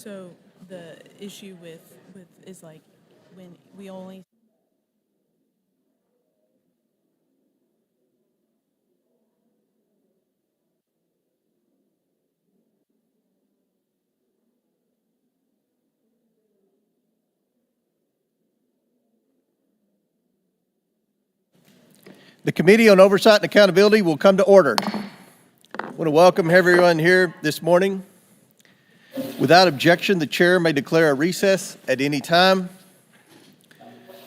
So the issue with is like when we only. The Committee on Oversight and Accountability will come to order. I want to welcome everyone here this morning. Without objection, the chair may declare a recess at any time.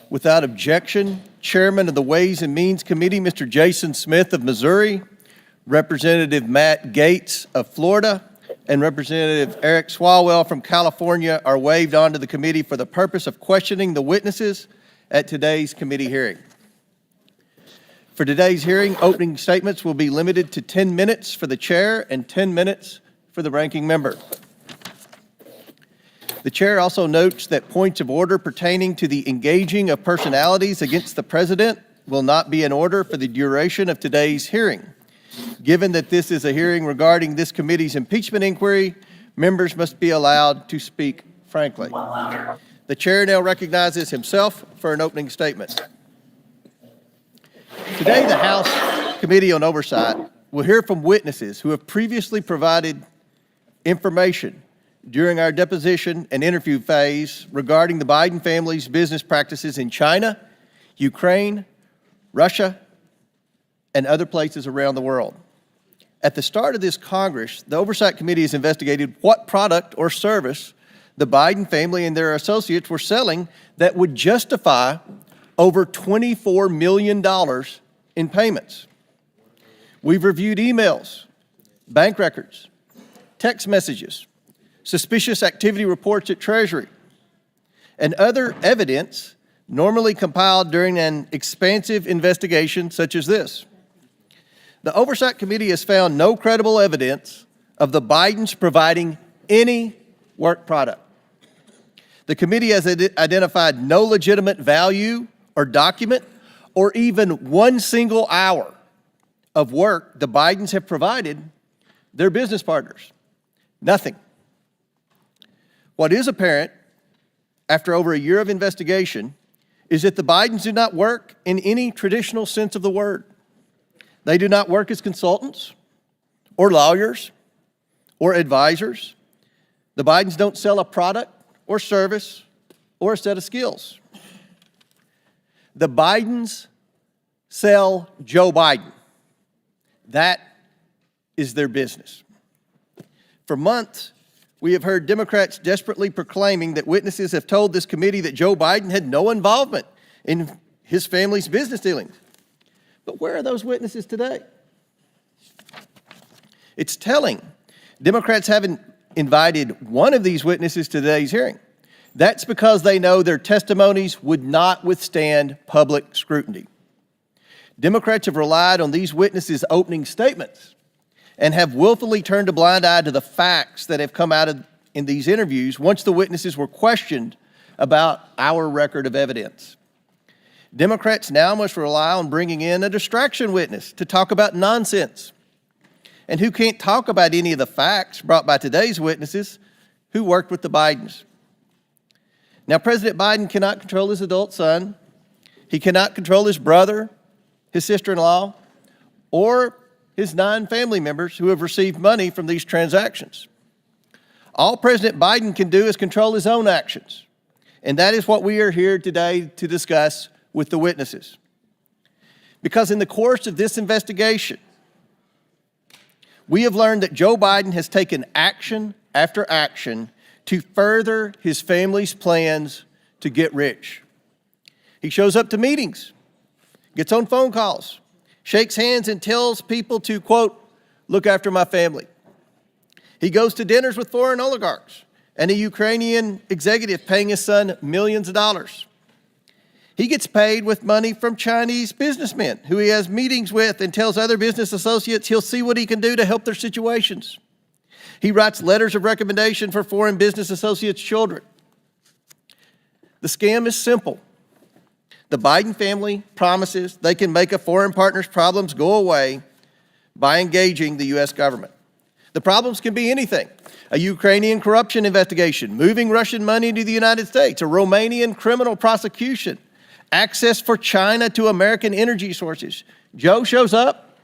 Without objection, Chairman of the Ways and Means Committee, Mr. Jason Smith of Missouri, Representative Matt Gaetz of Florida, and Representative Eric Swalwell from California are waived onto the committee for the purpose of questioning the witnesses at today's committee hearing. For today's hearing, opening statements will be limited to 10 minutes for the chair and 10 minutes for the ranking member. The chair also notes that points of order pertaining to the engaging of personalities against the president will not be in order for the duration of today's hearing. Given that this is a hearing regarding this committee's impeachment inquiry, members must be allowed to speak frankly. The chair now recognizes himself for an opening statement. Today, the House Committee on Oversight will hear from witnesses who have previously provided information during our deposition and interview phase regarding the Biden family's business practices in China, Ukraine, Russia, and other places around the world. At the start of this Congress, the Oversight Committee has investigated what product or service the Biden family and their associates were selling that would justify over $24 million in payments. We've reviewed emails, bank records, text messages, suspicious activity reports at Treasury, and other evidence normally compiled during an expansive investigation such as this. The Oversight Committee has found no credible evidence of the Bidens providing any work product. The committee has identified no legitimate value or document or even one single hour of work the Bidens have provided their business partners. Nothing. What is apparent after over a year of investigation is that the Bidens do not work in any traditional sense of the word. They do not work as consultants or lawyers or advisors. The Bidens don't sell a product or service or a set of skills. The Bidens sell Joe Biden. That is their business. For months, we have heard Democrats desperately proclaiming that witnesses have told this committee that Joe Biden had no involvement in his family's business dealings. But where are those witnesses today? It's telling. Democrats haven't invited one of these witnesses to today's hearing. That's because they know their testimonies would not withstand public scrutiny. Democrats have relied on these witnesses' opening statements and have willfully turned a blind eye to the facts that have come out in these interviews once the witnesses were questioned about our record of evidence. Democrats now must rely on bringing in a distraction witness to talk about nonsense, and who can't talk about any of the facts brought by today's witnesses who worked with the Bidens. Now, President Biden cannot control his adult son. He cannot control his brother, his sister-in-law, or his 9 family members who have received money from these transactions. All President Biden can do is control his own actions, and that is what we are here today to discuss with the witnesses. Because in the course of this investigation, we have learned that Joe Biden has taken action after action to further his family's plans to get rich. He shows up to meetings, gets on phone calls, shakes hands and tells people to, quote, look after my family. He goes to dinners with foreign oligarchs and a Ukrainian executive paying his son millions of dollars. He gets paid with money from Chinese businessmen who he has meetings with and tells other business associates he'll see what he can do to help their situations. He writes letters of recommendation for foreign business associates' children. The scam is simple. The Biden family promises they can make a foreign partner's problems go away by engaging the U.S. government. The problems can be anything: a Ukrainian corruption investigation, moving Russian money to the United States, a Romanian criminal prosecution, access for China to American energy sources. Joe shows up,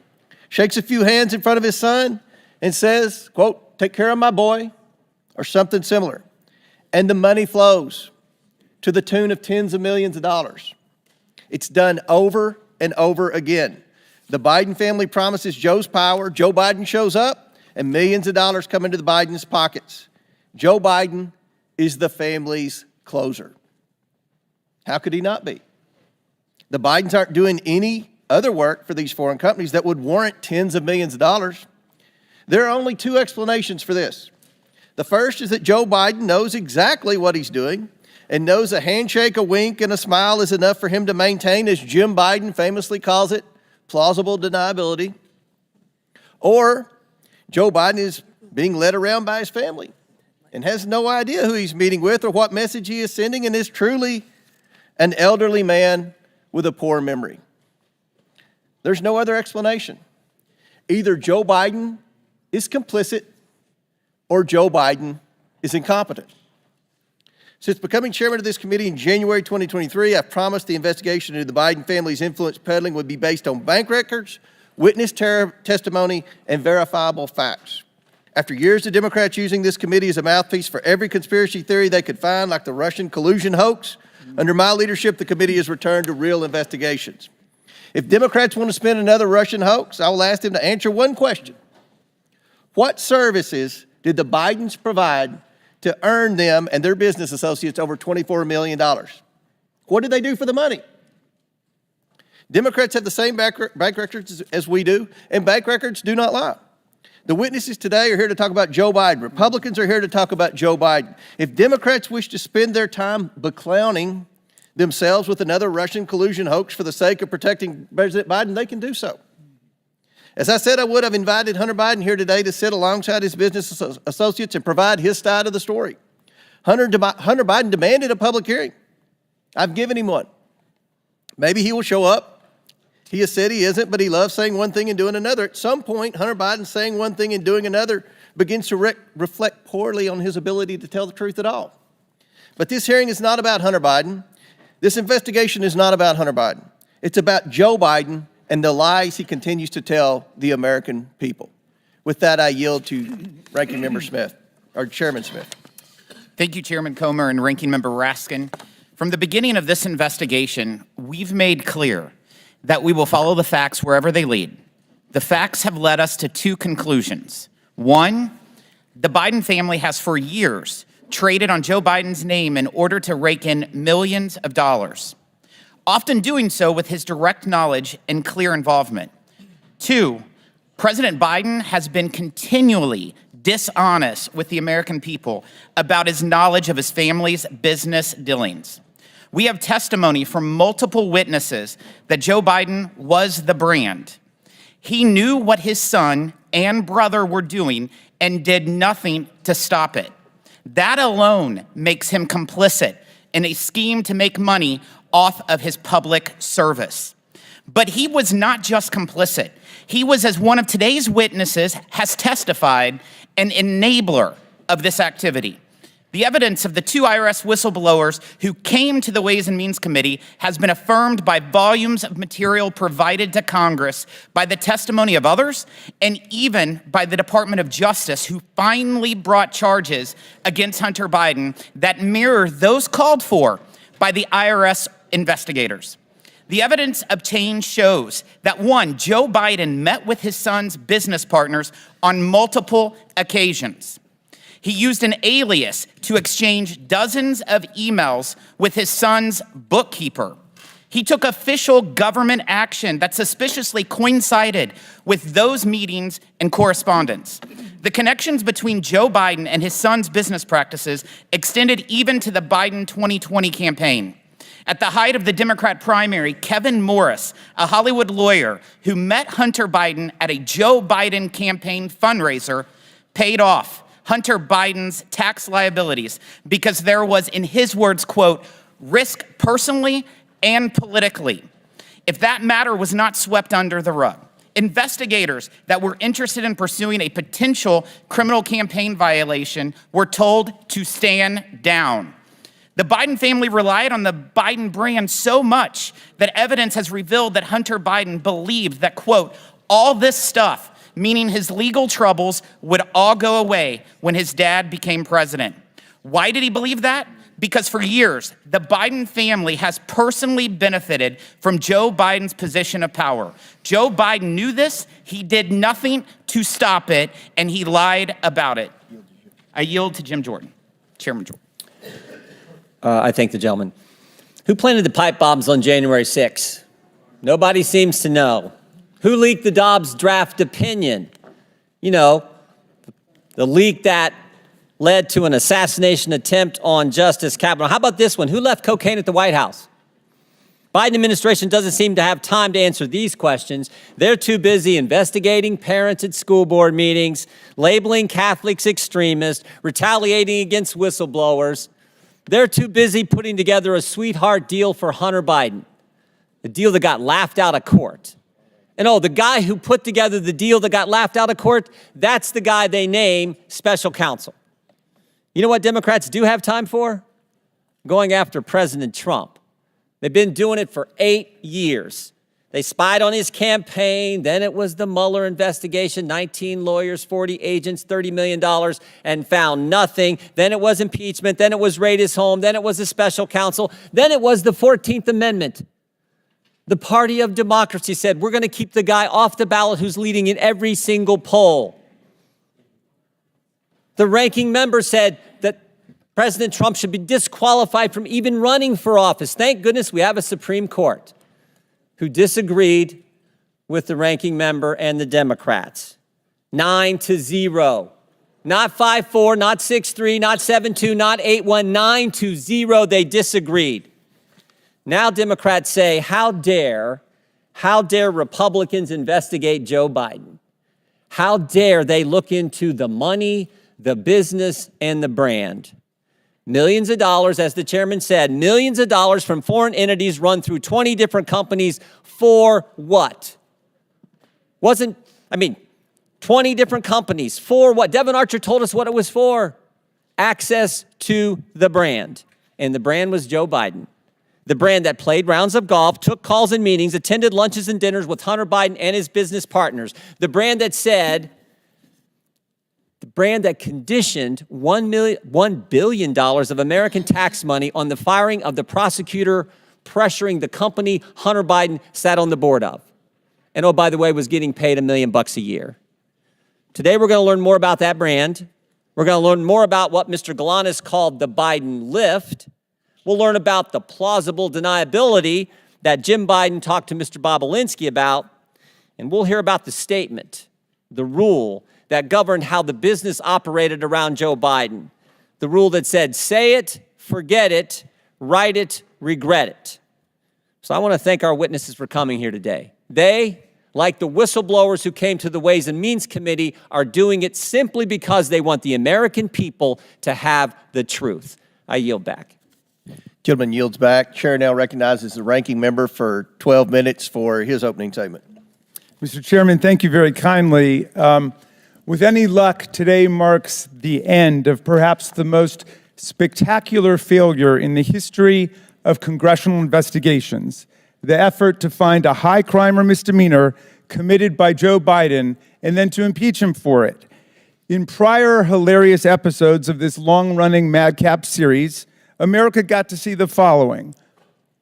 shakes a few hands in front of his son, and says, quote, "Take care of my boy," or something similar. And the money flows to the tune of tens of millions of dollars. It's done over and over again. The Biden family promises Joe's power. Joe Biden shows up, and millions of dollars come into the Biden's pockets. Joe Biden is the family's closer. How could he not be? The Bidens aren't doing any other work for these foreign companies that would warrant tens of millions of dollars. There are only two explanations for this. The first is that Joe Biden knows exactly what he's doing and knows a handshake, a wink, and a smile is enough for him to maintain, as Jim Biden famously calls it, plausible deniability. Or Joe Biden is being led around by his family and has no idea who he's meeting with or what message he is sending, and is truly an elderly man with a poor memory. There's no other explanation. Either Joe Biden is complicit or Joe Biden is incompetent. Since becoming chairman of this committee in January 2023, I've promised the investigation into the Biden family's influence peddling would be based on bank records, witness testimony, and verifiable facts. After years of Democrats using this committee as a mouthpiece for every conspiracy theory they could find, like the Russian collusion hoax, under my leadership, the committee has returned to real investigations. If Democrats want to spin another Russian hoax, I will ask them to answer one question. What services did the Bidens provide to earn them and their business associates over $24 million? What did they do for the money? Democrats have the same bank records as we do, and bank records do not lie. The witnesses today are here to talk about Joe Biden. Republicans are here to talk about Joe Biden. If Democrats wish to spend their time beclowning themselves with another Russian collusion hoax for the sake of protecting President Biden, they can do so. As I said I would, I've invited Hunter Biden here today to sit alongside his business associates and provide his side of the story. Hunter Biden demanded a public hearing. I've given him one. Maybe he will show up. He has said he isn't, but he loves saying one thing and doing another. At some point, Hunter Biden saying one thing and doing another begins to reflect poorly on his ability to tell the truth at all. But this hearing is not about Hunter Biden. This investigation is not about Hunter Biden. It's about Joe Biden and the lies he continues to tell the American people. With that, I yield to Ranking Member Smith, or Chairman Smith. Thank you, Chairman Comer and Ranking Member Raskin. From the beginning of this investigation, we've made clear that we will follow the facts wherever they lead. The facts have led us to two conclusions. One, the Biden family has for years traded on Joe Biden's name in order to rake in millions of dollars, often doing so with his direct knowledge and clear involvement. Two, President Biden has been continually dishonest with the American people about his knowledge of his family's business dealings. We have testimony from multiple witnesses that Joe Biden was the brand. He knew what his son and brother were doing and did nothing to stop it. That alone makes him complicit in a scheme to make money off of his public service. But he was not just complicit. He was, as one of today's witnesses has testified, an enabler of this activity. The evidence of the two IRS whistleblowers who came to the Ways and Means Committee has been affirmed by volumes of material provided to Congress, by the testimony of others, and even by the Department of Justice, who finally brought charges against Hunter Biden that mirror those called for by the IRS investigators. The evidence obtained shows that, one, Joe Biden met with his son's business partners on multiple occasions. He used an alias to exchange dozens of emails with his son's bookkeeper. He took official government action that suspiciously coincided with those meetings and correspondence. The connections between Joe Biden and his son's business practices extended even to the Biden 2020 campaign. At the height of the Democrat primary, Kevin Morris, a Hollywood lawyer who met Hunter Biden at a Joe Biden campaign fundraiser, paid off Hunter Biden's tax liabilities because there was, in his words, quote, risk personally and politically. If that matter was not swept under the rug, investigators that were interested in pursuing a potential criminal campaign violation were told to stand down. The Biden family relied on the Biden brand so much that evidence has revealed that Hunter Biden believed that, quote, all this stuff, meaning his legal troubles, would all go away when his dad became president. Why did he believe that? Because for years, the Biden family has personally benefited from Joe Biden's position of power. Joe Biden knew this, he did nothing to stop it, and he lied about it. I yield to Jim Jordan, Chairman Jordan. I thank the gentleman. Who planted the pipe bombs on January 6th? Nobody seems to know. Who leaked the Dobbs draft opinion? You know, the leak that led to an assassination attempt on Justice Kavanaugh. How about this one? Who left cocaine at the White House? Biden administration doesn't seem to have time to answer these questions. They're too busy investigating parents at school board meetings, labeling Catholics extremists, retaliating against whistleblowers. They're too busy putting together a sweetheart deal for Hunter Biden, a deal that got laughed out of court. And the guy who put together the deal that got laughed out of court, that's the guy they name special counsel. You know what Democrats do have time for? Going after President Trump. They've been doing it for 8 years. They spied on his campaign. Then it was the Mueller investigation, 19 lawyers, 40 agents, $30 million, and found nothing. Then it was impeachment. Then it was raid his home. Then it was a special counsel. Then it was the 14th Amendment. The party of democracy said, we're going to keep the guy off the ballot who's leading in every single poll. The ranking member said that President Trump should be disqualified from even running for office. Thank goodness we have a Supreme Court who disagreed with the ranking member and the Democrats. 9-0. Not 5-4, not 6-3, not 7-2, not 8-1, 9-0. They disagreed. Now Democrats say, how dare Republicans investigate Joe Biden? How dare they look into the money, the business, and the brand? Millions of dollars, as the chairman said, millions of dollars from foreign entities run through 20 different companies for what? 20 different companies for what? Devin Archer told us what it was for. Access to the brand. And the brand was Joe Biden. The brand that played rounds of golf, took calls and meetings, attended lunches and dinners with Hunter Biden and his business partners. The brand that said, the brand that conditioned $1 billion of American tax money on the firing of the prosecutor pressuring the company Hunter Biden sat on the board of. And by the way, was getting paid $1 million a year. Today, we're going to learn more about that brand. We're going to learn more about what Mr. Galanis called the Biden lift. We'll learn about the plausible deniability that Jim Biden talked to Mr. Bobulinski about. And we'll hear about the statement, the rule that governed how the business operated around Joe Biden. The rule that said, say it, forget it, write it, regret it. So I want to thank our witnesses for coming here today. They, like the whistleblowers who came to the Ways and Means Committee, are doing it simply because they want the American people to have the truth. I yield back. Gentleman yields back. Chair now recognizes the ranking member for 12 minutes for his opening statement. Mr. Chairman, thank you very kindly. With any luck, today marks the end of perhaps the most spectacular failure in the history of congressional investigations, the effort to find a high crime or misdemeanor committed by Joe Biden and then to impeach him for it. In prior hilarious episodes of this long-running madcap series, America got to see the following.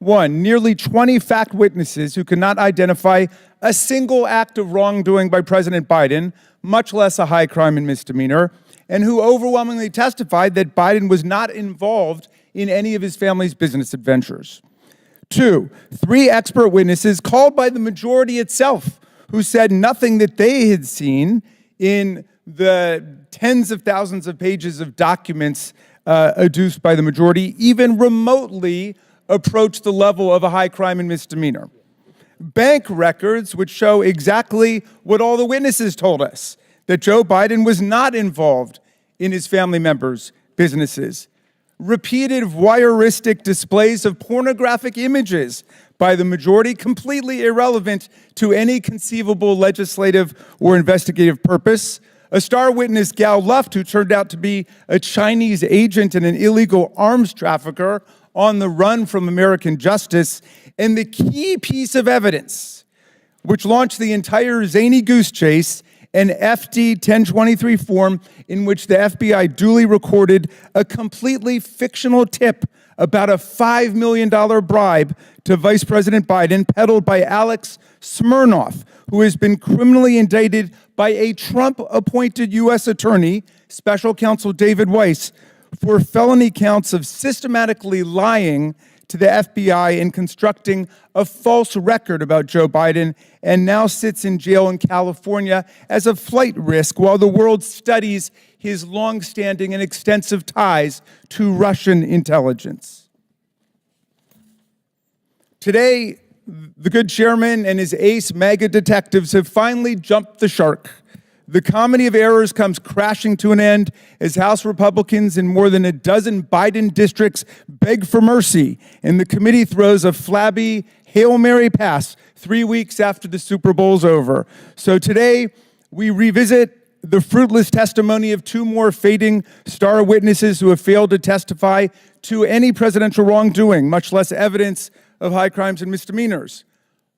1, nearly 20 fact witnesses who could not identify a single act of wrongdoing by President Biden, much less a high crime and misdemeanor, and who overwhelmingly testified that Biden was not involved in any of his family's business adventures. 2, 3 expert witnesses called by the majority itself who said nothing that they had seen in the tens of thousands of pages of documents adduced by the majority even remotely approached the level of a high crime and misdemeanor. Bank records would show exactly what all the witnesses told us, that Joe Biden was not involved in his family members' businesses. Repeated voyeuristic displays of pornographic images by the majority, completely irrelevant to any conceivable legislative or investigative purpose. A star witness, Gal Luft, who turned out to be a Chinese agent and an illegal arms trafficker on the run from American justice. And the key piece of evidence, which launched the entire zany goose chase, an FD 1023 form in which the FBI duly recorded a completely fictional tip about a $5 million bribe to Vice President Biden, peddled by Alex Smirnoff, who has been criminally indicted by a Trump-appointed U.S. attorney, Special Counsel David Weiss, for felony counts of systematically lying to the FBI and constructing a false record about Joe Biden, and now sits in jail in California as a flight risk while the world studies his longstanding and extensive ties to Russian intelligence. Today, the good chairman and his ace MAGA detectives have finally jumped the shark. The comedy of errors comes crashing to an end as House Republicans in more than a dozen Biden districts beg for mercy, and the committee throws a flabby Hail Mary pass 3 weeks after the Super Bowl's over. So today, we revisit the fruitless testimony of two more fading star witnesses who have failed to testify to any presidential wrongdoing, much less evidence of high crimes and misdemeanors.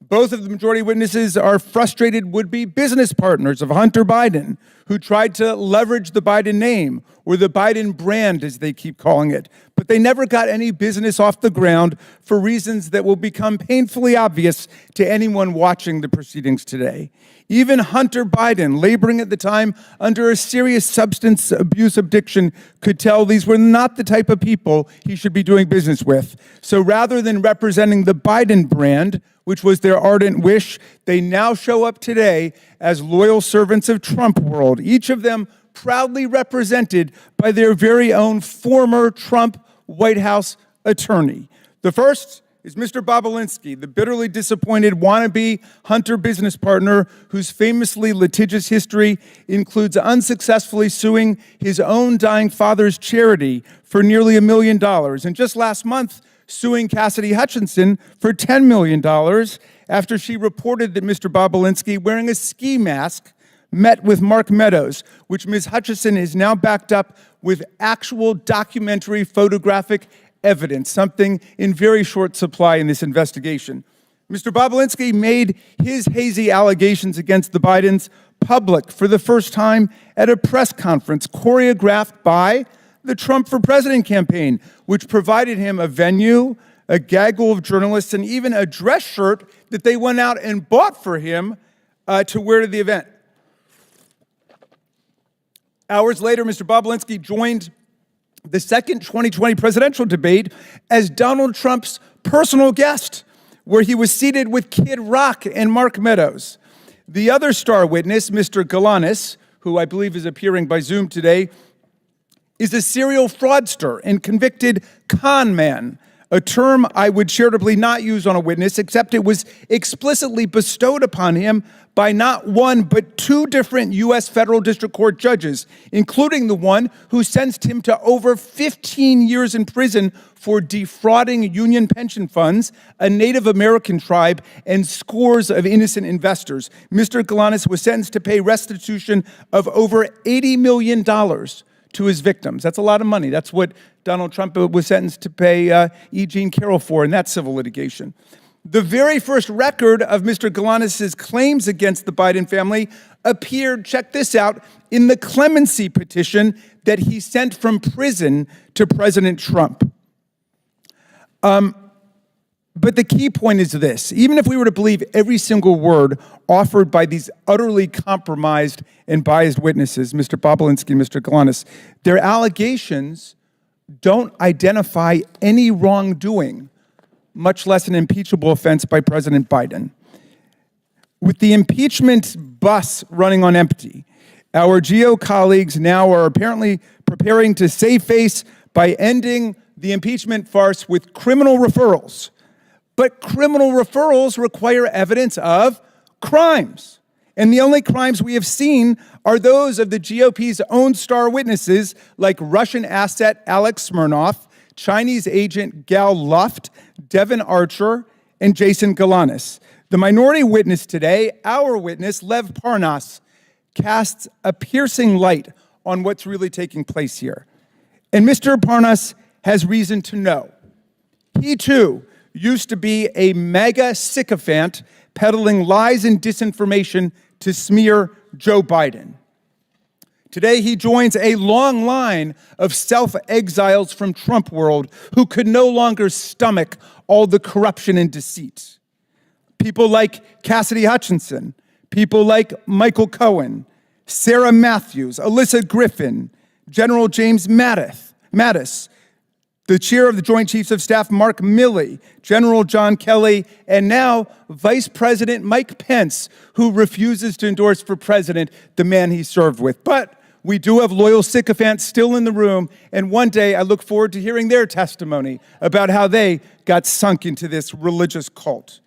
Both of the majority witnesses are frustrated would-be business partners of Hunter Biden, who tried to leverage the Biden name, or the Biden brand, as they keep calling it. But they never got any business off the ground for reasons that will become painfully obvious to anyone watching the proceedings today. Even Hunter Biden, laboring at the time under a serious substance abuse addiction, could tell these were not the type of people he should be doing business with. So rather than representing the Biden brand, which was their ardent wish, they now show up today as loyal servants of Trump world, each of them proudly represented by their very own former Trump White House attorney. The first is Mr. Bobulinski, the bitterly disappointed wannabe Hunter business partner whose famously litigious history includes unsuccessfully suing his own dying father's charity for nearly $1 million. And just last month, suing Cassidy Hutchinson for $10 million after she reported that Mr. Bobulinski, wearing a ski mask, met with Mark Meadows, which Ms. Hutchinson is now backed up with actual documentary photographic evidence, something in very short supply in this investigation. Mr. Bobulinski made his hazy allegations against the Bidens public for the first time at a press conference choreographed by the Trump for President campaign, which provided him a venue, a gaggle of journalists, and even a dress shirt that they went out and bought for him to wear to the event. Hours later, Mr. Bobulinski joined the second 2020 presidential debate as Donald Trump's personal guest, where he was seated with Kid Rock and Mark Meadows. The other star witness, Mr. Galanis, who I believe is appearing by Zoom today, is a serial fraudster and convicted con man, a term I would charitably not use on a witness, except it was explicitly bestowed upon him by not one, but two different U.S. federal district court judges, including the one who sentenced him to over 15 years in prison for defrauding union pension funds, a Native American tribe, and scores of innocent investors. Mr. Galanis was sentenced to pay restitution of over $80 million to his victims. That's a lot of money. That's what Donald Trump was sentenced to pay E. Jean Carroll for in that civil litigation. The very first record of Mr. Galanis' claims against the Biden family appeared, check this out, in the clemency petition that he sent from prison to President Trump. But the key point is this: even if we were to believe every single word offered by these utterly compromised and biased witnesses, Mr. Bobulinski and Mr. Galanis, their allegations don't identify any wrongdoing, much less an impeachable offense by President Biden. With the impeachment bus running on empty, our GO colleagues now are apparently preparing to save face by ending the impeachment farce with criminal referrals. But criminal referrals require evidence of crimes. And the only crimes we have seen are those of the GOP's own star witnesses, like Russian asset Alex Smirnoff, Chinese agent Gal Luft, Devin Archer, and Jason Galanis. The minority witness today, our witness, Lev Parnas, casts a piercing light on what's really taking place here. And Mr. Parnas has reason to know. He, too, used to be a mega sycophant peddling lies and disinformation to smear Joe Biden. Today, he joins a long line of self-exiles from Trump world who could no longer stomach all the corruption and deceit. People like Cassidy Hutchinson, people like Michael Cohen, Sarah Matthews, Alyssa Griffin, General James Mattis, the chair of the Joint Chiefs of Staff, Mark Milley, General John Kelly, and now Vice President Mike Pence, who refuses to endorse for president the man he served with. But we do have loyal sycophants still in the room, and one day I look forward to hearing their testimony about how they got sunk into this religious cult.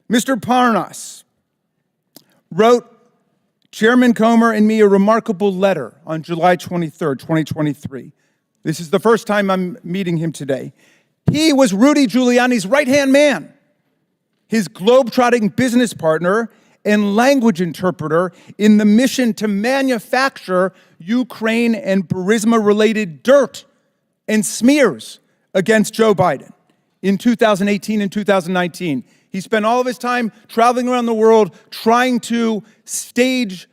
Mr. Parnas wrote Chairman Comer and me a remarkable letter on July 23rd, 2023. This is the first time I'm meeting him today. He was Rudy Giuliani's right-hand man, his globe-trotting business partner and language interpreter in the mission to manufacture Ukraine and Burisma-related dirt and smears against Joe Biden in 2018 and 2019. He spent all of his time traveling around the world trying to stage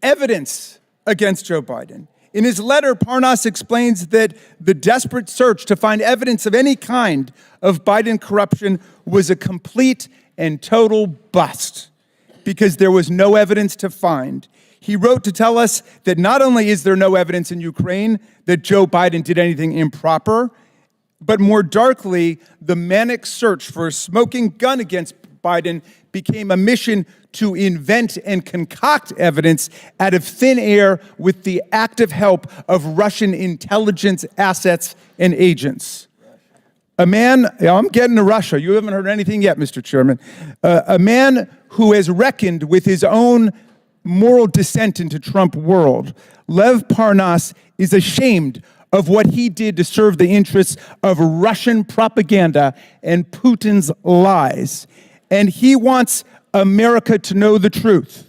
evidence against Joe Biden. In his letter, Parnas explains that the desperate search to find evidence of any kind of Biden corruption was a complete and total bust because there was no evidence to find. He wrote to tell us that not only is there no evidence in Ukraine that Joe Biden did anything improper, but more darkly, the manic search for a smoking gun against Biden became a mission to invent and concoct evidence out of thin air with the active help of Russian intelligence assets and agents. A man, I'm getting to Russia. You haven't heard anything yet, Mr. Chairman. A man who has reckoned with his own moral descent into Trump world. Lev Parnas is ashamed of what he did to serve the interests of Russian propaganda and Putin's lies. And he wants America to know the truth.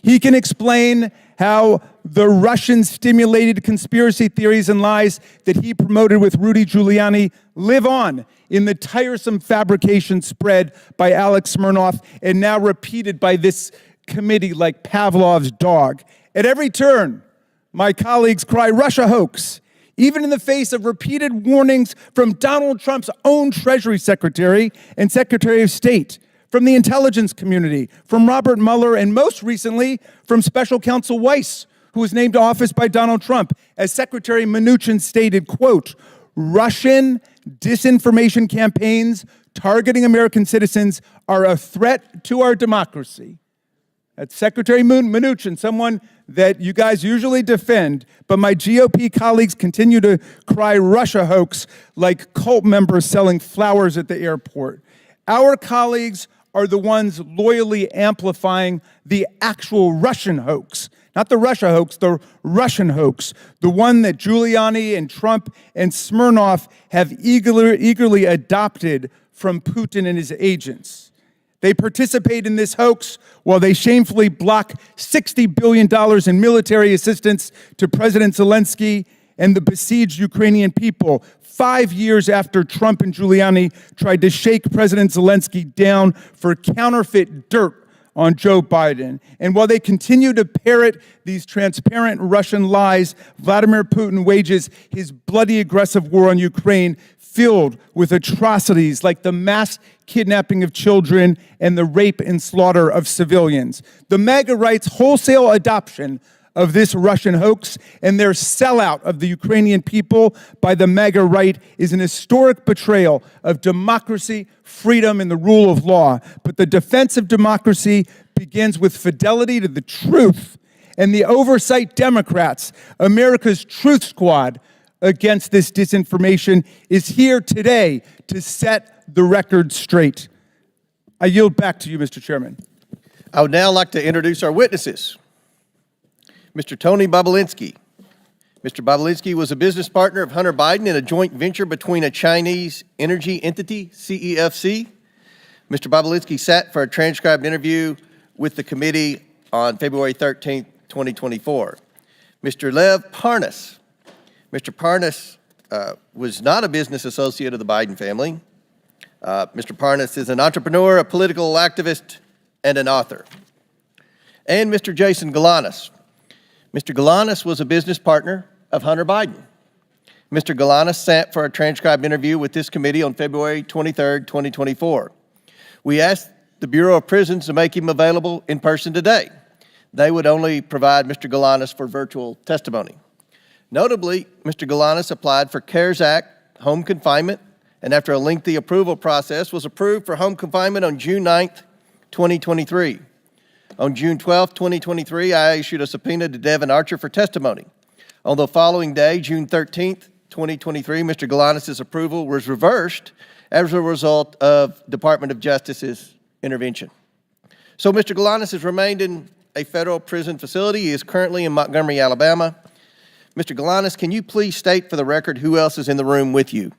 He can explain how the Russian-stimulated conspiracy theories and lies that he promoted with Rudy Giuliani live on in the tiresome fabrication spread by Alex Smirnoff and now repeated by this committee like Pavlov's dog. At every turn, my colleagues cry Russia hoax, even in the face of repeated warnings from Donald Trump's own Treasury Secretary and Secretary of State, from the intelligence community, from Robert Mueller, and most recently from Special Counsel Weiss, who was named to office by Donald Trump. As Secretary Mnuchin stated, quote, Russian disinformation campaigns targeting American citizens are a threat to our democracy. That's Secretary Mnuchin, someone that you guys usually defend, but my GOP colleagues continue to cry Russia hoax like cult members selling flowers at the airport. Our colleagues are the ones loyally amplifying the actual Russian hoax. Not the Russia hoax, the Russian hoax. The one that Giuliani and Trump and Smirnoff have eagerly adopted from Putin and his agents. They participate in this hoax while they shamefully block $60 billion in military assistance to President Zelensky and the besieged Ukrainian people 5 years after Trump and Giuliani tried to shake President Zelensky down for counterfeit dirt on Joe Biden. And while they continue to parrot these transparent Russian lies, Vladimir Putin wages his bloody aggressive war on Ukraine filled with atrocities like the mass kidnapping of children and the rape and slaughter of civilians. The MAGA right's wholesale adoption of this Russian hoax and their sellout of the Ukrainian people by the MAGA right is an historic betrayal of democracy, freedom, and the rule of law. But the defense of democracy begins with fidelity to the truth. And the Oversight Democrats, America's Truth Squad against this disinformation, is here today to set the record straight. I yield back to you, Mr. Chairman. I would now like to introduce our witnesses. Mr. Tony Bobulinski, Mr. Bobulinski was a business partner of Hunter Biden in a joint venture between a Chinese energy entity, CEFC. Mr. Bobulinski sat for a transcribed interview with the committee on February 13th, 2024. Mr. Lev Parnas. Mr. Parnas was not a business associate of the Biden family. Mr. Parnas is an entrepreneur, a political activist, and an author. And Mr. Jason Galanis. Mr. Galanis was a business partner of Hunter Biden. Mr. Galanis sat for a transcribed interview with this committee on February 23rd, 2024. We asked the Bureau of Prisons to make him available in person today. They would only provide Mr. Galanis for virtual testimony. Notably, Mr. Galanis applied for CARES Act home confinement, and after a lengthy approval process, was approved for home confinement on June 9th, 2023. On June 12th, 2023, I issued a subpoena to Devin Archer for testimony. On the following day, June 13th, 2023, Mr. Galanis' approval was reversed as a result of Department of Justice's intervention. So Mr. Galanis has remained in a federal prison facility. He is currently in Montgomery, Alabama. Mr. Galanis, can you please state for the record who else is in the room with you?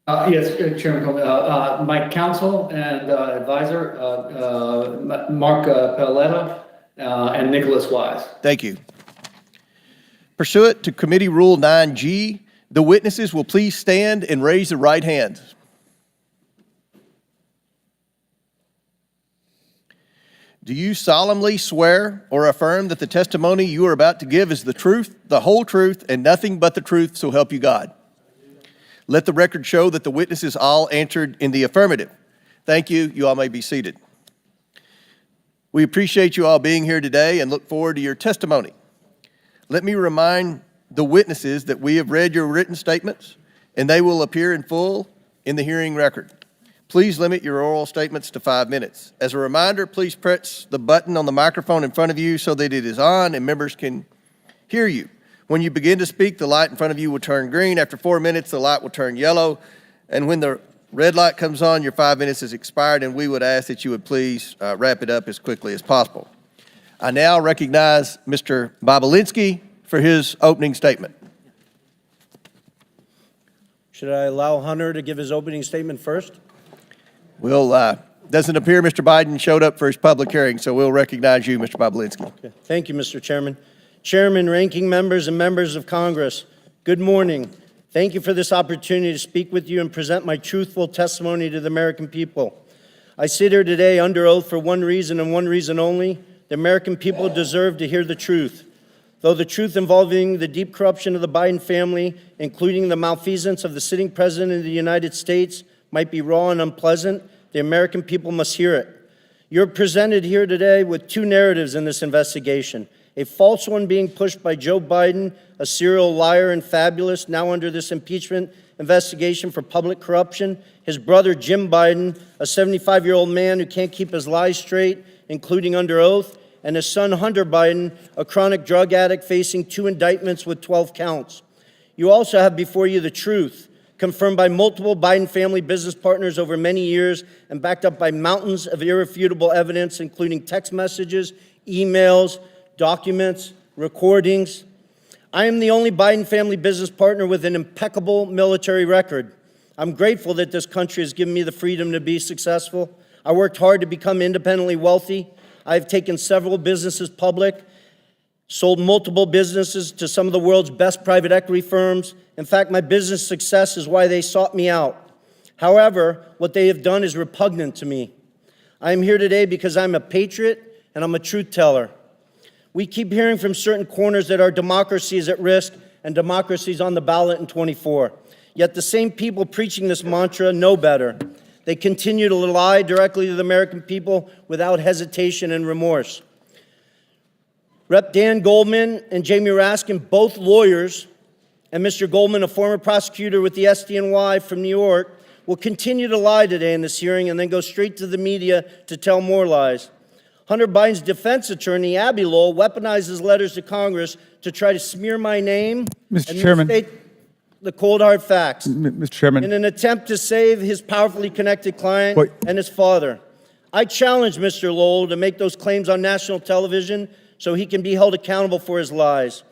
Yes, Chairman Coleman. My counsel and advisor, Mark Paletta, and Nicholas Wise. Thank you. Pursuant to Committee Rule 9G, the witnesses will please stand and raise their right hands. Do you solemnly swear or affirm that the testimony you are about to give is the truth, the whole truth, and nothing but the truth, so help you God? Let the record show that the witnesses all answered in the affirmative. Thank you. You all may be seated. We appreciate you all being here today and look forward to your testimony. Let me remind the witnesses that we have read your written statements and they will appear in full in the hearing record. Please limit your oral statements to 5 minutes. As a reminder, please press the button on the microphone in front of you so that it is on and members can hear you. When you begin to speak, the light in front of you will turn green. After 4 minutes, the light will turn yellow. And when the red light comes on, your 5 minutes has expired, and we would ask that you would please wrap it up as quickly as possible. I now recognize Mr. Bobulinski for his opening statement. Should I allow Hunter to give his opening statement first? Doesn't appear Mr. Biden showed up for his public hearing, so we'll recognize you, Mr. Bobulinski. Okay. Thank you, Mr. Chairman. Chairman, ranking members, and members of Congress, good morning. Thank you for this opportunity to speak with you and present my truthful testimony to the American people. I sit here today under oath for one reason and one reason only. The American people deserve to hear the truth. Though the truth involving the deep corruption of the Biden family, including the malfeasance of the sitting president of the United States, might be raw and unpleasant, the American people must hear it. You're presented here today with two narratives in this investigation. A false one being pushed by Joe Biden, a serial liar and fabulous, now under this impeachment investigation for public corruption. His brother, Jim Biden, a 75-year-old man who can't keep his lies straight, including under oath. And his son, Hunter Biden, a chronic drug addict facing 2 indictments with 12 counts. You also have before you the truth, confirmed by multiple Biden family business partners over many years and backed up by mountains of irrefutable evidence, including text messages, emails, documents, recordings. I am the only Biden family business partner with an impeccable military record. I'm grateful that this country has given me the freedom to be successful. I worked hard to become independently wealthy. I've taken several businesses public, sold multiple businesses to some of the world's best private equity firms. In fact, my business success is why they sought me out. However, what they have done is repugnant to me. I am here today because I'm a patriot and I'm a truth teller. We keep hearing from certain corners that our democracy is at risk and democracy is on the ballot in 24. Yet the same people preaching this mantra know better. They continue to lie directly to the American people without hesitation and remorse. Rep. Dan Goldman and Jamie Raskin, both lawyers, and Mr. Goldman, a former prosecutor with the SDNY from New York, will continue to lie today in this hearing and then go straight to the media to tell more lies. Hunter Biden's defense attorney, Abby Lowell, weaponizes letters to Congress to try to smear my name Mr. and Chairman. misstate the cold hard facts Mr. Chairman. in an attempt to save his powerfully connected client Wait. and his father. I challenge Mr. Lowell to make those claims on national television so he can be held accountable for his lies.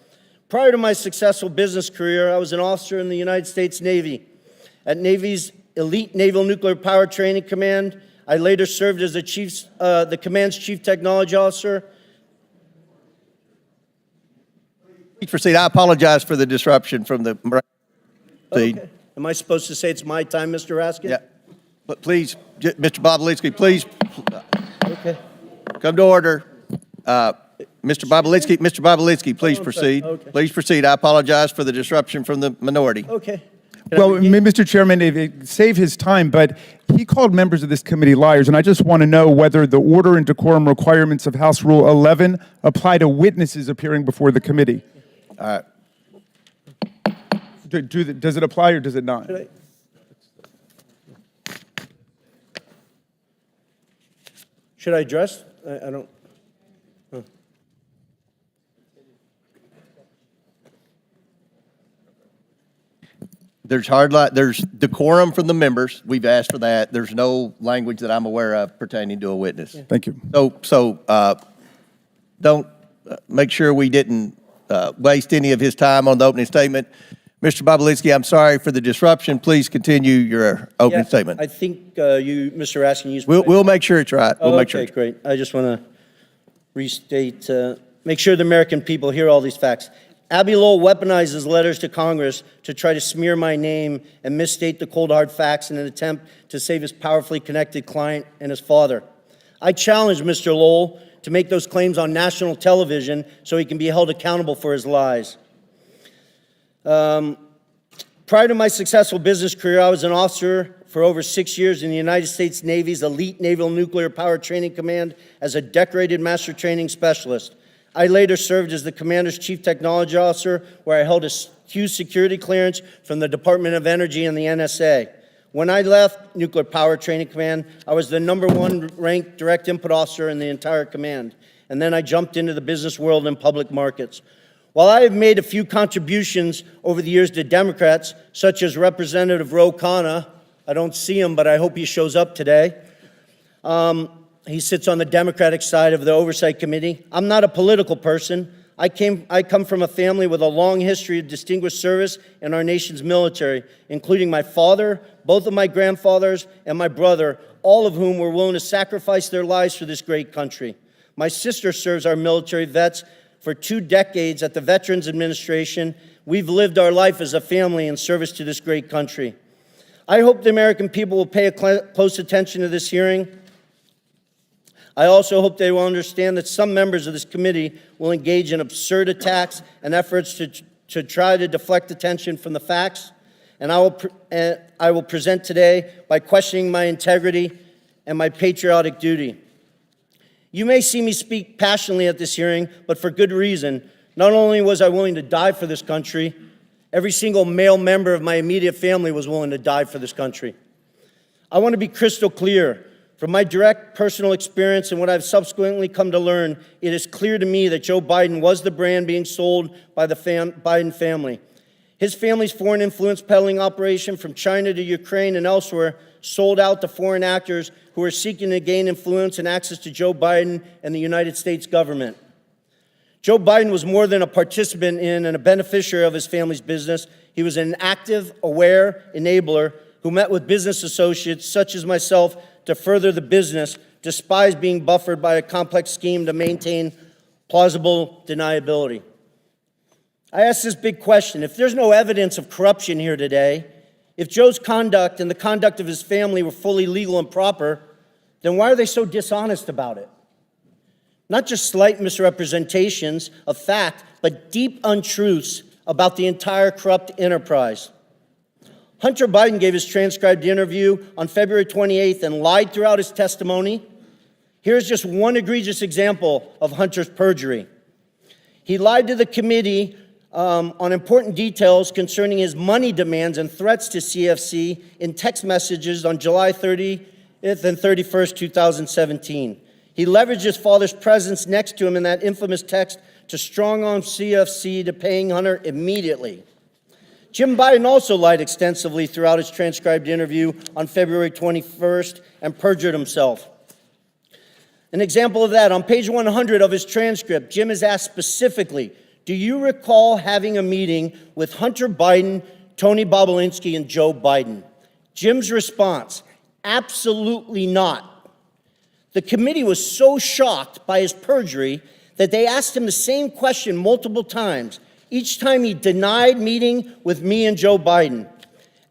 Prior to my successful business career, I was an officer in the United States Navy. At Navy's Elite Naval Nuclear Power Training Command, I later served as the command's chief technology officer. Please proceed. I apologize for the disruption from the. Okay. Am I supposed to say it's my time, Mr. Raskin? Yeah. But please, Mr. Bobulinski, please Okay. come to order. Mr. Bobulinski, please proceed. Okay. Please proceed. I apologize for the disruption from the minority. Okay. Well, Mr. Chairman, save his time, but he called members of this committee liars, and I just want to know whether the order and decorum requirements of House Rule 11 apply to witnesses appearing before the committee. All right. Does it apply or does it not? Should I address? I don't. There's decorum from the members. We've asked for that. There's no language that I'm aware of pertaining to a witness. Thank you. So don't make sure we didn't waste any of his time on the opening statement. Mr. Bobulinski, I'm sorry for the disruption. Please continue your opening statement. I think you, Mr. Raskin, used. We'll make sure it's right. We'll make sure. Okay, great. I just want to restate, make sure the American people hear all these facts. Abby Lowell weaponizes letters to Congress to try to smear my name and misstate the cold hard facts in an attempt to save his powerfully connected client and his father. I challenge Mr. Lowell to make those claims on national television so he can be held accountable for his lies. Prior to my successful business career, I was an officer for over 6 years in the United States Navy's Elite Naval Nuclear Power Training Command as a decorated master training specialist. I later served as the commander's chief technology officer, where I held a huge security clearance from the Department of Energy and the NSA. When I left Nuclear Power Training Command, I was the #1 ranked direct input officer in the entire command. And then I jumped into the business world and public markets. While I have made a few contributions over the years to Democrats, such as Representative Ro Khanna, I don't see him, but I hope he shows up today. He sits on the Democratic side of the Oversight Committee. I'm not a political person. I come from a family with a long history of distinguished service in our nation's military, including my father, both of my grandfathers, and my brother, all of whom were willing to sacrifice their lives for this great country. My sister serves our military vets for 2 decades at the Veterans Administration. We've lived our life as a family in service to this great country. I hope the American people will pay close attention to this hearing. I also hope they will understand that some members of this committee will engage in absurd attacks and efforts to try to deflect attention from the facts. And I will present today by questioning my integrity and my patriotic duty. You may see me speak passionately at this hearing, but for good reason. Not only was I willing to die for this country, every single male member of my immediate family was willing to die for this country. I want to be crystal clear. From my direct personal experience and what I've subsequently come to learn, it is clear to me that Joe Biden was the brand being sold by the Biden family. His family's foreign influence peddling operation from China to Ukraine and elsewhere sold out to foreign actors who are seeking to gain influence and access to Joe Biden and the United States government. Joe Biden was more than a participant in and a beneficiary of his family's business. He was an active, aware enabler who met with business associates such as myself to further the business, despite being buffered by a complex scheme to maintain plausible deniability. I ask this big question. If there's no evidence of corruption here today, if Joe's conduct and the conduct of his family were fully legal and proper, then why are they so dishonest about it? Not just slight misrepresentations of fact, but deep untruths about the entire corrupt enterprise. Hunter Biden gave his transcribed interview on February 28th and lied throughout his testimony. Here's just one egregious example of Hunter's perjury. He lied to the committee on important details concerning his money demands and threats to CFC in text messages on July 30th and 31st, 2017. He leveraged his father's presence next to him in that infamous text to strong-arm CFC to paying Hunter immediately. Jim Biden also lied extensively throughout his transcribed interview on February 21st and perjured himself. An example of that, on page 100 of his transcript, Jim is asked specifically do you recall having a meeting with Hunter Biden, Tony Bobulinski, and Joe Biden? Jim's response, absolutely not. The committee was so shocked by his perjury that they asked him the same question multiple times. Each time he denied meeting with me and Joe Biden.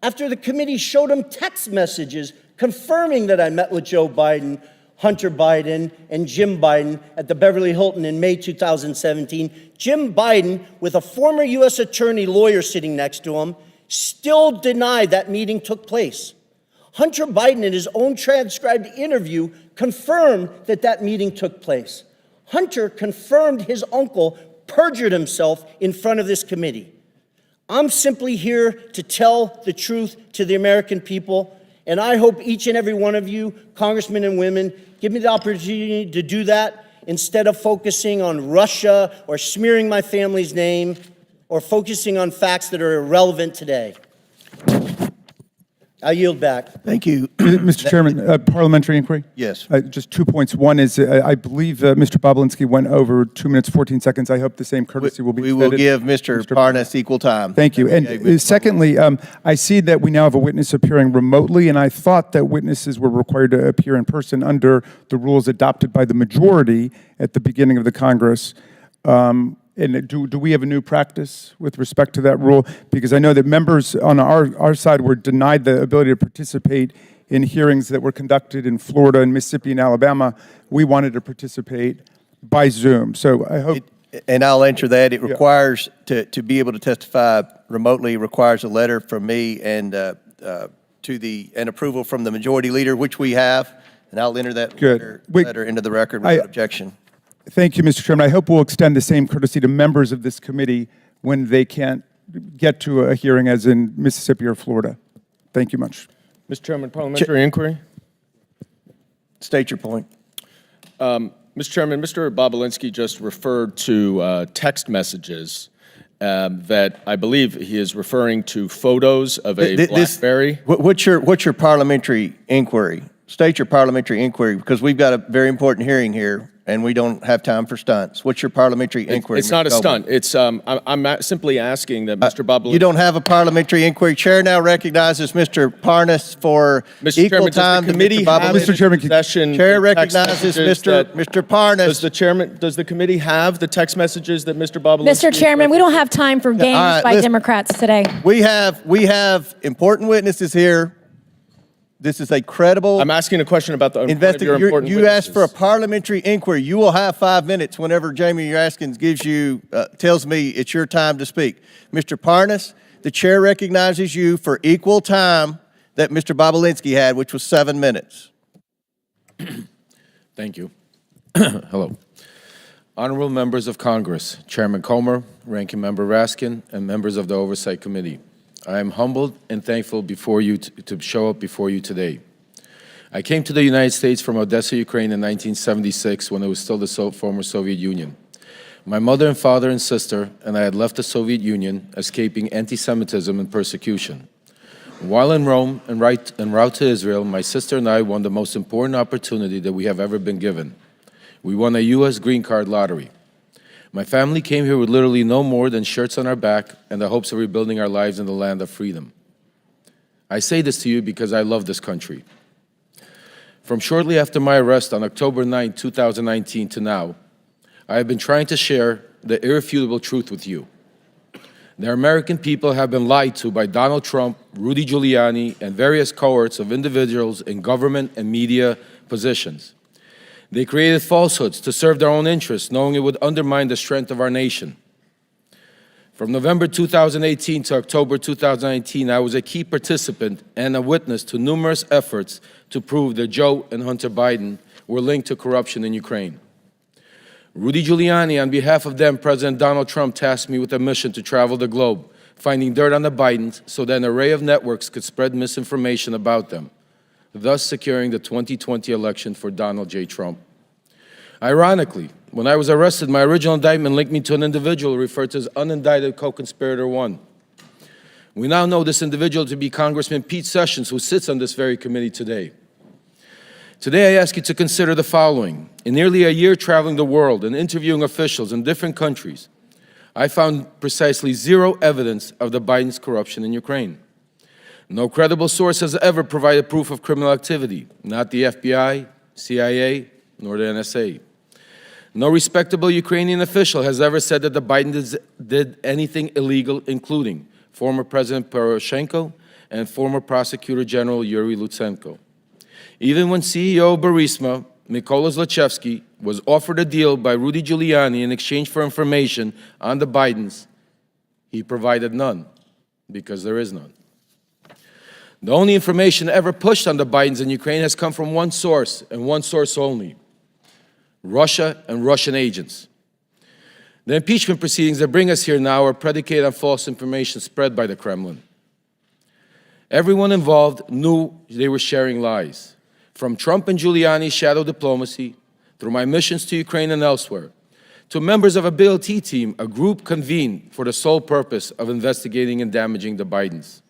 After the committee showed him text messages confirming that I met with Joe Biden, Hunter Biden, and Jim Biden at the Beverly Hilton in May 2017, Jim Biden, with a former U.S. attorney lawyer sitting next to him, still denied that meeting took place. Hunter Biden, in his own transcribed interview, confirmed that that meeting took place. Hunter confirmed his uncle perjured himself in front of this committee. I'm simply here to tell the truth to the American people, and I hope each and every one of you, congressmen and women, give me the opportunity to do that instead of focusing on Russia or smearing my family's name or focusing on facts that are irrelevant today. I yield back. Thank you. Mr. Chairman, parliamentary inquiry? Yes. Just 2 points. One is, I believe Mr. Bobulinski went over 2 minutes, 14 seconds. I hope the same courtesy will be We will extended. give Mr. Parnas equal time. Thank you. And secondly, I see that we now have a witness appearing remotely, and I thought that witnesses were required to appear in person under the rules adopted by the majority at the beginning of the Congress. And do we have a new practice with respect to that rule? Because I know that members on our side were denied the ability to participate in hearings that were conducted in Florida and Mississippi and Alabama. We wanted to participate by Zoom. So I hope... And I'll answer that. It requires, to be able to testify remotely, requires a letter from me and an approval from the majority leader, which we have, and I'll enter that letter into the record without objection. Thank you, Mr. Chairman. I hope we'll extend the same courtesy to members of this committee when they can't get to a hearing as in Mississippi or Florida. Thank you much. Mr. Chairman, parliamentary inquiry. State your point. Mr. Chairman, Mr. Bobulinski just referred to text messages that I believe he is referring to photos of a BlackBerry. What's your parliamentary inquiry? State your parliamentary inquiry, because we've got a very important hearing here, and we don't have time for stunts. What's your parliamentary inquiry? It's not a stunt. It's I'm simply asking that Mr. Bobulinski. You don't have a parliamentary inquiry. Chair now recognizes Mr. Parnas for equal time. Does the committee have Mr. Chairman, Chair recognizes Mr. Parnas. Does the committee have the text messages that Mr. Bobulinski? Mr. Chairman, we don't have time for games by Democrats today. We have important witnesses here. This is a credible. I'm asking a question about the important You asked for a parliamentary inquiry. You will have 5 minutes whenever Jamie Raskin tells me it's your time to speak. Mr. Parnas, the chair recognizes you for equal time that Mr. Bobulinski had, which was 7 minutes. Thank you. Hello. Honorable members of Congress, Chairman Comer, Ranking Member Raskin, and members of the Oversight Committee. I am humbled and thankful before you to show up before you today. I came to the United States from Odessa, Ukraine in 1976 when it was still the former Soviet Union. My mother and father and sister and I had left the Soviet Union, escaping anti-Semitism and persecution. While in Rome en route to Israel, my sister and I won the most important opportunity that we have ever been given. We won a U.S. green card lottery. My family came here with literally no more than shirts on our back and the hopes of rebuilding our lives in the land of freedom. I say this to you because I love this country. From shortly after my arrest on October 9, 2019 to now, I have been trying to share the irrefutable truth with you. The American people have been lied to by Donald Trump, Rudy Giuliani, and various cohorts of individuals in government and media positions. They created falsehoods to serve their own interests, knowing it would undermine the strength of our nation. From November 2018 to October 2019, I was a key participant and a witness to numerous efforts to prove that Joe and Hunter Biden were linked to corruption in Ukraine. Rudy Giuliani, on behalf of then President Donald Trump, tasked me with a mission to travel the globe, finding dirt on the Bidens so that an array of networks could spread misinformation about them, thus securing the 2020 election for Donald J. Trump. Ironically, when I was arrested, my original indictment linked me to an individual referred to as unindicted co-conspirator 1. We now know this individual to be Congressman Pete Sessions, who sits on this very committee today. Today, I ask you to consider the following. In nearly a year traveling the world and interviewing officials in different countries, I found precisely zero evidence of the Biden's corruption in Ukraine. No credible source has ever provided proof of criminal activity, not the FBI, CIA, nor the NSA. No respectable Ukrainian official has ever said that the Bidens did anything illegal, including former President Poroshenko and former Prosecutor General Yuri Lutsenko. Even when CEO of Burisma, Mykola Zlochevsky, was offered a deal by Rudy Giuliani in exchange for information on the Bidens, he provided none, because there is none. The only information ever pushed on the Bidens in Ukraine has come from one source, and one source only: Russia and Russian agents. The impeachment proceedings that bring us here now are predicated on false information spread by the Kremlin. Everyone involved knew they were sharing lies. From Trump and Giuliani's shadow diplomacy, through my missions to Ukraine and elsewhere, to members of a BLT team, a group convened for the sole purpose of investigating and damaging the Bidens.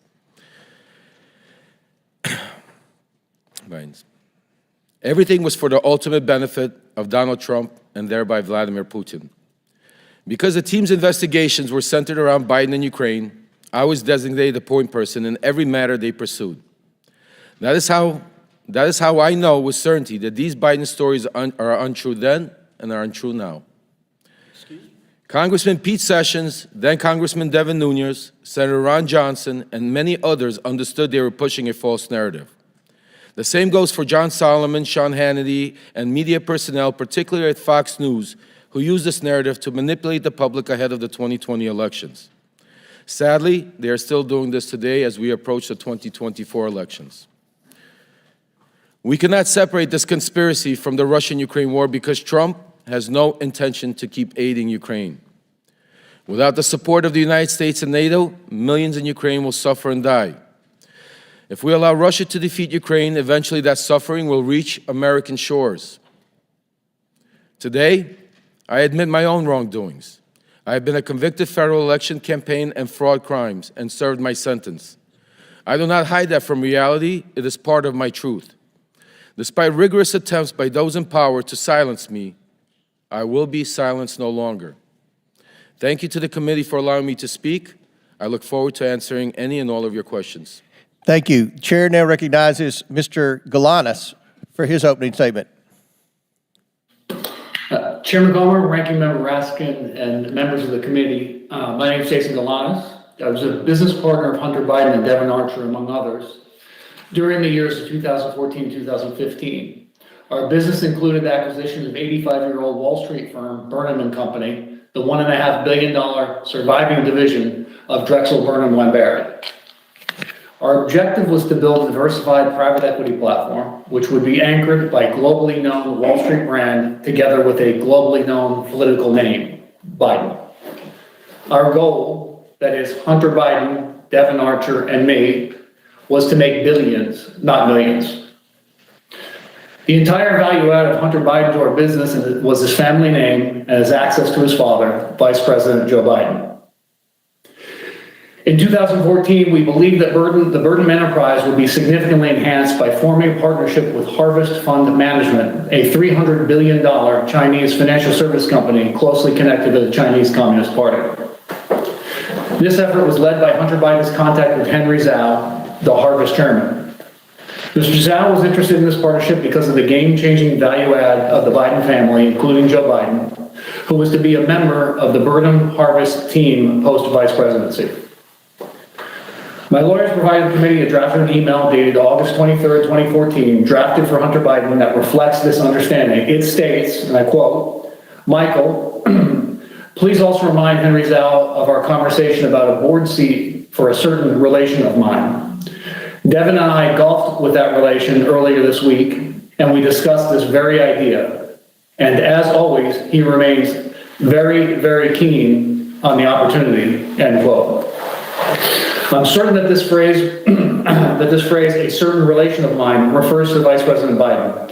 Everything was for the ultimate benefit of Donald Trump and thereby Vladimir Putin. Because the team's investigations were centered around Biden and Ukraine, I was designated the point person in every matter they pursued. That is how I know with certainty that these Biden stories are untrue then and are untrue now. Congressman Pete Sessions, then Congressman Devin Nunes, Senator Ron Johnson, and many others understood they were pushing a false narrative. The same goes for John Solomon, Sean Hannity, and media personnel, particularly at Fox News, who used this narrative to manipulate the public ahead of the 2020 elections. Sadly, they are still doing this today as we approach the 2024 elections. We cannot separate this conspiracy from the Russian-Ukraine war because Trump has no intention to keep aiding Ukraine. Without the support of the United States and NATO, millions in Ukraine will suffer and die. If we allow Russia to defeat Ukraine, eventually that suffering will reach American shores. Today, I admit my own wrongdoings. I have been a convicted federal election campaign and fraud crimes and served my sentence. I do not hide that from reality. It is part of my truth. Despite rigorous attempts by those in power to silence me, I will be silenced no longer. Thank you to the committee for allowing me to speak. I look forward to answering any and all of your questions. Thank you. Chair now recognizes Mr. Galanis for his opening statement. Chairman Comer, Ranking Member Raskin, and members of the committee, my name is Jason Galanis. I was a business partner of Hunter Biden and Devin Archer, among others, during the years of 2014-2015. Our business included the acquisition of 85-year-old Wall Street firm Burnham & Company, the $1.5 billion surviving division of Drexel Burnham Lambert. Our objective was to build a diversified private equity platform, which would be anchored by globally known Wall Street brand together with a globally known political name, Biden. Our goal, that is Hunter Biden, Devin Archer, and me, was to make billions, not millions. The entire value add of Hunter Biden to our business was his family name and his access to his father, Vice President Joe Biden. In 2014, we believed that the Burnham enterprise would be significantly enhanced by forming a partnership with Harvest Fund Management, a $300 billion Chinese financial service company closely connected to the Chinese Communist Party. This effort was led by Hunter Biden's contact with Henry Zhao, the Harvest chairman. Mr. Zhao was interested in this partnership because of the game-changing value add of the Biden family, including Joe Biden, who was to be a member of the Burnham Harvest team post-vice presidency. My lawyers provided the committee a drafted email dated August 23rd, 2014, drafted for Hunter Biden that reflects this understanding. It states, and I quote, "Michael, please also remind Henry Zhao of our conversation about a board seat for a certain relation of mine. Devin and I golfed with that relation earlier this week, and we discussed this very idea. And as always, he remains very, very keen on the opportunity," end quote. I'm certain that this phrase, a certain relation of mine, refers to Vice President Biden.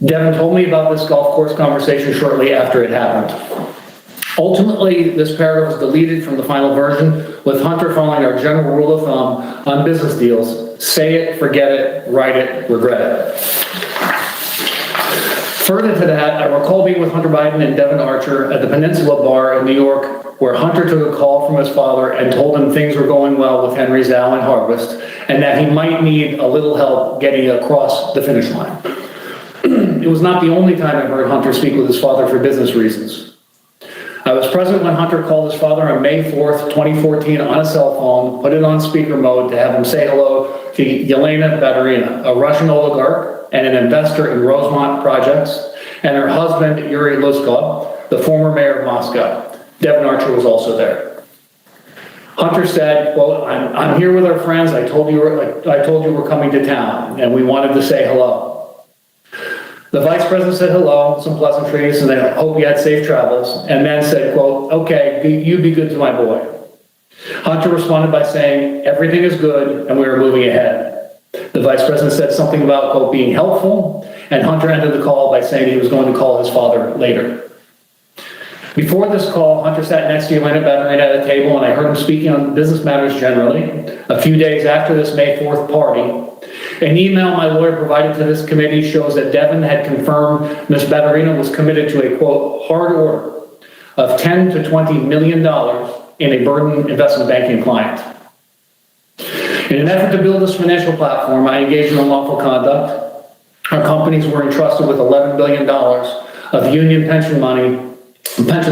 Devin told me about this golf course conversation shortly after it happened. Ultimately, this paragraph was deleted from the final version, with Hunter following our general rule of thumb on business deals: say it, forget it, write it, regret it. Further to that, I recall being with Hunter Biden and Devin Archer at the Peninsula Bar in New York, where Hunter took a call from his father and told him things were going well with Henry's Allen Harvest and that he might need a little help getting across the finish line. It was not the only time I heard Hunter speak with his father for business reasons. I was present when Hunter called his father on May 4th, 2014 on a cell phone, put it on speaker mode to have him say hello to Yelena Baturina, a Russian oligarch and an investor in Rosemont projects, and her husband, Yuri Luzkov, the former mayor of Moscow. Devin Archer was also there. Hunter said, quote, I'm here with our friends. I told you we're coming to town, and we wanted to say hello. The vice president said hello, some pleasantries, and I hope you had safe travels, and then said, quote, okay, you be good to my boy. Hunter responded by saying, everything is good, and we are moving ahead. The vice president said something about, quote, being helpful, and Hunter ended the call by saying he was going to call his father later. Before this call, Hunter sat next to Yelena Baturina at a table, and I heard him speaking on business matters generally. A few days after this May 4th party, an email my lawyer provided to this committee shows that Devin had confirmed Ms. Baturina was committed to a, quote, hard order of $10 to $20 million in a burden investment banking client. In an effort to build this financial platform, I engaged in unlawful conduct. Our companies were entrusted with $11 billion of union pension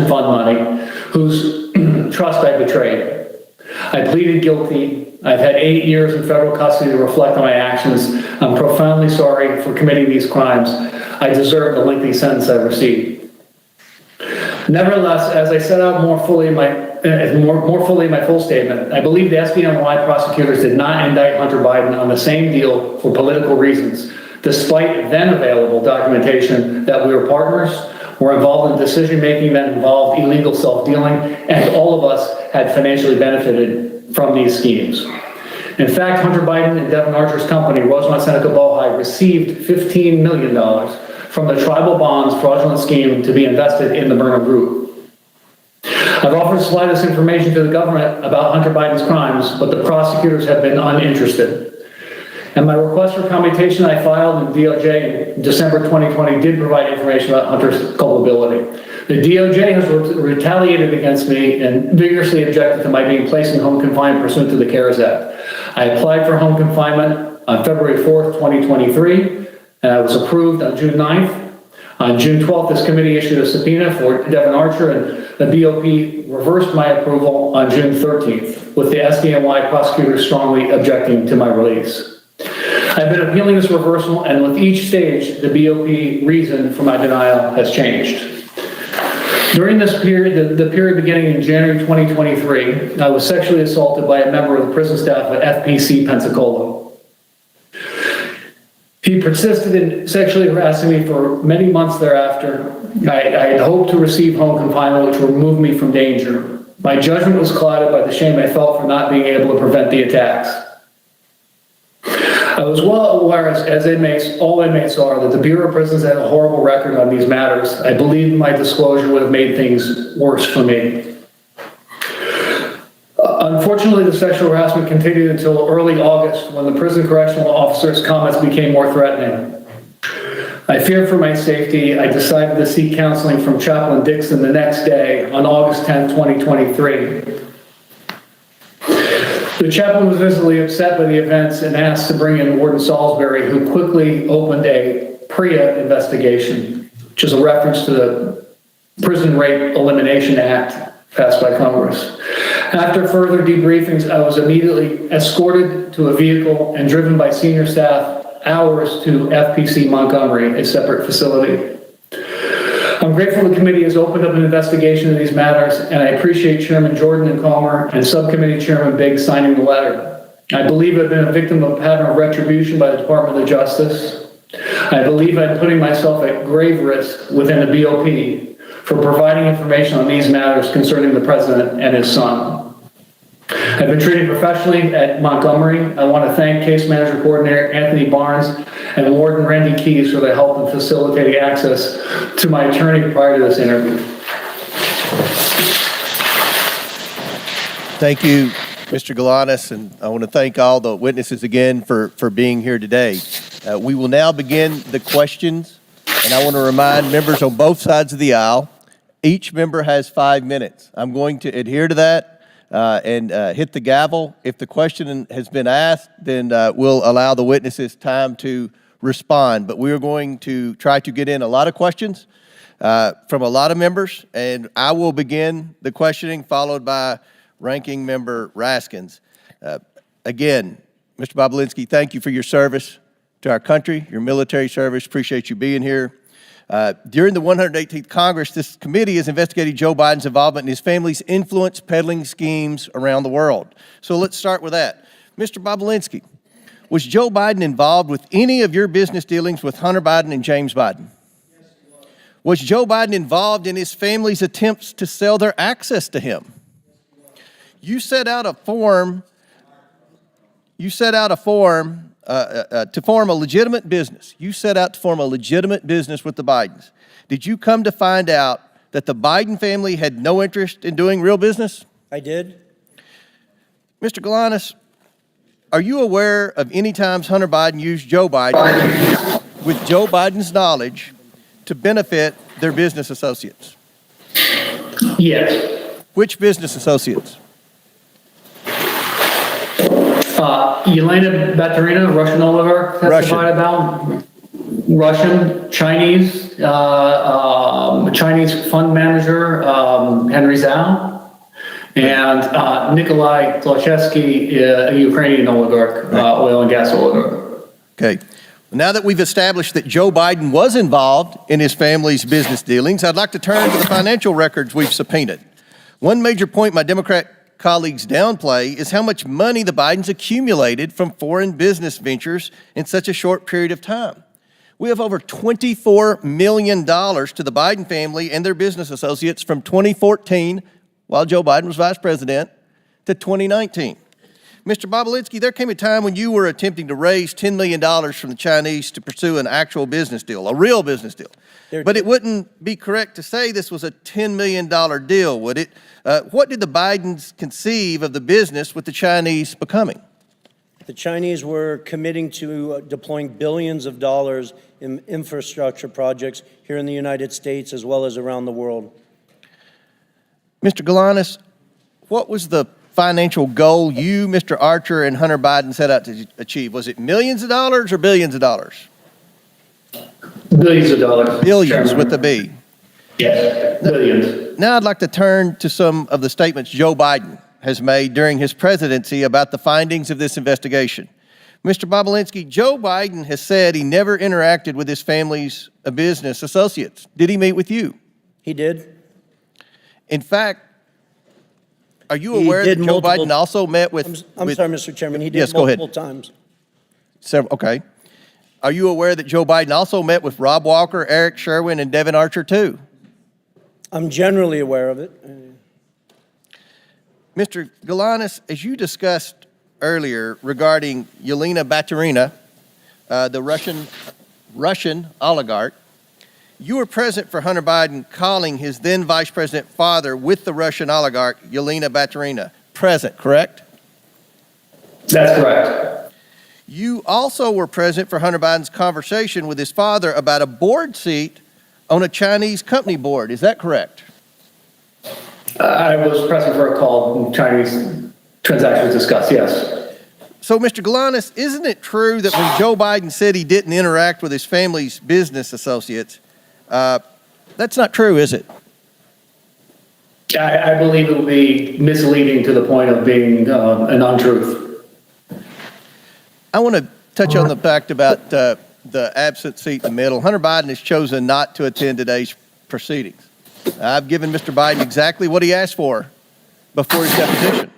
fund money, whose trust I betrayed. I pleaded guilty. I've had 8 years in federal custody to reflect on my actions. I'm profoundly sorry for committing these crimes. I deserve the lengthy sentence I received. Nevertheless, as I set out more fully in my full statement, I believe the SDNY prosecutors did not indict Hunter Biden on the same deal for political reasons, despite then available documentation that we were partners, were involved in decision-making that involved illegal self-dealing, and all of us had financially benefited from these schemes. In fact, Hunter Biden and Devin Archer's company, Rosemont Seneca Bohai, received $15 million from the tribal bonds fraudulent scheme to be invested in the Burnham Group. I've offered to supply this information to the government about Hunter Biden's crimes, but the prosecutors have been uninterested. And my request for commutation I filed in DOJ in December 2020 did provide information about Hunter's culpability. The DOJ has retaliated against me and vigorously objected to my being placed in home confinement pursuant to the CARES Act. I applied for home confinement on February 4th, 2023, and I was approved on June 9th. On June 12th, this committee issued a subpoena for Devin Archer, and the BOP reversed my approval on June 13th, with the SDNY prosecutors strongly objecting to my release. I've been appealing this reversal, and with each stage, the BOP reason for my denial has changed. During this period, the period beginning in January 2023, I was sexually assaulted by a member of the prison staff at FPC Pensacola. He persisted in sexually harassing me for many months thereafter. I had hoped to receive home confinement, which would remove me from danger. My judgment was clouded by the shame I felt for not being able to prevent the attacks. I was well aware, as inmates, all inmates are, that the Bureau of Prisons had a horrible record on these matters. I believe my disclosure would have made things worse for me. Unfortunately, the sexual harassment continued until early August, when the prison correctional officer's comments became more threatening. I feared for my safety. I decided to seek counseling from Chaplain Dixon the next day, on August 10, 2023. The chaplain was visibly upset by the events and asked to bring in Warden Salisbury, who quickly opened a PREA investigation, which is a reference to the Prison Rape Elimination Act passed by Congress. After further debriefings, I was immediately escorted to a vehicle and driven by senior staff hours to FPC Montgomery, a separate facility. I'm grateful the committee has opened up an investigation of these matters, and I appreciate Chairman Jordan and Comer and Subcommittee Chairman Biggs signing the letter. I believe I've been a victim of a pattern of retribution by the Department of Justice. I believe I'm putting myself at grave risk within the BOP for providing information on these matters concerning the president and his son. I've been treated professionally at Montgomery. I want to thank Case Manager Coordinator Anthony Barnes and Warden Randy Keys for their help in facilitating access to my attorney prior to this interview. Thank you, Mr. Galanis, and I want to thank all the witnesses again for being here today. We will now begin the questions, and I want to remind members on both sides of the aisle Each member has 5 minutes. I'm going to adhere to that and hit the gavel. If the question has been asked, then we'll allow the witnesses time to respond. But we are going to try to get in a lot of questions from a lot of members, and I will begin the questioning, followed by Ranking Member Raskin. Again, Mr. Bobulinski, thank you for your service to our country, your military service. Appreciate you being here. During the 118th Congress, this committee has investigated Joe Biden's involvement in his family's influence peddling schemes around the world. So let's start with that. Mr. Bobulinski, was Joe Biden involved with any of your business dealings with Hunter Biden and James Biden? Was Joe Biden involved in his family's attempts to sell their access to him? You set out a form to form a legitimate business. You set out to form a legitimate business with the Bidens. Did you come to find out that the Biden family had no interest in doing real business? I did. Mr. Galanis, are you aware of any times Hunter Biden used Joe Biden with Joe Biden's knowledge to benefit their business associates? Yes. Which business associates? Yelena Baturina, Russian oligarch, testified about. Russian, Chinese, Chinese fund manager, Henry Zhao, and Nikolai Zlochevsky, a Ukrainian oligarch, oil and gas oligarch. Okay. Now that we've established that Joe Biden was involved in his family's business dealings, I'd like to turn to the financial records we've subpoenaed. One major point my Democrat colleagues downplay is how much money the Bidens accumulated from foreign business ventures in such a short period of time. We have over $24 million to the Biden family and their business associates from 2014, while Joe Biden was vice president, to 2019. Mr. Bobulinski, there came a time when you were attempting to raise $10 million from the Chinese to pursue an actual business deal, a real business deal. But it wouldn't be correct to say this was a $10 million deal, would it? What did the Bidens conceive of the business with the Chinese becoming? The Chinese were committing to deploying billions of dollars in infrastructure projects here in the United States as well as around the world. Mr. Galanis, what was the financial goal you, Mr. Archer, and Hunter Biden set out to achieve? Was it millions of dollars or billions of dollars? Billions of dollars. Billions Chairman. with a B. Yes, billions. Now I'd like to turn to some of the statements Joe Biden has made during his presidency about the findings of this investigation. Mr. Bobulinski, Joe Biden has said he never interacted with his family's business associates. Did he meet with you? He did. In fact, are you aware that Joe Biden also met with... I'm sorry, Mr. Chairman, he did Yes, go ahead. multiple times. Okay. Are you aware that Joe Biden also met with Rob Walker, Eric Sherwin, and Devin Archer too? I'm generally aware of it. Mr. Galanis, as you discussed earlier regarding Yelena Baturina, the Russian oligarch, you were present for Hunter Biden calling his then Vice President father with the Russian oligarch, Yelena Baturina. Present, correct? That's correct. You also were present for Hunter Biden's conversation with his father about a board seat on a Chinese company board. Is that correct? I was present for a call when Chinese transactions discussed, yes. So, Mr. Galanis, isn't it true that when Joe Biden said he didn't interact with his family's business associates, that's not true, is it? I believe it would be misleading to the point of being an untruth. I want to touch on the fact about the absent seat in the middle. Hunter Biden has chosen not to attend today's proceedings. I've given Mr. Biden exactly what he asked for before his deposition.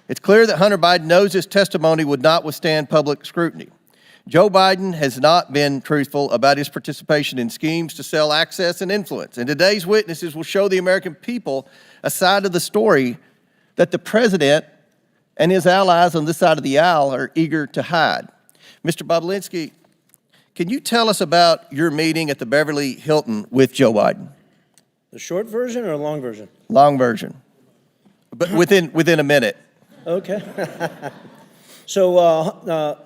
It's clear that Hunter Biden knows his testimony would not withstand public scrutiny. Joe Biden has not been truthful about his participation in schemes to sell access and influence. And today's witnesses will show the American people a side of the story that the president and his allies on this side of the aisle are eager to hide. Mr. Bobulinski, can you tell us about your meeting at the Beverly Hilton with Joe Biden? The short version or a long version? Long version, but within a minute. Okay. So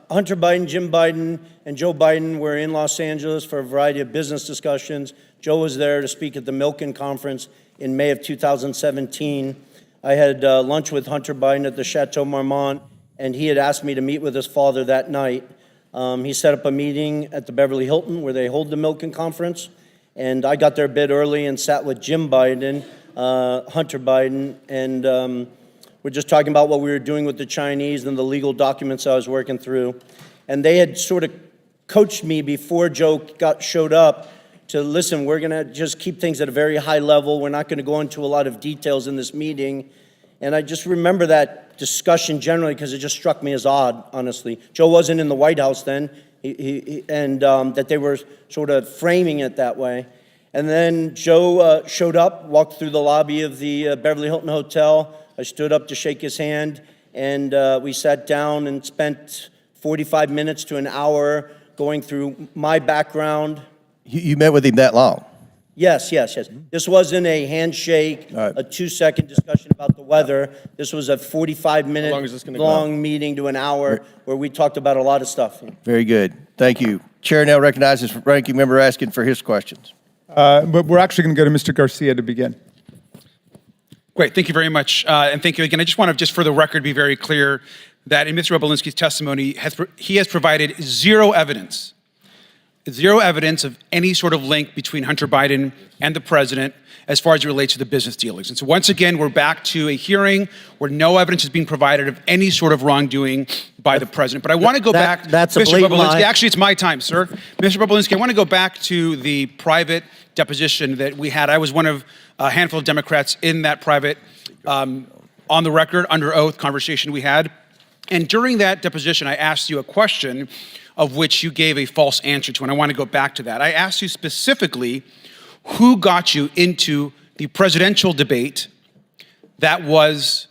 Hunter Biden, Jim Biden, and Joe Biden were in Los Angeles for a variety of business discussions. Joe was there to speak at the Milken Conference in May of 2017. I had lunch with Hunter Biden at the Chateau Marmont, and he had asked me to meet with his father that night. He set up a meeting at the Beverly Hilton where they hold the Milken Conference, and I got there a bit early and sat with Jim Biden, Hunter Biden, and we're just talking about what we were doing with the Chinese and the legal documents I was working through. And they had sort of coached me before Joe showed up to, listen, we're going to just keep things at a very high level. We're not going to go into a lot of details in this meeting. And I just remember that discussion generally because it just struck me as odd, honestly. Joe wasn't in the White House then, and that they were sort of framing it that way. And then Joe showed up, walked through the lobby of the Beverly Hilton Hotel. I stood up to shake his hand, and we sat down and spent 45 minutes to an hour going through my background. You met with him that long? Yes. This wasn't a handshake, right, a 2-second discussion about the weather. This was a 45-minute long meeting to an hour where we talked about a lot of stuff. Very good. Thank you. Chair now recognizes Ranking Member Raskin for his questions. But we're actually going to go to Mr. Garcia to begin. Great, thank you very much. And thank you again. I just want to, just for the record, be very clear that in Mr. Bobulinski's testimony, he has provided zero evidence of any sort of link between Hunter Biden and the president as far as it relates to the business dealings. And so once again, we're back to a hearing where no evidence is being provided of any sort of wrongdoing by the president. But I want to go back, that's a Mr. blatant Bobulinski, lie. actually it's my time, sir. Mr. Bobulinski, I want to go back to the private deposition that we had. I was one of a handful of Democrats in that private, on the record, under oath conversation we had. And during that deposition, I asked you a question of which you gave a false answer to, and I want to go back to that. I asked you specifically who got you into the presidential debate that was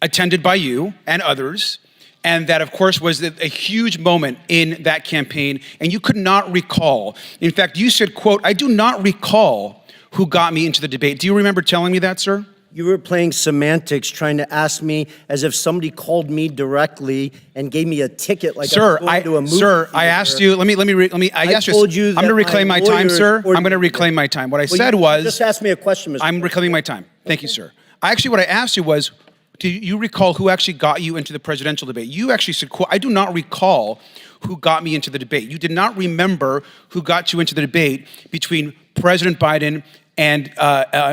attended by you and others, and that, of course, was a huge moment in that campaign, and you could not recall. In fact, you said, quote, "I do not recall who got me into the debate." Do you remember telling me that, sir? You were playing semantics, trying to ask me as if somebody called me directly and gave me a ticket, like Sir, I'm going to a movie sir, I theater. asked you. I asked told you I'm going to that reclaim my my time, lawyers sir. I'm ordered going to me reclaim my time. What I Well, said you was, just asked me a question, Mr. I'm reclaiming my time. Thank you, sir. What I asked you was, do you recall who actually got you into the presidential debate? You actually said, quote, "I do not recall who got me into the debate." You did not remember who got you into the debate between President Biden and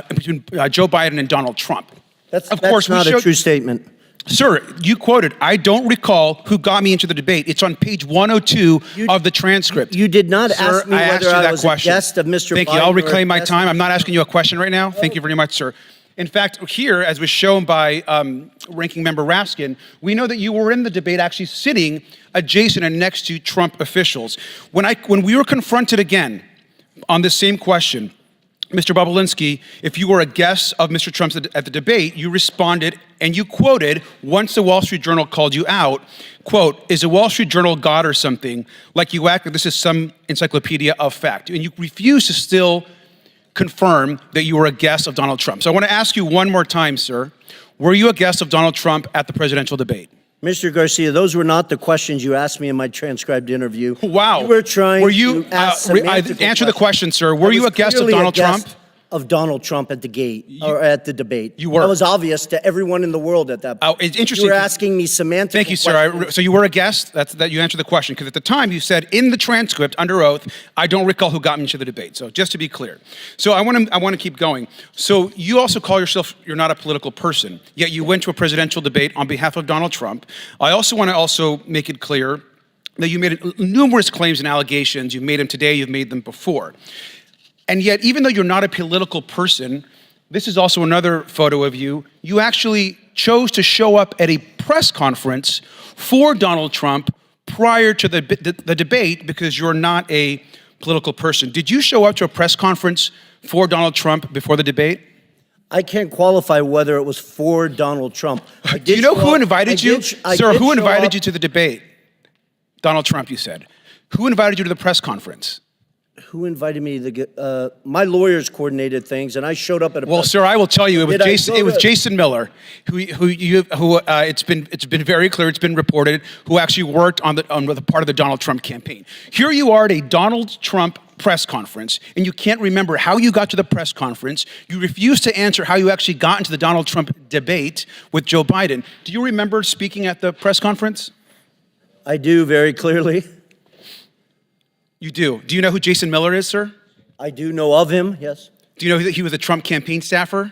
between Joe Biden and Donald Trump. That's not a true statement. Sir, you quoted, "I don't recall who got me into the debate." It's on page 102 of the transcript. You did not Sir, ask me I asked whether you I that was question. a guest of Mr. Thank Biden. you. I'll or a reclaim my guest time. of I'm not asking you a question right now. Thank you very much, sir. In fact, here, as was shown by Ranking Member Raskin, we know that you were in the debate actually sitting adjacent and next to Trump officials. When we were confronted again on this same question, Mr. Bobulinski, if you were a guest of Mr. Trump's at the debate, you responded and you quoted, once the Wall Street Journal called you out, quote, "Is the Wall Street Journal God or something? Like you act like this is some encyclopedia of fact." And you refuse to still confirm that you were a guest of Donald Trump. So I want to ask you one more time, sir. Were you a guest of Donald Trump at the presidential debate? Mr. Garcia, those were not the questions you asked me in my transcribed interview. Wow. You were trying to answer the question, sir. Were you a guest of Donald Trump? Of Donald Trump at the gate, or at the debate. You were. That was obvious to everyone in the world at that point. Oh, it's interesting. You were asking me semantic Thank you, questions. sir. So you were a guest? That you answered the question. Because at the time you said in the transcript, under oath, "I don't recall who got me into the debate." So just to be clear. So I want to keep going. So you also call yourself, you're not a political person, yet you went to a presidential debate on behalf of Donald Trump. I also want to make it clear that you made numerous claims and allegations. You've made them today, you've made them before. And yet, even though you're not a political person, this is also another photo of you. You actually chose to show up at a press conference for Donald Trump prior to the debate because you're not a political person. Did you show up to a press conference for Donald Trump before the debate? I can't qualify whether it was for Donald Trump. Do you know who invited you? Sir, who invited you to the debate? Donald Trump, you said. Who invited you to the press conference? Who invited me to get, my lawyers coordinated things, and I showed up at a. Well, sir, I will tell you, it was Did I Jason. go It was to- Jason Miller, who it's been very clear. It's been reported, who actually worked on the part of the Donald Trump campaign. Here you are at a Donald Trump press conference, and you can't remember how you got to the press conference. You refuse to answer how you actually got into the Donald Trump debate with Joe Biden. Do you remember speaking at the press conference? I do very clearly. You do. Do you know who Jason Miller is, sir? I do know of him, yes. Do you know that he was a Trump campaign staffer?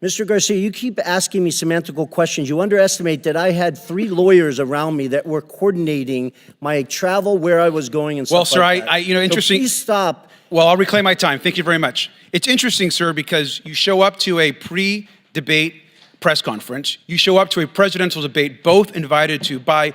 Mr. Garcia, you keep asking me semantical questions. You underestimate that I had 3 lawyers around me that were coordinating my travel, where I was going, and stuff Well, sir, like that. interesting. So please stop. Well, I'll reclaim my time. Thank you very much. It's interesting, sir, because you show up to a pre-debate press conference. You show up to a presidential debate, both invited to by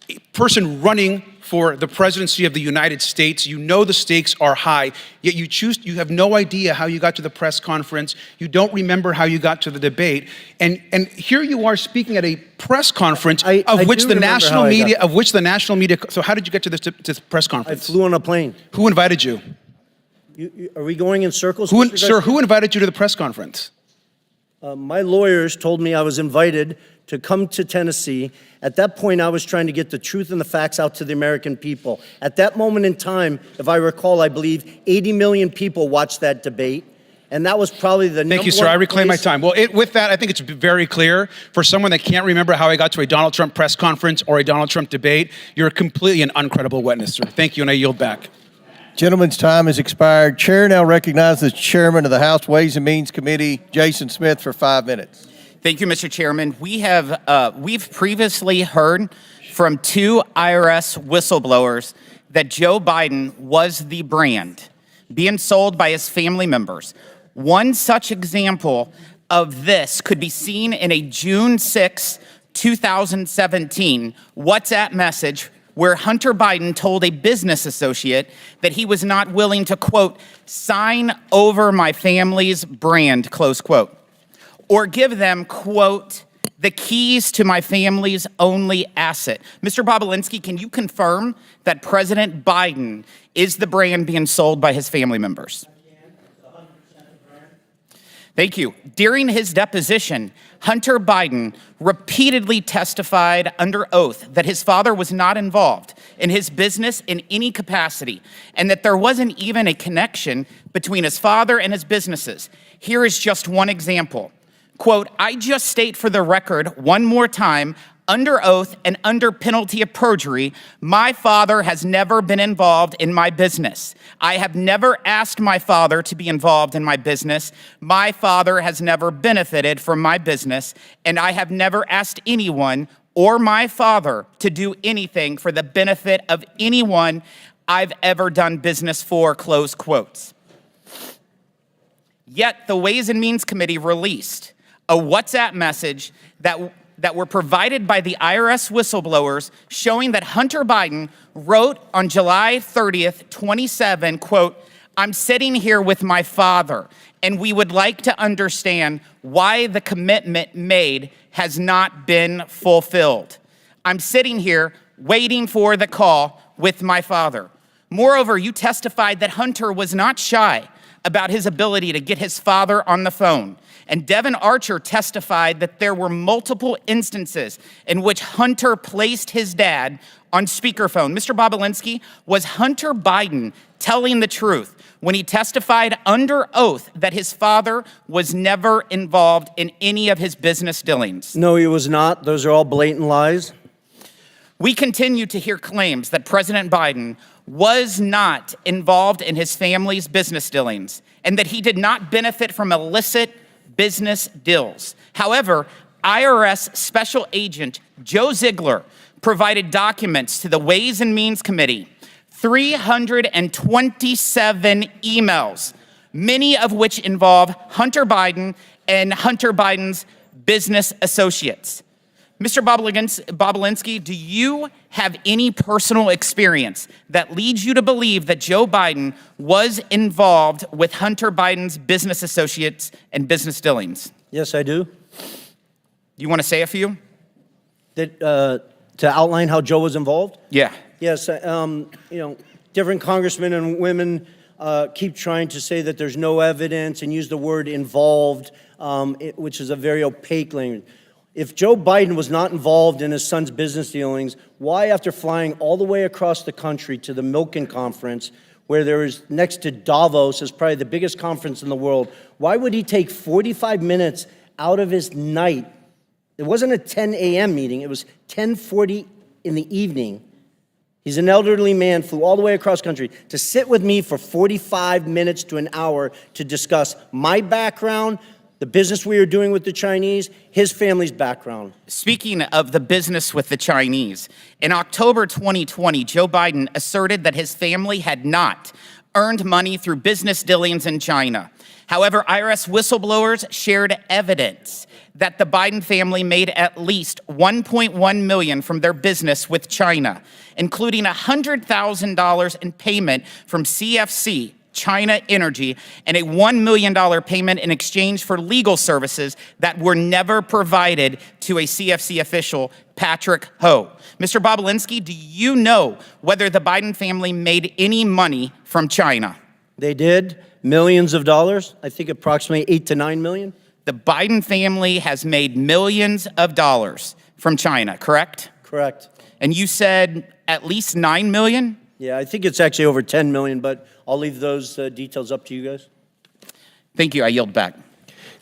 a person running for the presidency of the United States. You know the stakes are high, yet you have no idea how you got to the press conference. You don't remember how you got to the debate. And here you are speaking at a press conference I which do the remember national how I media, got- of which the national media, so how did you get to this press I conference? flew on a plane. Who invited you? Are we going in circles? Who, Mr. sir, Garcia? who invited you to the press conference? My lawyers told me I was invited to come to Tennessee. At that point, I was trying to get the truth and the facts out to the American people. At that moment in time, if I recall, I believe 80 million people watched that debate. And that was probably the Thank you, sir. I reclaim my time. Well, with that, I think it's very clear for someone that can't remember how I got to a Donald Trump press conference or a Donald Trump debate, you're completely an uncredible witness, sir. Thank you, and I yield back. Gentleman's time has expired. Chair now recognizes the Chairman of the House Ways and Means Committee, Jason Smith, for 5 minutes. Thank you, Mr. Chairman. We've previously heard from 2 IRS whistleblowers that Joe Biden was the brand being sold by his family members. One such example of this could be seen in a June 6, 2017 WhatsApp message where Hunter Biden told a business associate that he was not willing to, quote, sign over my family's brand, close quote, or give them, quote, the keys to my family's only asset. Mr. Bobulinski, can you confirm that President Biden is the brand being sold by his family members? Thank you. During his deposition, Hunter Biden repeatedly testified under oath that his father was not involved in his business in any capacity, and that there wasn't even a connection between his father and his businesses. Here is just one example. Quote, I just state for the record one more time, under oath and under penalty of perjury, my father has never been involved in my business. I have never asked my father to be involved in my business. My father has never benefited from my business, and I have never asked anyone or my father to do anything for the benefit of anyone I've ever done business for, close quotes. Yet the Ways and Means Committee released a WhatsApp message that were provided by the IRS whistleblowers showing that Hunter Biden wrote on July 30th, 27, quote, I'm sitting here with my father, and we would like to understand why the commitment made has not been fulfilled. I'm sitting here waiting for the call with my father. Moreover, you testified that Hunter was not shy about his ability to get his father on the phone. And Devin Archer testified that there were multiple instances in which Hunter placed his dad on speakerphone. Mr. Bobulinski, was Hunter Biden telling the truth when he testified under oath that his father was never involved in any of his business dealings? No, he was not. Those are all blatant lies. We continue to hear claims that President Biden was not involved in his family's business dealings and that he did not benefit from illicit business deals. However, IRS Special Agent Joe Ziegler provided documents to the Ways and Means Committee, 327 emails, many of which involve Hunter Biden and Hunter Biden's business associates. Mr. Bobulinski, do you have any personal experience that leads you to believe that Joe Biden was involved with Hunter Biden's business associates and business dealings? Yes, I do. You want to say a few? To outline how Joe was involved? Yeah. Yes, different congressmen and women keep trying to say that there's no evidence and use the word involved, which is a very opaque language. If Joe Biden was not involved in his son's business dealings, why, after flying all the way across the country to the Milken Conference, where there is next to Davos, is probably the biggest conference in the world, why would he take 45 minutes out of his night? It wasn't a 10 a.m. meeting, it was 10:40 in the evening. He's an elderly man, flew all the way across country to sit with me for 45 minutes to an hour to discuss my background, the business we are doing with the Chinese, his family's background. Speaking of the business with the Chinese, in October 2020, Joe Biden asserted that his family had not earned money through business dealings in China. However, IRS whistleblowers shared evidence that the Biden family made at least $1.1 million from their business with China, including $100,000 in payment from CFC, China Energy, and a $1 million payment in exchange for legal services that were never provided to a CFC official, Patrick Ho. Mr. Bobulinski, do you know whether the Biden family made any money from China? They did, millions of dollars, I think approximately 8 to 9 million. The Biden family has made millions of dollars from China, correct? Correct. And you said at least 9 million? Yeah, I think it's actually over 10 million, but I'll leave those details up to you guys. Thank you. I yield back.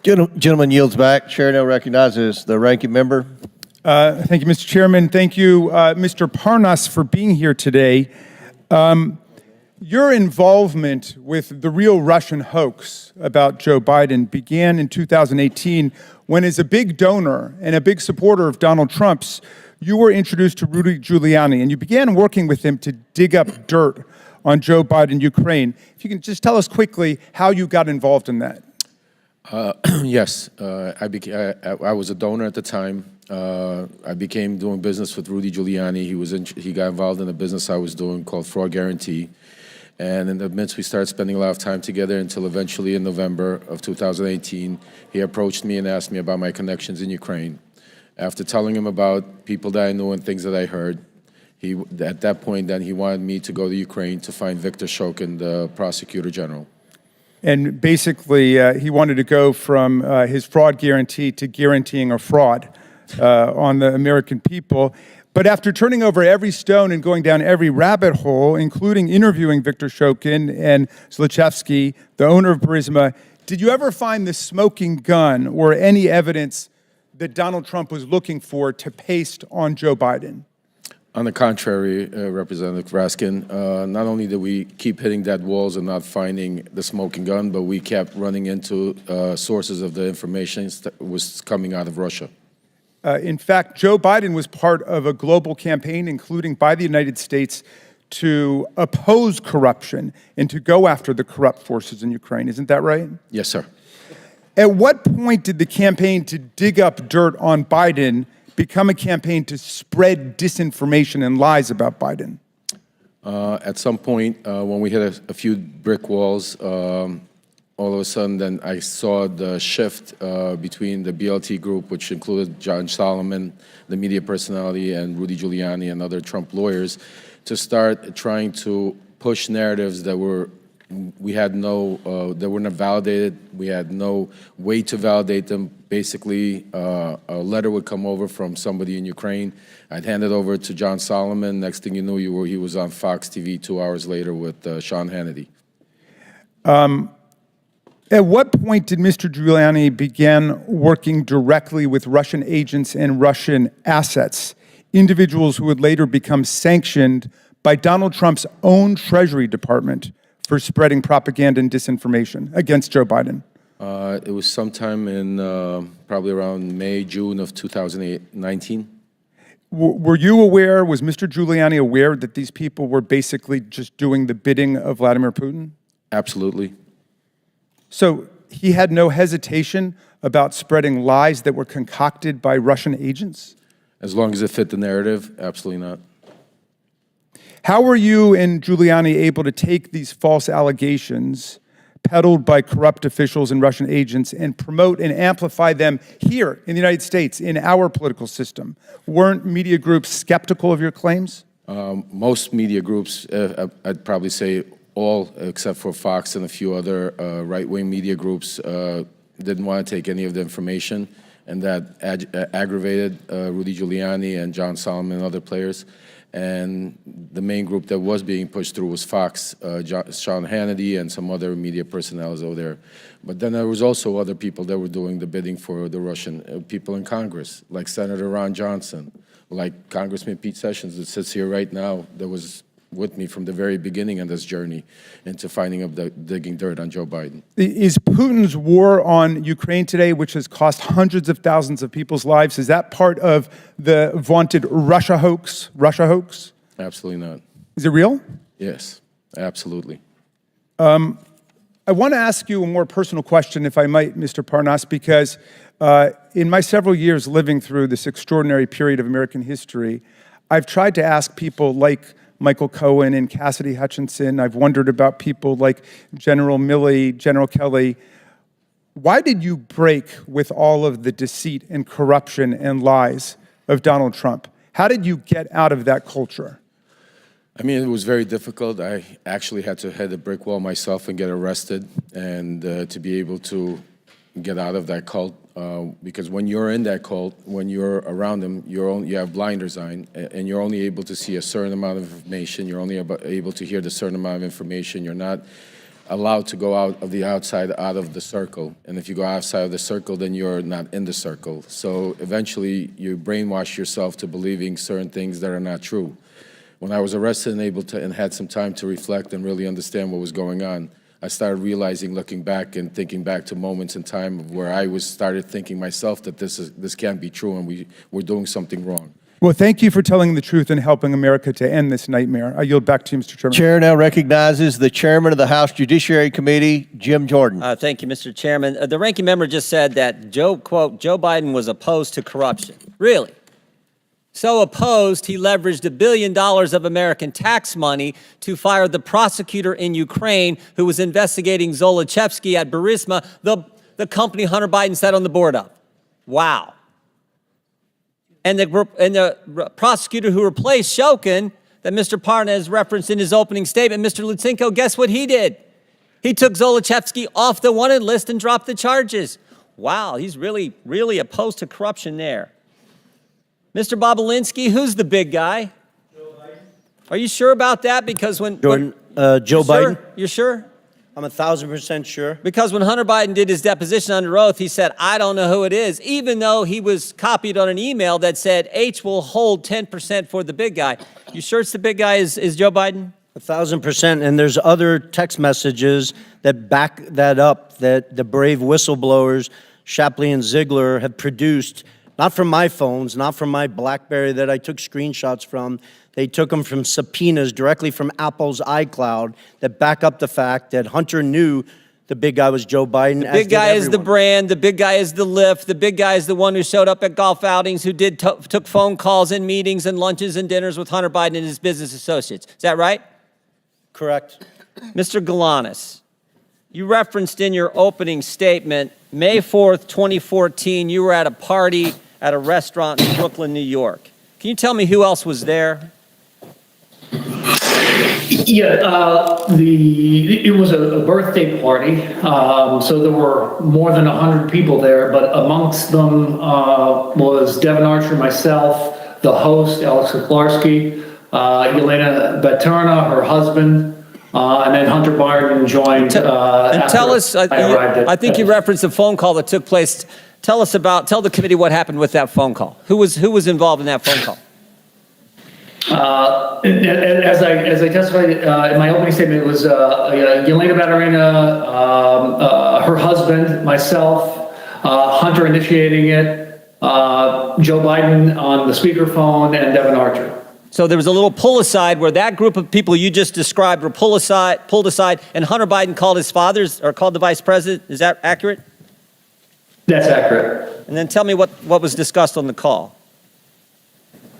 Gentleman yields back. Chair now recognizes the ranking member. Thank you, Mr. Chairman. Thank you, Mr. Parnas, for being here today. Your involvement with the real Russian hoax about Joe Biden began in 2018 when, as a big donor and a big supporter of Donald Trump's, you were introduced to Rudy Giuliani, and you began working with him to dig up dirt on Joe Biden, Ukraine. If you can just tell us quickly how you got involved in that. Yes, I was a donor at the time. I began doing business with Rudy Giuliani. He got involved in a business I was doing called Fraud Guarantee. And in the midst, we started spending a lot of time together until eventually in November of 2018, he approached me and asked me about my connections in Ukraine. After telling him about people that I knew and things that I heard, at that point, then he wanted me to go to Ukraine to find Viktor Shokin, the prosecutor general. And basically, he wanted to go from his fraud guarantee to guaranteeing a fraud on the American people. But after turning over every stone and going down every rabbit hole, including interviewing Viktor Shokin and Zlochevsky, the owner of Burisma, did you ever find the smoking gun or any evidence that Donald Trump was looking for to paste on Joe Biden? On the contrary, Representative Raskin, not only did we keep hitting dead walls and not finding the smoking gun, but we kept running into sources of the information that was coming out of Russia. In fact, Joe Biden was part of a global campaign, including by the United States, to oppose corruption and to go after the corrupt forces in Ukraine. Isn't that right? Yes, sir. At what point did the campaign to dig up dirt on Biden become a campaign to spread disinformation and lies about Biden? At some point, when we hit a few brick walls, all of a sudden, then I saw the shift between the BLT group, which included John Solomon, the media personality, and Rudy Giuliani and other Trump lawyers, to start trying to push narratives that were that were not validated. We had no way to validate them. Basically, a letter would come over from somebody in Ukraine. I'd hand it over to John Solomon. Next thing you knew, he was on Fox TV 2 hours later with Sean Hannity. At what point did Mr. Giuliani begin working directly with Russian agents and Russian assets, individuals who would later become sanctioned by Donald Trump's own Treasury Department for spreading propaganda and disinformation against Joe Biden? It was sometime in probably around May, June of 2019. Were you aware, was Mr. Giuliani aware that these people were basically just doing the bidding of Vladimir Putin? Absolutely. So he had no hesitation about spreading lies that were concocted by Russian agents? As long as it fit the narrative, absolutely not. How were you and Giuliani able to take these false allegations peddled by corrupt officials and Russian agents and promote and amplify them here in the United States, in our political system? Weren't media groups skeptical of your claims? Most media groups, I'd probably say all except for Fox and a few other right-wing media groups didn't want to take any of the information, and that aggravated Rudy Giuliani and John Solomon and other players. And the main group that was being pushed through was Fox, Sean Hannity and some other media personnel over there. But then there was also other people that were doing the bidding for the Russian people in Congress, like Senator Ron Johnson, like Congressman Pete Sessions that sits here right now, that was with me from the very beginning on this journey into digging dirt on Joe Biden. Is Putin's war on Ukraine today, which has cost hundreds of thousands of people's lives, is that part of the vaunted Russia hoax? Absolutely not. Is it real? Yes, absolutely. I want to ask you a more personal question, if I might, Mr. Parnas, because in my several years living through this extraordinary period of American history, I've tried to ask people like Michael Cohen and Cassidy Hutchinson. I've wondered about people like General Milley, General Kelly. Why did you break with all of the deceit and corruption and lies of Donald Trump? How did you get out of that culture? I mean, it was very difficult. I actually had to hit a brick wall myself and get arrested, and to be able to get out of that cult, because when you're in that cult, when you're around them, you have blinders on, and you're only able to see a certain amount of information. You're only able to hear the certain amount of information. You're not allowed to go out of the circle. And if you go outside of the circle, then you're not in the circle. So eventually, you brainwash yourself to believing certain things that are not true. When I was arrested and had some time to reflect and really understand what was going on, I started realizing, looking back and thinking back to moments in time where I started thinking myself that this can't be true and we're doing something wrong. Well, thank you for telling the truth and helping America to end this nightmare. I yield back to you, Mr. Chairman. Chair now recognizes the chairman of the House Judiciary Committee, Jim Jordan. Thank you, Mr. Chairman. The ranking member just said that quote, Joe Biden was opposed to corruption. Really? So opposed, he leveraged $1 billion of American tax money to fire the prosecutor in Ukraine who was investigating Zolochevsky at Burisma, the company Hunter Biden sat on the board of. Wow. And the prosecutor who replaced Shokin, that Mr. Parnas referenced in his opening statement, Mr. Lutsenko, guess what he did? He took Zolochevsky off the wanted list and dropped the charges. Wow, he's really, really opposed to corruption there. Mr. Bobulinski, who's the big guy? Joe Biden. Are you sure about that? Because when Joe Biden. You're sure? I'm 1,000% sure. Because when Hunter Biden did his deposition under oath, he said, I don't know who it is, even though he was copied on an email that said H will hold 10% for the big guy. You sure it's the big guy is Joe Biden? 1,000%. And there's other text messages that back that up, that the brave whistleblowers, Shapley and Ziegler, have produced. Not from my phones, not from my BlackBerry that I took screenshots from. They took them from subpoenas directly from Apple's iCloud that back up the fact that Hunter knew the big guy was Joe Biden. The big guy is the brand. The big guy is the lift. The big guy is the one who showed up at golf outings, who took phone calls and meetings and lunches and dinners with Hunter Biden and his business associates. Is that right? Correct. Mr. Galanis, you referenced in your opening statement, May 4th, 2014, you were at a party at a restaurant in Brooklyn, New York. Can you tell me who else was there? Yeah, it was a birthday party, so there were more than 100 people there, but amongst them was Devin Archer, myself, the host, Alex Kuklarski, Yelena Baturna, her husband, and then Hunter Biden joined. Tell us, I think you referenced a phone call that took place. Tell the committee what happened with that phone call. Who was involved in that phone call? As I testified in my opening statement, it was Yelena Baturina, her husband, myself, Hunter initiating it, Joe Biden on the speakerphone, and Devin Archer. So there was a little pull aside where that group of people you just described were pulled aside, and Hunter Biden called his father's or called the vice president. Is that accurate? That's accurate. And then tell me what was discussed on the call.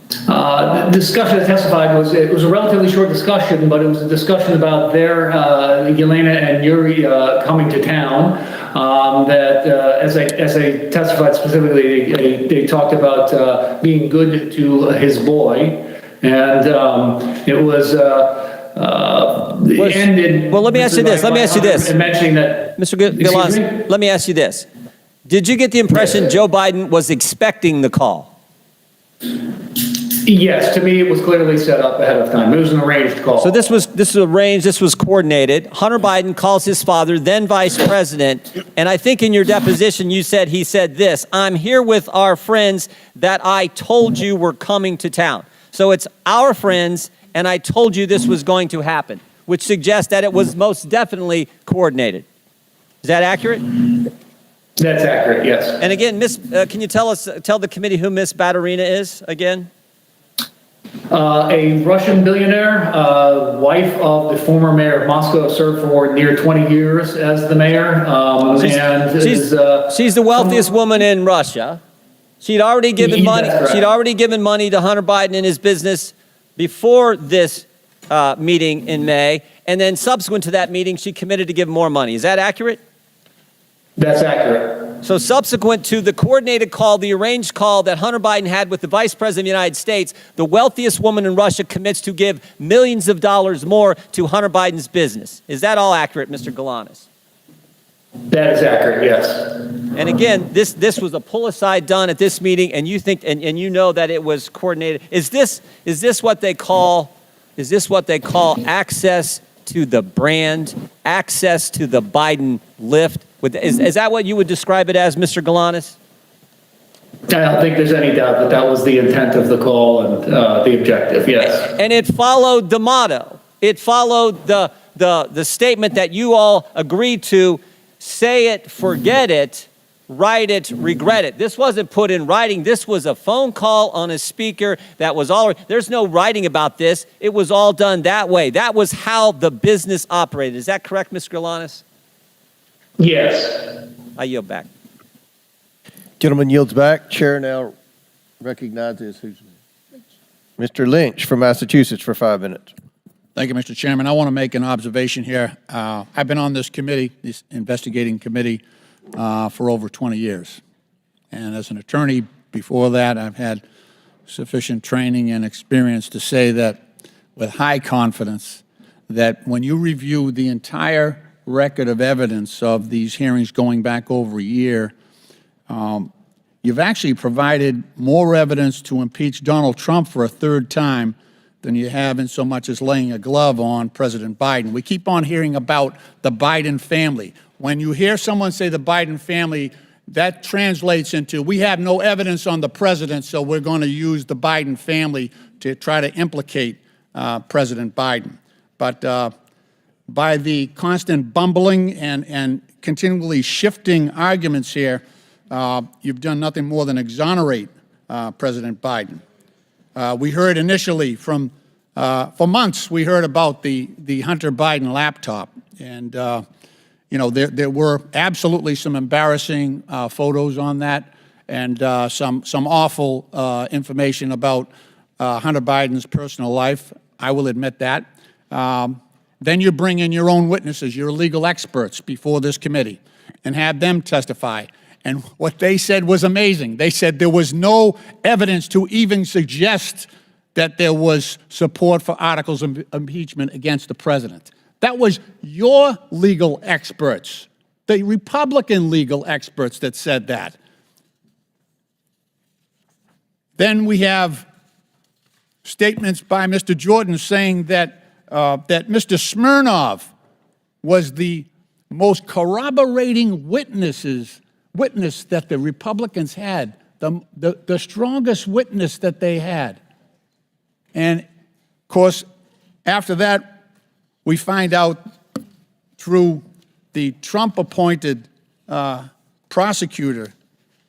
The discussion I testified was a relatively short discussion, but it was a discussion about their Yelena and Yuri coming to town. That as I testified specifically, they talked about being good to his boy, and it was ended. Well, let me ask you this. And mentioning that. Mr. Excuse me? Galanis, let me ask you this. Did you get the impression Joe Biden was expecting the call? Yes, to me, it was clearly set up ahead of time. It was an arranged call. So this was arranged, this was coordinated. Hunter Biden calls his father, then vice president, and I think in your deposition he said this, "I'm here with our friends that I told you were coming to town." So it's our friends, and I told you this was going to happen, which suggests that it was most definitely coordinated. Is that accurate? That's accurate, yes. And again, can you tell the committee who Miss Baturina is again? A Russian billionaire, wife of the former mayor of Moscow, served for near 20 years as the mayor. She's the wealthiest woman in Russia. She'd already given money. That's correct. She'd already given money to Hunter Biden and his business before this meeting in May, and then subsequent to that meeting, she committed to give more money. Is that accurate? That's accurate. So subsequent to the coordinated call, the arranged call that Hunter Biden had with the Vice President of the United States, the wealthiest woman in Russia commits to give millions of dollars more to Hunter Biden's business. Is that all accurate, Mr. Galanis? That is accurate, yes. And again, this was a pull-aside done at this meeting, and you think and you know that it was coordinated. Is this what they call access to the brand, access to the Biden lift? Is that what you would describe it as, Mr. Galanis? I don't think there's any doubt that that was the intent of the call and the objective, yes. And it followed the motto. It followed the statement that you all agreed to: say it, forget it, write it, regret it. This wasn't put in writing. This was a phone call on a speaker that was all, there's no writing about this. It was all done that way. That was how the business operated. Is that correct, Mr. Galanis? Yes. I yield back. Gentleman yields back. Chair now recognizes Mr. Lynch from Massachusetts for 5 minutes. Thank you, Mr. Chairman. I want to make an observation here. I've been on this committee, this investigating committee, for over 20 years. And as an attorney before that, I've had sufficient training and experience to say that with high confidence that when you review the entire record of evidence of these hearings going back over a year, you've actually provided more evidence to impeach Donald Trump for a third time than you have in so much as laying a glove on President Biden. We keep on hearing about the Biden family. When you hear someone say the Biden family, that translates into, we have no evidence on the president, so we're going to use the Biden family to try to implicate President Biden. But by the constant bumbling and continually shifting arguments here, you've done nothing more than exonerate President Biden. We heard initially for months, we heard about the Hunter Biden laptop. And, there were absolutely some embarrassing photos on that and some awful information about Hunter Biden's personal life. I will admit that. Then you bring in your own witnesses, your legal experts before this committee and have them testify. And what they said was amazing. They said there was no evidence to even suggest that there was support for articles of impeachment against the president. That was your legal experts, the Republican legal experts that said that. Then we have statements by Mr. Jordan saying that Mr. Smirnov was the most corroborating witness that the Republicans had, the strongest witness that they had. And, of course, after that, we find out through the Trump-appointed prosecutor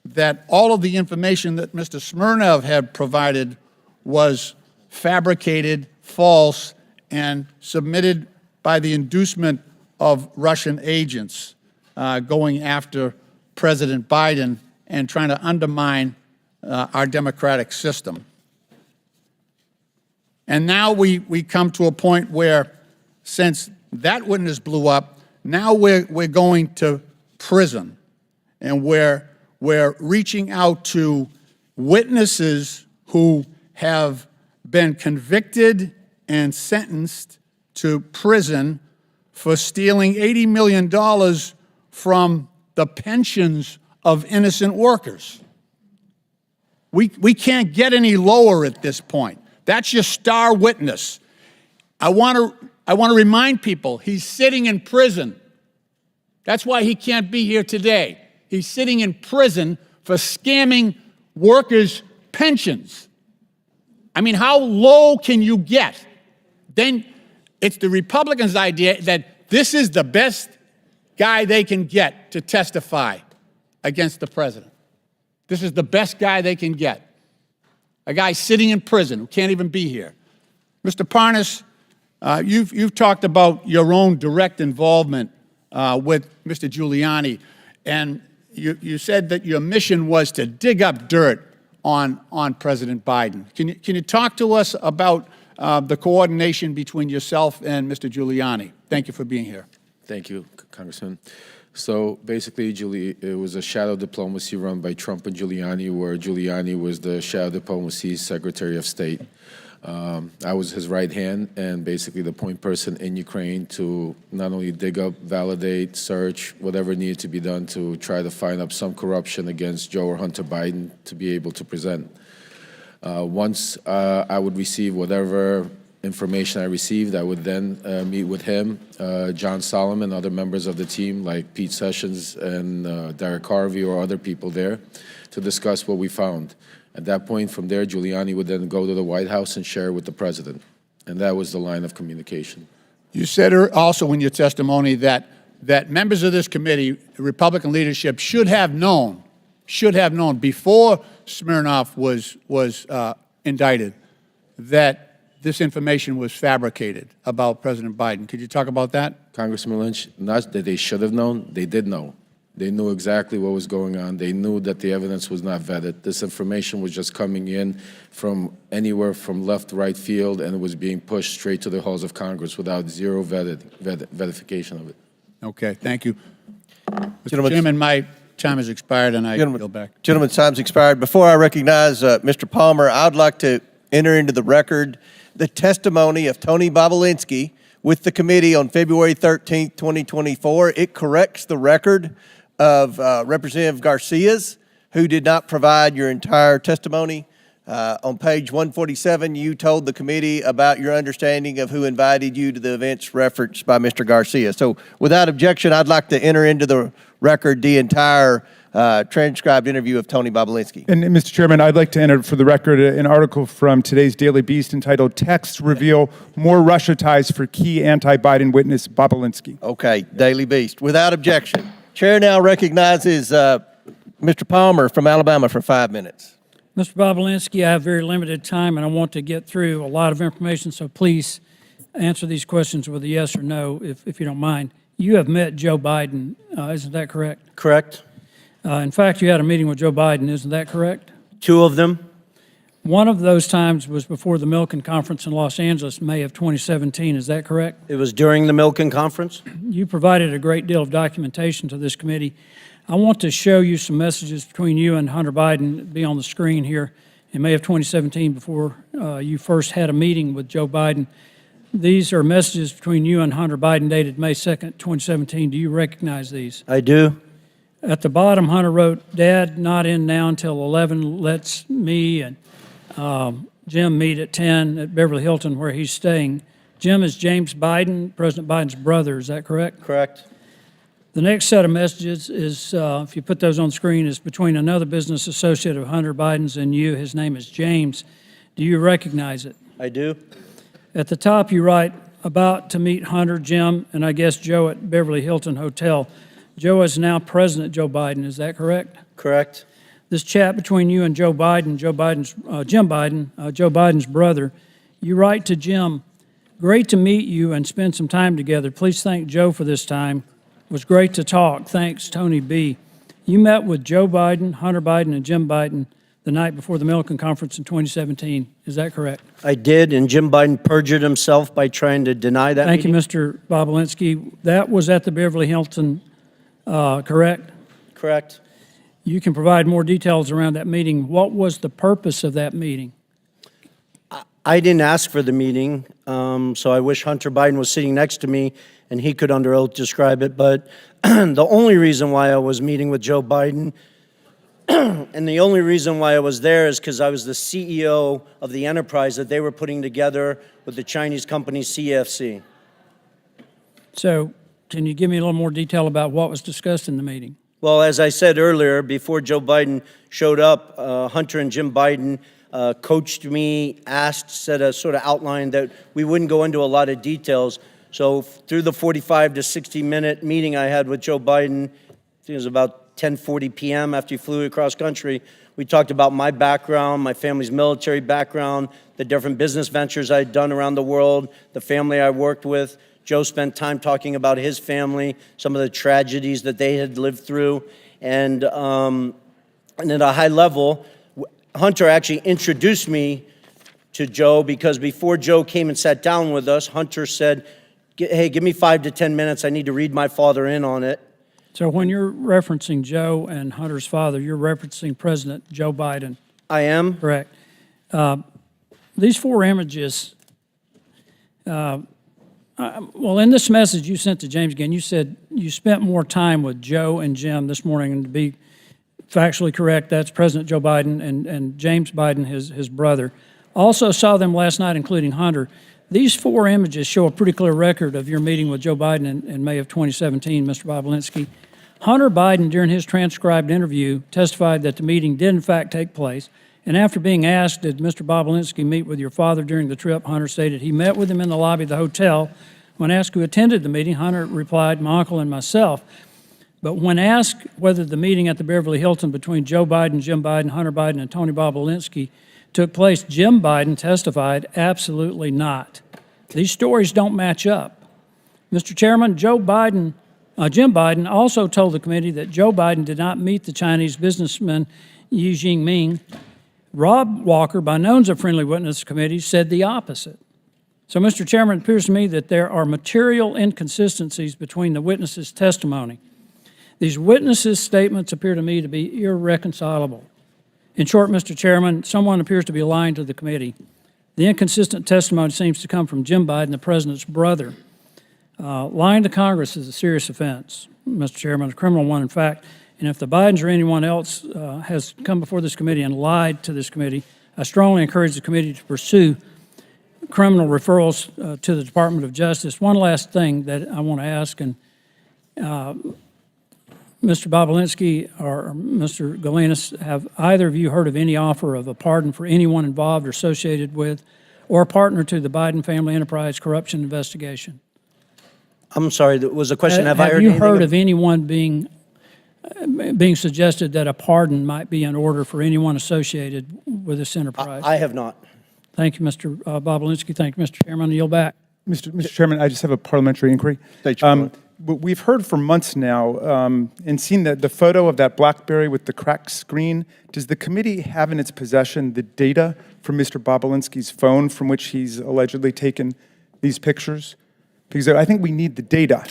that all of the information that Mr. Smirnov had provided was fabricated, false, and submitted by the inducement of Russian agents going after President Biden and trying to undermine our democratic system. And now we come to a point where, since that witness blew up, now we're going to prison, and we're reaching out to witnesses who have been convicted and sentenced to prison for stealing $80 million from the pensions of innocent workers. We can't get any lower at this point. That's your star witness. I want to remind people, he's sitting in prison. That's why he can't be here today. He's sitting in prison for scamming workers' pensions. I mean, how low can you get? Then it's the Republicans' idea that this is the best guy they can get to testify against the president. This is the best guy they can get. A guy sitting in prison who can't even be here. Mr. Parnas, you've talked about your own direct involvement with Mr. Giuliani, and you said that your mission was to dig up dirt on President Biden. Can you talk to us about the coordination between yourself and Mr. Giuliani? Thank you for being here. Thank you, Congressman. So basically, it was a shadow diplomacy run by Trump and Giuliani, where Giuliani was the shadow diplomacy Secretary of State. I was his right hand and basically the point person in Ukraine to not only dig up, validate, search, whatever needed to be done to try to find up some corruption against Joe or Hunter Biden to be able to present. Once I would receive whatever information I received, I would then meet with him, John Solomon, other members of the team like Pete Sessions and Derek Harvey or other people there to discuss what we found. At that point, from there, Giuliani would then go to the White House and share with the president. And that was the line of communication. You said also in your testimony that members of this committee, the Republican leadership, should have known before Smirnov was indicted that this information was fabricated about President Biden. Could you talk about that? Congressman Lynch, not that they should have known, they did know. They knew exactly what was going on. They knew that the evidence was not vetted. This information was just coming in from anywhere from left, right field, and it was being pushed straight to the halls of Congress without zero verification of it. Okay, thank you. Mr. Chairman, my time has expired, and I yield back. Gentleman's time's expired. Before I recognize Mr. Palmer, I'd like to enter into the record the testimony of Tony Bobulinski with the committee on February 13th, 2024. It corrects the record of Representative Garcia's, who did not provide your entire testimony. On page 147, you told the committee about your understanding of who invited you to the events referenced by Mr. Garcia. So without objection, I'd like to enter into the record the entire transcribed interview of Tony Bobulinski. And Mr. Chairman, I'd like to enter for the record an article from today's Daily Beast entitled "Texts Reveal More Russia Ties for Key Anti-Biden Witness Bobulinski." Okay, Daily Beast. Without objection. Chair now recognizes Mr. Palmer from Alabama for 5 minutes. Mr. Bobulinski, I have very limited time, and I want to get through a lot of information, so please answer these questions with a yes or no, if you don't mind. You have met Joe Biden, isn't that correct? Correct. In fact, you had a meeting with Joe Biden, isn't that correct? 2 of them. One of those times was before the Milken Conference in Los Angeles, May of 2017, is that correct? It was during the Milken Conference. You provided a great deal of documentation to this committee. I want to show you some messages between you and Hunter Biden, be on the screen here, in May of 2017 before you first had a meeting with Joe Biden. These are messages between you and Hunter Biden dated May 2nd, 2017. Do you recognize these? I do. At the bottom, Hunter wrote, "Dad, not in now until 11. Let's me and Jim meet at 10 at Beverly Hilton where he's staying." Jim is James Biden, President Biden's brother. Is that correct? Correct. The next set of messages is, if you put those on the screen, is between another business associate of Hunter Biden's and you. His name is James. Do you recognize it? I do. At the top, you write, "About to meet Hunter, Jim, and I guess Joe at Beverly Hilton Hotel." Joe is now President Joe Biden. Is that correct? Correct. This chat between you and Joe Biden, Joe Biden's brother, you write to Jim, "Great to meet you and spend some time together. Please thank Joe for this time. It was great to talk. Thanks, Tony B." You met with Joe Biden, Hunter Biden, and Jim Biden the night before the Milken Conference in 2017. Is that correct? I did, and Jim Biden perjured himself by trying to deny that Thank meeting. you, Mr. Bobulinski. That was at the Beverly Hilton, correct? Correct. You can provide more details around that meeting. What was the purpose of that meeting? I didn't ask for the meeting, so I wish Hunter Biden was sitting next to me and he could under oath describe it. But the only reason why I was meeting with Joe Biden and the only reason why I was there is because I was the CEO of the enterprise that they were putting together with the Chinese company CFC. So can you give me a little more detail about what was discussed in the meeting? Well, as I said earlier, before Joe Biden showed up, Hunter and Jim Biden coached me, said a sort of outline that we wouldn't go into a lot of details. So through the 45 to 60-minute meeting I had with Joe Biden, I think it was about 10:40 p.m. after he flew across country, we talked about my background, my family's military background, the different business ventures I'd done around the world, the family I worked with. Joe spent time talking about his family, some of the tragedies that they had lived through. And at a high level, Hunter actually introduced me to Joe because before Joe came and sat down with us, Hunter said, hey, give me 5 to 10 minutes. I need to read my father in on it. So when you're referencing Joe and Hunter's father, you're referencing President Joe Biden. I am. Correct. These 4 images, well, in this message you sent to James again, you said you spent more time with Joe and Jim this morning, and to be factually correct, that's President Joe Biden and James Biden, his brother. Also saw them last night, including Hunter. These 4 images show a pretty clear record of your meeting with Joe Biden in May of 2017, Mr. Bobulinski. Hunter Biden, during his transcribed interview, testified that the meeting did in fact take place. And after being asked, did Mr. Bobulinski meet with your father during the trip, Hunter stated he met with him in the lobby of the hotel. When asked who attended the meeting, Hunter replied, my uncle and myself. But when asked whether the meeting at the Beverly Hilton between Joe Biden, Jim Biden, Hunter Biden, and Tony Bobulinski took place, Jim Biden testified, absolutely not. These stories don't match up. Mr. Chairman, Jim Biden also told the committee that Joe Biden did not meet the Chinese businessman Xi Jinping. Rob Walker, by known as a friendly witness committee, said the opposite. So, Mr. Chairman, it appears to me that there are material inconsistencies between the witnesses' testimony. These witnesses' statements appear to me to be irreconcilable. In short, Mr. Chairman, someone appears to be lying to the committee. The inconsistent testimony seems to come from Jim Biden, the president's brother. Lying to Congress is a serious offense, Mr. Chairman, a criminal one, in fact. And if the Bidens or anyone else has come before this committee and lied to this committee, I strongly encourage the committee to pursue criminal referrals to the Department of Justice. One last thing that I want to ask, and Mr. Bobulinski or Mr. Galanis, have either of you heard of any offer of a pardon for anyone involved or associated with or a partner to the Biden family enterprise corruption investigation? I'm sorry, that was a question. Have I heard Have you anything heard of anyone being suggested that a pardon might be in order for anyone associated with this enterprise? I have not. Thank you, Mr. Bobulinski. Thank you, Mr. Chairman. I yield back. Mr. Chairman, I just have a parliamentary inquiry. We've heard for months now and seen the photo of that BlackBerry with the cracked screen. Does the committee have in its possession the data from Mr. Bobulinski's phone from which he's allegedly taken these pictures? Because I think we need the data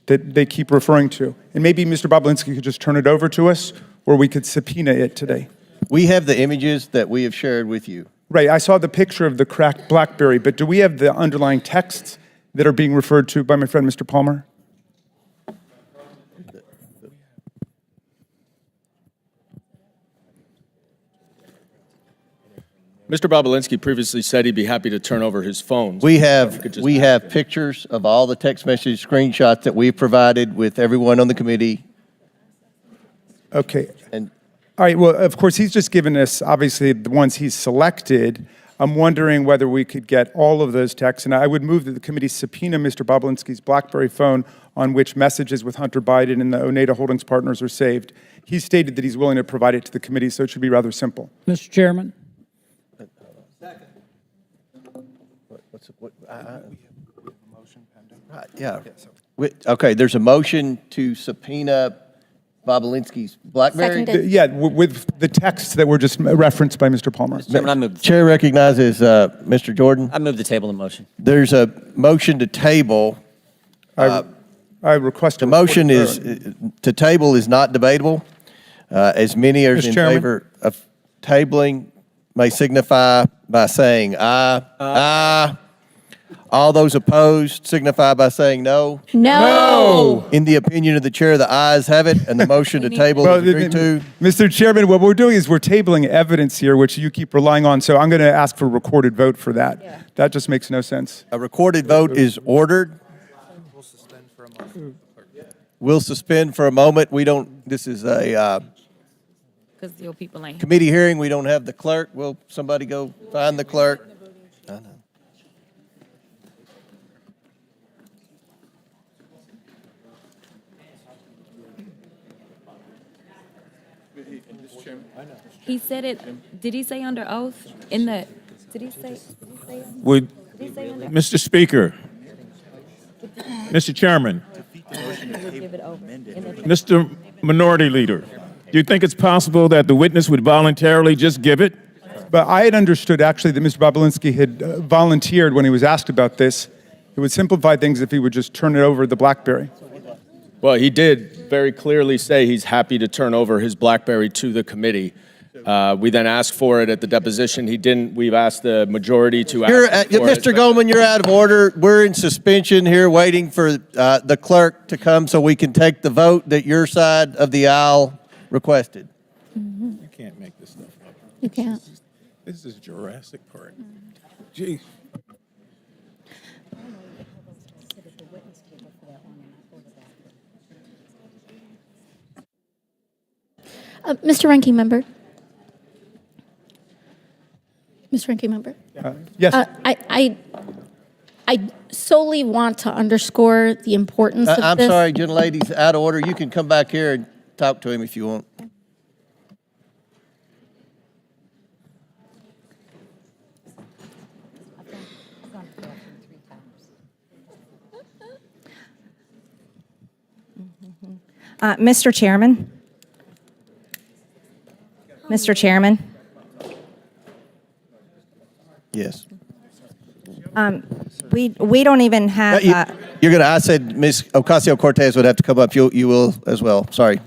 that they keep referring to. And maybe Mr. Bobulinski could just turn it over to us, or we could subpoena it today. We have the images that we have shared with you. Right, I saw the picture of the cracked BlackBerry, but do we have the underlying texts that are being referred to by my friend Mr. Palmer? Mr. Bobulinski previously said he'd be happy to turn over his phones. We have pictures of all the text message screenshots that we've provided with everyone on the committee. Okay. And all right, well, of course, he's just given us, obviously, the ones he's selected. I'm wondering whether we could get all of those texts, and I would move that the committee subpoena Mr. Bobulinski's BlackBerry phone on which messages with Hunter Biden and the Oneida Holdings partners are saved. He stated that he's willing to provide it to the committee, so it should be rather simple. Mr. Chairman? Yeah. Okay, there's a motion to subpoena Bobulinski's BlackBerry. Yeah, with the texts that were just referenced by Mr. Palmer. Chair recognizes Mr. Jordan. I move the table the motion. There's a motion to table. I request the motion is to table is not debatable. As many are in favor of tabling, may signify by saying aye. Aye. All those opposed signify by saying no. No. In the opinion of the chair, the ayes have it, and the motion to table is agreed to. Mr. Chairman, what we're doing is we're tabling evidence here, which you keep relying on, so I'm going to ask for a recorded vote for that. Yeah. That just makes no sense. A recorded vote is ordered. We'll suspend for a moment. We don't, this is a Because still people ain't. committee hearing. We don't have the clerk. Will somebody go find the clerk? I know. He said it, did he say under oath in the, did he say? Would, Did he say under? Mr. Speaker, Mr. Chairman, Give it over. Mr. Minority Leader, do you think it's possible that the witness would voluntarily just give it? But I had understood actually that Mr. Bobulinski had volunteered when he was asked about this. It would simplify things if he would just turn it over the BlackBerry. Well, he did very clearly say he's happy to turn over his BlackBerry to the committee. We then asked for it at the deposition. He didn't. We've asked the majority to ask for Mr. it. Goldman, you're out of order. We're in suspension here waiting for the clerk to come so we can take the vote that your side of the aisle requested. You can't make this stuff up. You can't. This is Jurassic Park. Gee. Mr. Ranking Member. Mr. Ranking Member. Yes. I solely want to underscore the importance of this. I'm sorry, gentlelady's out of order. You can come back here and talk to him if you want. Mr. Chairman. Mr. Chairman. Yes. We don't even have. You're gonna. I said Ms. Ocasio-Cortez would have to come up. You will as well. Sorry.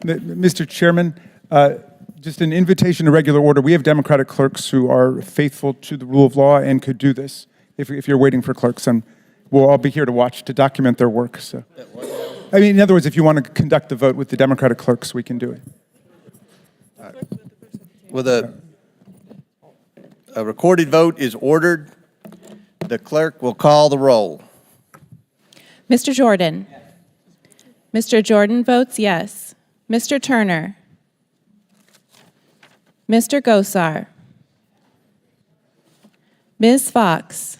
Mr. Chairman, just an invitation to regular order. We have Democratic clerks who are faithful to the rule of law and could do this if you're waiting for clerks. And we'll all be here to watch, to document their work. So, I mean, in other words, if you want to conduct the vote with the Democratic clerks, we can do it. With a recorded vote is ordered. The clerk will call the roll. Mr. Jordan. Mr. Jordan votes yes. Mr. Turner. Mr. Gosar. Ms. Fox.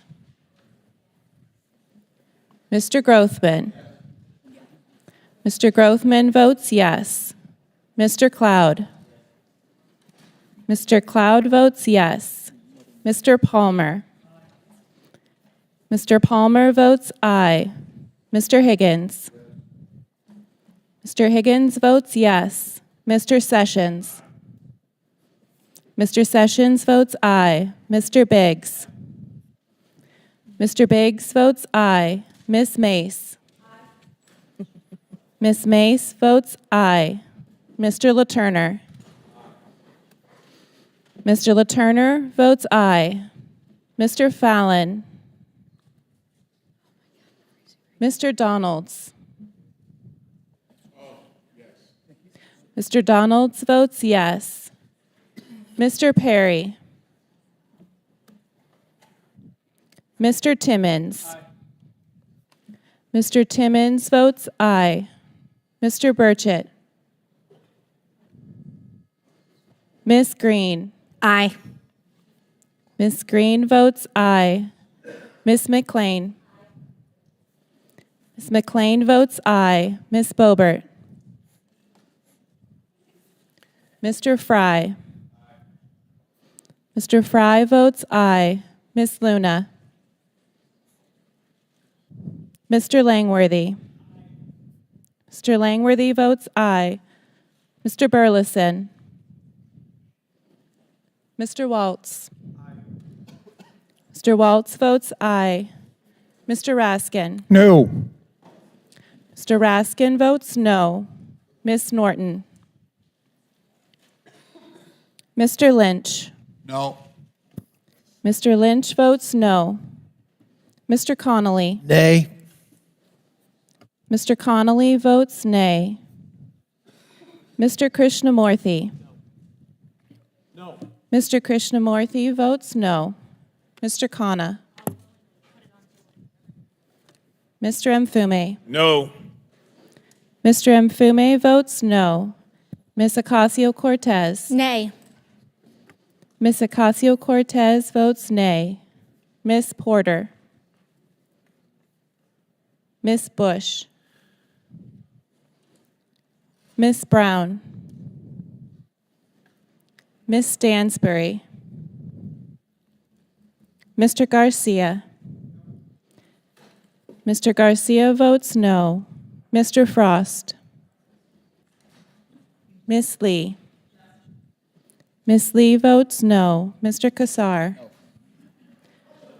Mr. Grothman. Mr. Grothman votes yes. Mr. Cloud. Mr. Cloud votes yes. Mr. Palmer. Mr. Palmer votes aye. Mr. Higgins. Mr. Higgins votes yes. Mr. Sessions. Mr. Sessions votes aye. Mr. Biggs. Mr. Biggs votes aye. Ms. Mace. Ms. Mace votes aye. Mr. LaTurner. Mr. LaTurner votes aye. Mr. Fallon. Mr. Donalds. Mr. Donalds votes yes. Mr. Perry. Mr. Timmons. Mr. Timmons votes aye. Mr. Burchett. Ms. Green. Aye. Ms. Green votes aye. Ms. McLean. Ms. McLean votes aye. Ms. Boebert. Mr. Fry. Mr. Fry votes aye. Ms. Luna. Mr. Langworthy. Mr. Langworthy votes aye. Mr. Burleson. Mr. Waltz. Mr. Waltz votes aye. Mr. Raskin. No. Mr. Raskin votes no. Ms. Norton. Mr. Lynch. No. Mr. Lynch votes no. Mr. Connolly. Nay. Mr. Connolly votes nay. Mr. Krishnamurthy. No. Mr. Krishnamurthy votes no. Mr. Khanna. Mr. Mfume. No. Mr. Mfume votes no. Ms. Ocasio-Cortez. Nay. Ms. Ocasio-Cortez votes nay. Ms. Porter. Ms. Bush. Ms. Brown. Ms. Stansbury. Mr. Garcia. Mr. Garcia votes no. Mr. Frost. Ms. Lee. Ms. Lee votes no. Mr. Kassar.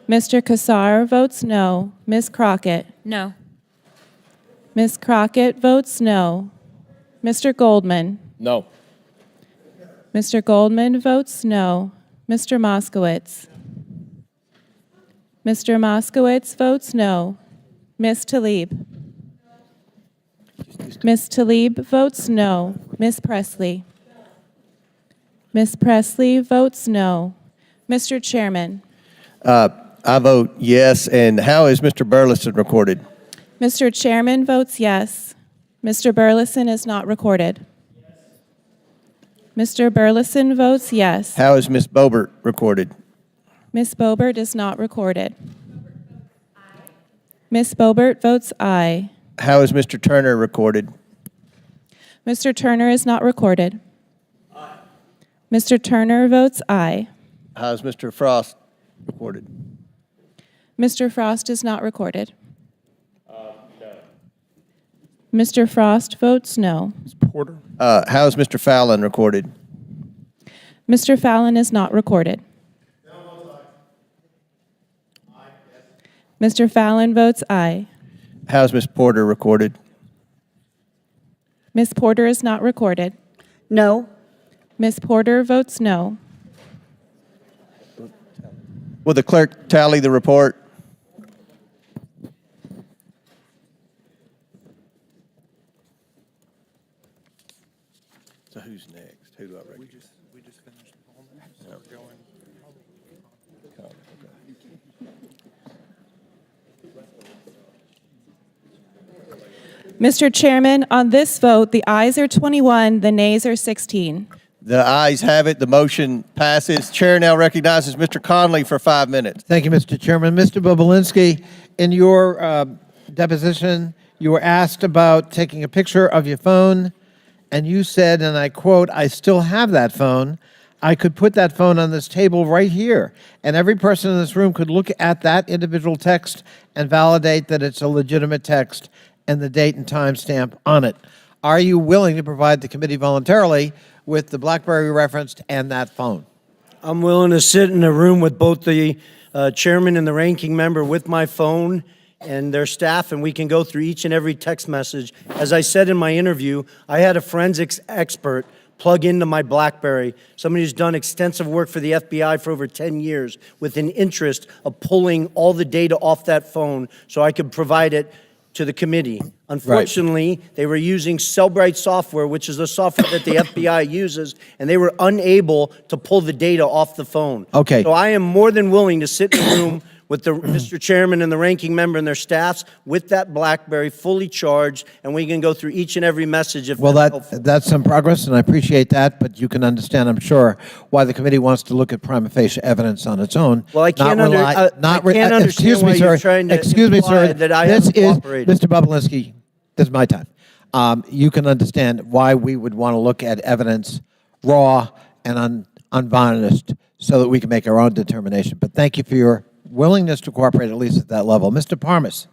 Mr. Kassar votes no. Ms. Crockett. No. Ms. Crockett votes no. Mr. Goldman. No. Mr. Goldman votes no. Mr. Moskowitz. Mr. Moskowitz votes no. Ms. Tlaib. Ms. Tlaib votes no. Ms. Presley. Ms. Presley votes no. Mr. Chairman. I vote yes. And how is Mr. Burleson recorded? Mr. Chairman votes yes. Mr. Burleson is not recorded. Mr. Burleson votes yes. How is Ms. Boebert recorded? Ms. Boebert is not recorded. Ms. Boebert votes aye. How is Mr. Turner recorded? Mr. Turner is not recorded. Mr. Turner votes aye. How is Mr. Frost recorded? Mr. Frost is not recorded. Mr. Frost votes no. Porter. How is Mr. Fallon recorded? Mr. Fallon is not recorded. Mr. Fallon votes aye. How is Ms. Porter recorded? Ms. Porter is not recorded. No. Ms. Porter votes no. Will the clerk tally the report? So who's next? Who do I recognize? We just finished. Mr. Chairman, on this vote, the ayes are 21, the nays are 16. The ayes have it. The motion passes. Chair now recognizes Mr. Conley for 5 minutes. Thank you, Mr. Chairman. Mr. Bobulinski, in your deposition, you were asked about taking a picture of your phone, and you said, and I quote, "I still have that phone. I could put that phone on this table right here, and every person in this room could look at that individual text and validate that it's a legitimate text and the date and time stamp on it." Are you willing to provide the committee voluntarily with the BlackBerry referenced and that phone? I'm willing to sit in a room with both the chairman and the ranking member with my phone and their staff, and we can go through each and every text message. As I said in my interview, I had a forensics expert plug into my BlackBerry, somebody who's done extensive work for the FBI for over 10 years with an interest of pulling all the data off that phone so I could provide it to the committee. Unfortunately, they were using Cellbrite software, which is the software that the FBI uses, and they were unable to pull the data off the phone. Okay. So I am more than willing to sit in a room with the Mr. Chairman and the ranking member and their staffs with that BlackBerry fully charged, and we can go through each and every message if Well, that's helpful. that's some progress, and I appreciate that, but you can understand, I'm sure, why the committee wants to look at prima facie evidence on its own. Well, I can't, not understand excuse why me, you're sir. trying to Excuse me, imply sir. that I This haven't is, cooperated. Mr. Bobulinski, this is my time. You can understand why we would want to look at evidence raw and unvarnished so that we can make our own determination. But thank you for your willingness to cooperate, at least at that level. Mr. Parnas,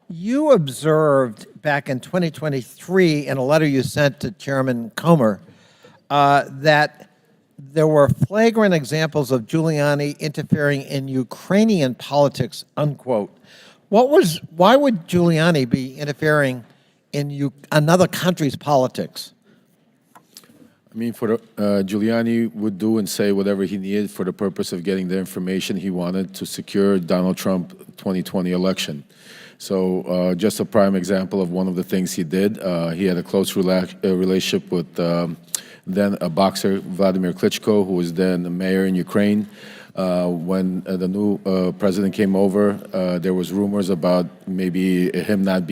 you observed back in 2023 in a letter you sent to Chairman Comer that there were flagrant examples of Giuliani interfering in Ukrainian politics, unquote. Why would Giuliani be interfering in another country's politics? I mean, Giuliani would do and say whatever he needed for the purpose of getting the information he wanted to secure Donald Trump 2020 election. So just a prime example of one of the things he did, he had a close relationship with then a boxer, Vladimir Klitschko, who was then the mayor in Ukraine. When the new president came over, there was rumors about maybe him not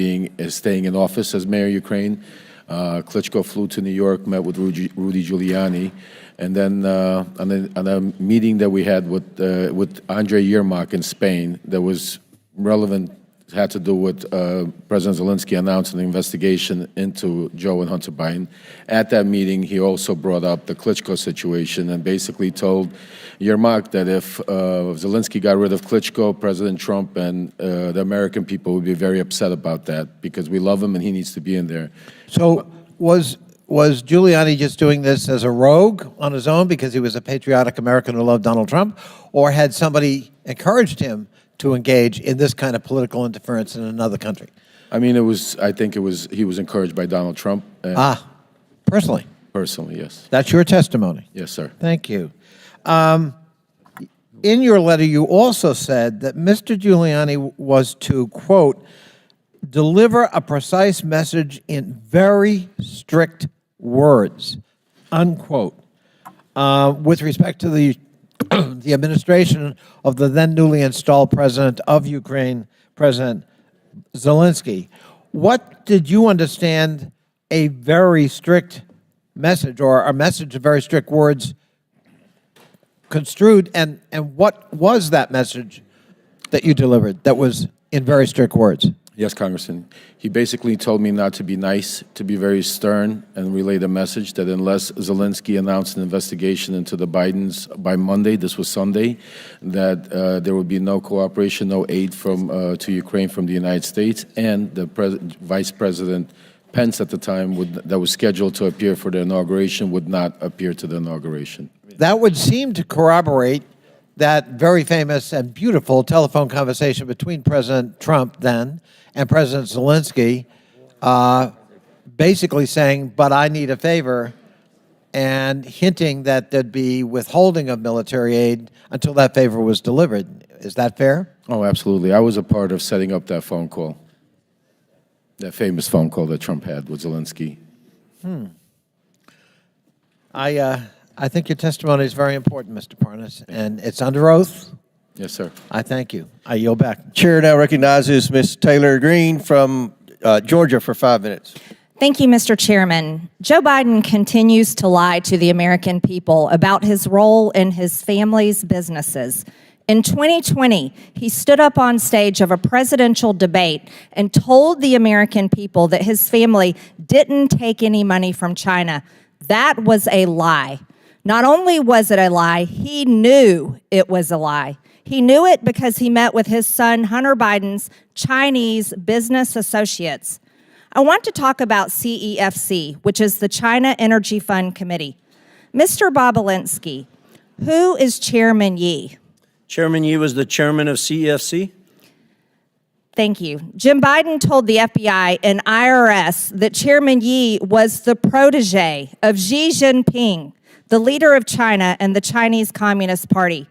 staying in office as mayor of Ukraine. Klitschko flew to New York, met with Rudy Giuliani, and then on a meeting that we had with Andrei Yermak in Spain that was relevant, had to do with President Zelensky announcing an investigation into Joe and Hunter Biden. At that meeting, he also brought up the Klitschko situation and basically told Yermak that if Zelensky got rid of Klitschko, President Trump and the American people would be very upset about that because we love him and he needs to be in there. So was Giuliani just doing this as a rogue on his own because he was a patriotic American who loved Donald Trump, or had somebody encouraged him to engage in this kind of political interference in another country? I mean, I think he was encouraged by Donald Trump. Personally? Personally, yes. That's your testimony? Yes, sir. Thank you. In your letter, you also said that Mr. Giuliani was to, quote, deliver a precise message in very strict words, unquote, with respect to the administration of the then newly installed president of Ukraine, President Zelensky. What did you understand a very strict message, or a message of very strict words, construed, and what was that message that you delivered that was in very strict words? Yes, Congressman. He basically told me not to be nice, to be very stern, and relay the message that unless Zelensky announced an investigation into the Bidens by Monday, this was Sunday, that there would be no cooperation, no aid to Ukraine from the United States, and the Vice President Pence at the time that was scheduled to appear for the inauguration would not appear to the inauguration. That would seem to corroborate that very famous and beautiful telephone conversation between President Trump then and President Zelensky, basically saying, but I need a favor, and hinting that there'd be withholding of military aid until that favor was delivered. Is that fair? Oh, absolutely. I was a part of setting up that phone call, that famous phone call that Trump had with Zelensky. I think your testimony is very important, Mr. Parnas, and it's under oath, Yes, sir. I thank you. I yield back. Chair now recognizes Ms. Taylor Greene from Georgia for 5 minutes. Thank you, Mr. Chairman. Joe Biden continues to lie to the American people about his role in his family's businesses. In 2020, he stood up on stage of a presidential debate and told the American people that his family didn't take any money from China. That was a lie. Not only was it a lie, he knew it was a lie. He knew it because he met with his son Hunter Biden's Chinese business associates. I want to talk about CEFC, which is the China Energy Fund Committee. Mr. Bobulinski, who is Chairman Yi? Chairman Yi was the chairman of CEFC. Thank you. Jim Biden told the FBI and IRS that Chairman Yi was the protege of Xi Jinping, the leader of China and the Chinese Communist Party.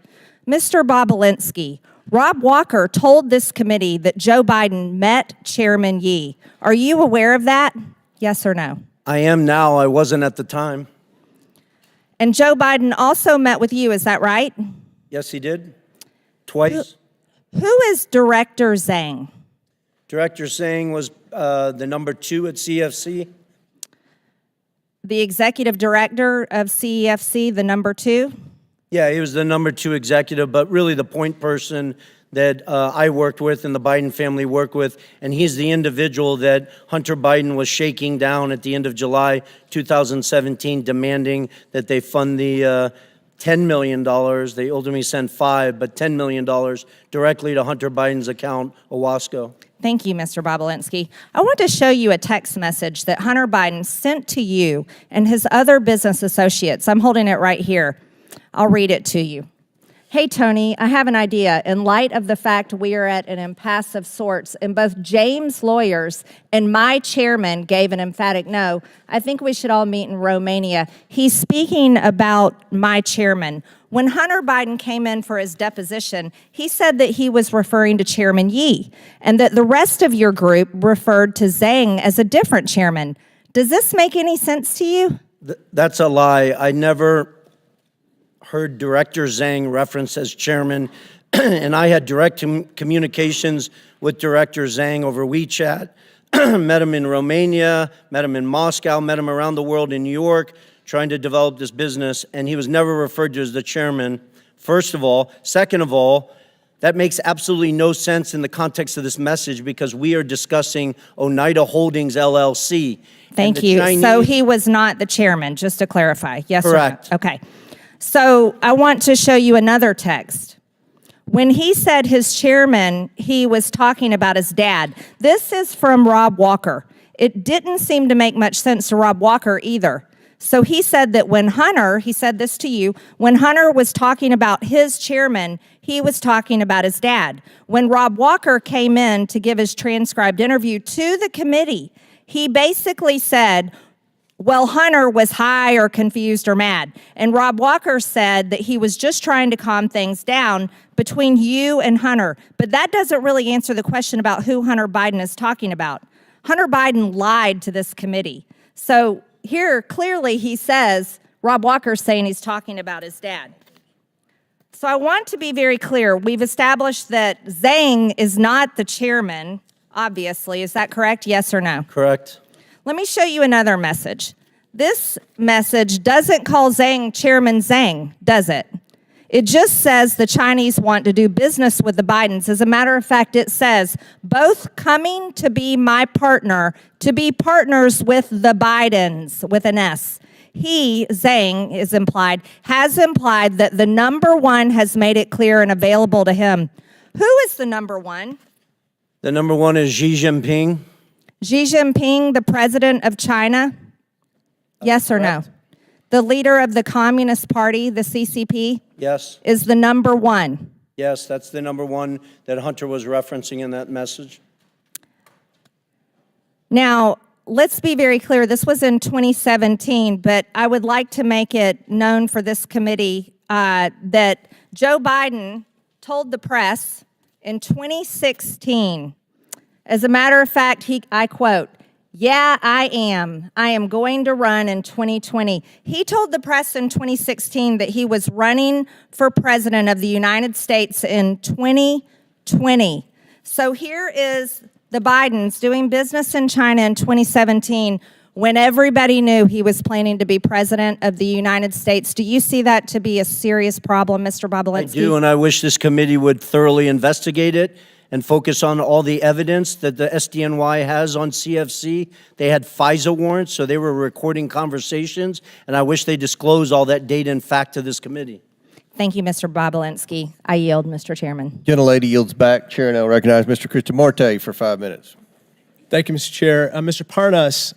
Mr. Bobulinski, Rob Walker told this committee that Joe Biden met Chairman Yi. Are you aware of that? Yes or no? I am now. I wasn't at the time. And Joe Biden also met with you, is that right? Yes, he did. Twice. Who is Director Zhang? Director Zhang was the number 2 at CFC. The executive director of CEFC, the number 2? Yeah, he was the number 2 executive, but really the point person that I worked with and the Biden family worked with, and he's the individual that Hunter Biden was shaking down at the end of July 2017, demanding that they fund the $10 million. They ultimately sent 5, but $10 million directly to Hunter Biden's account, Owasco. Thank you, Mr. Bobulinski. I want to show you a text message that Hunter Biden sent to you and his other business associates. I'm holding it right here. I'll read it to you. Hey, Tony, I have an idea. In light of the fact we are at an impasse of sorts, and both James' lawyers and my chairman gave an emphatic no, I think we should all meet in Romania. He's speaking about my chairman. When Hunter Biden came in for his deposition, he said that he was referring to Chairman Yi, and that the rest of your group referred to Zhang as a different chairman. Does this make any sense to you? That's a lie. I never heard Director Zhang referenced as chairman, and I had direct communications with Director Zhang over WeChat, met him in Romania, met him in Moscow, met him around the world in New York, trying to develop this business, and he was never referred to as the chairman, first of all. Second of all, that makes absolutely no sense in the context of this message because we are discussing Oneida Holdings, LLC. Thank you. So he was not the chairman, just to clarify. Yes Correct. or no? Okay. So I want to show you another text. When he said his chairman, he was talking about his dad. This is from Rob Walker. It didn't seem to make much sense to Rob Walker either. So he said that when Hunter, he said this to you, when Hunter was talking about his chairman, he was talking about his dad. When Rob Walker came in to give his transcribed interview to the committee, he basically said, well, Hunter was high or confused or mad. And Rob Walker said that he was just trying to calm things down between you and Hunter. But that doesn't really answer the question about who Hunter Biden is talking about. Hunter Biden lied to this committee. So here, clearly, he says, Rob Walker's saying he's talking about his dad. So I want to be very clear. We've established that Zhang is not the chairman, obviously. Is that correct? Yes or no? Correct. Let me show you another message. This message doesn't call Zhang Chairman Zhang, does it? It just says the Chinese want to do business with the Bidens. As a matter of fact, it says, both coming to be my partner, to be partners with the Bidens, with an S. He, Zhang, is implied, has implied that the number 1 has made it clear and available to him. Who is the number 1? The number 1 is Xi Jinping. Xi Jinping, the president of China? Yes or no? The leader of the Communist Party, the CCP? Yes. Is the number 1? Yes, that's the number 1 that Hunter was referencing in that message. Now, let's be very clear. This was in 2017, but I would like to make it known for this committee that Joe Biden told the press in 2016, as a matter of fact, I quote, Yeah, I am. I am going to run in 2020. He told the press in 2016 that he was running for president of the United States in 2020. So here is the Bidens doing business in China in 2017 when everybody knew he was planning to be president of the United States. Do you see that to be a serious problem, Mr. Bobulinski? I do, and I wish this committee would thoroughly investigate it and focus on all the evidence that the SDNY has on CFC. They had FISA warrants, so they were recording conversations, and I wish they disclose all that data and fact to this committee. Thank you, Mr. Bobulinski. I yield, Mr. Chairman. Gentlelady yields back. Chair now recognize Mr. Krishnamurti for 5 minutes. Thank you, Mr. Chair. Mr. Parnas,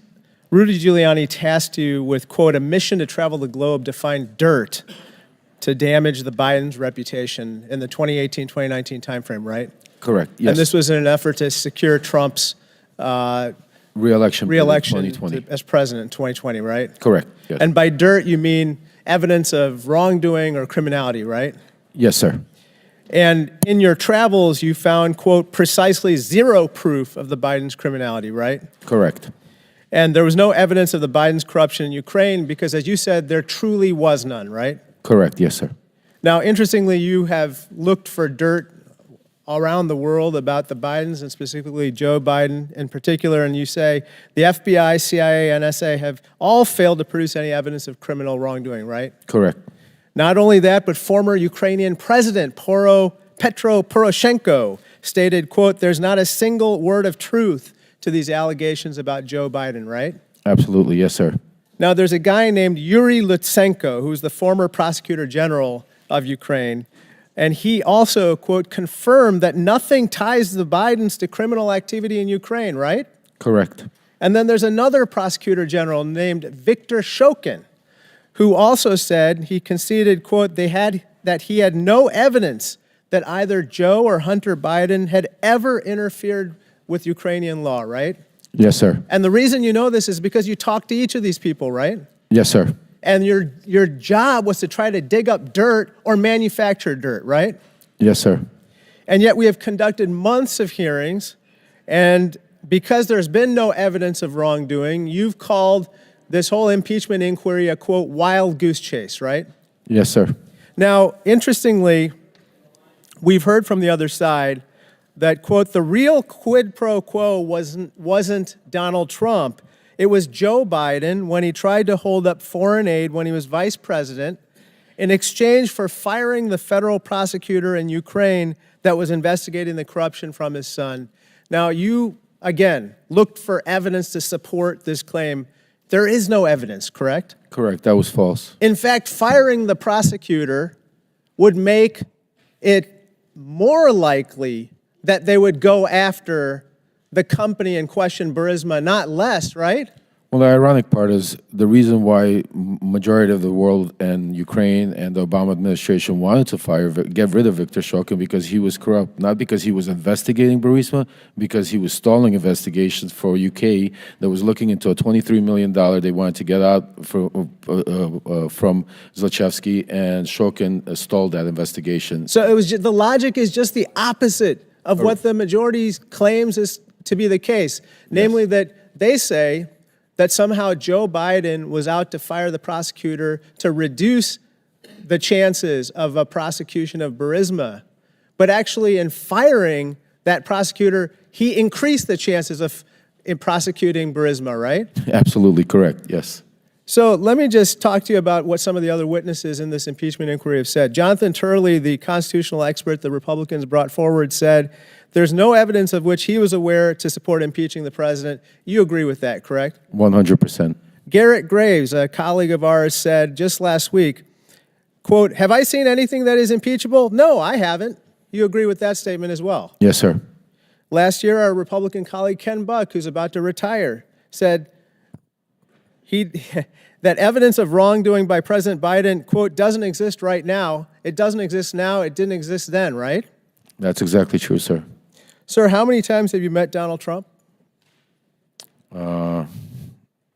Rudy Giuliani tasked you with, quote, a mission to travel the globe to find dirt to damage the Biden's reputation in the 2018-2019 timeframe, right? Correct, yes. And this was in an effort to secure Trump's Re-election in re-election 2020. as president in 2020, right? Correct, yes. And by dirt, you mean evidence of wrongdoing or criminality, right? Yes, sir. And in your travels, you found, quote, precisely zero proof of the Biden's criminality, right? Correct. And there was no evidence of the Biden's corruption in Ukraine because, as you said, there truly was none, right? Correct, yes, sir. Now, interestingly, you have looked for dirt around the world about the Bidens and specifically Joe Biden in particular, and you say the FBI, CIA, NSA have all failed to produce any evidence of criminal wrongdoing, right? Correct. Not only that, but former Ukrainian President Petro Poroshenko stated, quote, there's not a single word of truth to these allegations about Joe Biden, right? Absolutely, yes, sir. Now, there's a guy named Yuri Lutsenko, who's the former prosecutor general of Ukraine, and he also, quote, confirmed that nothing ties the Bidens to criminal activity in Ukraine, right? Correct. And then there's another prosecutor general named Viktor Shokin, who also said he conceded, quote, that he had no evidence that either Joe or Hunter Biden had ever interfered with Ukrainian law, right? Yes, sir. And the reason you know this is because you talked to each of these people, right? Yes, sir. And your job was to try to dig up dirt or manufacture dirt, right? Yes, sir. And yet we have conducted months of hearings, and because there's been no evidence of wrongdoing, you've called this whole impeachment inquiry a, quote, wild goose chase, right? Yes, sir. Now, interestingly, we've heard from the other side that, quote, the real quid pro quo wasn't Donald Trump. It was Joe Biden when he tried to hold up foreign aid when he was vice president in exchange for firing the federal prosecutor in Ukraine that was investigating the corruption from his son. Now, you, again, looked for evidence to support this claim. There is no evidence, correct? Correct, that was false. In fact, firing the prosecutor would make it more likely that they would go after the company in question, Burisma, not less, right? Well, the ironic part is the reason why majority of the world and Ukraine and the Obama administration wanted to get rid of Viktor Shokin because he was corrupt, not because he was investigating Burisma, because he was stalling investigations for UK that was looking into a $23 million they wanted to get out from Zlochevsky, and Shokin stalled that investigation. So it was the logic is just the opposite of what the majority claims is to be the case, namely that they say that somehow Joe Biden was out to fire the prosecutor to reduce the chances of a prosecution of Burisma. But actually in firing that prosecutor, he increased the chances of prosecuting Burisma, right? Absolutely correct, yes. So let me just talk to you about what some of the other witnesses in this impeachment inquiry have said. Jonathan Turley, the constitutional expert the Republicans brought forward, said there's no evidence of which he was aware to support impeaching the president. You agree with that, correct? 100%. Garrett Graves, a colleague of ours, said just last week, quote, have I seen anything that is impeachable? No, I haven't. You agree with that statement as well? Yes, sir. Last year, our Republican colleague Ken Buck, who's about to retire, said that evidence of wrongdoing by President Biden, quote, doesn't exist right now. It doesn't exist now. It didn't exist then, right? That's exactly true, sir. Sir, how many times have you met Donald Trump? Well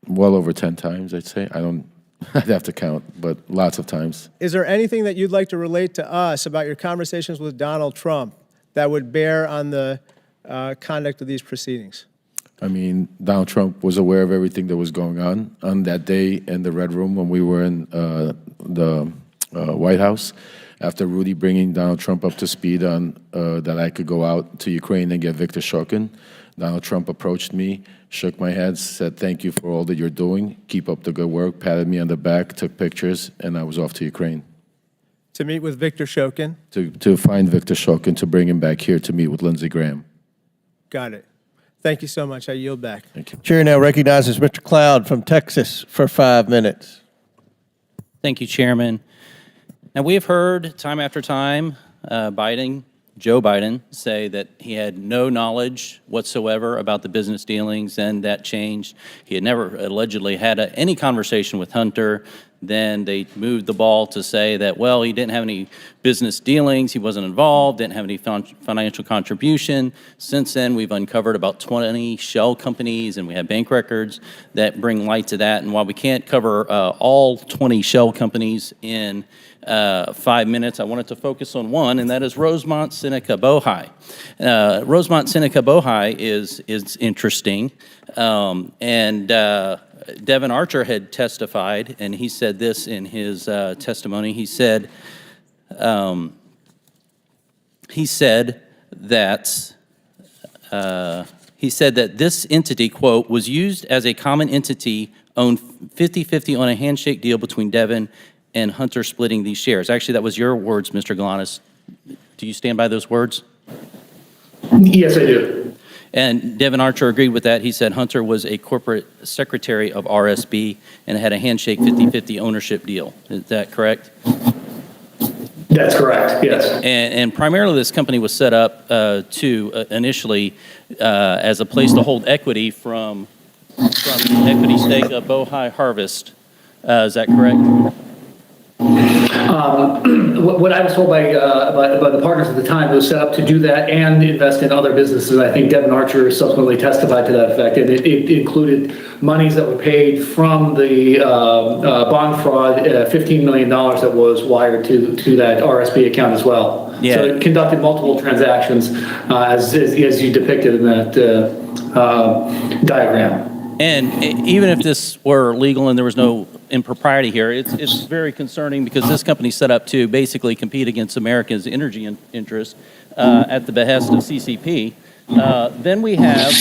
over 10 times, I'd say. I'd have to count, but lots of times. Is there anything that you'd like to relate to us about your conversations with Donald Trump that would bear on the conduct of these proceedings? I mean, Donald Trump was aware of everything that was going on that day in the Red Room when we were in the White House. After Rudy bringing Donald Trump up to speed on that I could go out to Ukraine and get Viktor Shokin, Donald Trump approached me, shook my hand, said, "Thank you for all that you're doing. Keep up the good work," patted me on the back, took pictures, and I was off to Ukraine. To meet with Viktor Shokin? To find Viktor Shokin, to bring him back here to meet with Lindsey Graham. Got it. Thank you so much. I yield back. Thank you. Chair now recognizes Mr. Cloud from Texas for 5 minutes. Thank you, Chairman. Now, we have heard time after time Joe Biden, say that he had no knowledge whatsoever about the business dealings, and that changed. He had never allegedly had any conversation with Hunter. Then they moved the ball to say that, well, he didn't have any business dealings, he wasn't involved, didn't have any financial contribution. Since then, we've uncovered about 20 shell companies, and we have bank records that bring light to that. And while we can't cover all 20 shell companies in 5 minutes, I wanted to focus on one, and that is Rosemont Seneca Bohai. Rosemont Seneca Bohai is interesting, and Devin Archer had testified, and he said this in his testimony. He said that this entity, quote, was used as a common entity, owned 50-50 on a handshake deal between Devin and Hunter splitting these shares. Actually, that was your words, Mr. Galanis. Do you stand by those words? Yes, I do. And Devin Archer agreed with that. He said Hunter was a corporate secretary of RSB and had a handshake 50-50 ownership deal. Is that correct? That's correct, yes. And primarily this company was set up to initially as a place to hold equity from the equity stake of Bohai Harvest. Is that correct? What I was told by the partners at the time, it was set up to do that and invest in other businesses. I think Devin Archer subsequently testified to that effect, and it included monies that were paid from the bond fraud, $15 million that was wired to that RSB account as well. Yeah. So it conducted multiple transactions as you depicted in that diagram. And even if this were legal and there was no impropriety here, it's very concerning because this company set up to basically compete against America's energy interests at the behest of CCP. Then we have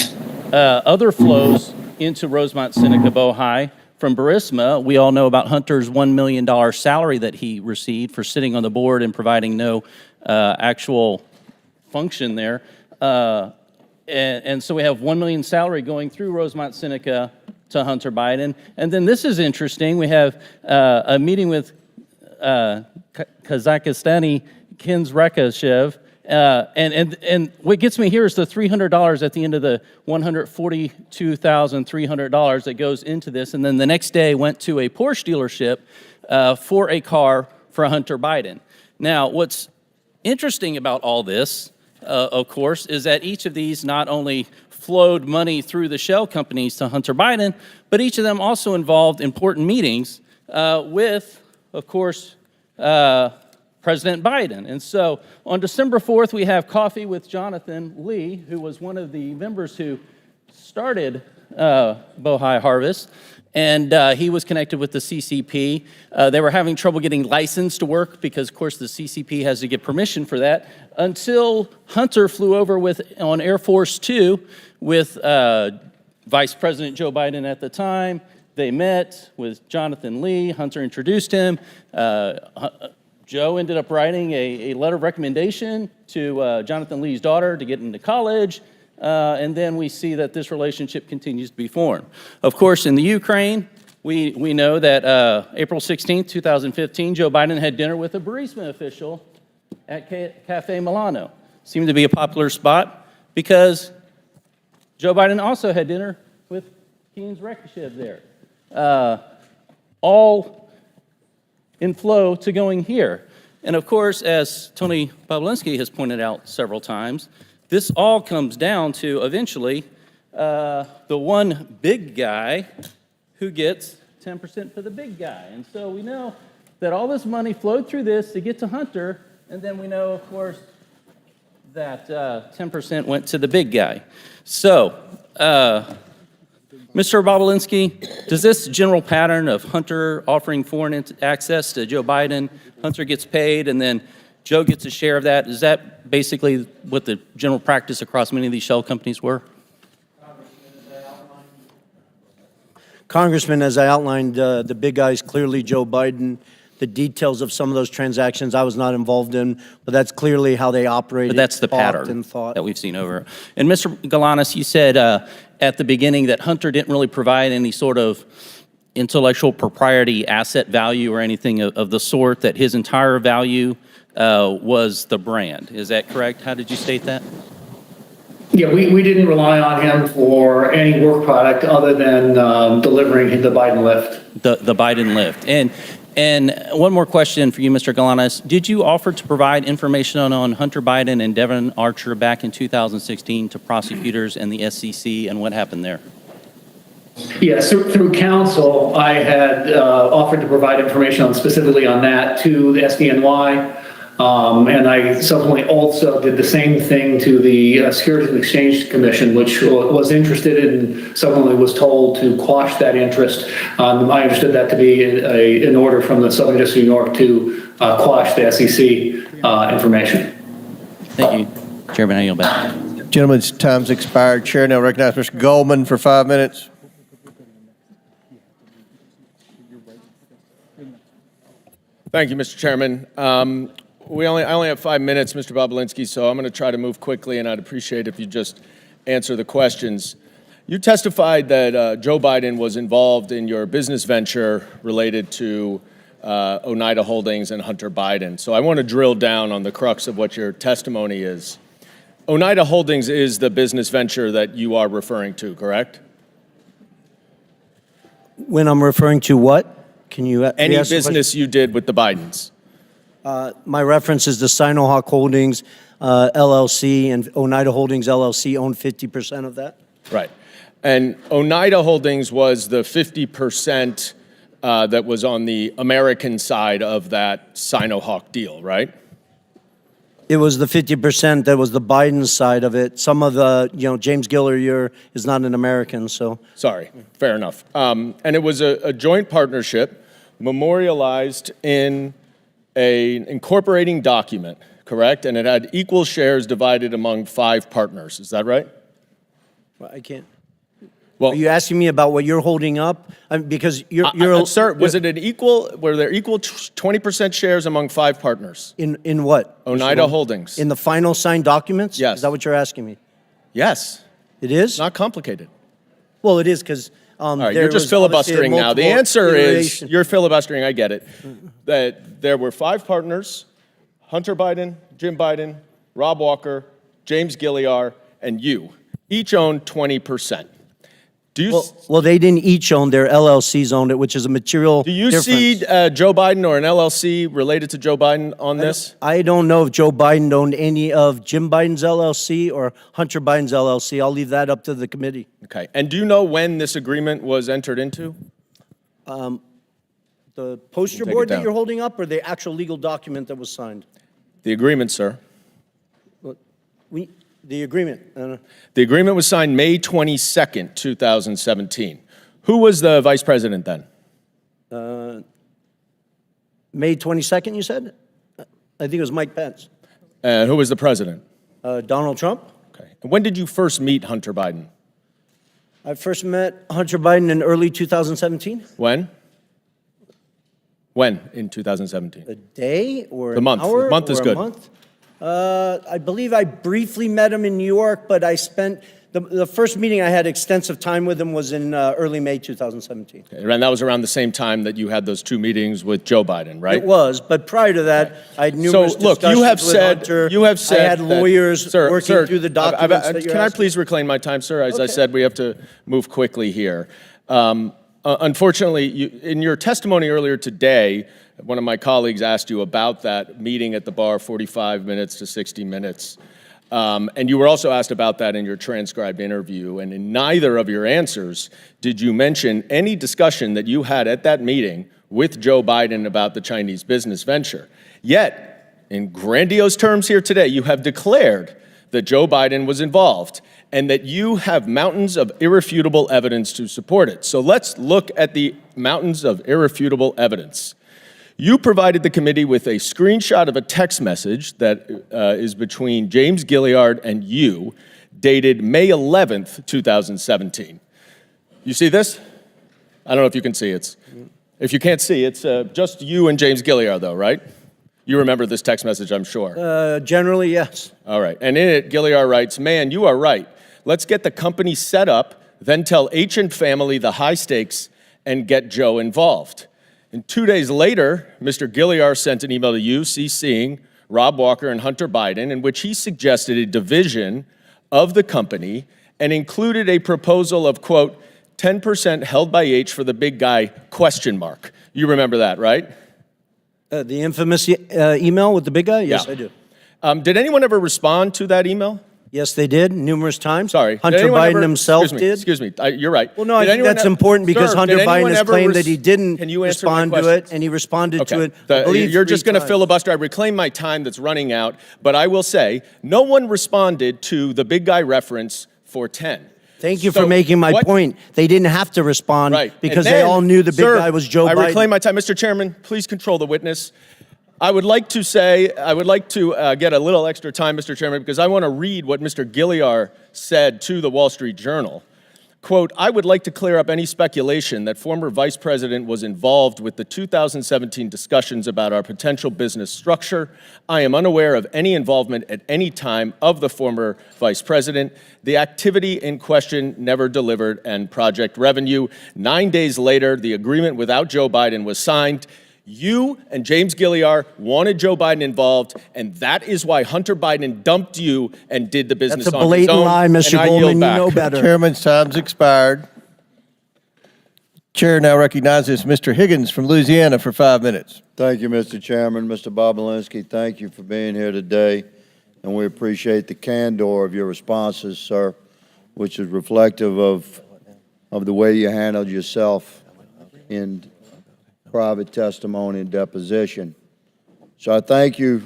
other flows into Rosemont Seneca Bohai from Burisma. We all know about Hunter's $1 million salary that he received for sitting on the board and providing no actual function there. And so we have $1 million salary going through Rosemont Seneca to Hunter Biden. And then this is interesting. We have a meeting with Kazakhstani Kins Rekashev. And what gets me here is the $300 at the end of the $142,300 that goes into this. And then the next day went to a Porsche dealership for a car for Hunter Biden. Now, what's interesting about all this, of course, is that each of these not only flowed money through the shell companies to Hunter Biden, but each of them also involved important meetings with, of course, President Biden. And so on December 4th, we have coffee with Jonathan Lee, who was one of the members who started Bohai Harvest. And he was connected with the CCP. They were having trouble getting licensed to work because, of course, the CCP has to get permission for that, until Hunter flew over on Air Force Two with Vice President Joe Biden at the time. They met with Jonathan Lee. Hunter introduced him. Joe ended up writing a letter of recommendation to Jonathan Lee's daughter to get into college. And then we see that this relationship continues to be formed. Of course, in the Ukraine, we know that April 16th, 2015, Joe Biden had dinner with a Burisma official at Cafe Milano. Seemed to be a popular spot because Joe Biden also had dinner with Kins Rekashev there. All in flow to going here. And of course, as Tony Bobulinski has pointed out several times, this all comes down to eventually the one big guy who gets 10% for the big guy. And so we know that all this money flowed through this to get to Hunter, and then we know, of course, that 10% went to the big guy. So Mr. Bobulinski, does this general pattern of Hunter offering foreign access to Joe Biden, Hunter gets paid, and then Joe gets a share of that, is that basically what the general practice across many of these shell companies were? Congressman, as I outlined, the big guys, clearly Joe Biden. The details of some of those transactions I was not involved in, but that's clearly how they operated. But that's the pattern that we've seen over. And Mr. Galanis, you said at the beginning that Hunter didn't really provide any sort of intellectual propriety asset value or anything of the sort, that his entire value was the brand. Is that correct? How did you state that? Yeah, we didn't rely on him for any work product other than delivering the Biden lift. The Biden lift. And one more question for you, Mr. Galanis. Did you offer to provide information on Hunter Biden and Devon Archer back in 2016 to prosecutors and the SEC, and what happened there? Yes, through counsel, I had offered to provide information specifically on that to the SDNY. And I subsequently also did the same thing to the Securities and Exchange Commission, which was interested in, subsequently was told to quash that interest. I understood that to be an order from the Southern District of New York to quash the SEC information. Thank you, Chairman. I yield back. Gentlemen's time's expired. Chair now recognizes Mr. Goldman for 5 minutes. Thank you, Mr. Chairman. I only have 5 minutes, Mr. Bobulinski, so I'm going to try to move quickly, and I'd appreciate if you just answer the questions. You testified that Joe Biden was involved in your business venture related to Oneida Holdings and Hunter Biden. So I want to drill down on the crux of what your testimony is. Oneida Holdings is the business venture that you are referring to, correct? When I'm referring to what? Can you Any business you did with the Bidens? My reference is the Sinohawk Holdings LLC, and Oneida Holdings LLC owned 50% of that. Right. And Oneida Holdings was the 50% that was on the American side of that Sinohawk deal, right? It was the 50% that was the Biden side of it. Some of the, James Gillier is not an American, so. Sorry, fair enough. And it was a joint partnership memorialized in an incorporating document, correct? And it had equal shares divided among 5 partners. Is that right? Well, I can't. Well, are you asking me about what you're holding up? Because you're sir, was it an equal? Were there equal 20% shares among 5 partners? In what? Oneida Holdings. In the final signed documents? Yes. Is that what you're asking me? Yes. It is? Not complicated. Well, it is because. All right, you're just filibustering now. The answer is, you're filibustering, I get it, that there were 5 partners, Hunter Biden, Jim Biden, Rob Walker, James Gilliar, and you. Each owned 20%. Do you well, they didn't each own, their LLCs owned it, which is a material Do you difference. see Joe Biden or an LLC related to Joe Biden on this? I don't know if Joe Biden owned any of Jim Biden's LLC or Hunter Biden's LLC. I'll leave that up to the committee. Okay. And do you know when this agreement was entered into? The poster Take it board that down. you're holding up or the actual legal document that was signed? The agreement, sir. The agreement. The agreement was signed May 22nd, 2017. Who was the vice president then? May 22nd, you said? I think it was Mike Pence. And who was the president? Donald Trump. Okay. And when did you first meet Hunter Biden? I first met Hunter Biden in early 2017. When? When in 2017? A day or The month. an hour The month is or a good. month? I believe I briefly met him in New York, but I spent the first meeting I had extensive time with him was in early May 2017. Okay. And that was around the same time that you had those 2 meetings with Joe Biden, right? It was, but prior to that, I had numerous So, look, discussions you have with said, Hunter. you have said I had that- lawyers Sir, working through the documents that you're Can I asking. please reclaim my time, sir? As I Okay. said, we have to move quickly here. Unfortunately, in your testimony earlier today, one of my colleagues asked you about that meeting at the bar, 45 minutes to 60 minutes. And you were also asked about that in your transcribed interview. And in neither of your answers did you mention any discussion that you had at that meeting with Joe Biden about the Chinese business venture. Yet, in grandiose terms here today, you have declared that Joe Biden was involved and that you have mountains of irrefutable evidence to support it. So let's look at the mountains of irrefutable evidence. You provided the committee with a screenshot of a text message that is between James Gilliard and you, dated May 11th, 2017. You see this? I don't know if you can see it. If you can't see, it's just you and James Gilliard, though, right? You remember this text message, I'm sure. Generally, yes. All right. And in it, Gilliard writes, "Man, you are right. Let's get the company set up, then tell H and family the high stakes and get Joe involved." And 2 days later, Mr. Gilliard sent an email to you, CCing Rob Walker and Hunter Biden, in which he suggested a division of the company and included a proposal of, quote, 10% held by H for the big guy, question mark. You remember that, right? The infamous email with the big guy? Yes, Yeah. I do. Did anyone ever respond to that email? Yes, they did, numerous times. Sorry. Did Hunter anyone Biden ever- himself excuse me, did. Excuse me, you're right. Well, no, I Did think anyone that's e- important because Sir, Hunter did anyone Biden has ever claimed that he didn't Can you answer my respond to it, questions? and he responded to Okay. it, I believe, You're 3 just going to times. filibuster. I reclaim my time that's running out, but I will say no one responded to the big guy reference for 10. Thank you So for making my what- point. They didn't have to respond Right. because And they then, all knew the big sir, guy was Joe I Biden. reclaim my time. Mr. Chairman, please control the witness. I would like to get a little extra time, Mr. Chairman, because I want to read what Mr. Gilliard said to the Wall Street Journal. Quote, "I would like to clear up any speculation that former Vice President was involved with the 2017 discussions about our potential business structure. I am unaware of any involvement at any time of the former Vice President. The activity in question never delivered and project revenue. 9 days later, the agreement without Joe Biden was signed. You and James Gilliard wanted Joe Biden involved, and that is why Hunter Biden dumped you and did the business That's a on his blatant own. lie, Mr. And I yield Goldman. You back. know better. Chairman's time's expired. Chair now recognizes Mr. Higgins from Louisiana for 5 minutes. Thank you, Mr. Chairman. Mr. Bobulinski, thank you for being here today, and we appreciate the candor of your responses, sir, which is reflective of the way you handled yourself in private testimony and deposition. So I thank you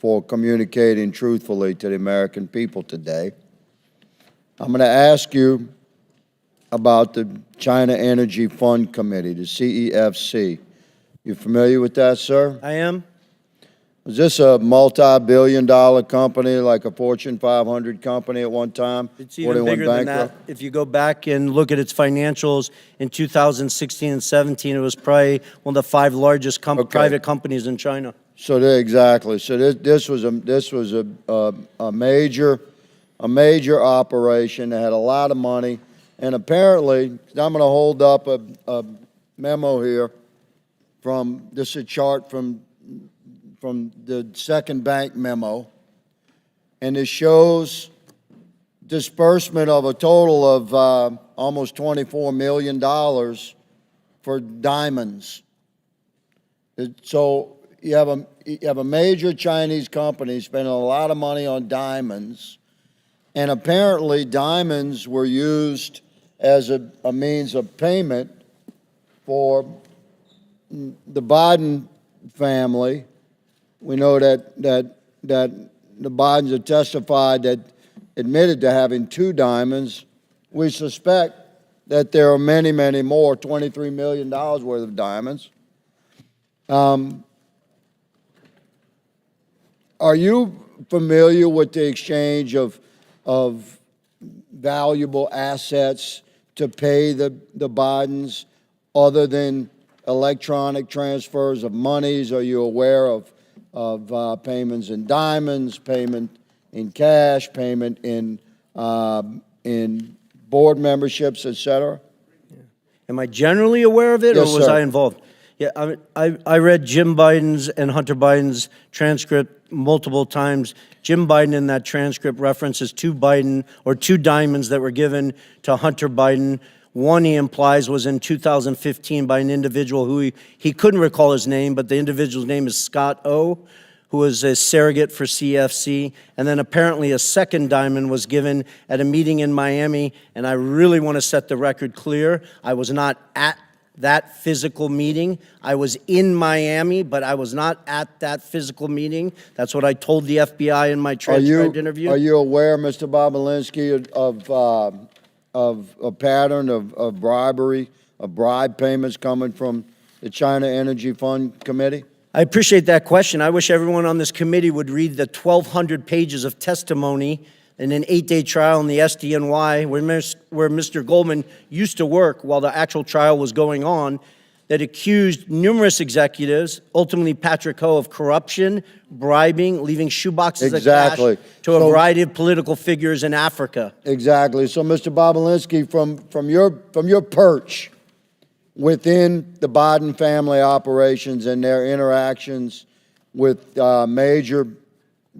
for communicating truthfully to the American people today. I'm going to ask you about the China Energy Fund Committee, the CEFC. You familiar with that, sir? I am. Was this a multi-billion-dollar company, like a Fortune 500 company at one time? It's before even they went bigger than that. bankrupt? If you go back and look at its financials in 2016 and 17, it was probably one of the 5 largest private companies in China. So exactly. So this was a major operation that had a lot of money, and apparently, I'm going to hold up a memo here from this is a chart from the second bank memo, and it shows disbursement of a total of almost $24 million for diamonds. So you have a major Chinese company spending a lot of money on diamonds, and apparently diamonds were used as a means of payment for the Biden family. We know that the Bidens have testified that admitted to having 2 diamonds. We suspect that there are many, many more, $23 million worth of diamonds. Are you familiar with the exchange of valuable assets to pay the Bidens other than electronic transfers of monies? Are you aware of payments in diamonds, payment in cash, payment in board memberships, et cetera? Am I generally aware of it, Yes, or was sir. I involved? Yeah, I read Jim Biden's and Hunter Biden's transcript multiple times. Jim Biden in that transcript references 2 diamonds that were given to Hunter Biden. One, he implies, was in 2015 by an individual who he couldn't recall his name, but the individual's name is Scott O., who was a surrogate for CFC. And then apparently a second diamond was given at a meeting in Miami, and I really want to set the record clear. I was not at that physical meeting. I was in Miami, but I was not at that physical meeting. That's what I told the FBI in my transcribed interview. Are you aware, Mr. Bobulinski, of a pattern of bribery, of bribe payments coming from the China Energy Fund Committee? I appreciate that question. I wish everyone on this committee would read the 1,200 pages of testimony in an 8-day trial in the SDNY where Mr. Goldman used to work while the actual trial was going on, that accused numerous executives, ultimately Patrick Ho, of corruption, bribing, leaving shoeboxes of cash to a variety of political figures in Africa. Exactly. So, Mr. Bobulinski, from your perch within the Biden family operations and their interactions with major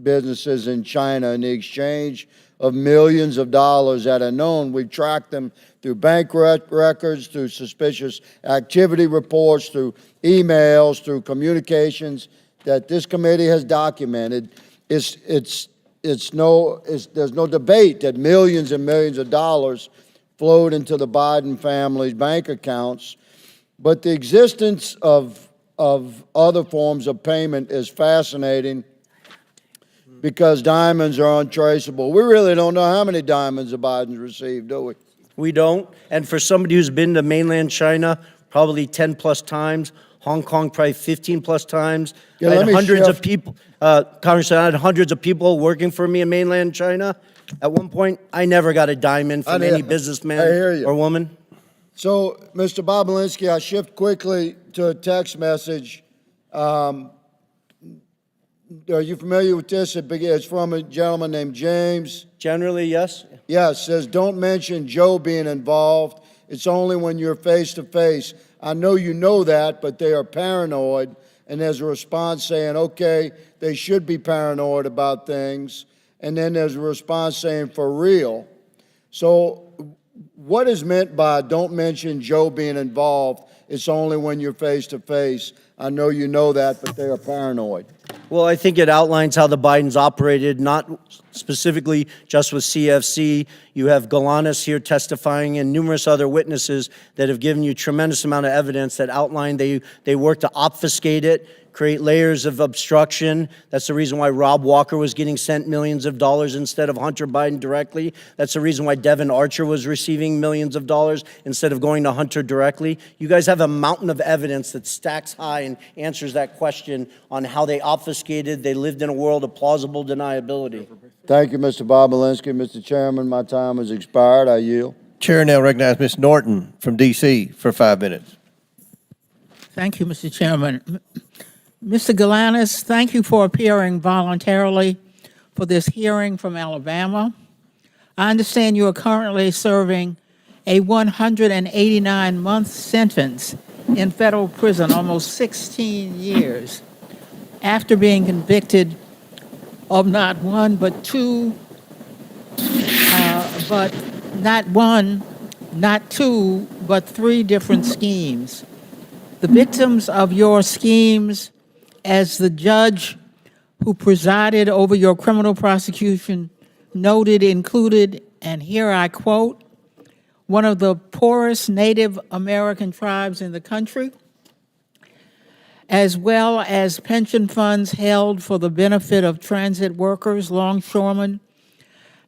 businesses in China in the exchange of millions of dollars that are known, we've tracked them through bank records, through suspicious activity reports, through emails, through communications that this committee has documented. There's no debate that millions and millions of dollars flowed into the Biden family's bank accounts. But the existence of other forms of payment is fascinating because diamonds are untraceable. We really don't know how many diamonds the Bidens received, do we? We don't. And for somebody who's been to mainland China probably 10 plus times, Hong Kong probably 15 plus times. Yeah, I had hundreds of people, Congressman, I had hundreds of people working for me in mainland China. At one point, I never got a diamond from any businessman or woman. So, Mr. Bobulinski, I shift quickly to a text message. Are you familiar with this? It's from a gentleman named James. Generally, yes. Yes, says, don't mention Joe being involved. It's only when you're face to face. I know you know that, but they are paranoid. And there's a response saying, okay, they should be paranoid about things. And then there's a response saying, for real. So what is meant by don't mention Joe being involved? It's only when you're face to face. I know you know that, but they are paranoid. Well, I think it outlines how the Bidens operated, not specifically just with CFC. You have Galanis here testifying and numerous other witnesses that have given you tremendous amount of evidence that outline they worked to obfuscate it, create layers of obstruction. That's the reason why Rob Walker was getting sent millions of dollars instead of Hunter Biden directly. That's the reason why Devin Archer was receiving millions of dollars instead of going to Hunter directly. You guys have a mountain of evidence that stacks high and answers that question on how they obfuscated. They lived in a world of plausible deniability. Thank you, Mr. Bobulinski. Mr. Chairman, my time has expired. I yield. Chair now recognizes Ms. Norton from D.C. for 5 minutes. Thank you, Mr. Chairman. Mr. Galanis, thank you for appearing voluntarily for this hearing from Alabama. I understand you are currently serving a 189-month sentence in federal prison, almost 16 years, after being convicted of not one, but two, but not one, not two, but three different schemes. The victims of your schemes, as the judge who presided over your criminal prosecution noted, included, and here I quote, one of the poorest Native American tribes in the country, as well as pension funds held for the benefit of transit workers, longshoremen,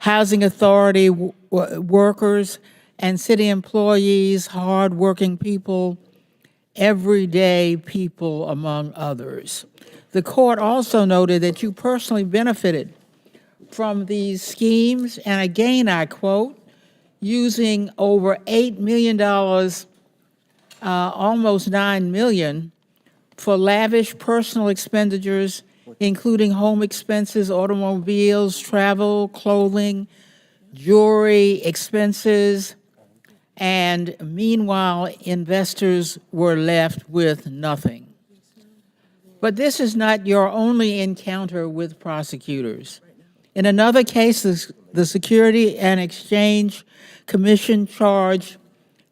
housing authority workers, and city employees, hardworking people, everyday people, among others. The court also noted that you personally benefited from these schemes, and again I quote, using over $8 million, almost $9 million, for lavish personal expenditures, including home expenses, automobiles, travel, clothing, jewelry expenses, and meanwhile, investors were left with nothing. But this is not your only encounter with prosecutors. In another case, the Security and Exchange Commission charged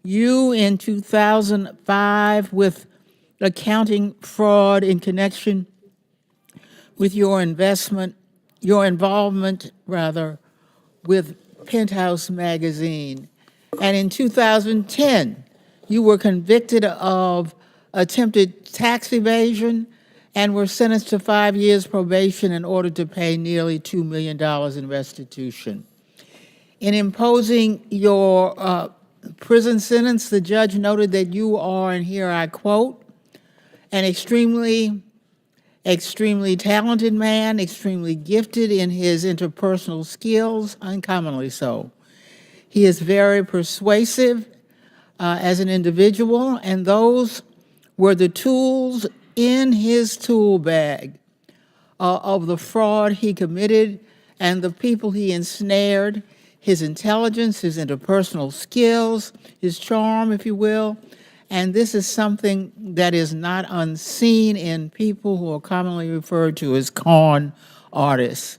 you in 2005 with accounting fraud in connection with your involvement with Penthouse magazine. And in 2010, you were convicted of attempted tax evasion and were sentenced to 5 years probation in order to pay nearly $2 million in restitution. In imposing your prison sentence, the judge noted that you are, and here I quote, an extremely talented man, extremely gifted in his interpersonal skills, uncommonly so. He is very persuasive as an individual, and those were the tools in his tool bag of the fraud he committed and the people he ensnared, his intelligence, his interpersonal skills, his charm, if you will. And this is something that is not unseen in people who are commonly referred to as con artists.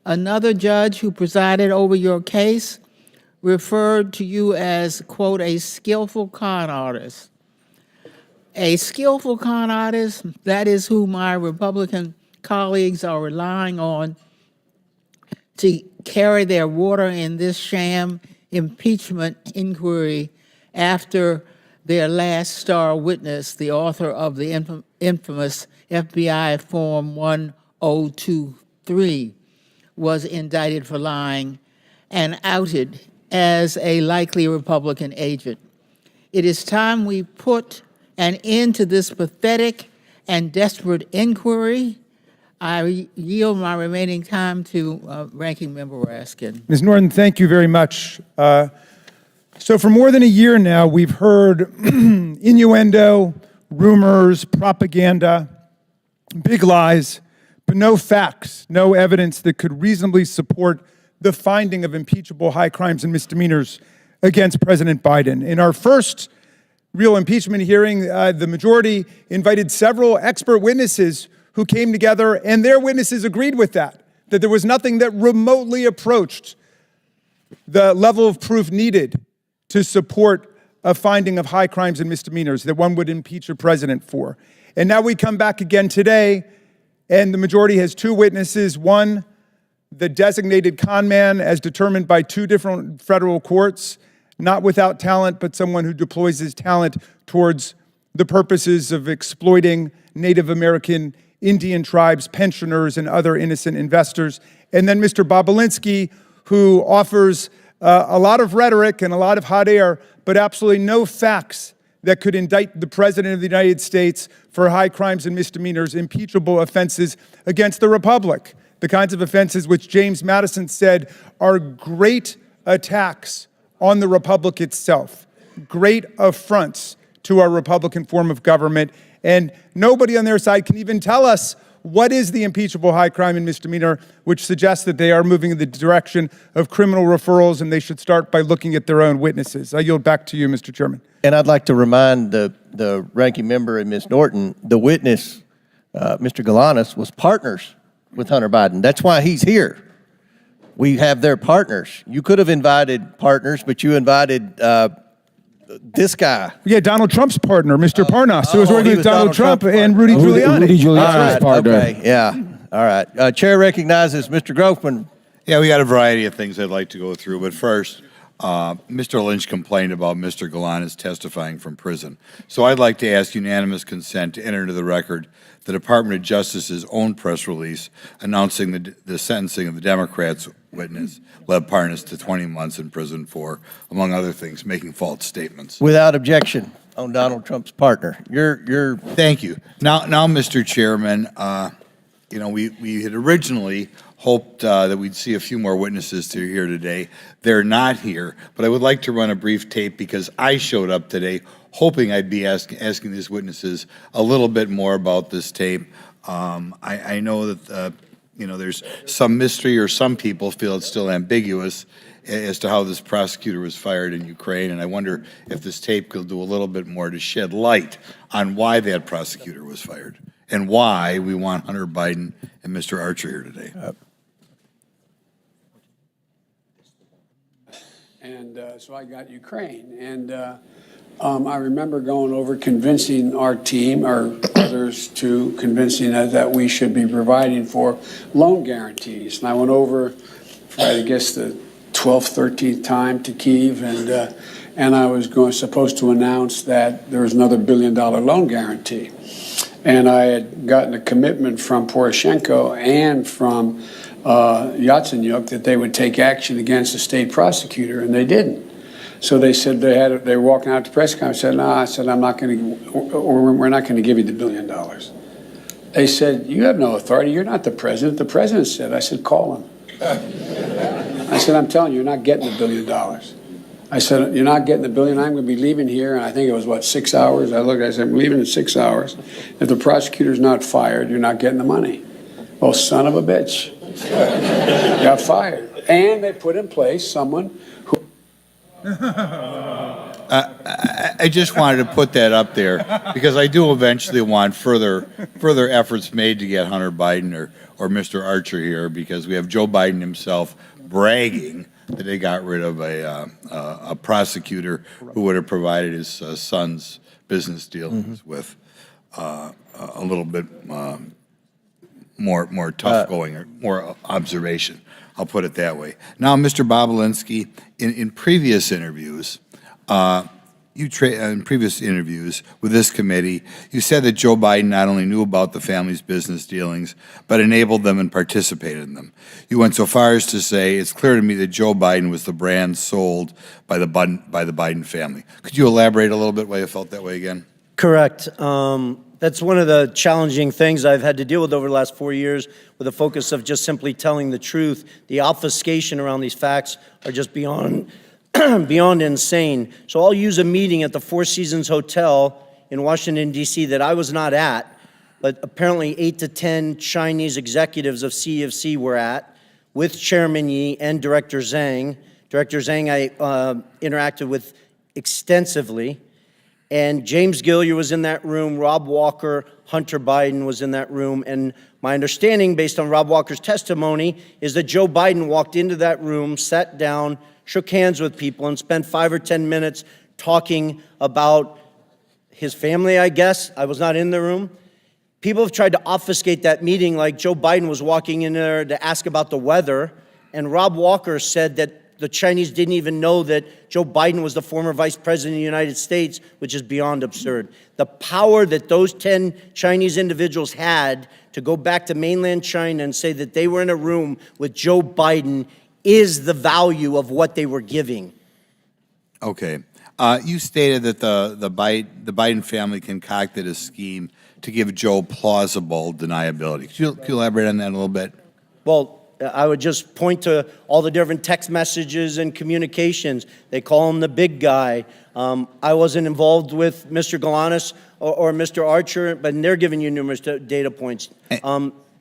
Another judge who presided over your case referred to you as, quote, a skillful con artist. A skillful con artist, that is who my Republican colleagues are relying on to carry their water in this sham impeachment inquiry after their last star witness, the author of the infamous FBI Form 1023, was indicted for lying and outed as a likely Republican agent. It is time we put an end to this pathetic and desperate inquiry. I yield my remaining time to Ranking Member Raskin. Ms. Norton, thank you very much. So for more than a year now, we've heard innuendo, rumors, propaganda, big lies, but no facts, no evidence that could reasonably support the finding of impeachable high crimes and misdemeanors against President Biden. In our first real impeachment hearing, the majority invited several expert witnesses who came together, and their witnesses agreed with that there was nothing that remotely approached the level of proof needed to support a finding of high crimes and misdemeanors that one would impeach a president for. And now we come back again today, and the majority has two witnesses. One, the designated con man as determined by two different federal courts, not without talent, but someone who deploys his talent towards the purposes of exploiting Native American Indian tribes, pensioners, and other innocent investors. And then Mr. Bobulinski, who offers a lot of rhetoric and a lot of hot air, but absolutely no facts that could indict the President of the United States for high crimes and misdemeanors, impeachable offenses against the Republic, the kinds of offenses which James Madison said are great attacks on the Republic itself, great affronts to our Republican form of government. And nobody on their side can even tell us what is the impeachable high crime and misdemeanor, which suggests that they are moving in the direction of criminal referrals, and they should start by looking at their own witnesses. I yield back to you, Mr. Chairman. And I'd like to remind the ranking member and Ms. Norton, the witness, Mr. Galanis, was partners with Hunter Biden. That's why he's here. We have their partners. You could have invited partners, but you invited this guy. Yeah, Donald Trump's partner, Mr. Parnas, who was working with Donald Trump and Rudy Giuliani. Rudy Giuliani's partner. Okay, yeah. All right. Chair recognizes Mr. Groffman. Yeah, we got a variety of things I'd like to go through, but first, Mr. Lynch complained about Mr. Galanis testifying from prison. So I'd like to ask unanimous consent to enter into the record the Department of Justice's own press release announcing the sentencing of the Democrats' witness, Lev Parnas, to 20 months in prison for, among other things, making false statements. Without objection on Donald Trump's partner. You're Thank you. Now, Mr. Chairman, you know, we had originally hoped that we'd see a few more witnesses to here today. They're not here, but I would like to run a brief tape because I showed up today hoping I'd be asking these witnesses a little bit more about this tape. I know that, you know, there's some mystery, or some people feel it's still ambiguous as to how this prosecutor was fired in Ukraine, and I wonder if this tape could do a little bit more to shed light on why that prosecutor was fired and why we want Hunter Biden and Mr. Archer here today. And so I got Ukraine, and I remember going over convincing our team, or others, to convincing us that we should be providing for loan guarantees. And I went over for, I guess, the 12th, 13th time to Kyiv, and and I was supposed to announce that there was another $1 billion loan guarantee. And I had gotten a commitment from Poroshenko and from Yatsenyuk that they would take action against the state prosecutor, and they didn't. So they said they were walking out to press conference. I said, no, I said, I'm not going to, or we're not going to give you the $1 billion. They said, you have no authority. You're not the president. The president said. I said, call him. I said, I'm telling you, you're not getting the $1 billion. I said, you're not getting the $1 billion. I'm going to be leaving here. And I think it was, 6 hours? I said, I'm leaving in 6 hours. If the prosecutor's not fired, you're not getting the money. Well, son of a bitch. Got fired. And they put in place someone who... I just wanted to put that up there because I do eventually want further efforts made to get Hunter Biden or Mr. Archer here, because we have Joe Biden himself bragging that they got rid of a prosecutor who would have provided his son's business dealings with a little bit more tough going, or more observation. I'll put it that way. Now, Mr. Bobulinski, in previous interviews, in previous interviews with this committee, you said that Joe Biden not only knew about the family's business dealings, but enabled them and participated in them. You went so far as to say, it's clear to me that Joe Biden was the brand sold by the Biden family. Could you elaborate a little bit why you felt that way again? Correct. That's one of the challenging things I've had to deal with over the last 4 years, with a focus of just simply telling the truth. The obfuscation around these facts are just beyond beyond insane. So I'll use a meeting at the Four Seasons Hotel in Washington, D.C. that I was not at, but apparently 8 to 10 Chinese executives of CEFC were at, with Chairman Yi and Director Zhang. Director Zhang I interacted with extensively. And James Gilliar was in that room, Rob Walker, Hunter Biden was in that room. And my understanding, based on Rob Walker's testimony, is that Joe Biden walked into that room, sat down, shook hands with people, and spent 5 or 10 minutes talking about his family, I guess. I was not in the room. People have tried to obfuscate that meeting like Joe Biden was walking in there to ask about the weather, and Rob Walker said that the Chinese didn't even know that Joe Biden was the former vice president of the United States, which is beyond absurd. The power that those 10 Chinese individuals had to go back to mainland China and say that they were in a room with Joe Biden is the value of what they were giving. Okay. You stated that the Biden family concocted a scheme to give Joe plausible deniability. Could you elaborate on that a little bit? Well, I would just point to all the different text messages and communications. They call him the big guy. I wasn't involved with Mr. Galanis or Mr. Archer, but they're giving you numerous data points.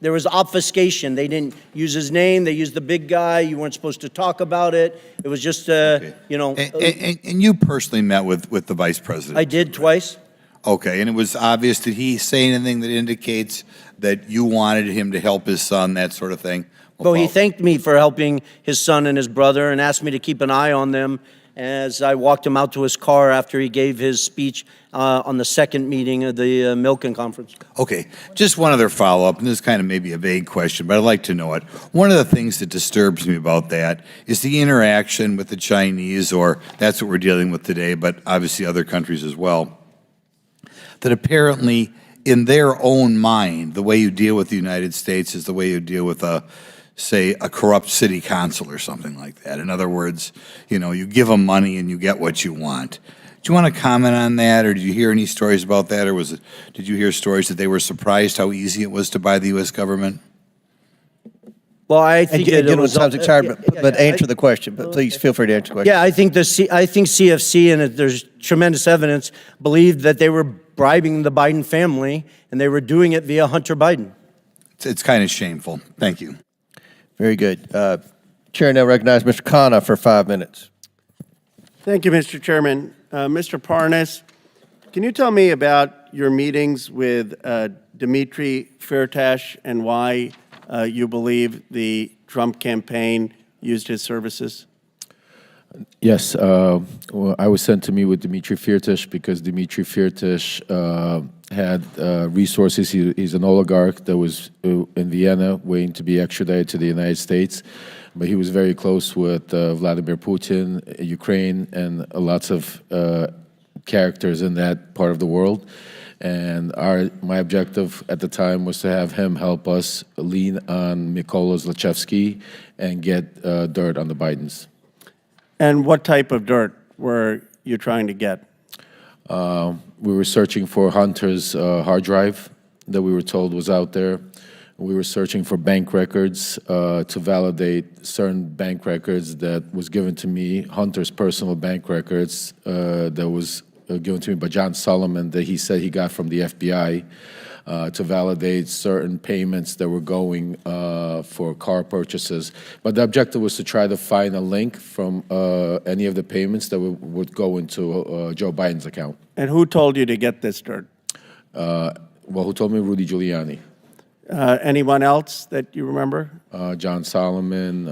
There was obfuscation. They didn't use his name. They used the big guy. You weren't supposed to talk about it. It was just, you know. And you personally met with the vice president? I did twice. Okay, and it was obvious. Did he say anything that indicates that you wanted him to help his son, that sort of thing? Well, he thanked me for helping his son and his brother and asked me to keep an eye on them as I walked him out to his car after he gave his speech on the second meeting of the Milken Conference. Okay, just one other follow-up, and this is kind of maybe a vague question, but I'd like to know it. One of the things that disturbs me about that is the interaction with the Chinese, or that's what we're dealing with today, but obviously other countries as well, that apparently in their own mind, the way you deal with the United States is the way you deal with say, a corrupt city council or something like that. In other words, you know, you give them money and you get what you want. Do you want to comment on that, or did you hear any stories about that, or did you hear stories that they were surprised how easy it was to buy the U.S. government? Well, I think it was excited, but answer the question. But please feel free to answer the question. Yeah, I think CFC, and there's tremendous evidence, believed that they were bribing the Biden family, and they were doing it via Hunter Biden. It's kind of shameful. Thank you. Very good. Chair now recognizes Mr. Khanna for 5 minutes. Thank you, Mr. Chairman. Mr. Parnas, can you tell me about your meetings with Dmitry Firtash and why you believe the Trump campaign used his services? Yes, well, I was sent to meet with Dmitry Firtash because Dmitry Firtash had resources. He's an oligarch that was in Vienna waiting to be extradited to the United States. But he was very close with Vladimir Putin, Ukraine, and lots of characters in that part of the world. And my objective at the time was to have him help us lean on Mykola Zlochevsky and get dirt on the Bidens. And what type of dirt were you trying to get? We were searching for Hunter's hard drive that we were told was out there. We were searching for bank records to validate certain bank records that was given to me, Hunter's personal bank records that was given to me by John Solomon that he said he got from the FBI to validate certain payments that were going for car purchases. But the objective was to try to find a link from any of the payments that would go into Joe Biden's account. And who told you to get this dirt? Well, who told me? Rudy Giuliani. Anyone else that you remember? John Solomon.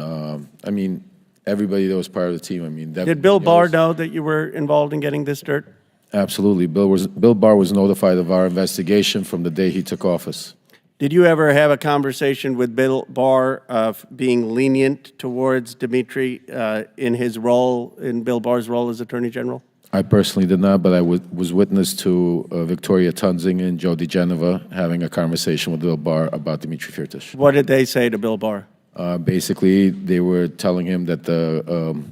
I mean, everybody that was part of the team. I mean, Did Bill Barr know that you were involved in getting this dirt? Absolutely. Bill Barr was notified of our investigation from the day he took office. Did you ever have a conversation with Bill Barr of being lenient towards Dmitry in his role, in Bill Barr's role as Attorney General? I personally did not, but I was witness to Victoria Tunzing and Joe DeGeneva having a conversation with Bill Barr about Dmitry Firtash. What did they say to Bill Barr? Basically, they were telling him that the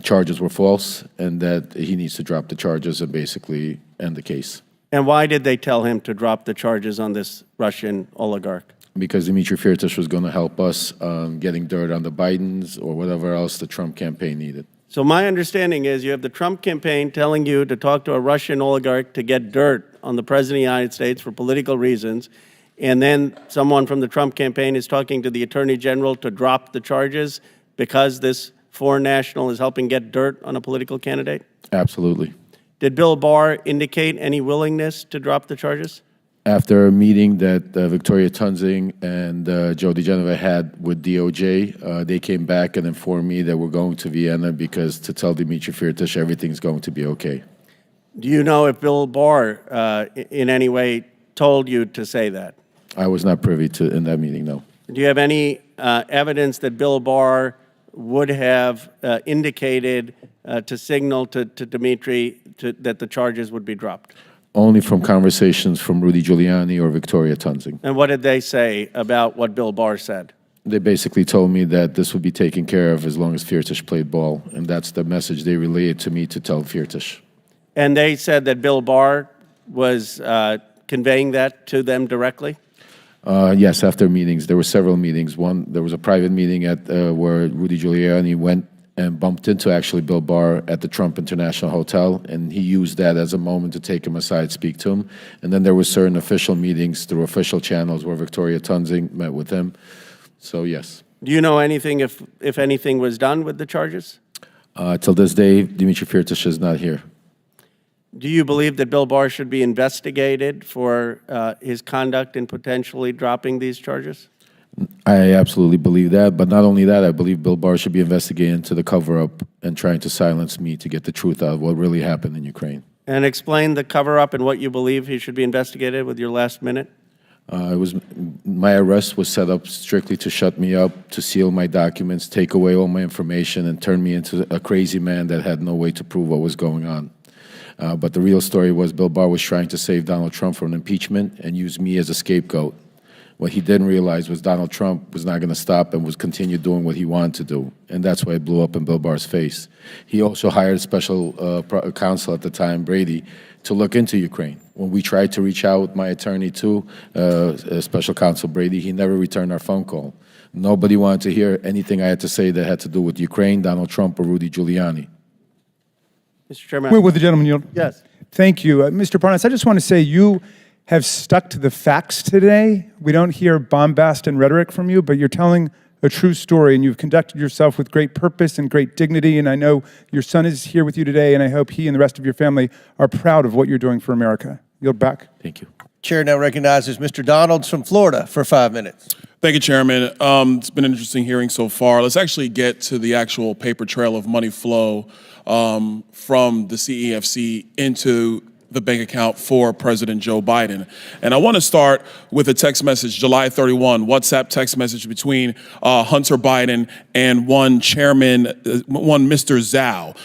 charges were false and that he needs to drop the charges and basically end the case. And why did they tell him to drop the charges on this Russian oligarch? Because Dmitry Firtash was going to help us getting dirt on the Bidens or whatever else the Trump campaign needed. So my understanding is you have the Trump campaign telling you to talk to a Russian oligarch to get dirt on the President of the United States for political reasons, and then someone from the Trump campaign is talking to the Attorney General to drop the charges because this foreign national is helping get dirt on a political candidate? Absolutely. Did Bill Barr indicate any willingness to drop the charges? After a meeting that Victoria Tunzing and Joe DeGeneva had with DOJ, they came back and informed me that we're going to Vienna because to tell Dmitry Firtash everything's going to be okay. Do you know if Bill Barr in any way told you to say that? I was not privy to in that meeting, no. Do you have any evidence that Bill Barr would have indicated to signal to Dmitry that the charges would be dropped? Only from conversations from Rudy Giuliani or Victoria Tunzing. And what did they say about what Bill Barr said? They basically told me that this would be taken care of as long as Firtash played ball, and that's the message they relayed to me to tell Firtash. And they said that Bill Barr was conveying that to them directly? Yes, after meetings. There were several meetings. One, there was a private meeting at where Rudy Giuliani went and bumped into actually Bill Barr at the Trump International Hotel, and he used that as a moment to take him aside, speak to him. And then there were certain official meetings through official channels where Victoria Tunzing met with him. So, yes. Do you know anything if anything was done with the charges? Till this day, Dmitry Firtash is not here. Do you believe that Bill Barr should be investigated for his conduct in potentially dropping these charges? I absolutely believe that, but not only that, I believe Bill Barr should be investigated into the cover-up and trying to silence me to get the truth out of what really happened in Ukraine. And explain the cover-up and what you believe he should be investigated with your last minute. My arrest was set up strictly to shut me up, to seal my documents, take away all my information, and turn me into a crazy man that had no way to prove what was going on. But the real story was Bill Barr was trying to save Donald Trump from impeachment and use me as a scapegoat. What he didn't realize was Donald Trump was not going to stop and was continue doing what he wanted to do. And that's why it blew up in Bill Barr's face. He also hired special counsel at the time, Brady, to look into Ukraine. When we tried to reach out with my attorney to special counsel Brady, he never returned our phone call. Nobody wanted to hear anything I had to say that had to do with Ukraine, Donald Trump, or Rudy Giuliani. Mr. Chairman. Will the gentleman yield? Yes. Thank you. Mr. Parnas, I just want to say you have stuck to the facts today. We don't hear bombast and rhetoric from you, but you're telling a true story, and you've conducted yourself with great purpose and great dignity, and I know your son is here with you today, and I hope he and the rest of your family are proud of what you're doing for America. Yield back. Thank you. Chair now recognizes Mr. Donalds from Florida for 5 minutes. Thank you, Chairman. It's been an interesting hearing so far. Let's actually get to the actual paper trail of money flow from the CEFC into the bank account for President Joe Biden. And I want to start with a text message, July 31, WhatsApp text message between Hunter Biden and one Mr. Zhao.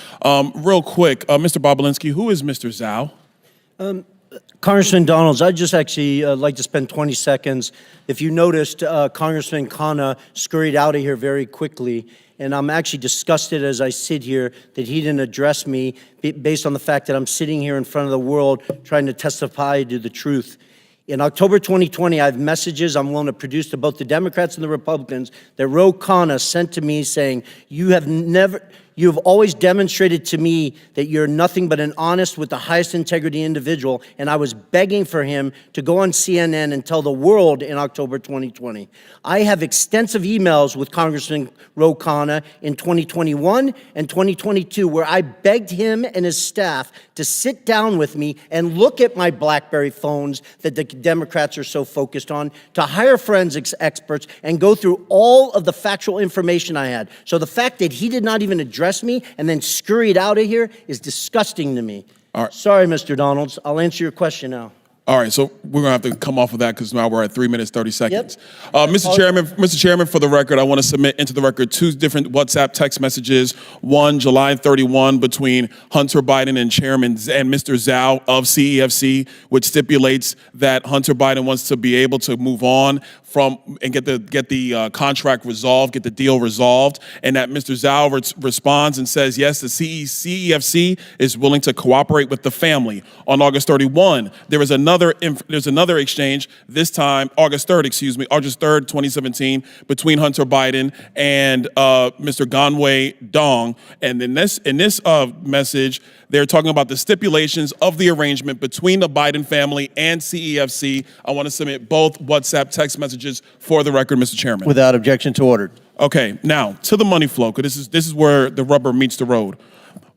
Real quick, Mr. Bobulinski, who is Mr. Zhao? Congressman Donalds, I'd just actually like to spend 20 seconds. If you noticed, Congressman Khanna scurried out of here very quickly, and I'm actually disgusted as I sit here that he didn't address me based on the fact that I'm sitting here in front of the world trying to testify to the truth. In October 2020, I have messages I'm willing to produce to both the Democrats and the Republicans that Ro Khanna sent to me saying, you have always demonstrated to me that you're nothing but an honest with the highest integrity individual, and I was begging for him to go on CNN and tell the world in October 2020. I have extensive emails with Congressman Ro Khanna in 2021 and 2022 where I begged him and his staff to sit down with me and look at my BlackBerry phones that the Democrats are so focused on, to hire forensics experts and go through all of the factual information I had. So the fact that he did not even address me and then scurried out of here is disgusting to me. All right. Sorry, Mr. Donalds. I'll answer your question now. All right, so we're gonna have to come off of that because now we're at 3 minutes, 30 seconds. Yep. Mr. Chairman, for the record, I want to submit into the record 2 different WhatsApp text messages. One, July 31, between Hunter Biden and Mr. Zhao of CEFC, which stipulates that Hunter Biden wants to be able to move on from and get the contract resolved, get the deal resolved, and that Mr. Zhao responds and says, yes, the CEFC is willing to cooperate with the family. On August 31, there's another exchange, this time August 3rd, 2017, between Hunter Biden and Mr. Ganwei Dong. And in this message, they're talking about the stipulations of the arrangement between the Biden family and CEFC. I want to submit both WhatsApp text messages for the record, Mr. Chairman. Without objection to order. Okay, now to the money flow, because this is where the rubber meets the road.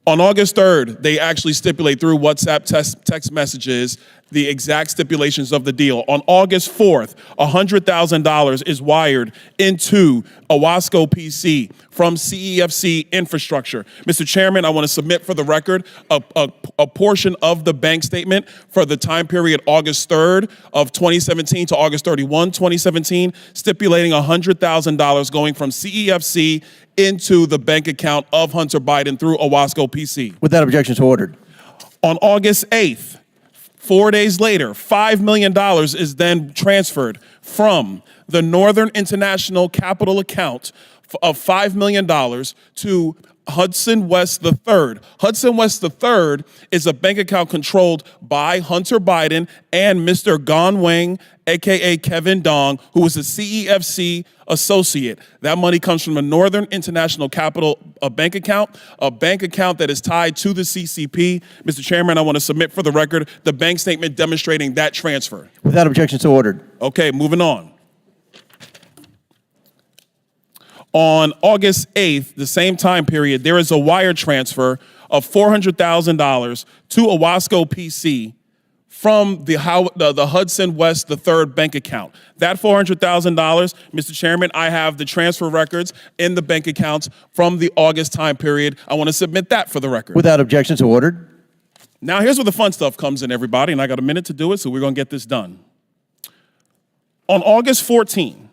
On August 3rd, they actually stipulate through WhatsApp text messages the exact stipulations of the deal. On August 4th, $100,000 is wired into Owasco PC from CEFC infrastructure. Mr. Chairman, I want to submit for the record a portion of the bank statement for the time period August 3rd of 2017 to August 31, 2017, stipulating $100,000 going from CEFC into the bank account of Hunter Biden through Owasco PC. Without objection to ordered. On August 8th, 4 days later, $5 million is then transferred from the Northern International Capital account of $5 million to Hudson West III. Hudson West III is a bank account controlled by Hunter Biden and Mr. Ganwei, aka Kevin Dong, who is a CEFC associate. That money comes from the Northern International Capital bank account that is tied to the CCP. Mr. Chairman, I want to submit for the record the bank statement demonstrating that transfer. Without objection to ordered. Okay, moving on. On August 8th, the same time period, there is a wire transfer of $400,000 to Owasco PC from the Hudson West III bank account. That $400,000, Mr. Chairman, I have the transfer records in the bank accounts from the August time period. I want to submit that for the record. Without objection to ordered. Now, here's where the fun stuff comes in, everybody, and I got a minute to do it, so we're going to get this done. On August 14th,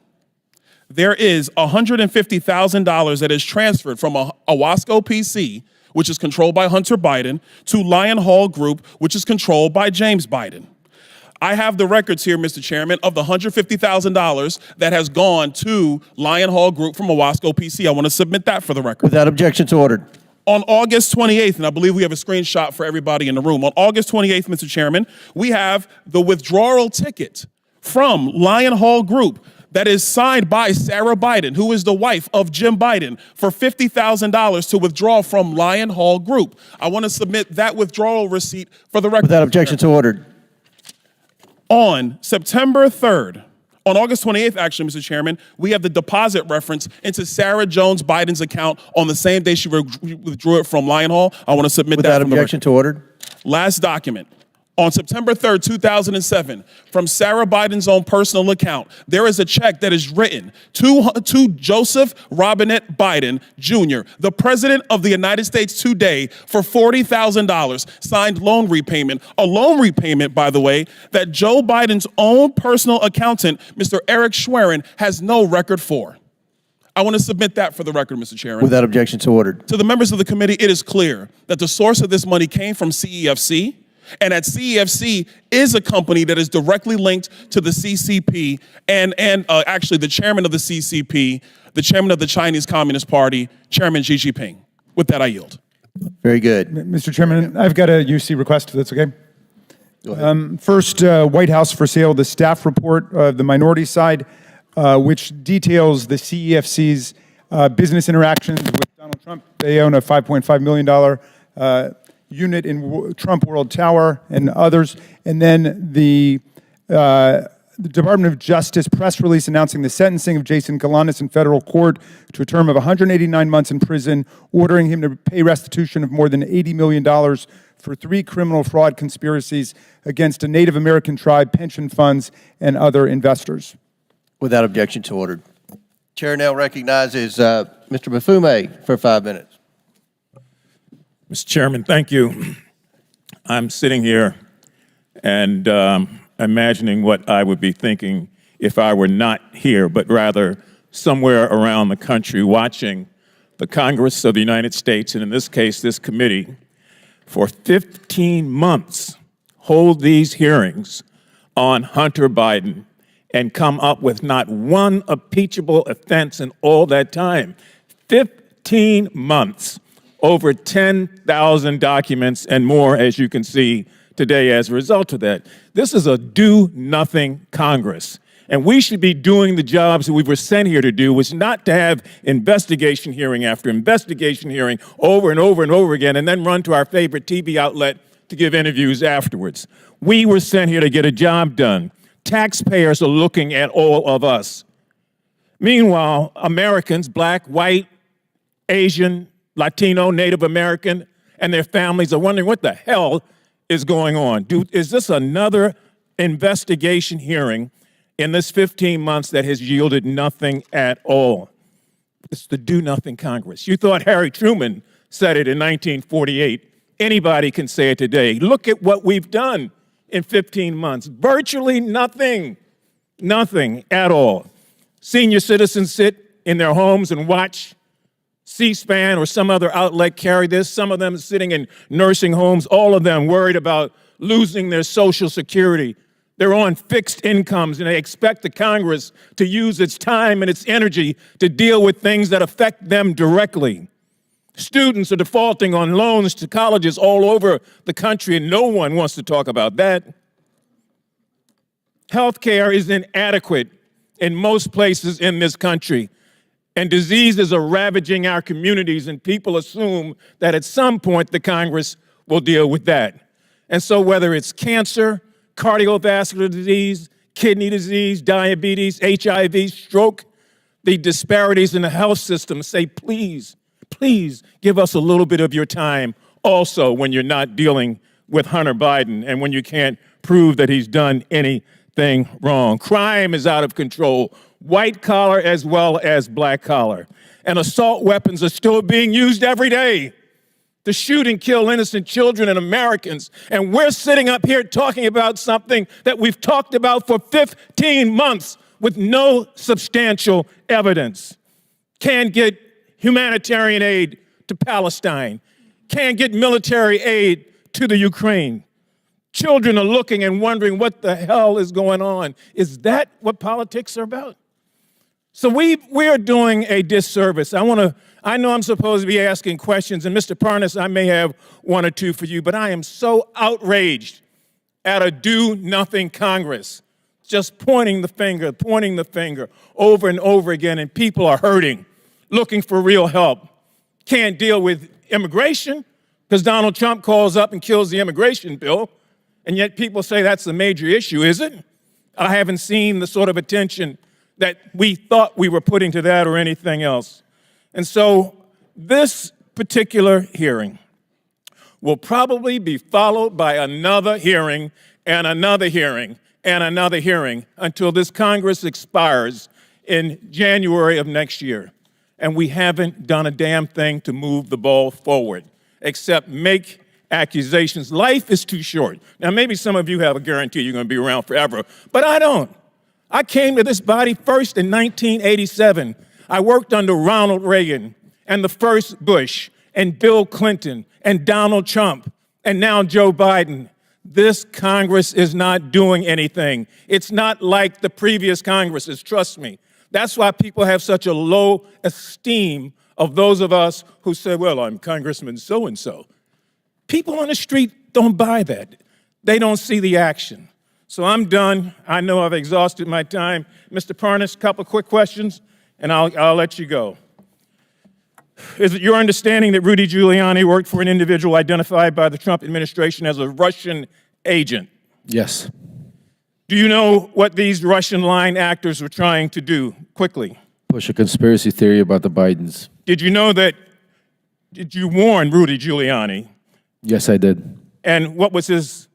there is $150,000 that is transferred from Owasco PC, which is controlled by Hunter Biden, to Lion Hall Group, which is controlled by James Biden. I have the records here, Mr. Chairman, of the $150,000 that has gone to Lion Hall Group from Owasco PC. I want to submit that for the record. Without objection to ordered. On August 28th, and I believe we have a screenshot for everybody in the room. On August 28th, Mr. Chairman, we have the withdrawal ticket from Lion Hall Group that is signed by Sarah Biden, who is the wife of Jim Biden, for $50,000 to withdraw from Lion Hall Group. I want to submit that withdrawal receipt for the record. Without objection to ordered. On September 3rd, on August 28th, actually, Mr. Chairman, we have the deposit reference into Sarah Jones Biden's account on the same day she withdrew it from Lion Hall. I want to submit that. Without objection to ordered. Last document. On September 3rd, 2007, from Sarah Biden's own personal account, there is a check that is written to Joseph Robinette Biden Jr., the President of the United States today, for $40,000, signed loan repayment. A loan repayment, by the way, that Joe Biden's own personal accountant, Mr. Eric Schwerin, has no record for. I want to submit that for the record, Mr. Chairman. Without objection, so ordered. To the members of the committee, it is clear that the source of this money came from CEFC, and that CEFC is a company that is directly linked to the CCP and actually the chairman of the CCP, the chairman of the Chinese Communist Party, Chairman Xi Jinping. With that, I yield. Very good. Mr. Chairman, I've got a UC request, if that's okay. Go ahead. First, White House for sale, the staff report of the minority side, which details the CEFC's business interactions with Donald Trump. They own a $5.5 million unit in Trump World Tower and others. And then the Department of Justice press release announcing the sentencing of Jason Galanis in federal court to a term of 189 months in prison, ordering him to pay restitution of more than $80 million for 3 criminal fraud conspiracies against a Native American tribe, pension funds, and other investors. Without objection, so ordered. Chair now recognizes Mr. Mafume for 5 minutes. Mr. Chairman, thank you. I'm sitting here and imagining what I would be thinking if I were not here, but rather somewhere around the country watching the Congress of the United States, and in this case, this committee, for 15 months hold these hearings on Hunter Biden and come up with not one impeachable offense in all that time. 15 months. Over 10,000 documents and more, as you can see today as a result of that. This is a do-nothing Congress. And we should be doing the jobs that we were sent here to do, which is not to have investigation hearing after investigation hearing over and over and over again, and then run to our favorite TV outlet to give interviews afterwards. We were sent here to get a job done. Taxpayers are looking at all of us. Meanwhile, Americans, black, white, Asian, Latino, Native American, and their families are wondering what the hell is going on. Is this another investigation hearing in this 15 months that has yielded nothing at all? It's the do-nothing Congress. You thought Harry Truman said it in 1948. Anybody can say it today. Look at what we've done in 15 months. Virtually nothing. Nothing at all. Senior citizens sit in their homes and watch C-SPAN or some other outlet carry this. Some of them sitting in nursing homes, all of them worried about losing their Social Security. They're on fixed incomes, and they expect the Congress to use its time and its energy to deal with things that affect them directly. Students are defaulting on loans to colleges all over the country, and no one wants to talk about that. Healthcare is inadequate in most places in this country. And diseases are ravaging our communities, and people assume that at some point the Congress will deal with that. And so whether it's cancer, cardiovascular disease, kidney disease, diabetes, HIV, stroke, the disparities in the health system say, please, please give us a little bit of your time also when you're not dealing with Hunter Biden and when you can't prove that he's done anything wrong. Crime is out of control. White collar as well as black collar. And assault weapons are still being used every day to shoot and kill innocent children and Americans. And we're sitting up here talking about something that we've talked about for 15 months with no substantial evidence. Can't get humanitarian aid to Palestine. Can't get military aid to the Ukraine. Children are looking and wondering what the hell is going on. Is that what politics are about? So we are doing a disservice. I know I'm supposed to be asking questions, and Mr. Parnas, I may have one or two for you, but I am so outraged at a do-nothing Congress, just pointing the finger over and over again, and people are hurting, looking for real help. Can't deal with immigration because Donald Trump calls up and kills the immigration bill, and yet people say that's the major issue, is it? I haven't seen the sort of attention that we thought we were putting to that or anything else. And so this particular hearing will probably be followed by another hearing and another hearing and another hearing until this Congress expires in January of next year. And we haven't done a damn thing to move the ball forward, except make accusations. Life is too short. Now, maybe some of you have a guarantee you're going to be around forever, but I don't. I came to this body first in 1987. I worked under Ronald Reagan and the first Bush and Bill Clinton and Donald Trump and now Joe Biden. This Congress is not doing anything. It's not like the previous Congresses, trust me. That's why people have such a low esteem of those of us who say, well, I'm Congressman so-and-so. People on the street don't buy that. They don't see the action. So I'm done. I know I've exhausted my time. Mr. Parnas, a couple of quick questions, and I'll let you go. Is it your understanding that Rudy Giuliani worked for an individual identified by the Trump administration as a Russian agent? Yes. Do you know what these Russian line actors were trying to do? Quickly. Push a conspiracy theory about the Bidens. Did you warn Rudy Giuliani? Yes, I did. And what was his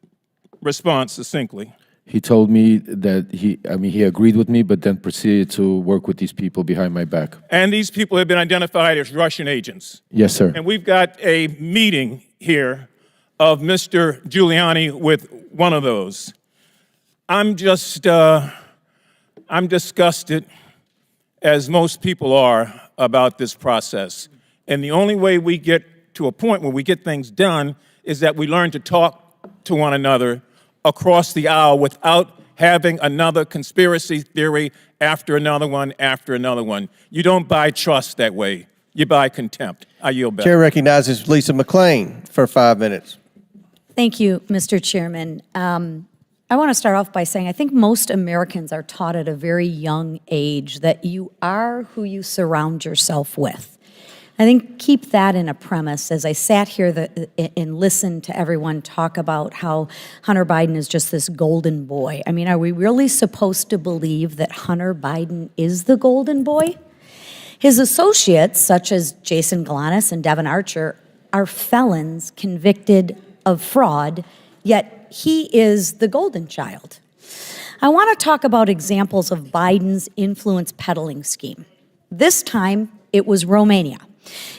response, succinctly? He told me that he agreed with me, but then proceeded to work with these people behind my back. And these people have been identified as Russian agents. Yes, sir. And we've got a meeting here of Mr. Giuliani with one of those. I'm disgusted, as most people are, about this process. And the only way we get to a point where we get things done is that we learn to talk to one another across the aisle without having another conspiracy theory after another one after another one. You don't buy trust that way. You buy contempt. I yield back. Chair recognizes Lisa McClain for 5 minutes. Thank you, Mr. Chairman. I want to start off by saying I think most Americans are taught at a very young age that you are who you surround yourself with. I think keep that in a premise. As I sat here and listened to everyone talk about how Hunter Biden is just this golden boy. I mean, are we really supposed to believe that Hunter Biden is the golden boy? His associates, such as Jason Galanis and Devin Archer, are felons convicted of fraud, yet he is the golden child. I want to talk about examples of Biden's influence peddling scheme. This time, it was Romania.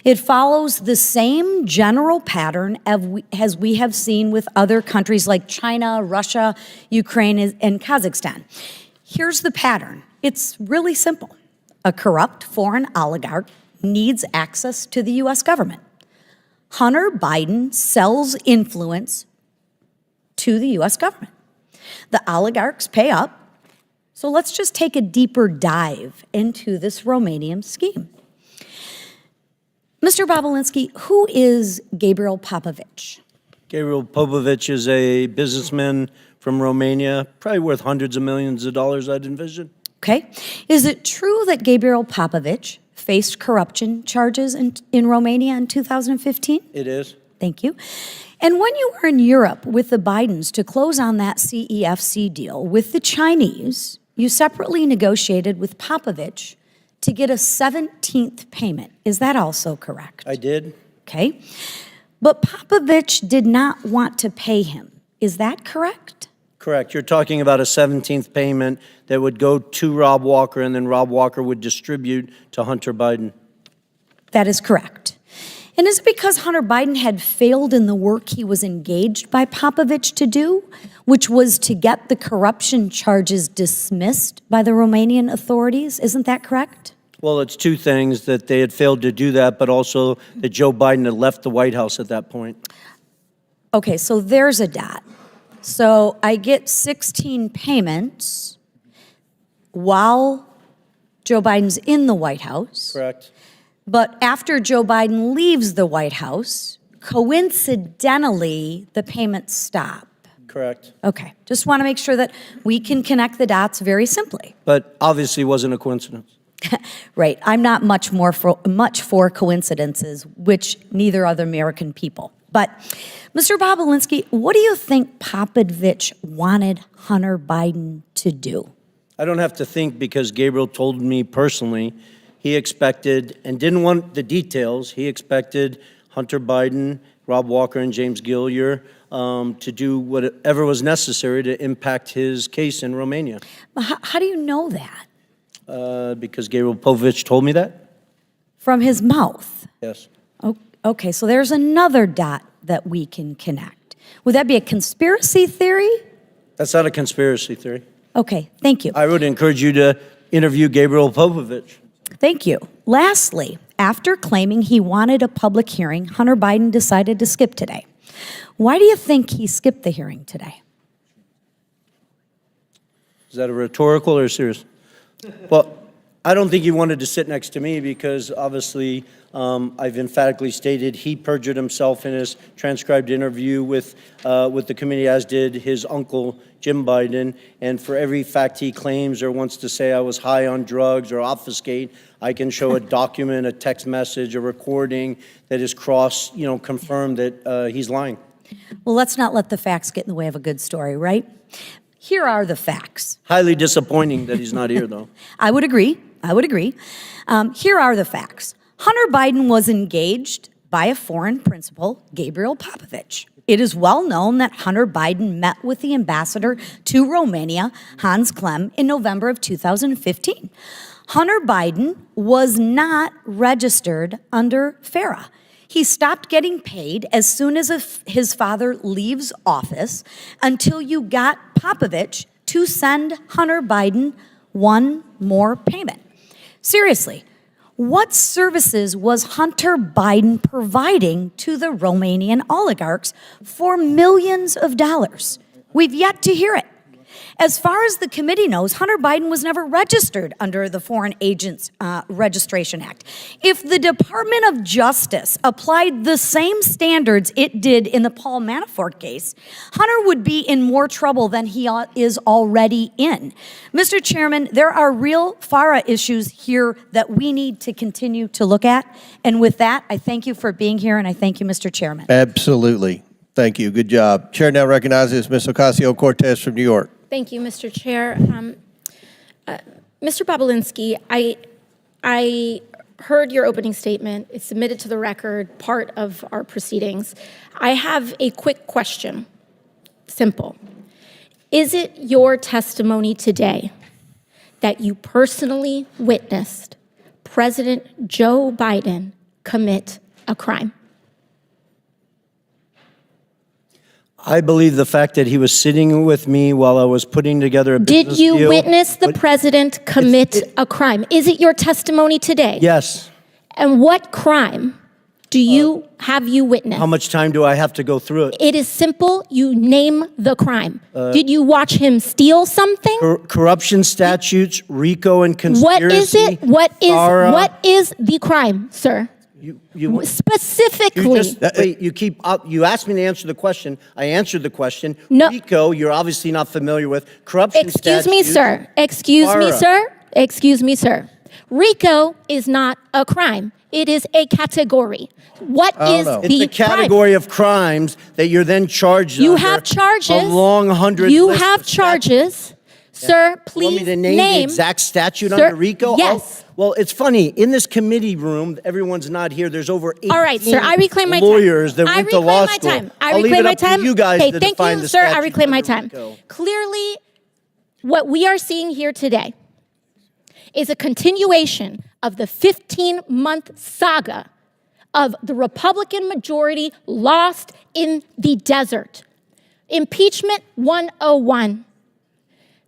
It follows the same general pattern as we have seen with other countries like China, Russia, Ukraine, and Kazakhstan. Here's the pattern. It's really simple. A corrupt foreign oligarch needs access to the U.S. government. Hunter Biden sells influence to the U.S. government. The oligarchs pay up. So let's just take a deeper dive into this Romanian scheme. Mr. Bobulinski, who is Gabriel Popovich? Gabriel Popovich is a businessman from Romania, probably worth hundreds of millions of dollars, I'd envision. Okay. Is it true that Gabriel Popovich faced corruption charges in Romania in 2015? It is. Thank you. And when you were in Europe with the Bidens to close on that CEFC deal with the Chinese, you separately negotiated with Popovich to get a 17th payment. Is that also correct? I did. Okay. But Popovich did not want to pay him. Is that correct? Correct. You're talking about a 17th payment that would go to Rob Walker, and then Rob Walker would distribute to Hunter Biden. That is correct. And is it because Hunter Biden had failed in the work he was engaged by Popovich to do, which was to get the corruption charges dismissed by the Romanian authorities? Isn't that correct? Well, it's two things, that they had failed to do that, but also that Joe Biden had left the White House at that point. Okay, so there's a dot. So I get 16 payments while Joe Biden's in the White House. Correct. But after Joe Biden leaves the White House, coincidentally, the payments stop. Correct. Okay, just want to make sure that we can connect the dots very simply. But obviously wasn't a coincidence. Right, I'm not much for coincidences, which neither are the American people. But Mr. Bobulinski, what do you think Popovich wanted Hunter Biden to do? I don't have to think, because Gabriel told me personally he expected, and didn't want the details, he expected Hunter Biden Rob Walker and James Gillier to do whatever was necessary to impact his case in Romania. How do you know that? Because Gabriel Povich told me that? From his mouth? Yes. Okay, so there's another dot that we can connect. Would that be a conspiracy theory? That's not a conspiracy theory. Okay, thank you. I would encourage you to interview Gabriel Popovich. Thank you. Lastly, after claiming he wanted a public hearing, Hunter Biden decided to skip today. Why do you think he skipped the hearing today? Is that a rhetorical or serious? Well, I don't think he wanted to sit next to me because obviously I've emphatically stated he perjured himself in his transcribed interview with the committee, as did his uncle, Jim Biden. And for every fact he claims or wants to say I was high on drugs or obfuscate, I can show a document, a text message, a recording that is confirmed that he's lying. Well, let's not let the facts get in the way of a good story, right? Here are the facts. Highly disappointing that he's not here, though. I would agree. Here are the facts. Hunter Biden was engaged by a foreign principal, Gabriel Popovich. It is well known that Hunter Biden met with the ambassador to Romania, Hans Klem, in November of 2015. Hunter Biden was not registered under FARA. He stopped getting paid as soon as his father leaves office until you got Popovich to send Hunter Biden one more payment. Seriously, what services was Hunter Biden providing to the Romanian oligarchs for millions of dollars? We've yet to hear it. As far as the committee knows, Hunter Biden was never registered under the Foreign Agents Registration Act. If the Department of Justice applied the same standards it did in the Paul Manafort case, Hunter would be in more trouble than he is already in. Mr. Chairman, there are real FARA issues here that we need to continue to look at. And with that, I thank you for being here, and I thank you, Mr. Chairman. Absolutely. Thank you. Good job. Chair now recognizes Ms. Ocasio-Cortez from New York. Thank you, Mr. Chair. Mr. Bobulinski, I heard your opening statement. It's submitted to the record, part of our proceedings. I have a quick question. Simple. Is it your testimony today that you personally witnessed President Joe Biden commit a crime? I believe the fact that he was sitting with me while I was putting together a business deal. Did you witness the president commit a crime? Is it your testimony today? Yes. And what crime have you witnessed? How much time do I have to go through it? It is simple. You name the crime. Did you watch him steal something? Corruption statutes, RICO and conspiracy. What is it? What is the crime, sir? Specifically. You asked me to answer the question. I answered the question. No. RICO, you're obviously not familiar with. Corruption Excuse statutes. me, sir. Excuse me, sir. RICO is not a crime. It is a category. What is the crime? It's a category of crimes that you're then charged You under have charges. a long 100 You list have of charges. Sir, please want me to name the exact statute under RICO? Yes. Well, it's funny. In this committee room, everyone's not here. There's over 18 All right, sir. I reclaim my lawyers time. that went to law school. I I'll leave reclaim it my up time. to you guys Okay, to thank define you, the sir. I statute reclaim my under time. RICO. Clearly, what we are seeing here today is a continuation of the 15-month saga of the Republican majority lost in the desert. Impeachment 101.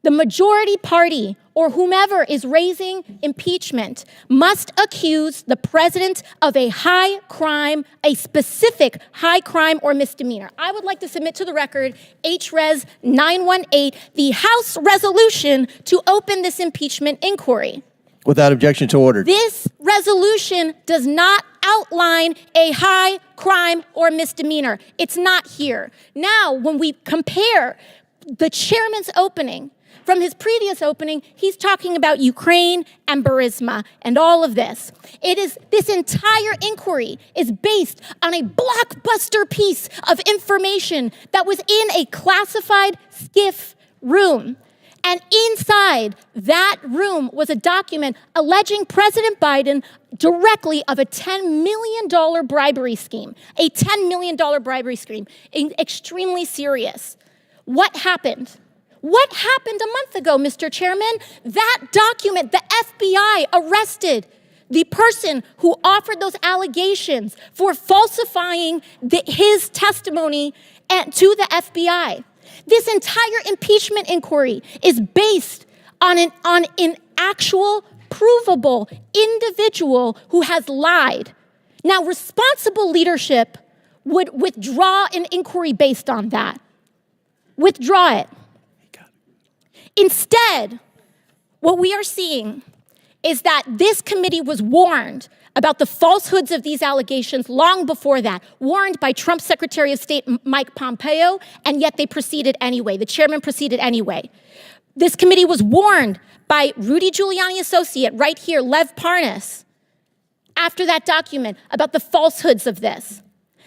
The majority party, or whomever is raising impeachment, must accuse the president of a high crime, a specific high crime or misdemeanor. I would like to submit to the record HRES 918, the House resolution to open this impeachment inquiry. Without objection to order. This resolution does not outline a high crime or misdemeanor. It's not here. Now, when we compare the chairman's opening from his previous opening, he's talking about Ukraine and Burisma and all of this. This entire inquiry is based on a blockbuster piece of information that was in a classified SCIF room. And inside that room was a document alleging President Biden directly of a $10 million bribery scheme, a $10 million bribery scheme, extremely serious. What happened? What happened a month ago, Mr. Chairman? That document, the FBI arrested the person who offered those allegations for falsifying his testimony to the FBI. This entire impeachment inquiry is based on an actual, provable individual who has lied. Now, responsible leadership would withdraw an inquiry based on that. Withdraw it. Instead, what we are seeing is that this committee was warned about the falsehoods of these allegations long before that, warned by Trump's Secretary of State Mike Pompeo, and yet they proceeded anyway. The chairman proceeded anyway. This committee was warned by Rudy Giuliani associate right here, Lev Parnas, after that document about the falsehoods of this.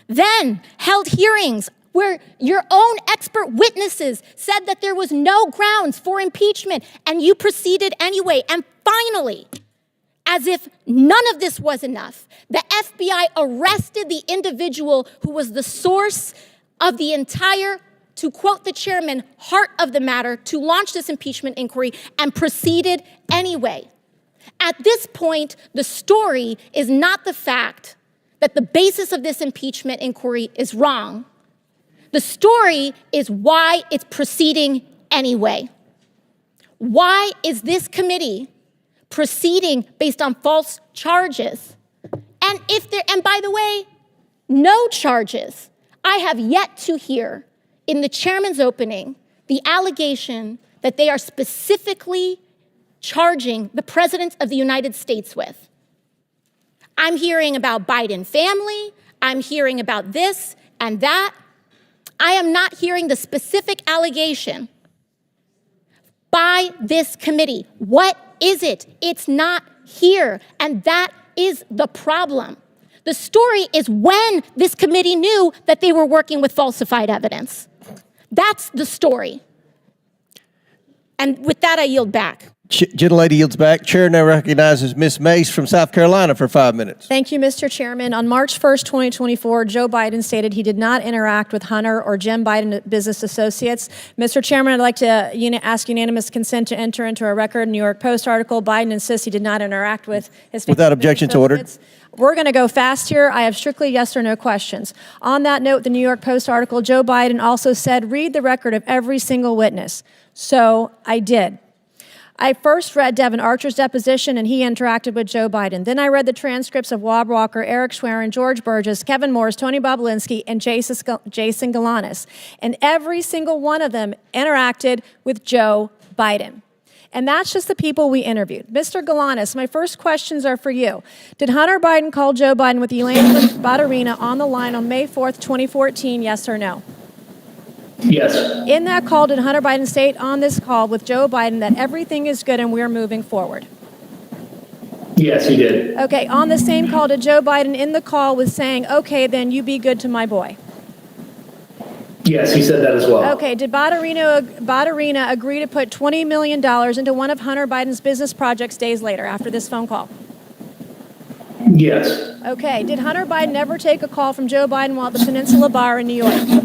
Then held hearings where your own expert witnesses said that there was no grounds for impeachment, and you proceeded anyway. And finally, as if none of this was enough, the FBI arrested the individual who was the source of the entire, to quote the chairman, heart of the matter, to launch this impeachment inquiry, and proceeded anyway. At this point, the story is not the fact that the basis of this impeachment inquiry is wrong. The story is why it's proceeding anyway. Why is this committee proceeding based on false charges? And by the way, no charges. I have yet to hear in the chairman's opening the allegation that they are specifically charging the President of the United States with. I'm hearing about Biden family. I'm hearing about this and that. I am not hearing the specific allegation by this committee. What is it? It's not here, and that is the problem. The story is when this committee knew that they were working with falsified evidence. That's the story. And with that, I yield back. Gentlelady yields back. Chair now recognizes Ms. Mace from South Carolina for 5 minutes. Thank you, Mr. Chairman. On March 1st, 2024, Joe Biden stated he did not interact with Hunter or Jim Biden business associates. Mr. Chairman, I'd like to ask unanimous consent to enter into a record New York Post article. Biden insists he did not interact with his Without objections ordered. We're going to go fast here. I have strictly yes or no questions. On that note, the New York Post article, Joe Biden also said, read the record of every single witness. So I did. I first read Devin Archer's deposition, and he interacted with Joe Biden. Then I read the transcripts of Rob Walker, Eric Schwerin, George Burgess, Kevin Morris, Tony Bobulinski, and Jason Galanis. And every single one of them interacted with Joe Biden. And that's just the people we interviewed. Mr. Galanis, my first questions are for you. Did Hunter Biden call Joe Biden with Elena Badarina on the line on May 4th, 2014, yes or no? Yes. In that call, did Hunter Biden state on this call with Joe Biden that everything is good and we're moving forward? Yes, he did. Okay, on the same call, did Joe Biden in the call was saying, okay, then you be good to my boy? Yes, he said that as well. Okay, did Badarina agree to put $20 million into one of Hunter Biden's business projects days later after this phone call? Yes. Okay, did Hunter Biden ever take a call from Joe Biden while at the Peninsula Bar in New York?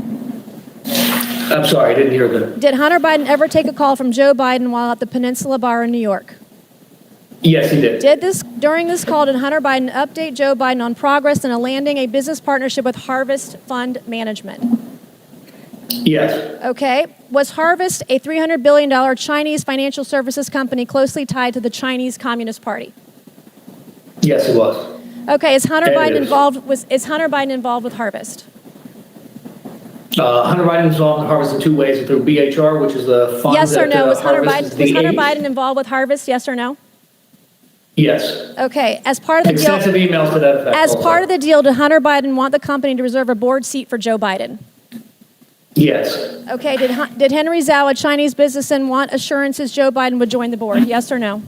I'm sorry, I didn't hear that. Did Hunter Biden ever take a call from Joe Biden while at the Peninsula Bar in New York? Yes, he did. During this call, did Hunter Biden update Joe Biden on progress in landing a business partnership with Harvest Fund Management? Yes. Okay. Was Harvest a $300 billion Chinese financial services company closely tied to the Chinese Communist Party? Yes, it was. Okay. Is Hunter And Biden it is. Hunter Biden involved with Harvest? Hunter Biden is involved in Harvest in two ways, through BHR, which is the fund Yes or that no? Was Hunter Harvest is Biden the Biden involved with Harvest? Yes or no? Yes. Okay. As part of the deal, Extensive emails to that effect. as also. part of the deal, did Hunter Biden want the company to reserve a board seat for Joe Biden? Yes. Okay. Did Henry Zhao, a Chinese businessman, want assurances Joe Biden would join the board? Yes or no?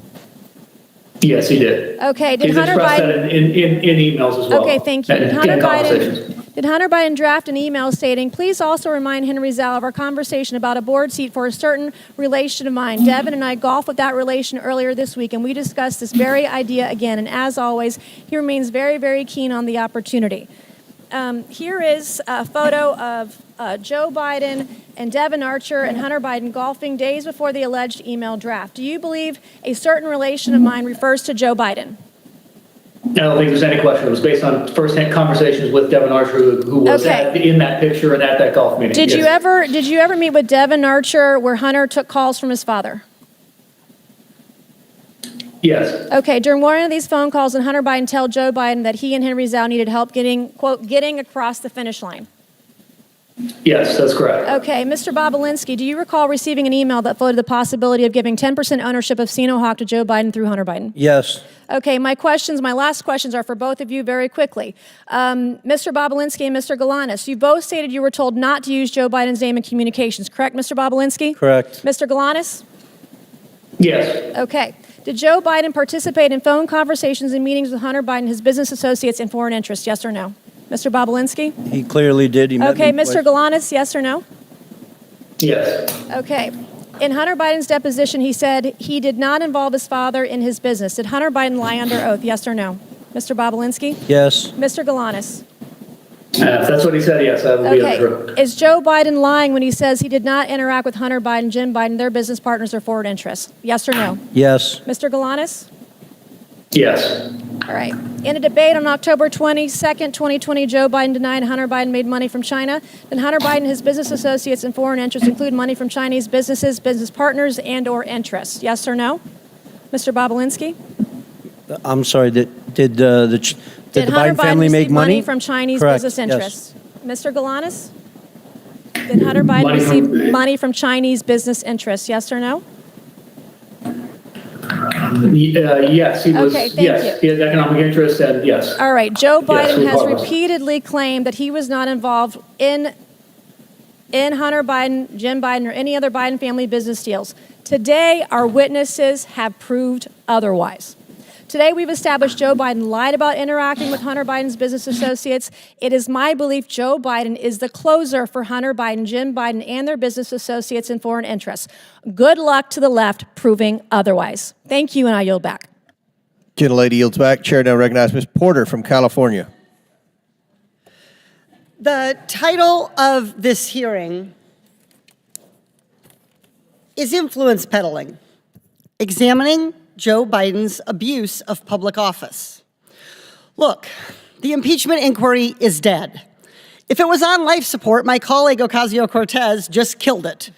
Yes, he did. Okay. Did He's Hunter expressed Biden? that in emails as well. Okay. Thank you. And Did Hunter in Biden? conversations. Did Hunter Biden draft an email stating, please also remind Henry Zhao of our conversation about a board seat for a certain relation of mine? Devin and I golfed with that relation earlier this week, and we discussed this very idea again. And as always, he remains very, very keen on the opportunity. Here is a photo of Joe Biden and Devin Archer and Hunter Biden golfing days before the alleged email draft. Do you believe a certain relation of mine refers to Joe Biden? I don't think there's any question. It was based on first-hand conversations with Devin Archer, who was in that picture and at that golf meeting. Did Yes. you ever meet with Devin Archer where Hunter took calls from his father? Yes. Okay, during one of these phone calls, and Hunter Biden told Joe Biden that he and Henry Zhao needed help getting, quote, getting across the finish line. Yes, that's correct. Okay, Mr. Bobulinski, do you recall receiving an email that floated the possibility of giving 10% ownership of Sinohawk to Joe Biden through Hunter Biden? Yes. Okay, my last questions are for both of you very quickly. Mr. Bobulinski and Mr. Galanis, you both stated you were told not to use Joe Biden's name in communications, correct, Mr. Bobulinski? Correct. Mr. Galanis? Yes. Okay. Did Joe Biden participate in phone conversations and meetings with Hunter Biden, his business associates, and foreign interests, yes or no? Mr. Bobulinski? He clearly did. He Okay, Mr. Galanis, yes or no? Yes. Okay. In Hunter Biden's deposition, he said he did not involve his father in his business. Did Hunter Biden lie under oath, yes or no? Mr. Bobulinski? Yes. Mr. Galanis? If that's what he said, yes, that would be true. Okay. Is Joe Biden lying when he says he did not interact with Hunter Biden, Jim Biden, their business partners, or forward interests? Yes or no? Yes. Mr. Galanis? Yes. All right. In a debate on October 22nd, 2020, Joe Biden denied Hunter Biden made money from China. Then Hunter Biden, his business associates, and foreign interests include money from Chinese businesses, business partners, and/or interests. Yes or no? Mr. Bobulinski? I'm sorry. Did the Hunter Biden family make receive money from Chinese Correct. business Yes. interests? Mr. Galanis? Did Hunter Biden receive money from Chinese business interests? Yes or no? Yes, he was. Okay, thank Yes, he had economic interests, and yes. All right. Joe Biden has regardless. repeatedly claimed that he was not involved in Hunter Biden, Jim Biden, or any other Biden family business deals. Today, our witnesses have proved otherwise. Today, we've established Joe Biden lied about interacting with Hunter Biden's business associates. It is my belief Joe Biden is the closer for Hunter Biden, Jim Biden, and their business associates and foreign interests. Good luck to the left proving otherwise. Thank you, and I yield back. Gentlelady yields back. Chair now recognizes Ms. Porter from California. The title of this hearing is Influence Peddling, Examining Joe Biden's Abuse of Public Office. Look, the impeachment inquiry is dead. If it was on life support, my colleague Ocasio-Cortez just killed it.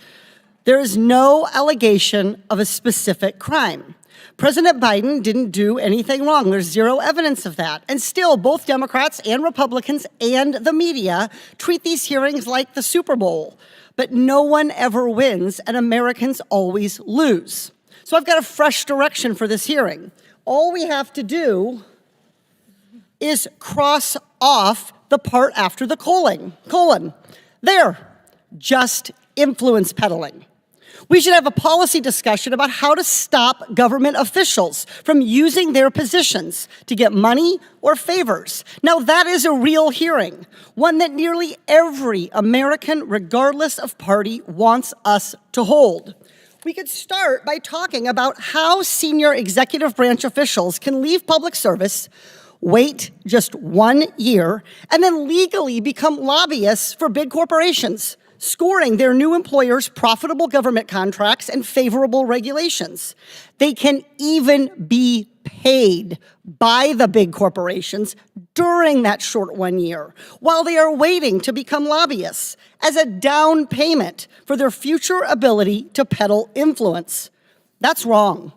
There is no allegation of a specific crime. President Biden didn't do anything wrong. There's zero evidence of that. And still, both Democrats and Republicans and the media treat these hearings like the Super Bowl. But no one ever wins, and Americans always lose. So I've got a fresh direction for this hearing. All we have to do is cross off the part after the colon. There, just influence peddling. We should have a policy discussion about how to stop government officials from using their positions to get money or favors. Now, that is a real hearing, one that nearly every American, regardless of party, wants us to hold. We could start by talking about how senior executive branch officials can leave public service, wait just 1 year, and then legally become lobbyists for big corporations, scoring their new employers profitable government contracts and favorable regulations. They can even be paid by the big corporations during that short 1 year while they are waiting to become lobbyists as a down payment for their future ability to peddle influence. That's wrong.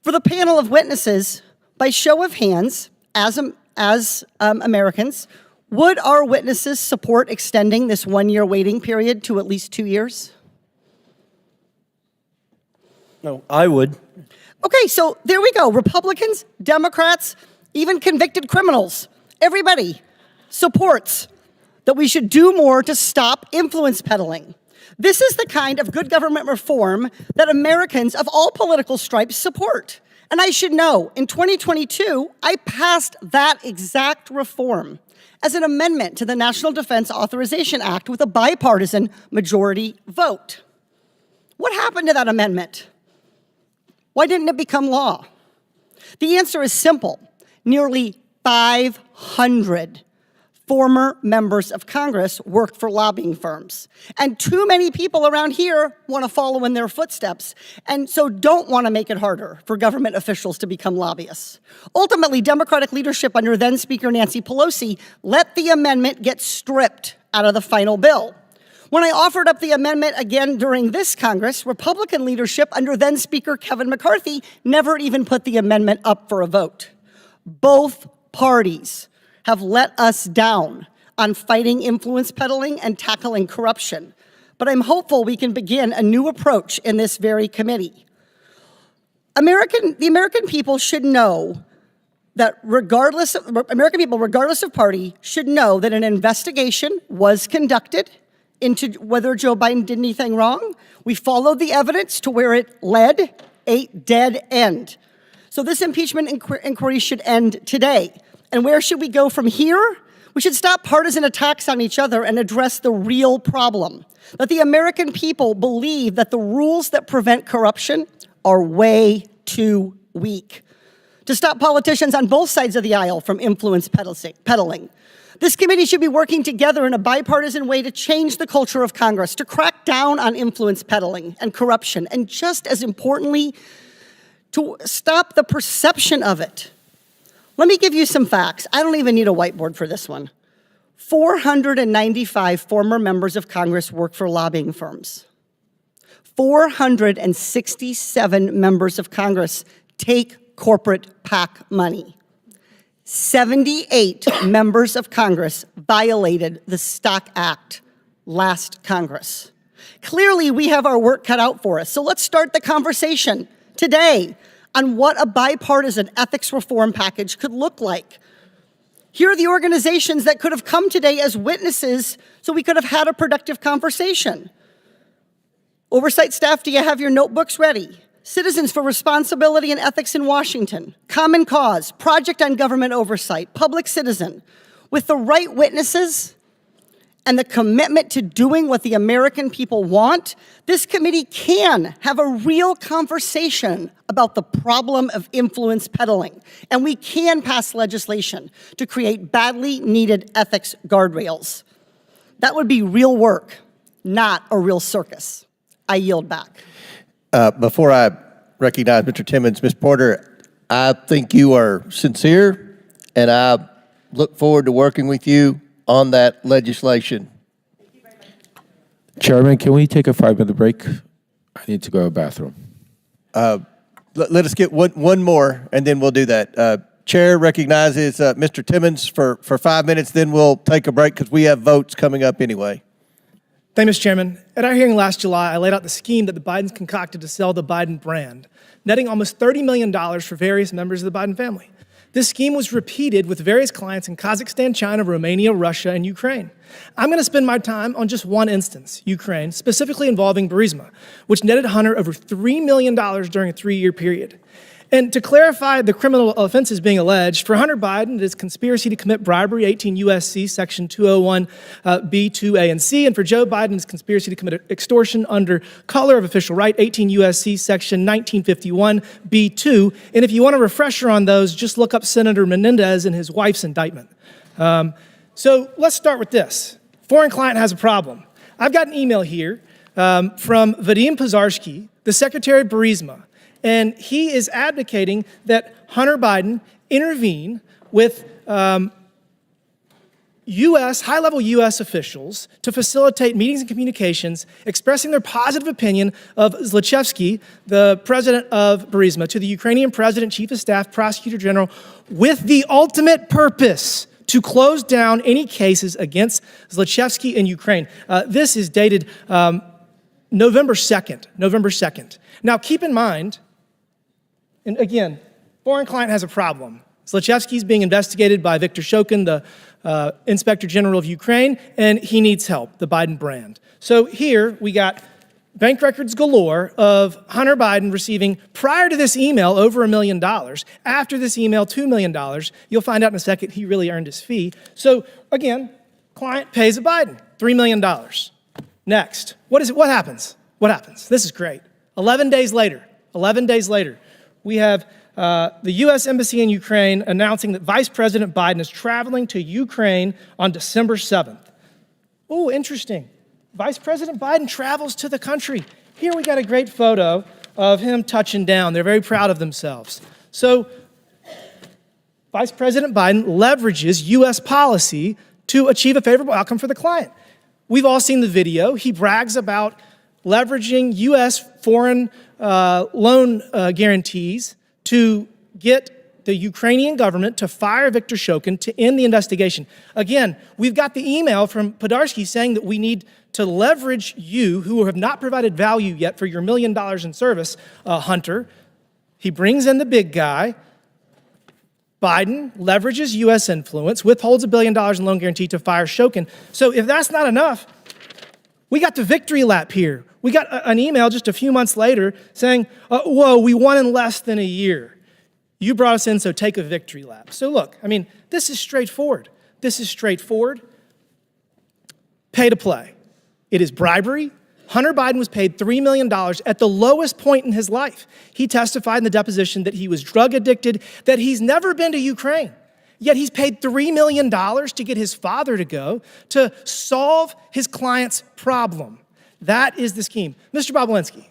For the panel of witnesses, by show of hands, as Americans, would our witnesses support extending this 1 year waiting period to at least 2 years? No, I would. Okay, so there we go. Republicans, Democrats, even convicted criminals, everybody supports that we should do more to stop influence peddling. This is the kind of good government reform that Americans of all political stripes support. And I should know, in 2022, I passed that exact reform. as an amendment to the National Defense Authorization Act with a bipartisan majority vote. What happened to that amendment? Why didn't it become law? The answer is simple. Nearly 500 former members of Congress work for lobbying firms. And too many people around here want to follow in their footsteps, and so don't want to make it harder for government officials to become lobbyists. Ultimately, Democratic leadership under then Speaker Nancy Pelosi let the amendment get stripped out of the final bill. When I offered up the amendment again during this Congress, Republican leadership under then Speaker Kevin McCarthy never even put the amendment up for a vote. Both parties have let us down on fighting influence peddling and tackling corruption. But I'm hopeful we can begin a new approach in this very committee. The American people should know that regardless of party, should know that an investigation was conducted into whether Joe Biden did anything wrong. We followed the evidence to where it led a dead end. So this impeachment inquiry should end today. And where should we go from here? We should stop partisan attacks on each other and address the real problem, that the American people believe that the rules that prevent corruption are way too weak. To stop politicians on both sides of the aisle from influence peddling. This committee should be working together in a bipartisan way to change the culture of Congress, to crack down on influence peddling and corruption, and just as importantly, to stop the perception of it. Let me give you some facts. I don't even need a whiteboard for this one. 495 former members of Congress work for lobbying firms. 467 members of Congress take corporate PAC money. 78 members of Congress violated the Stock Act last Congress. Clearly, we have our work cut out for us. So let's start the conversation today on what a bipartisan ethics reform package could look like. Here are the organizations that could have come today as witnesses so we could have had a productive conversation. Oversight staff, do you have your notebooks ready? Citizens for Responsibility and Ethics in Washington, Common Cause, Project on Government Oversight, Public Citizen. With the right witnesses and the commitment to doing what the American people want, this committee can have a real conversation about the problem of influence peddling. And we can pass legislation to create badly needed ethics guardrails. That would be real work, not a real circus. I yield back. Before I recognize Mr. Timmons, Ms. Porter, I think you are sincere, and I look forward to working with you on that legislation. Chairman, can we take a 5-minute break? I need to go to the bathroom. Let us get one more, and then we'll do that. Chair recognizes Mr. Timmons for 5 minutes, then we'll take a break because we have votes coming up anyway. Thank you, Mr. Chairman. At our hearing last July, I laid out the scheme that the Bidens concocted to sell the Biden brand, netting almost $30 million for various members of the Biden family. This scheme was repeated with various clients in Kazakhstan, China, Romania, Russia, and Ukraine. I'm going to spend my time on just one instance, Ukraine, specifically involving Burisma, which netted Hunter over $3 million during a 3-year period. And to clarify the criminal offenses being alleged, for Hunter Biden, it is conspiracy to commit bribery, 18 U.S.C. Section 201 B, 2A, and C. And for Joe Biden, it's conspiracy to commit extortion under color of official right, 18 U.S.C. Section 1951 B2. And if you want a refresher on those, just look up Senator Menendez and his wife's indictment. So let's start with this. Foreign client has a problem. I've got an email here from Vadim Pozharsky, the Secretary of Burisma. And he is advocating that Hunter Biden intervene with high-level U.S. officials to facilitate meetings and communications expressing their positive opinion of Zlochevsky, the president of Burisma, to the Ukrainian president, chief of staff, prosecutor general, with the ultimate purpose to close down any cases against Zlochevsky in Ukraine. This is dated November 2nd. Now, keep in mind, and again, foreign client has a problem. Zlochevsky is being investigated by Viktor Shokin, the Inspector General of Ukraine, and he needs help, the Biden brand. So here we got bank records galore of Hunter Biden receiving, prior to this email, over $1 million. After this email, $2 million. You'll find out in a second he really earned his fee. So again, client pays a Biden $3 million. Next, what happens? What happens? This is great. 11 days later, we have the U.S. Embassy in Ukraine announcing that Vice President Biden is traveling to Ukraine on December 7th. Oh, interesting. Vice President Biden travels to the country. Here we got a great photo of him touching down. They're very proud of themselves. So Vice President Biden leverages U.S. policy to achieve a favorable outcome for the client. We've all seen the video. He brags about leveraging U.S. foreign loan guarantees to get the Ukrainian government to fire Viktor Shokin to end the investigation. Again, we've got the email from Podarsky saying that we need to leverage you, who have not provided value yet for your $1 million in service, Hunter. He brings in the big guy. Biden leverages U.S. influence, withholds $1 billion in loan guarantee to fire Shokin. So if that's not enough, we got the victory lap here. We got an email just a few months later saying, whoa, we won in less than a year. You brought us in, so take a victory lap. So look, I mean, this is straightforward. Pay to play. It is bribery. Hunter Biden was paid $3 million at the lowest point in his life. He testified in the deposition that he was drug addicted, that he's never been to Ukraine. Yet he's paid $3 million to get his father to go to solve his client's problem. That is the scheme. Mr. Bobulinski,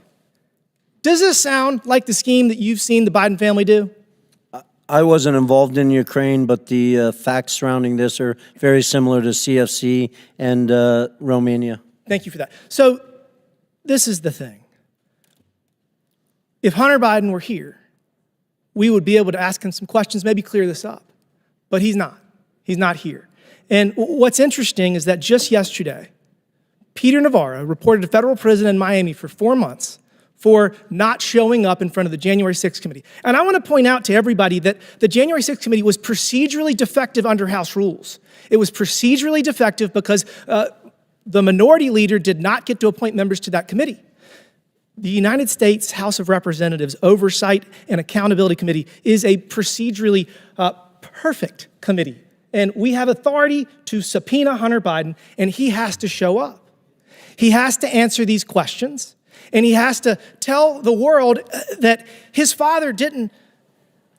does this sound like the scheme that you've seen the Biden family do? I wasn't involved in Ukraine, but the facts surrounding this are very similar to CFC and Romania. Thank you for that. So this is the thing. If Hunter Biden were here, we would be able to ask him some questions, maybe clear this up. But he's not. He's not here. And what's interesting is that just yesterday, Peter Navarro reported to federal prison in Miami for 4 months for not showing up in front of the January 6th committee. And I want to point out to everybody that the January 6th committee was procedurally defective under House rules. It was procedurally defective because the minority leader did not get to appoint members to that committee. The United States House of Representatives Oversight and Accountability Committee is a procedurally perfect committee. And we have authority to subpoena Hunter Biden, and he has to show up. He has to answer these questions. And he has to tell the world that his father didn't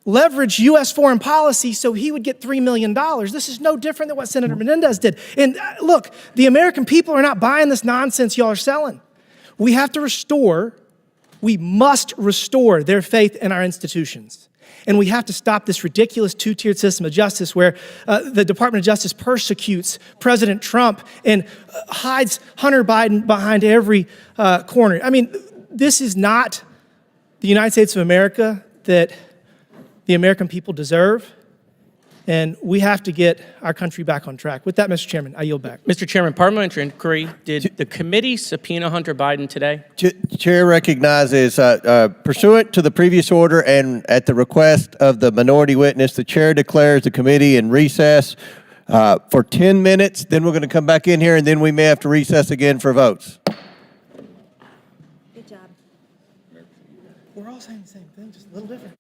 leverage U.S. foreign policy so he would get $3 million. This is no different than what Senator Menendez did. And look, the American people are not buying this nonsense y'all are selling. We must restore their faith in our institutions. And we have to stop this ridiculous two-tiered system of justice where the Department of Justice persecutes President Trump and hides Hunter Biden behind every corner. I mean, this is not the United States of America that the American people deserve. And we have to get our country back on track. With that, Mr. Chairman, I yield back. Mr. Chairman, parliamentary inquiry. Did the committee subpoena Hunter Biden today? Chair recognizes, pursuant to the previous order and at the request of the minority witness, the chair declares the committee in recess for 10 minutes. Then we're going to come back in here, and then we may have to recess again for votes. Good job. We're all saying the same thing, just a little different.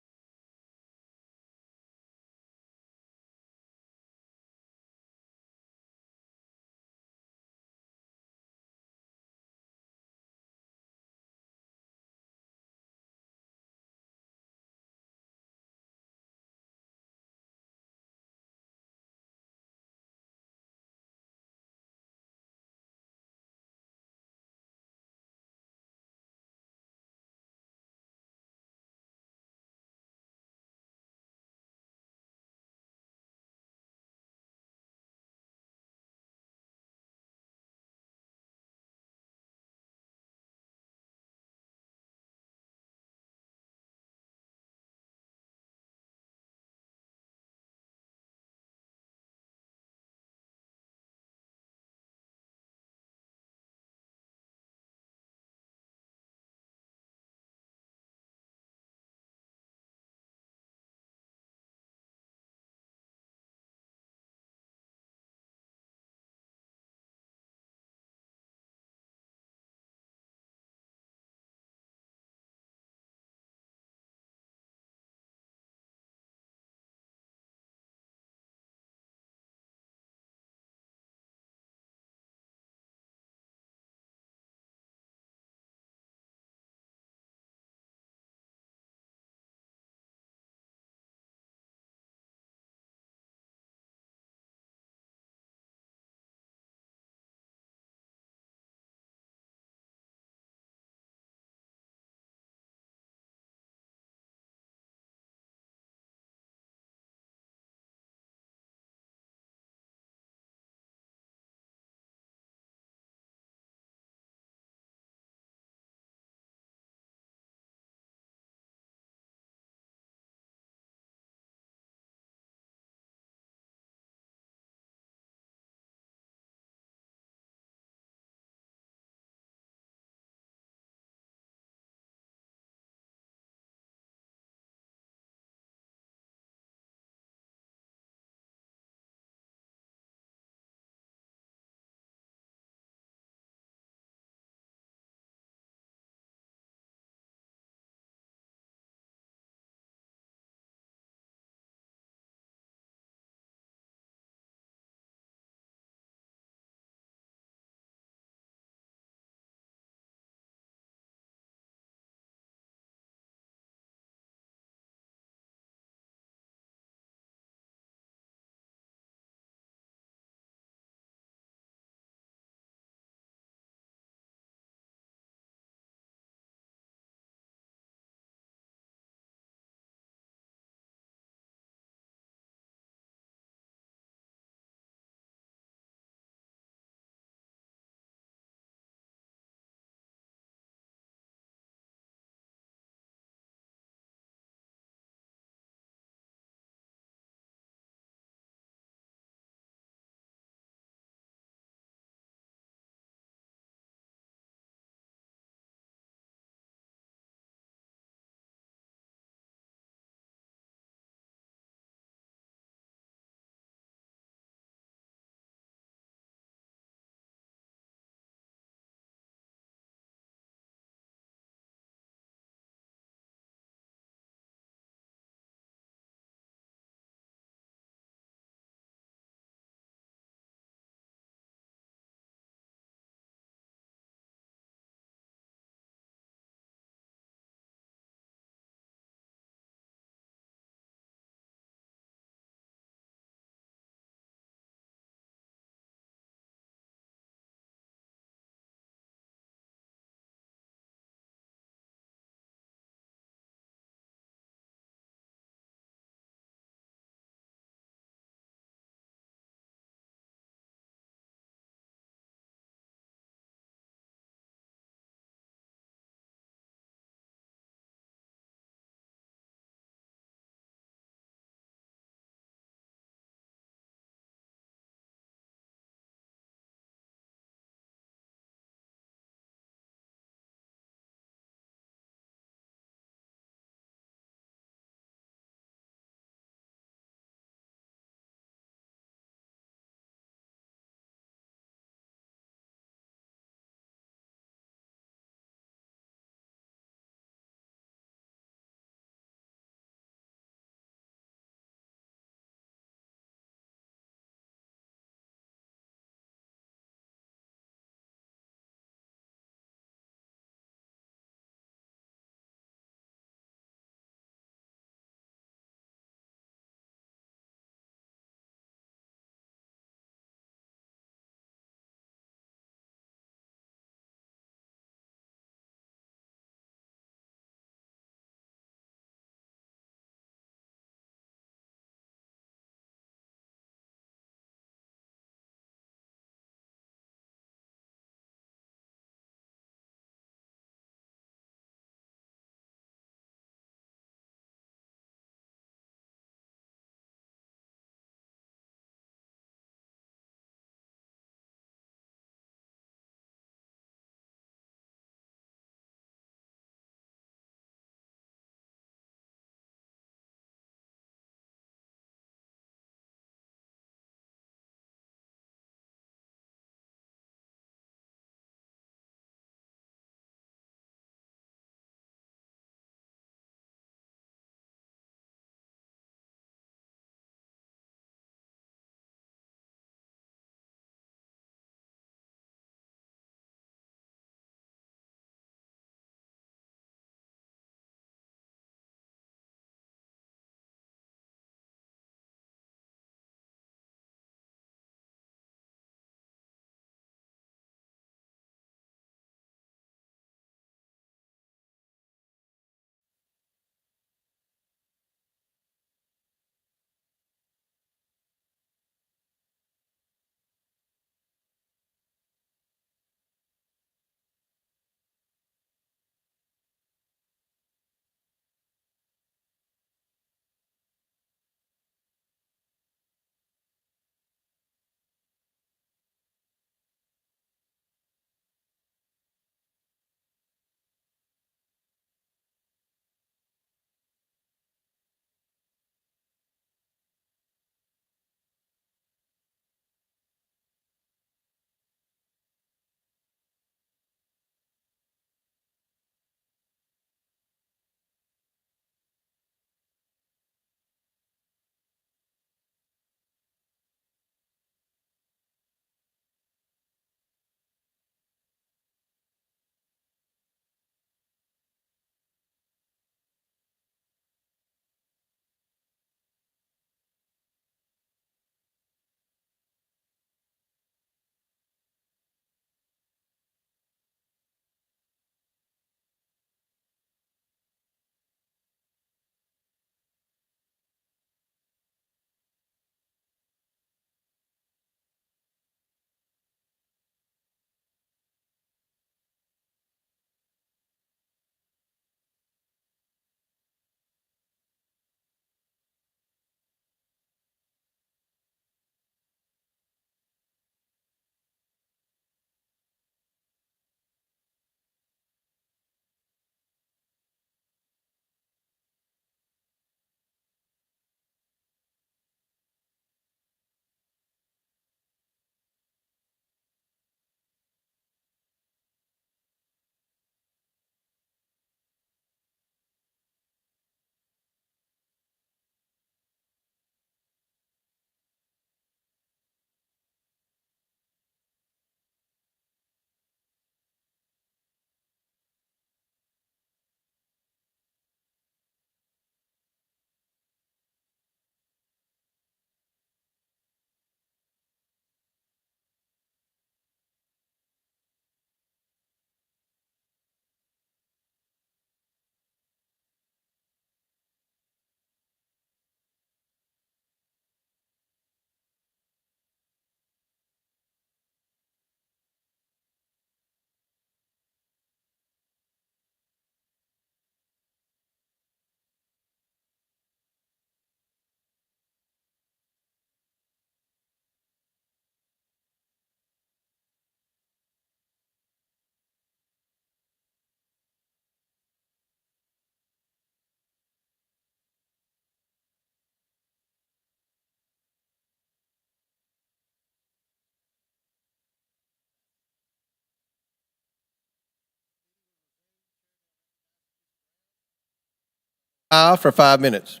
For 5 minutes.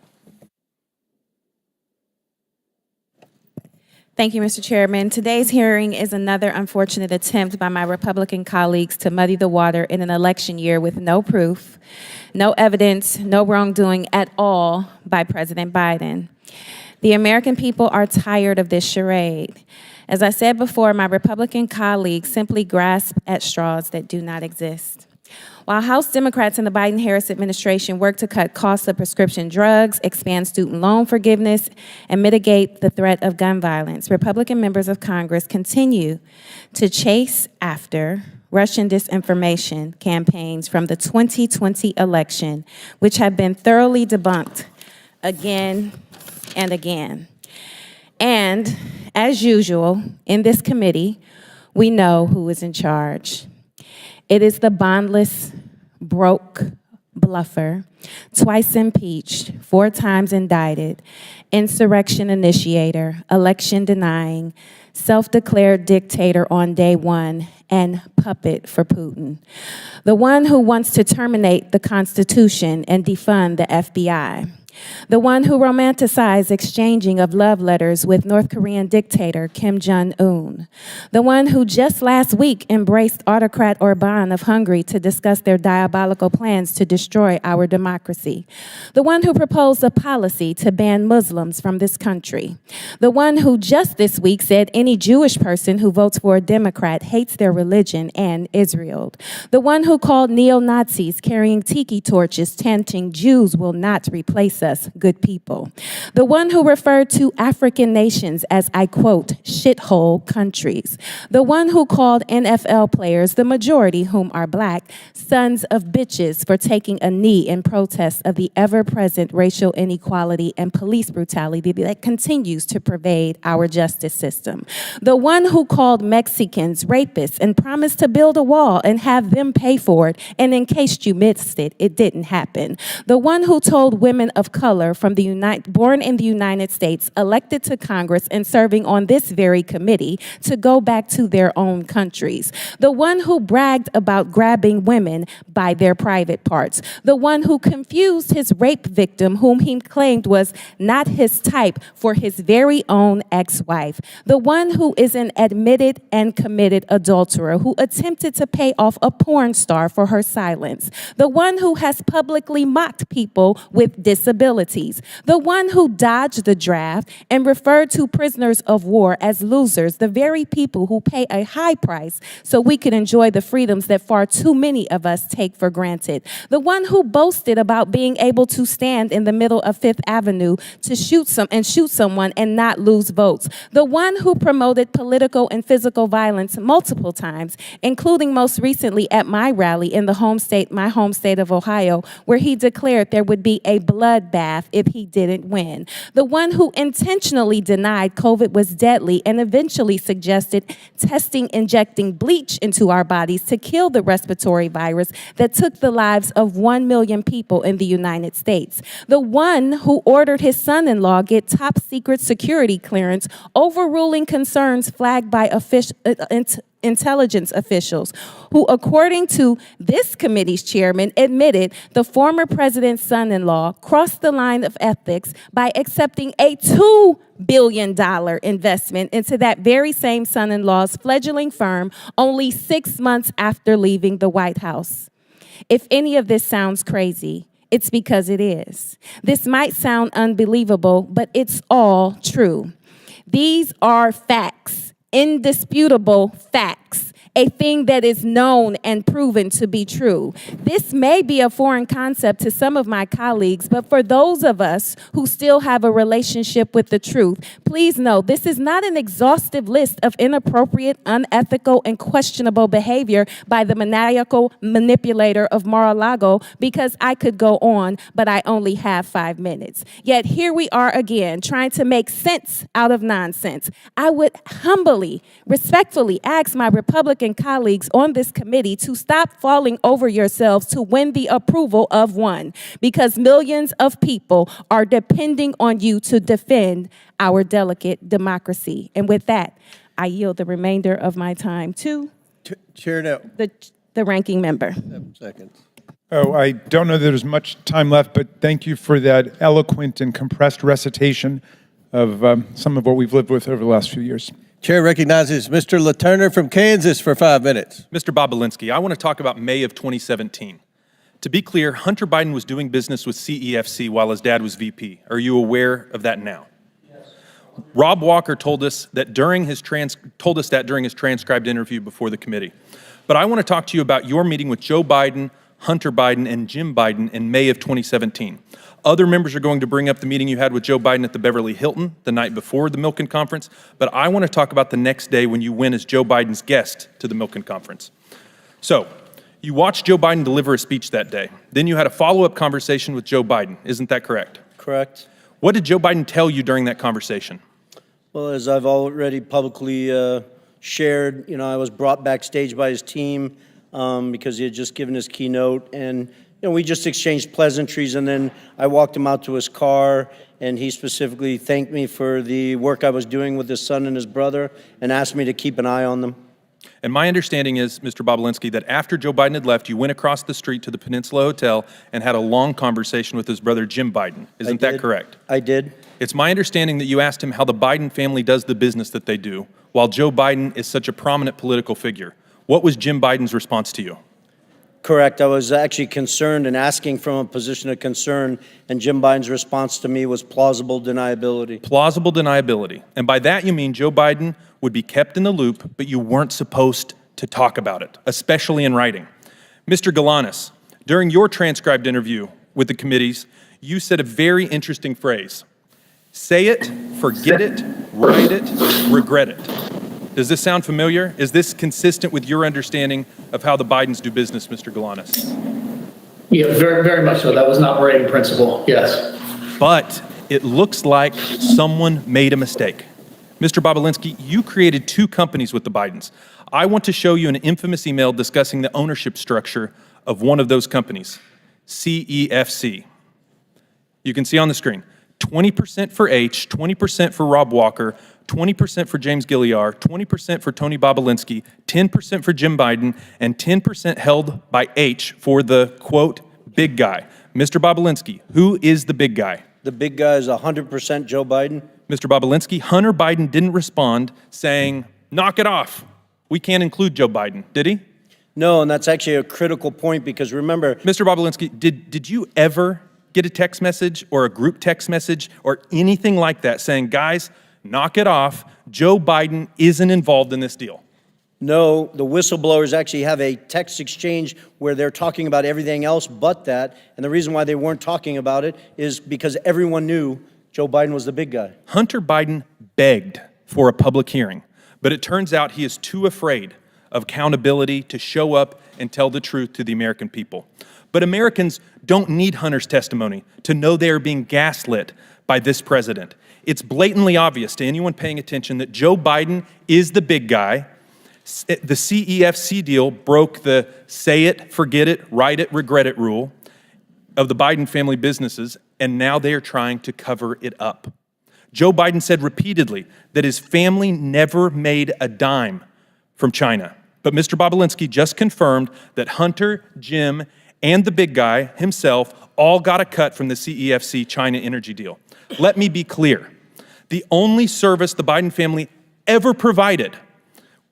Thank you, Mr. Chairman. Today's hearing is another unfortunate attempt by my Republican colleagues to muddy the water in an election year with no proof, no evidence, no wrongdoing at all by President Biden. The American people are tired of this charade. As I said before, my Republican colleagues simply grasp at straws that do not exist. While House Democrats in the Biden-Harris administration work to cut costs of prescription drugs, expand student loan forgiveness, and mitigate the threat of gun violence, Republican members of Congress continue to chase after Russian disinformation campaigns from the 2020 election, which have been thoroughly debunked again and again. And as usual, in this committee, we know who is in charge. It is the bondless, broke bluffer, twice impeached, 4 times indicted, insurrection initiator, election denying, self-declared dictator on day one, and puppet for Putin. The one who wants to terminate the Constitution and defund the FBI. The one who romanticized exchanging of love letters with North Korean dictator Kim Jong-un. The one who just last week embraced autocrat Orban of Hungary to discuss their diabolical plans to destroy our democracy. The one who proposed a policy to ban Muslims from this country. The one who just this week said any Jewish person who votes for a Democrat hates their religion and Israel. The one who called neo-Nazis carrying tiki torches chanting Jews will not replace us, good people. The one who referred to African nations as, I quote, shithole countries. The one who called NFL players, the majority whom are black, sons of bitches for taking a knee in protest of the ever-present racial inequality and police brutality that continues to pervade our justice system. The one who called Mexicans rapists and promised to build a wall and have them pay for it, and in case you missed it, it didn't happen. The one who told women of color from born in the United States, elected to Congress and serving on this very committee, to go back to their own countries. The one who bragged about grabbing women by their private parts. The one who confused his rape victim, whom he claimed was not his type, for his very own ex-wife. The one who is an admitted and committed adulterer who attempted to pay off a porn star for her silence. The one who has publicly mocked people with disabilities. The one who dodged the draft and referred to prisoners of war as losers, the very people who pay a high price so we could enjoy the freedoms that far too many of us take for granted. The one who boasted about being able to stand in the middle of Fifth Avenue to shoot someone and not lose votes. The one who promoted political and physical violence multiple times, including most recently at my rally in my home state of Ohio, where he declared there would be a bloodbath if he didn't win. The one who intentionally denied COVID was deadly and eventually suggested injecting bleach into our bodies to kill the respiratory virus that took the lives of 1 million people in the United States. The one who ordered his son-in-law get top secret security clearance, overruling concerns flagged by intelligence officials, who, according to this committee's chairman, admitted the former president's son-in-law crossed the line of ethics by accepting a $2 billion investment into that very same son-in-law's fledgling firm only 6 months after leaving the White House. If any of this sounds crazy, it's because it is. This might sound unbelievable, but it's all true. These are facts. Indisputable facts, a thing that is known and proven to be true. This may be a foreign concept to some of my colleagues, but for those of us who still have a relationship with the truth, please know this is not an exhaustive list of inappropriate, unethical, and questionable behavior by the maniacal manipulator of Mar-a-Lago, because I could go on, but I only have 5 minutes. Yet here we are again, trying to make sense out of nonsense. I would humbly, respectfully ask my Republican colleagues on this committee to stop falling over yourselves to win the approval of one, because millions of people are depending on you to defend our delicate democracy. And with that, I yield the remainder of my time to Chair, now. the ranking member. 7 seconds. Oh, I don't know that there's much time left, but thank you for that eloquent and compressed recitation of some of what we've lived with over the last few years. Chair recognizes Mr. LaTurner from Kansas for 5 minutes. Mr. Bobulinski, I want to talk about May of 2017. To be clear, Hunter Biden was doing business with CEFC while his dad was VP. Are you aware of that now? Yes. Rob Walker told us that during his transcribed interview before the committee. But I want to talk to you about your meeting with Joe Biden, Hunter Biden, and Jim Biden in May of 2017. Other members are going to bring up the meeting you had with Joe Biden at the Beverly Hilton the night before the Milken Conference, but I want to talk about the next day when you went as Joe Biden's guest to the Milken Conference. So, you watched Joe Biden deliver a speech that day. Then you had a follow-up conversation with Joe Biden. Isn't that correct? Correct. What did Joe Biden tell you during that conversation? Well, as I've already publicly shared, I was brought backstage by his team because he had just given his keynote, and we just exchanged pleasantries, and then I walked him out to his car, and he specifically thanked me for the work I was doing with his son and his brother and asked me to keep an eye on them. And my understanding is, Mr. Bobulinski, that after Joe Biden had left, you went across the street to the Peninsula Hotel and had a long conversation with his brother, Jim Biden. Isn't that correct? I did. It's my understanding that you asked him how the Biden family does the business that they do, while Joe Biden is such a prominent political figure. What was Jim Biden's response to you? Correct. I was actually concerned and asking from a position of concern, and Jim Biden's response to me was plausible deniability. Plausible deniability. And by that you mean Joe Biden would be kept in the loop, but you weren't supposed to talk about it, especially in writing. Mr. Galanis, during your transcribed interview with the committees, you said a very interesting phrase. Say it, forget it, write it, regret it. Does this sound familiar? Is this consistent with your understanding of how the Bidens do business, Mr. Galanis? Yeah, very, very much so. That was an operating principle, yes. But it looks like someone made a mistake. Mr. Bobulinski, you created 2 companies with the Bidens. I want to show you an infamous email discussing the ownership structure of one of those companies, CEFC. You can see on the screen, 20% for H, 20% for Rob Walker, 20% for James Gilliar, 20% for Tony Bobulinski, 10% for Jim Biden, and 10% held by H for the, quote, big guy. Mr. Bobulinski, who is the big guy? The big guy is 100% Joe Biden. Mr. Bobulinski, Hunter Biden didn't respond saying, knock it off. We can't include Joe Biden, did he? No, and that's actually a critical point because remember... Mr. Bobulinski, did you ever get a text message or a group text message or anything like that saying, guys, knock it off, Joe Biden isn't involved in this deal? No, the whistleblowers actually have a text exchange where they're talking about everything else but that, and the reason why they weren't talking about it is because everyone knew Joe Biden was the big guy. Hunter Biden begged for a public hearing, but it turns out he is too afraid of accountability to show up and tell the truth to the American people. But Americans don't need Hunter's testimony to know they are being gaslit by this president. It's blatantly obvious to anyone paying attention that Joe Biden is the big guy. The CEFC deal broke the say it, forget it, write it, regret it rule of the Biden family businesses, and now they are trying to cover it up. Joe Biden said repeatedly that his family never made a dime from China. But Mr. Bobulinski just confirmed that Hunter, Jim, and the big guy himself all got a cut from the CEFC China energy deal. Let me be clear. The only service the Biden family ever provided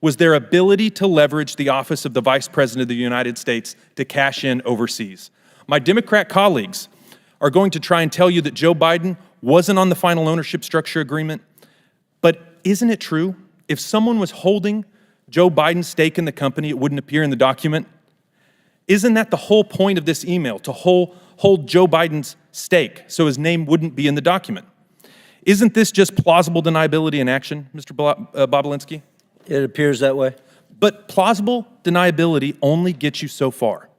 was their ability to leverage the office of the Vice President of the United States to cash in overseas. My Democrat colleagues are going to try and tell you that Joe Biden wasn't on the final ownership structure agreement, but isn't it true? If someone was holding Joe Biden's stake in the company, it wouldn't appear in the document. Isn't that the whole point of this email, to hold Joe Biden's stake so his name wouldn't be in the document? Isn't this just plausible deniability in action, Mr. Bobulinski? It appears that way. But plausible deniability only gets you so far.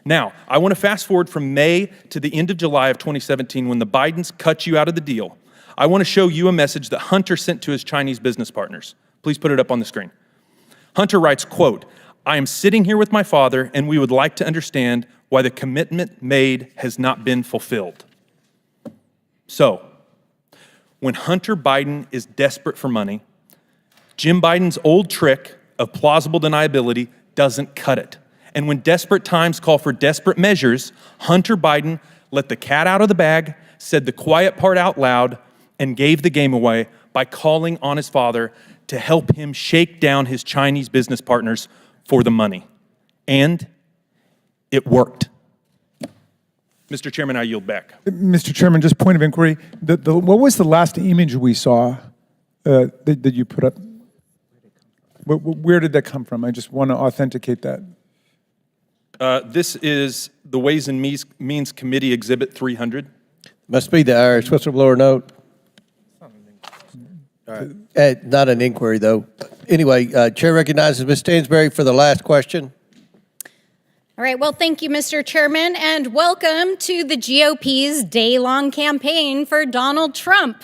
Now, I want to fast forward from May to the end of July of 2017 when the Bidens cut you out of the deal. I want to show you a message that Hunter sent to his Chinese business partners. Please put it up on the screen. Hunter writes, quote, I am sitting here with my father and we would like to understand why the commitment made has not been fulfilled. So, when Hunter Biden is desperate for money, Jim Biden's old trick of plausible deniability doesn't cut it. And when desperate times call for desperate measures, Hunter Biden let the cat out of the bag, said the quiet part out loud, and gave the game away by calling on his father to help him shake down his Chinese business partners for the money. And it worked. Mr. Chairman, I yield back. Mr. Chairman, just point of inquiry. What was the last image we saw that you put up? Where did that come from? I just want to authenticate that. This is the Ways and Means Committee Exhibit 300. Must be the Irish whistleblower note. All right. Not an inquiry, though. Anyway, Chair recognizes Ms. Stansberry for the last question. All right, well, thank you, Mr. Chairman, and welcome to the GOP's day-long campaign for Donald Trump.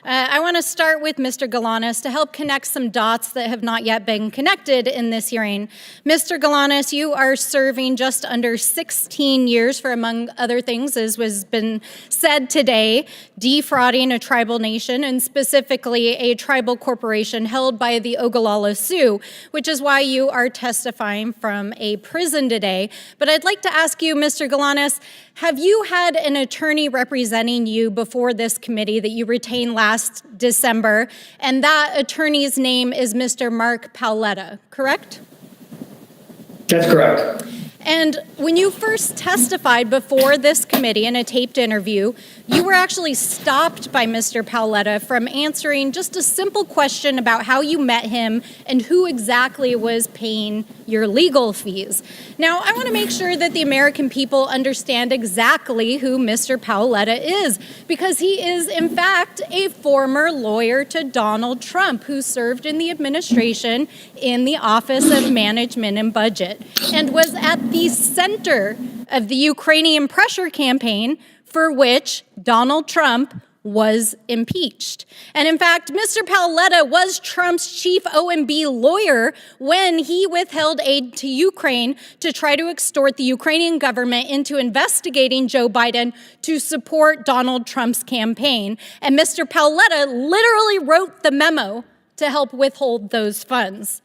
I want to start with Mr. Galanis to help connect some dots that have not yet been connected in this hearing. Mr. Galanis, you are serving just under 16 years for, among other things, as was been said today, defrauding a tribal nation and specifically a tribal corporation held by the Oglala Sioux, which is why you are testifying from a prison today. But I'd like to ask you, Mr. Galanis, have you had an attorney representing you before this committee that you retained last December? And that attorney's name is Mr. Mark Paoletta, correct? That's correct. And when you first testified before this committee in a taped interview, you were actually stopped by Mr. Paoletta from answering just a simple question about how you met him and who exactly was paying your legal fees. Now, I want to make sure that the American people understand exactly who Mr. Paoletta is, because he is, in fact, a former lawyer to Donald Trump who served in the administration in the Office of Management and Budget and was at the center of the Ukrainian pressure campaign for which Donald Trump was impeached. And in fact, Mr. Paoletta was Trump's chief OMB lawyer when he withheld aid to Ukraine to try to extort the Ukrainian government into investigating Joe Biden to support Donald Trump's campaign. And Mr. Paoletta literally wrote the memo to help withhold those funds.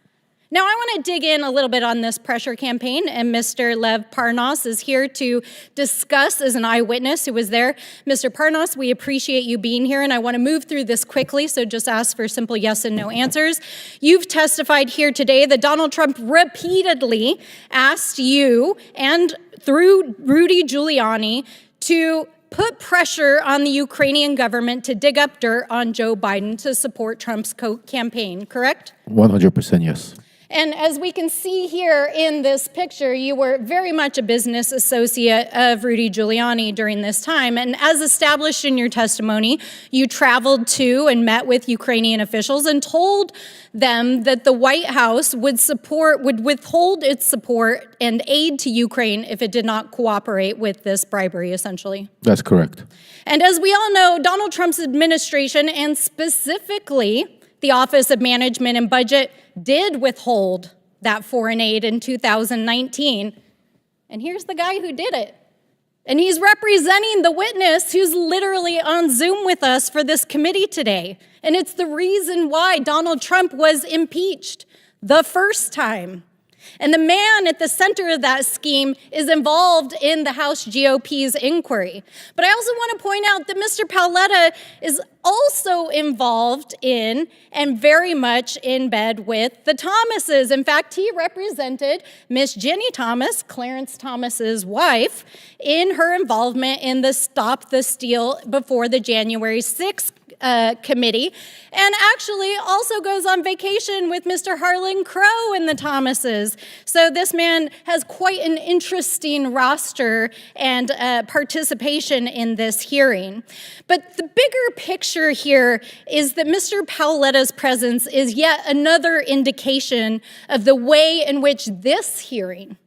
Now, I want to dig in a little bit on this pressure campaign, and Mr. Lev Parnas is here to discuss as an eyewitness who was there. Mr. Parnas, we appreciate you being here, and I want to move through this quickly, so just ask for simple yes and no answers. You've testified here today that Donald Trump repeatedly asked you, and through Rudy Giuliani, to put pressure on the Ukrainian government to dig up dirt on Joe Biden to support Trump's campaign, correct? 100% yes. And as we can see here in this picture, you were very much a business associate of Rudy Giuliani during this time. And as established in your testimony, you traveled to and met with Ukrainian officials and told them that the White House would withhold its support and aid to Ukraine if it did not cooperate with this bribery, essentially. That's correct. And as we all know, Donald Trump's administration, and specifically the Office of Management and Budget, did withhold that foreign aid in 2019. And here's the guy who did it. And he's representing the witness who's literally on Zoom with us for this committee today. And it's the reason why Donald Trump was impeached the first time. And the man at the center of that scheme is involved in the House GOP's inquiry. But I also want to point out that Mr. Paoletta is also involved in and very much in bed with the Thomases. In fact, he represented Miss Jenny Thomas, Clarence Thomas's wife, in her involvement in the Stop the Steal before the January 6th committee, and actually also goes on vacation with Mr. Harlan Crow and the Thomases. So this man has quite an interesting roster and participation in this hearing. But the bigger picture here is that Mr. Paoletta's presence is yet another indication of the way in which this hearing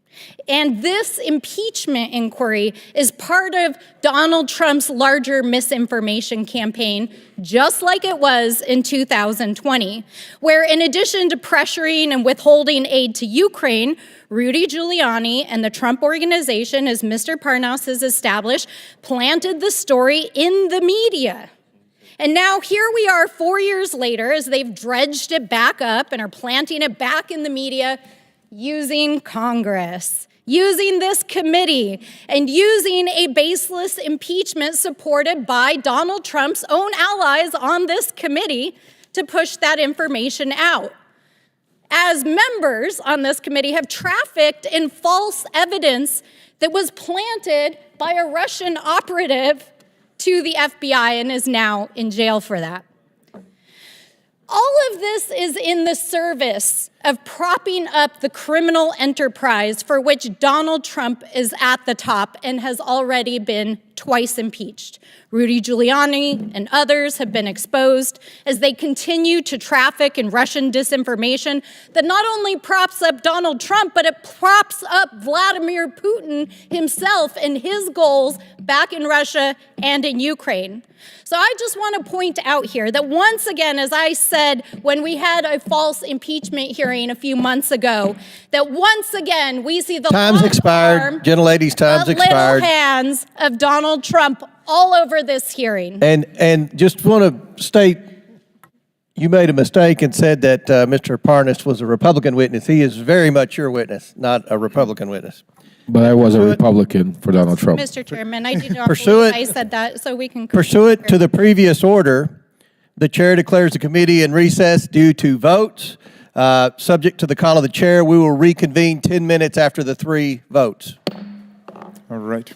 and this impeachment inquiry is part of Donald Trump's larger misinformation campaign, just like it was in 2020, where in addition to pressuring and withholding aid to Ukraine, Rudy Giuliani and the Trump Organization, as Mr. Parnas has established, planted the story in the media. And now here we are 4 years later as they've dredged it back up and are planting it back in the media using Congress. using this committee and using a baseless impeachment supported by Donald Trump's own allies on this committee to push that information out. As members on this committee have trafficked in false evidence that was planted by a Russian operative to the FBI and is now in jail for that. All of this is in the service of propping up the criminal enterprise for which Donald Trump is at the top and has already been twice impeached. Rudy Giuliani and others have been exposed as they continue to traffic in Russian disinformation that not only props up Donald Trump, but it props up Vladimir Putin himself and his goals back in Russia and in Ukraine. So I just want to point out here that once again, as I said when we had a false impeachment hearing a few months ago, that once again we see the Time's expired. Gentlelady's time's expired. Little hands of Donald Trump all over this hearing. And just want to state, you made a mistake and said that Mr. Parnas was a Republican witness. He is very much your witness, not a Republican witness. But I was a Republican for Donald Trump. Mr. Chairman, I do not Pursuant- believe I said that, so we can... Pursuant to the previous order, the chair declares the committee in recess due to votes. Subject to the call of the chair, we will reconvene 10 minutes after the 3 votes. All right.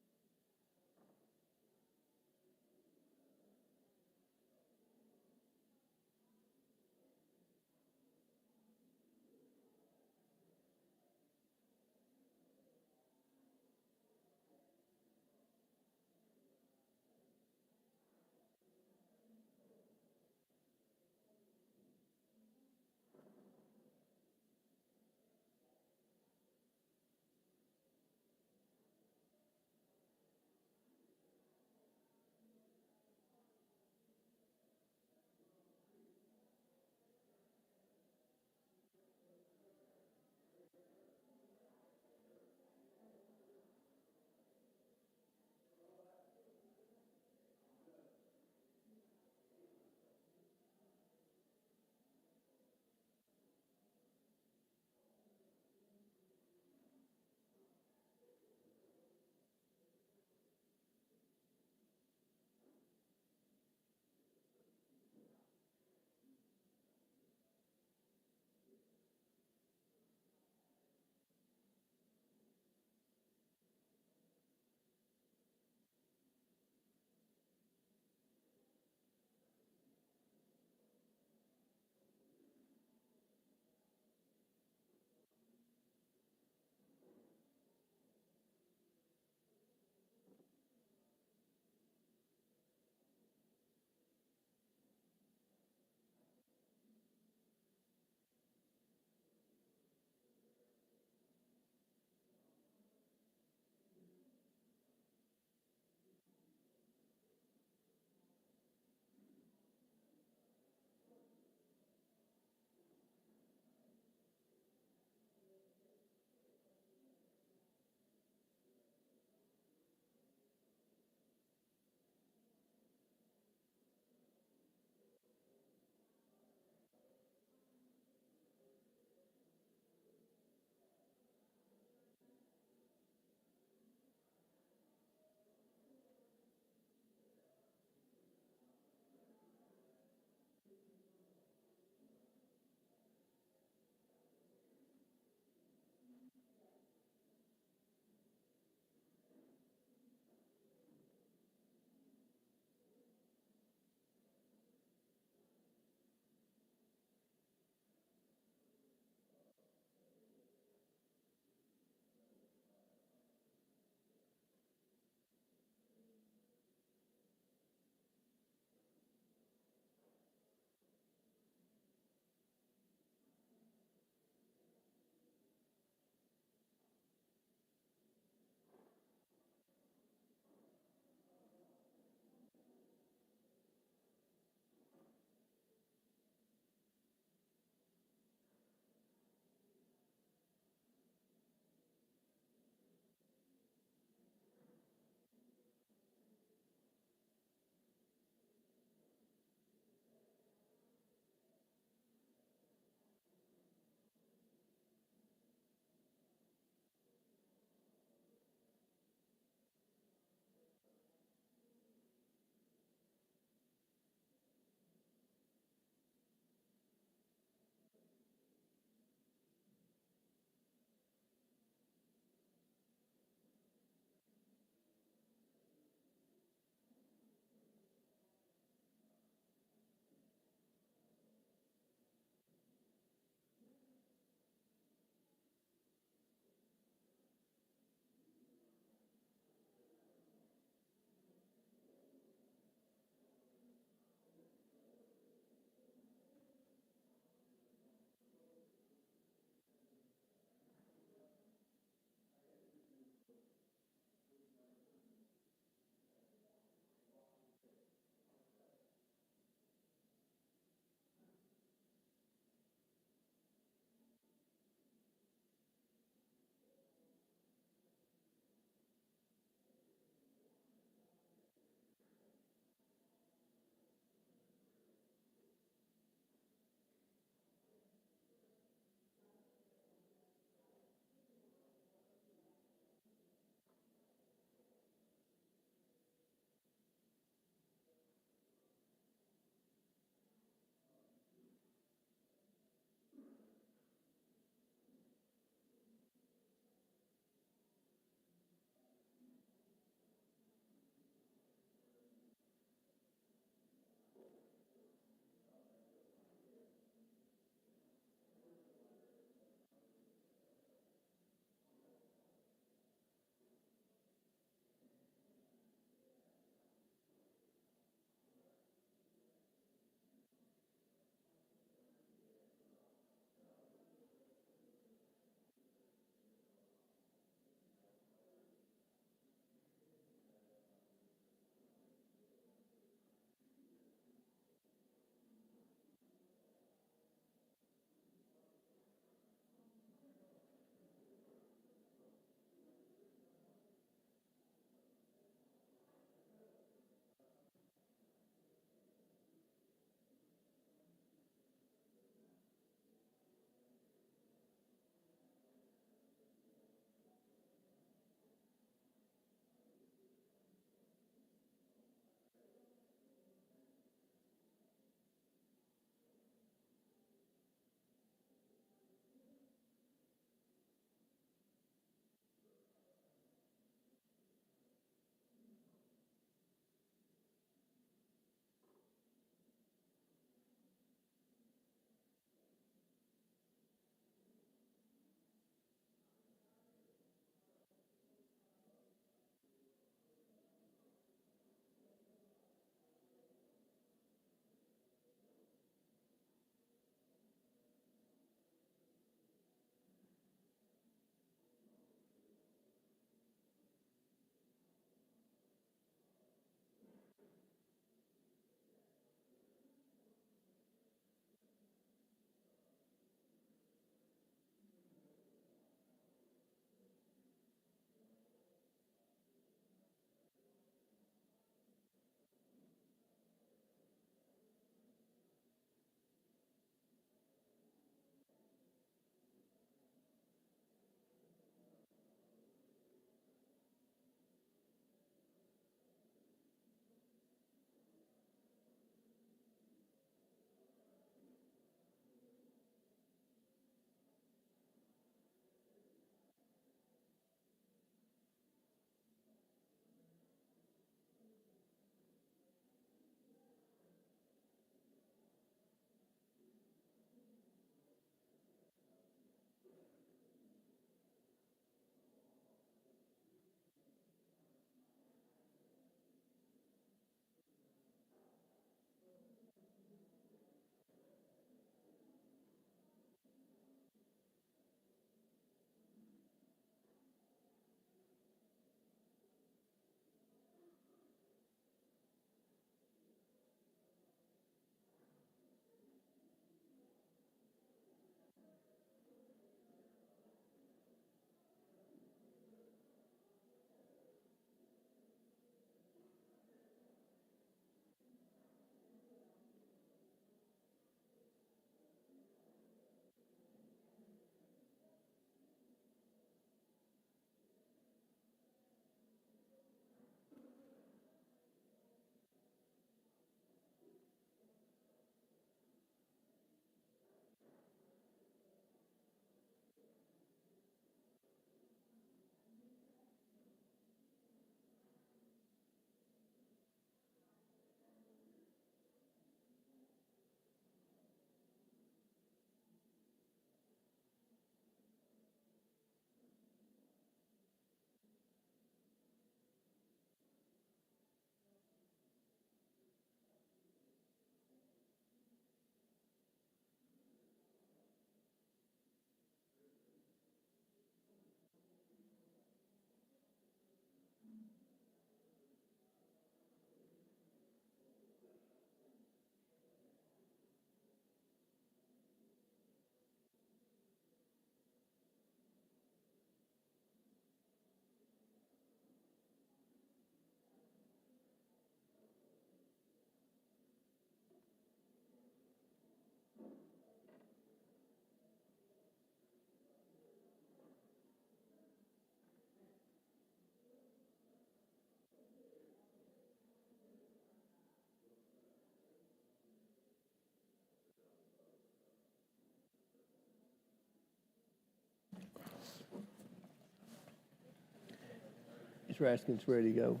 Raskin's ready to go.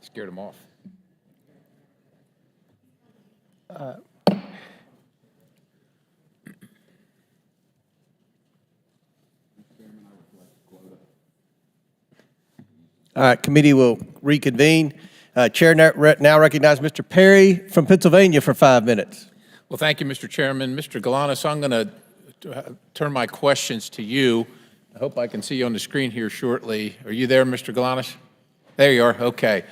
Scared him off. All right, committee will reconvene. Chair now recognize Mr. Perry from Pennsylvania for 5 minutes. Well, thank you, Mr. Chairman. Mr. Galanis, I'm going to turn my questions to you. I hope I can see you on the screen here shortly. Are you there, Mr. Galanis? There you are. Okay.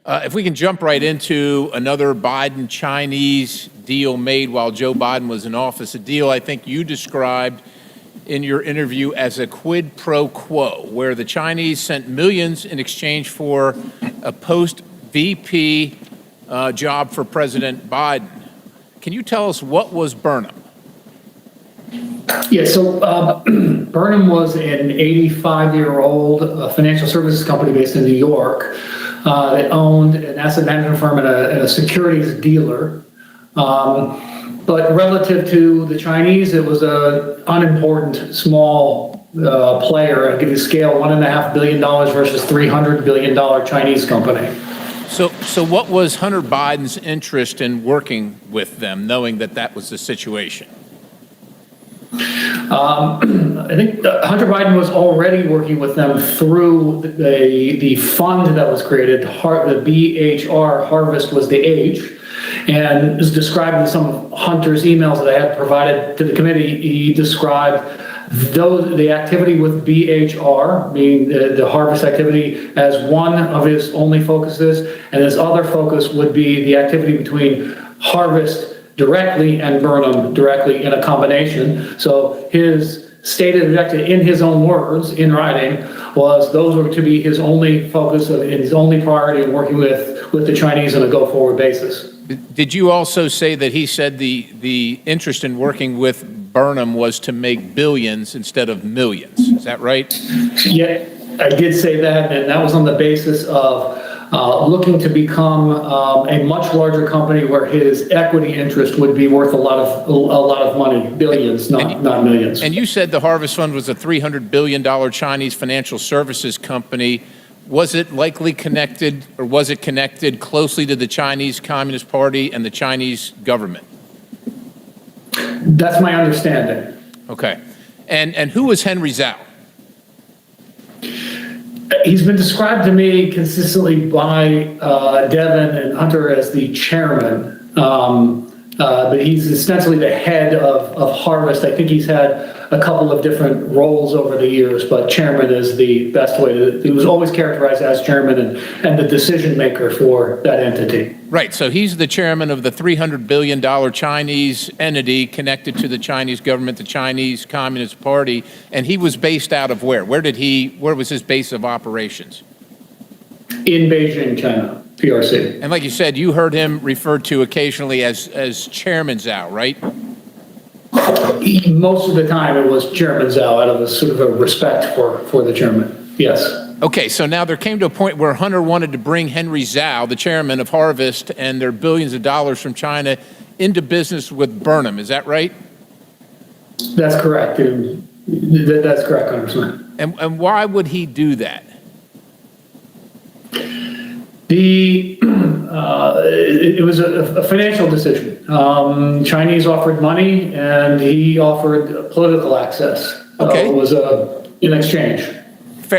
If we can jump right into another Biden-Chinese deal made while Joe Biden was in office, a deal I think you described in your interview as a quid pro quo, where the Chinese sent millions in exchange for a post-VP job for President Biden. Can you tell us what was Burnham? Yeah, so Burnham was an 85-year-old financial services company based in New York that owned an asset management firm and a securities dealer. But relative to the Chinese, it was an unimportant, small player. I'll give you scale, $1.5 billion versus $300 billion Chinese company. So what was Hunter Biden's interest in working with them, knowing that that was the situation? I think Hunter Biden was already working with them through the fund that was created. The BHR, Harvest was the H. And as described in some of Hunter's emails that I had provided to the committee, he described the activity with BHR, meaning the harvest activity, as one of his only focuses, and his other focus would be the activity between Harvest directly and Burnham directly in a combination. So his stated objective, in his own words, in writing, was those were to be his only focus and his only priority in working with the Chinese on a go-forward basis. Did you also say that he said the interest in working with Burnham was to make billions instead of millions? Is that right? Yeah, I did say that, and that was on the basis of looking to become a much larger company where his equity interest would be worth a lot of money, billions, not millions. And you said the Harvest Fund was a $300 billion Chinese financial services company. Was it likely connected, or was it connected closely to the Chinese Communist Party and the Chinese government? That's my understanding. Okay. And who was Henry Zhao? He's been described to me consistently by Devin and Hunter as the chairman, but he's ostensibly the head of Harvest. I think he's had a couple of different roles over the years, but chairman is the best way to, he was always characterized as chairman and the decision maker for that entity. Right, so he's the chairman of the $300 billion Chinese entity connected to the Chinese government, the Chinese Communist Party, and he was based out of where? Where was his base of operations? In Beijing, China, PRC. And like you said, you heard him referred to occasionally as Chairman Zhao, right? Most of the time it was Chairman Zhao out of a sort of a respect for the chairman, yes. Okay, so now there came to a point where Hunter wanted to bring Henry Zhao, the chairman of Harvest, and their billions of dollars from China into business with Burnham. Is that right? That's correct. That's correct, Congressman. And why would he do that? It was a financial decision. Chinese offered money, and he offered political access. Okay. It was in exchange.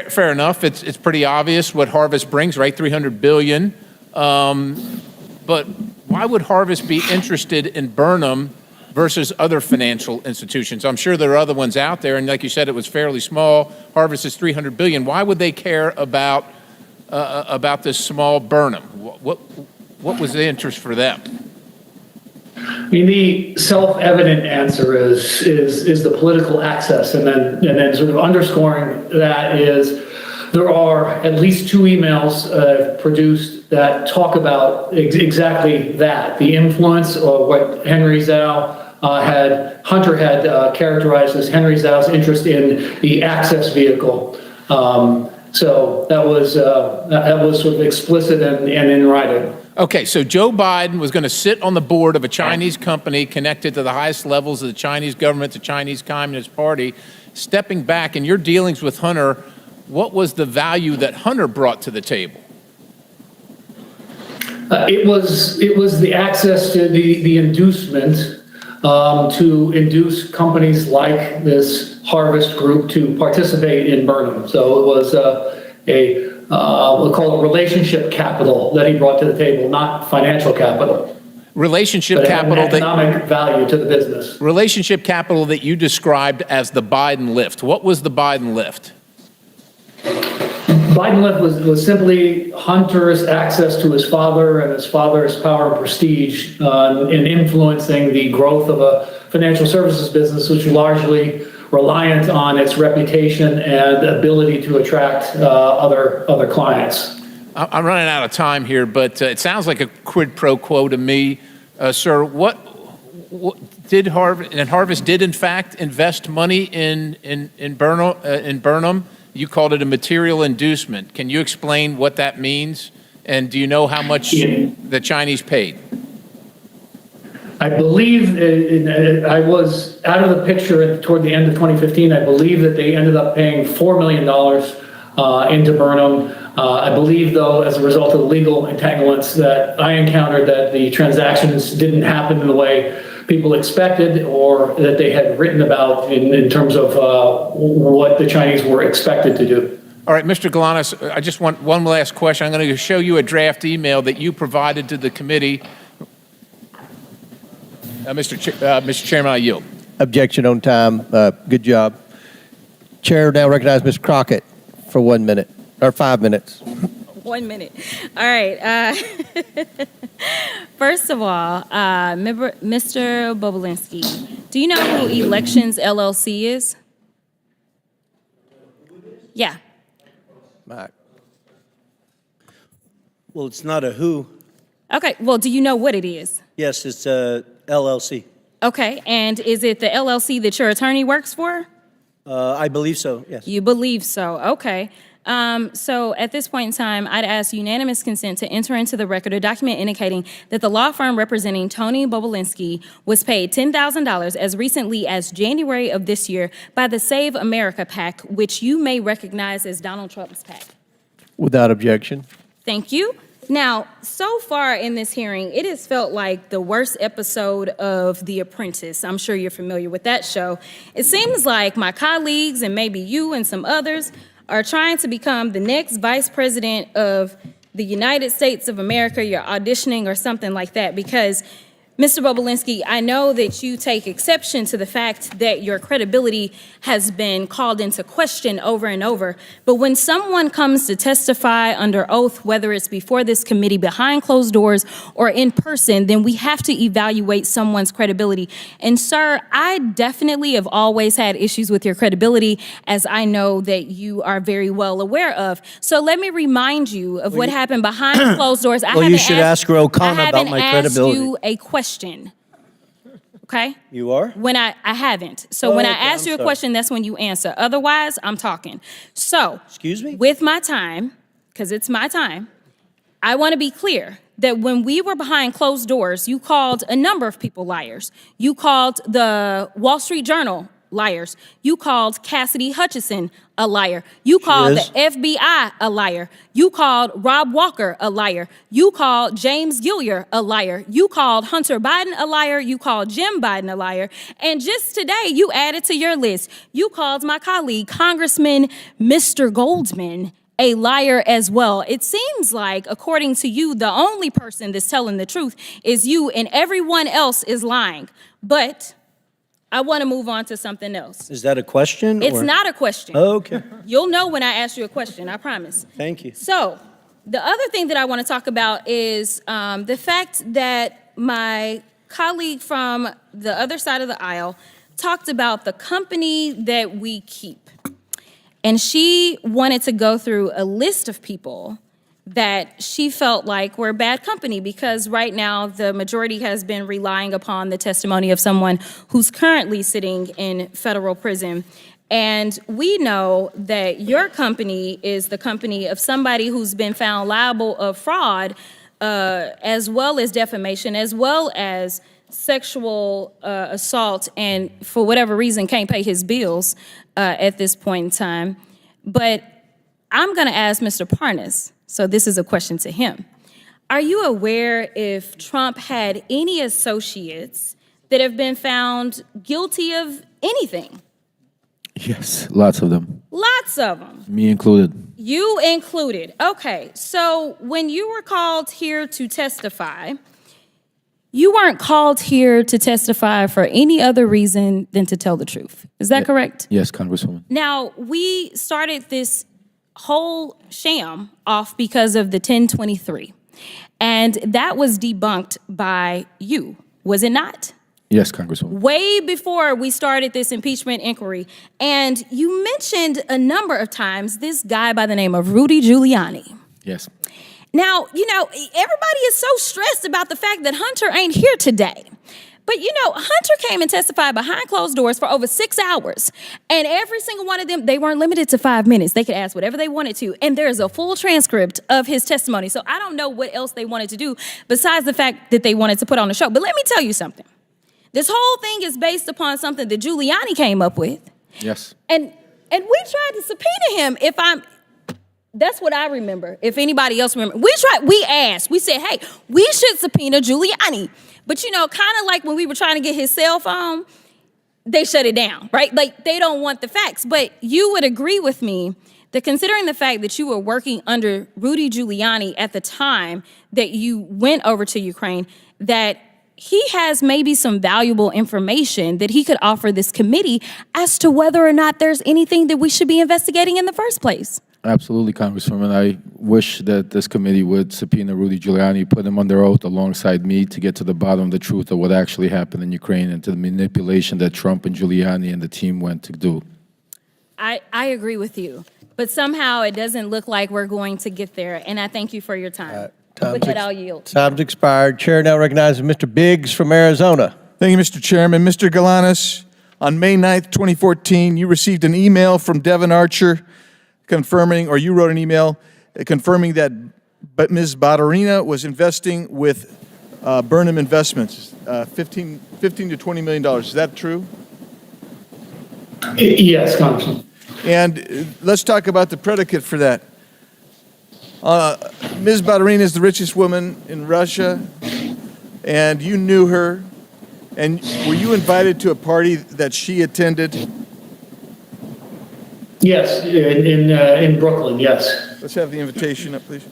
Fair enough. It's pretty obvious what Harvest brings, right? $300 billion. But why would Harvest be interested in Burnham versus other financial institutions? I'm sure there are other ones out there, and like you said, it was fairly small. Harvest is $300 billion. Why would they care about this small Burnham? What was the interest for them? mean, the self-evident answer is the political access, and then sort of underscoring that is there are at least 2 emails produced that talk about exactly that, the influence of what Hunter had characterized as Henry Zhao's interest in the access vehicle. So that was sort of explicit and in writing. Okay, so Joe Biden was going to sit on the board of a Chinese company connected to the highest levels of the Chinese government, the Chinese Communist Party. Stepping back in your dealings with Hunter, what was the value that Hunter brought to the table? It was the access to the inducement to induce companies like this Harvest Group to participate in Burnham. So it was we'll call it relationship capital that he brought to the table, not financial capital. Relationship capital, economic value to the business. Relationship capital that you described as the Biden lift. What was the Biden lift? Biden lift was simply Hunter's access to his father and his father's power and prestige in influencing the growth of a financial services business, which was largely reliant on its reputation and ability to attract other clients. I'm running out of time here, but it sounds like a quid pro quo to me. Sir, what did Harvest did in fact invest money in Burnham? You called it a material inducement. Can you explain what that means? And do you know how much the Chinese paid? I believe I was out of the picture toward the end of 2015. I believe that they ended up paying $4 million into Burnham. I believe, though, as a result of the legal entanglements that I encountered, that the transactions didn't happen in the way people expected or that they had written about in terms of what the Chinese were expected to do. All right, Mr. Galanis, I just want one last question. I'm going to show you a draft email that you provided to the committee. Mr. Chairman, I yield. Objection on time. Good job. Chair now recognizes Ms. Crockett for 1 minute, or 5 minutes. 1 minute. All right. First of all, Mr. Bobulinski, do you know who Elections LLC is? Yeah. Mike. Well, it's not a who. Okay. Well, do you know what it is? Yes, it's a LLC. Okay. And is it the LLC that your attorney works for? I believe so, yes. You believe so. Okay. So at this point in time, I'd ask unanimous consent to enter into the record a document indicating that the law firm representing Tony Bobulinski was paid $10,000 as recently as January of this year by the Save America PAC, which you may recognize as Donald Trump's PAC. Without objection. Thank you. Now, so far in this hearing, it has felt like the worst episode of The Apprentice. I'm sure you're familiar with that show. It seems like my colleagues and maybe you and some others are trying to become the next vice president of the United States of America. You're auditioning or something like that because, Mr. Bobulinski, I know that you take exception to the fact that your credibility has been called into question over and over. But when someone comes to testify under oath, whether it's before this committee, behind closed doors, or in person, then we have to evaluate someone's credibility. And sir, I definitely have always had issues with your credibility, as I know that you are very well aware of. So let me remind you of what happened behind closed doors. Well, you should ask O'Connor about my credibility. I haven't asked you a question, okay? You are? When I haven't. So when I ask you a question, that's when you answer. Otherwise, I'm talking. So, excuse me? With my time, because it's my time, I want to be clear that when we were behind closed doors, you called a number of people liars. You called the Wall Street Journal liars. You called Cassidy Hutchinson a liar. You called the FBI a liar. You called Rob Walker a liar. You called James Gilliar a liar. You called Hunter Biden a liar. You called Jim Biden a liar. And just today, you added to your list, you called my colleague, Congressman Mr. Goldman, a liar as well. It seems like, according to you, the only person that's telling the truth is you and everyone else is lying. But I want to move on to something else. Is that a question? It's not a question. Oh, okay. You'll know when I ask you a question, I promise. Thank you. So the other thing that I want to talk about is the fact that my colleague from the other side of the aisle talked about the company that we keep. And she wanted to go through a list of people that she felt like were bad company, because right now the majority has been relying upon the testimony of someone who's currently sitting in federal prison. And we know that your company is the company of somebody who's been found liable of fraud, as well as defamation, as well as sexual assault, and for whatever reason can't pay his bills at this point in time. But I'm gonna ask Mr. Parnas, so this is a question to him. Are you aware if Trump had any associates that have been found guilty of anything? Yes, lots of them. Lots of them. Me included. You included. Okay, so when you were called here to testify, you weren't called here to testify for any other reason than to tell the truth. Is that correct? Yes, Congresswoman. Now, we started this whole sham off because of the 1023, and that was debunked by you, was it not? Yes, Congresswoman. Way before we started this impeachment inquiry. And you mentioned a number of times this guy by the name of Rudy Giuliani. Yes. Now, you know, everybody is so stressed about the fact that Hunter ain't here today. But you know, Hunter came and testified behind closed doors for over 6 hours. And every single one of them, they weren't limited to 5 minutes. They could ask whatever they wanted to. And there's a full transcript of his testimony. So I don't know what else they wanted to do besides the fact that they wanted to put on a show. But let me tell you something. This whole thing is based upon something that Giuliani came up with. Yes. And we tried to subpoena him, that's what I remember. If anybody else remember, we asked, we said, hey, we should subpoena Giuliani. But you know, kind of like when we were trying to get his cell phone, they shut it down, right? Like they don't want the facts. But you would agree with me that considering the fact that you were working under Rudy Giuliani at the time that you went over to Ukraine, that he has maybe some valuable information that he could offer this committee as to whether or not there's anything that we should be investigating in the first place. Absolutely, Congresswoman. I wish that this committee would subpoena Rudy Giuliani, put him under oath alongside me to get to the bottom of the truth of what actually happened in Ukraine and to the manipulation that Trump and Giuliani and the team went to do. I agree with you, but somehow it doesn't look like we're going to get there, and I thank you for your time. With that, I'll yield. Time's expired. Chair now recognizes Mr. Biggs from Arizona. Thank you, Mr. Chairman. Mr. Galanis, on May 9th, 2014, you received an email from Devin Archer confirming, or you wrote an email confirming that Ms. Badarina was investing with Burnham Investments, $15 to $20 million. Is that true? Yes, Congressman. And let's talk about the predicate for that. Ms. Badarina is the richest woman in Russia, and you knew her. And were you invited to a party that she attended? Yes, in Brooklyn, yes. Let's have the invitation up, please.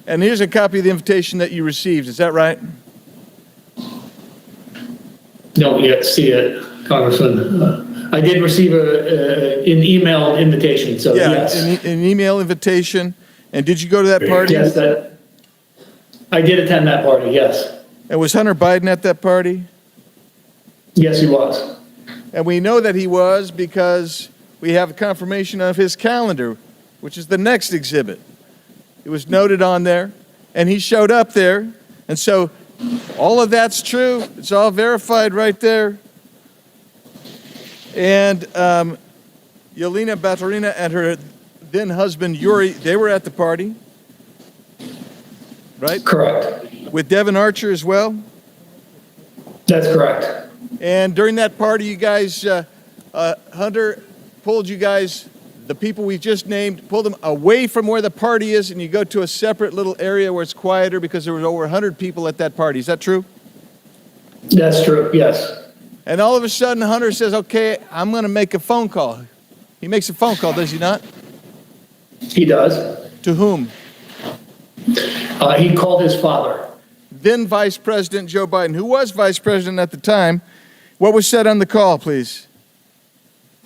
And here's a copy of the invitation that you received. Is that right? Don't yet see it, Congressman. I did receive an email invitation, so yes. An email invitation. And did you go to that party? Yes, I did attend that party, yes. And was Hunter Biden at that party? Yes, he was. And we know that he was because we have a confirmation of his calendar, which is the next exhibit. It was noted on there, and he showed up there. And so all of that's true. It's all verified right there. And Yelena Baturina and her then husband Yuri, they were at the party, right? Correct. With Devin Archer as well? That's correct. And during that party, you guys, Hunter pulled you guys, the people we've just named, pulled them away from where the party is, and you go to a separate little area where it's quieter because there was over 100 people at that party. Is that true? That's true, yes. And all of a sudden, Hunter says, okay, I'm going to make a phone call. He makes a phone call, does he not? He does. To whom? He called his father. Then Vice President Joe Biden, who was Vice President at the time. What was said on the call, please?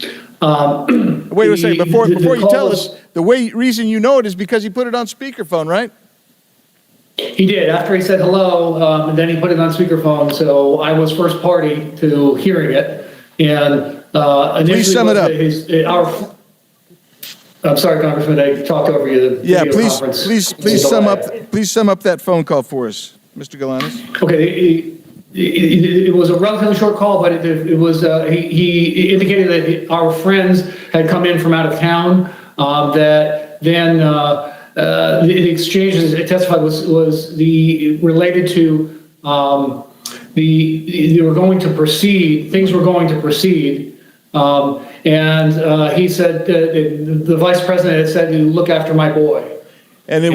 Wait a second, before you tell us, the reason you know it is because he put it on speakerphone, right? He did. After he said hello, and then he put it on speakerphone, so I was first party to hearing it. And initially, Please sum it up. I'm sorry, Congressman, I talked over you. Yeah, please sum up. Please sum up that phone call for us, Mr. Galanis. Okay, it was a relatively short call, but it was, he indicated that our friends had come in from out of town, that then the exchanges it testified was related to they were going to proceed, things were going to proceed, and he said, the vice president had said to look after my boy. And it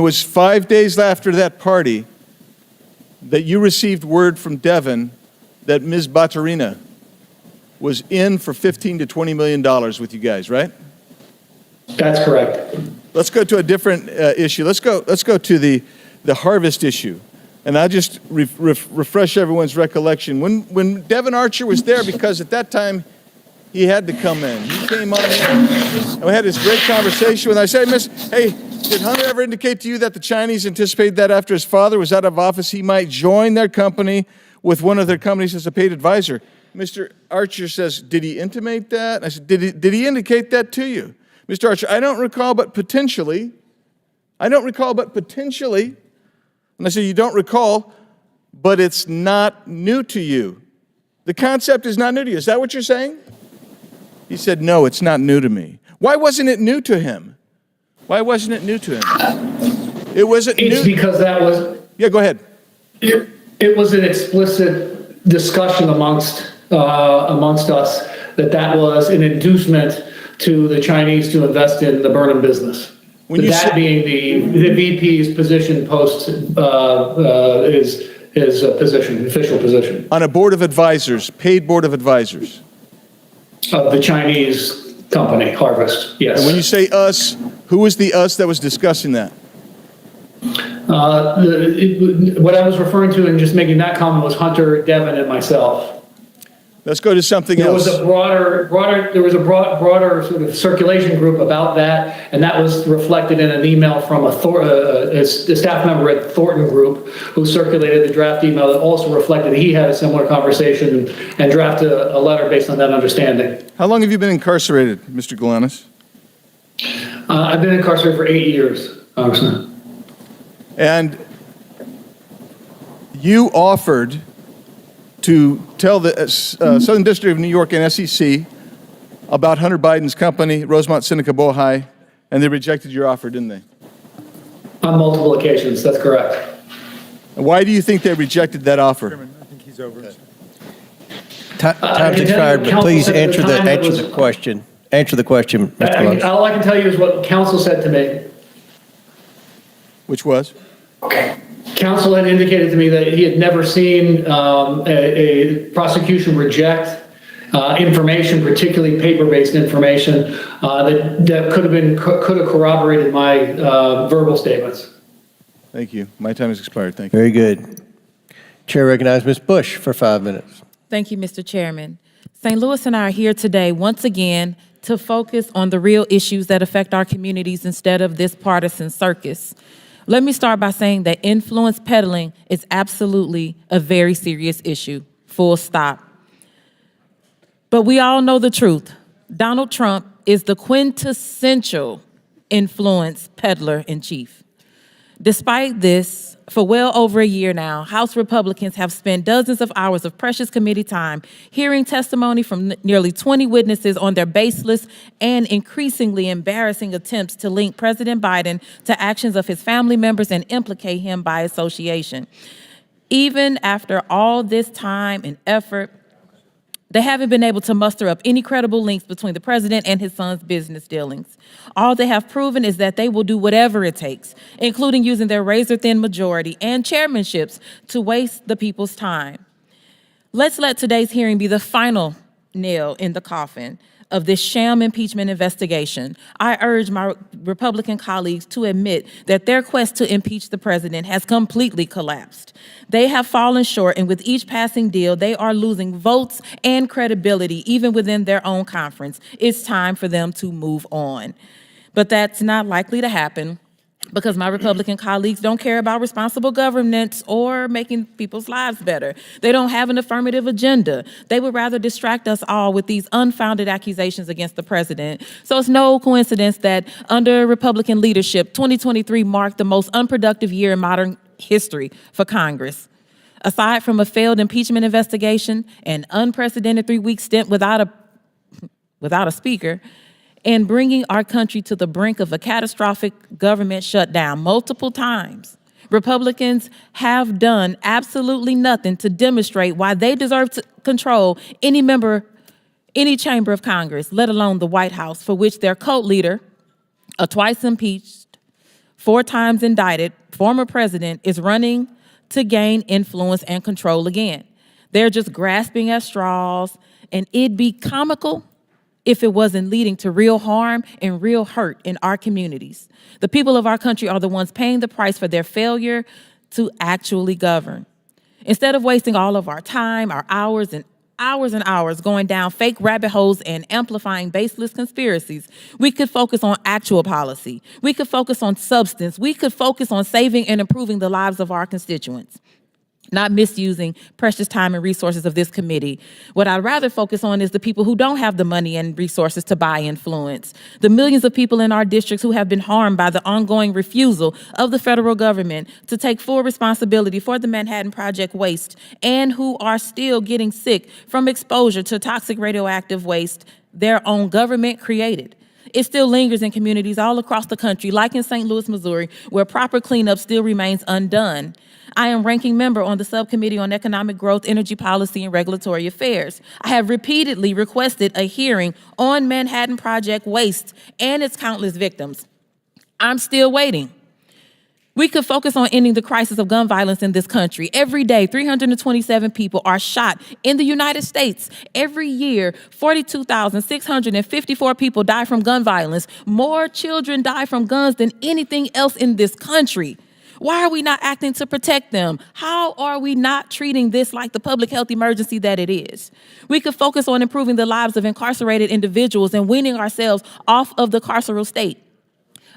was 5 days after that party that you received word from Devon that Ms. Batarina was in for $15 to $20 million with you guys, right? That's correct. Let's go to a different issue. Let's go to the harvest issue. And I'll just refresh everyone's recollection. When Devon Archer was there, because at that time he had to come in, he came on in, and we had this great conversation with him. I said, hey, did Hunter ever indicate to you that the Chinese anticipated that after his father was out of office, he might join their company with one of their companies as a paid advisor? Mr. Archer says, did he intimate that? I said, did he indicate that to you? Mr. Archer, I don't recall, but potentially. I don't recall, but potentially. And I said, you don't recall, but it's not new to you. The concept is not new to you. Is that what you're saying? He said, no, it's not new to me. Why wasn't it new to him? Why wasn't it new to him? It wasn't new. It's because that was... Yeah, go ahead. It was an explicit discussion amongst us that was an inducement to the Chinese to invest in the Burnham business. That being the VP's position post his position, official position. On a board of advisors, paid board of advisors. Of the Chinese company, Harvest, yes. And when you say us, who was the us that was discussing that? What I was referring to and just making that comment was Hunter, Devon, and myself. Let's go to something else. There was a broader sort of circulation group about that, and that was reflected in an email from a staff member at Thornton Group who circulated the draft email that also reflected that he had a similar conversation and drafted a letter based on that understanding. How long have you been incarcerated, Mr. Galanis? I've been incarcerated for 8 years, Congressman. And you offered to tell the Southern District of New York and SEC about Hunter Biden's company, Rosemont Seneca Bohai, and they rejected your offer, didn't they? On multiple occasions, that's correct. And why do you think they rejected that offer? Chairman, I think he's over. Time's expired, but please answer the question. Answer the question, Mr. Galanis. All I can tell you is what counsel said to me. Which was? Okay. Counsel had indicated to me that he had never seen a prosecution reject information, particularly paper-based information, that could have corroborated my verbal statements. Thank you. My time has expired. Thank you. Very good. Chair recognizes Ms. Bush for 5 minutes. Thank you, Mr. Chairman. St. Louis and I are here today once again to focus on the real issues that affect our communities instead of this partisan circus. Let me start by saying that influence peddling is absolutely a very serious issue, full stop. But we all know the truth. Donald Trump is the quintessential influence peddler in chief. Despite this, for well over a year now, House Republicans have spent dozens of hours of precious committee time hearing testimony from nearly 20 witnesses on their baseless and increasingly embarrassing attempts to link President Biden to actions of his family members and implicate him by association. Even after all this time and effort, they haven't been able to muster up any credible links between the president and his son's business dealings. All they have proven is that they will do whatever it takes, including using their razor-thin majority and chairmanships to waste the people's time. Let's let today's hearing be the final nail in the coffin of this sham impeachment investigation. I urge my Republican colleagues to admit that their quest to impeach the president has completely collapsed. They have fallen short, and with each passing deal, they are losing votes and credibility, even within their own conference. It's time for them to move on. But that's not likely to happen because my Republican colleagues don't care about responsible governance or making people's lives better. They don't have an affirmative agenda. They would rather distract us all with these unfounded accusations against the president. So it's no coincidence that under Republican leadership, 2023 marked the most unproductive year in modern history for Congress. Aside from a failed impeachment investigation, an unprecedented 3-week stint without a speaker, and bringing our country to the brink of a catastrophic government shutdown multiple times, Republicans have done absolutely nothing to demonstrate why they deserve to control any chamber of Congress, let alone the White House, for which their cult leader, a twice impeached, 4 times indicted former president, is running to gain influence and control again. They're just grasping at straws, and it'd be comical if it wasn't leading to real harm and real hurt in our communities. The people of our country are the ones paying the price for their failure to actually govern. Instead of wasting all of our time, our hours and hours going down fake rabbit holes and amplifying baseless conspiracies, we could focus on actual policy. We could focus on substance. We could focus on saving and improving the lives of our constituents, not misusing precious time and resources of this committee. What I'd rather focus on is the people who don't have the money and resources to buy influence, the millions of people in our districts who have been harmed by the ongoing refusal of the federal government to take full responsibility for the Manhattan Project waste, and who are still getting sick from exposure to toxic radioactive waste their own government created. It still lingers in communities all across the country, like in St. Louis, Missouri, where proper cleanup still remains undone. I am ranking member on the Subcommittee on Economic Growth, Energy Policy, and Regulatory Affairs. I have repeatedly requested a hearing on Manhattan Project waste and its countless victims. I'm still waiting. We could focus on ending the crisis of gun violence in this country. Every day, 327 people are shot in the United States. Every year, 42,654 people die from gun violence. More children die from guns than anything else in this country. Why are we not acting to protect them? How are we not treating this like the public health emergency that it is? We could focus on improving the lives of incarcerated individuals and weaning ourselves off of the carceral state.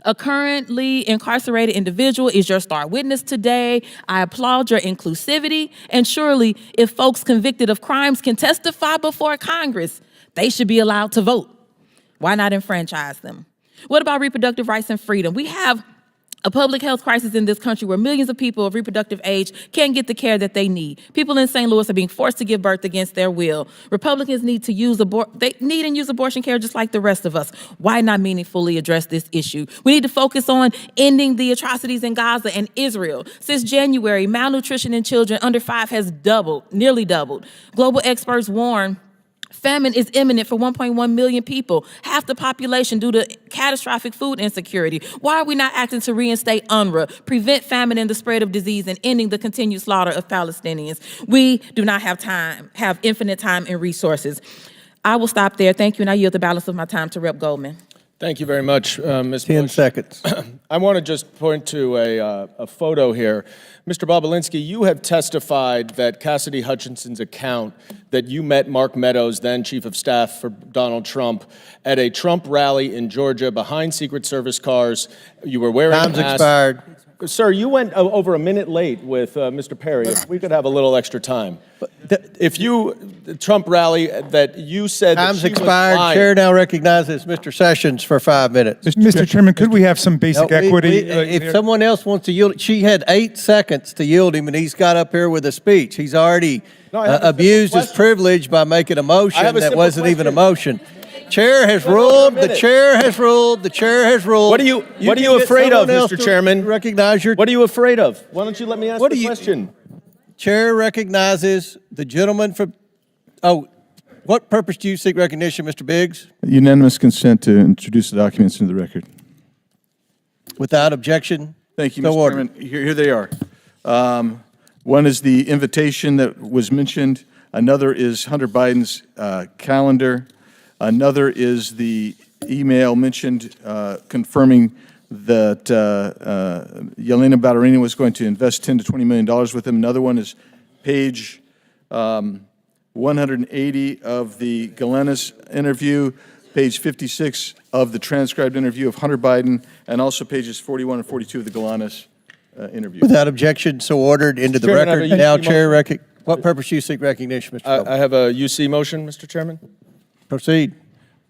A currently incarcerated individual is your star witness today. I applaud your inclusivity. And surely, if folks convicted of crimes can testify before Congress, they should be allowed to vote. Why not enfranchise them? What about reproductive rights and freedom? We have a public health crisis in this country where millions of people of reproductive age can't get the care that they need. People in St. Louis are being forced to give birth against their will. Republicans need to use abortion care just like the rest of us. Why not meaningfully address this issue? We need to focus on ending the atrocities in Gaza and Israel. Since January, malnutrition in children under 5 has nearly doubled. Global experts warn famine is imminent for 1.1 million people, half the population due to catastrophic food insecurity. Why are we not acting to reinstate UNRWA, prevent famine and the spread of disease, and ending the continued slaughter of Palestinians? We do not have infinite time and resources. I will stop there. Thank you, and I yield the balance of my time to Rep. Goldman. Thank you very much, Ms. 10 seconds. I want to just point to a photo here. Mr. Bobulinski, you have testified that Cassidy Hutchinson's account that you met Mark Meadows, then Chief of Staff for Donald Trump, at a Trump rally in Georgia behind Secret Service cars. You were wearing Time's a mask. expired. Sir, you went over a minute late with Mr. Perry. If we could have a little extra time. The Trump rally that you said Time's that she expired. was lying. Chair now recognizes Mr. Sessions for 5 minutes. Mr. Chairman, could we have some basic equity? If someone else wants to yield, she had 8 seconds to yield him, and he's got up here with a speech. He's already abused his privilege by making a motion that wasn't even a motion. Chair has ruled. The chair has ruled. The chair has ruled. What are you afraid of, Mr. Chairman? Recognize your. What are you afraid of? Why don't you let me ask the question? Chair recognizes the gentleman from. Oh, what purpose do you seek recognition, Mr. Biggs? Unanimous consent to introduce the documents into the record. Without objection. Thank you, So Mr. ordered. Chairman. Here they are. One is the invitation that was mentioned. Another is Hunter Biden's calendar. Another is the email mentioned confirming that Yelena Ballerina was going to invest $10 to $20 million with him. Another one is page 180 of the Galanis interview. page 56 of the transcribed interview of Hunter Biden, and also pages 41 and 42 of the Galanis interview. Without objection, so ordered into the Chairman, I have record. a Now, UC Chair, what purpose you seek recognition, Mr. Feldman? I have a UC motion, Mr. Chairman. Proceed.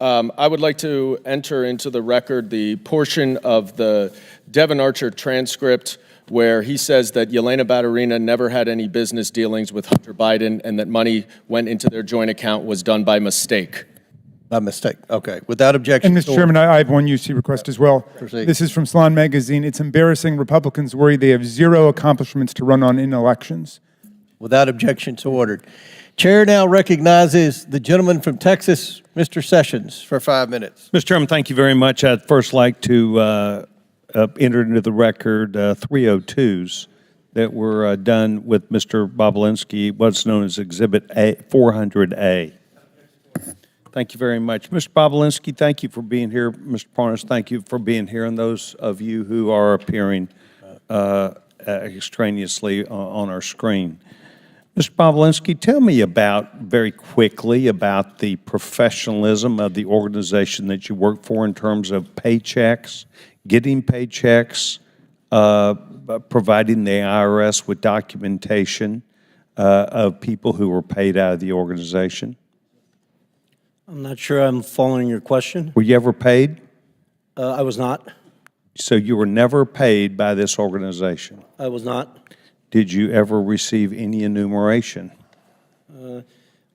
I would like to enter into the record the portion of the Devin Archer transcript where he says that Yelena Baturina never had any business dealings with Hunter Biden and that money went into their joint account was done by mistake. By mistake. Okay. Without objection. And Mr. Chairman, I have one UC request as well. Proceed. This is from Salon Magazine. It's embarrassing. Republicans worry they have zero accomplishments to run on in elections. Without objection, so ordered. Chair now recognizes the gentleman from Texas, Mr. Sessions, for 5 minutes. Mr. Chairman, thank you very much. I'd first like to enter into the record 302s that were done with Mr. Bobulinski, what's known as Exhibit A, 400A. Thank you very much. Mr. Bobulinski, thank you for being here. Mr. Parnas, thank you for being here. And those of you who are appearing extraneously on our screen. Mr. Bobulinski, tell me very quickly about the professionalism of the organization that you work for in terms of paychecks, getting paychecks, providing the IRS with documentation of people who were paid out of the organization. I'm not sure I'm following your question. Were you ever paid? I was not. So you were never paid by this organization? I was not. Did you ever receive any enumeration?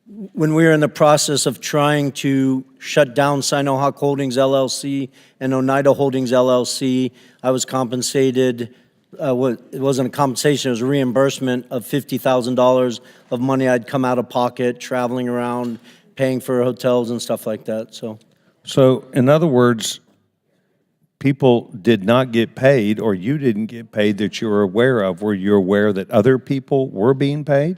When we were in the process of trying to shut down Sinohawk Holdings LLC and Oneida Holdings LLC, I was compensated. It wasn't a compensation, it was a reimbursement of $50,000 of money I'd come out of pocket, traveling around, paying for hotels and stuff like that. So in other words, people did not get paid, or you didn't get paid that you were aware of. Were you aware that other people were being paid?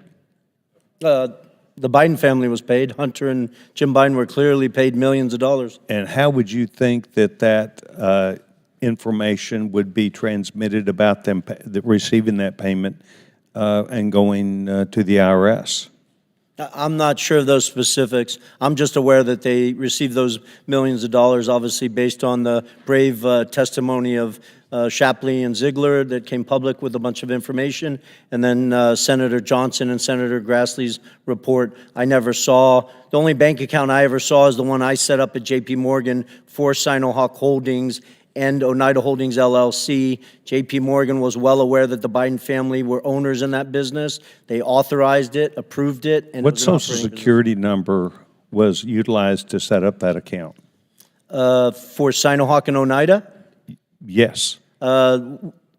The Biden family was paid. Hunter and Jim Biden were clearly paid millions of dollars. And how would you think that information would be transmitted about them receiving that payment and going to the IRS? I'm not sure of those specifics. I'm just aware that they received those millions of dollars, obviously based on the brave testimony of Shapley and Ziegler that came public with a bunch of information, and then Senator Johnson and Senator Grassley's report. I never saw, the only bank account I ever saw is the one I set up at JP Morgan for Sinohawk Holdings and Oneida Holdings LLC. JP Morgan was well aware that the Biden family were owners in that business. They authorized it, approved it. And what Social Security number was utilized to set up that account? For Sinohawk and Oneida? Yes.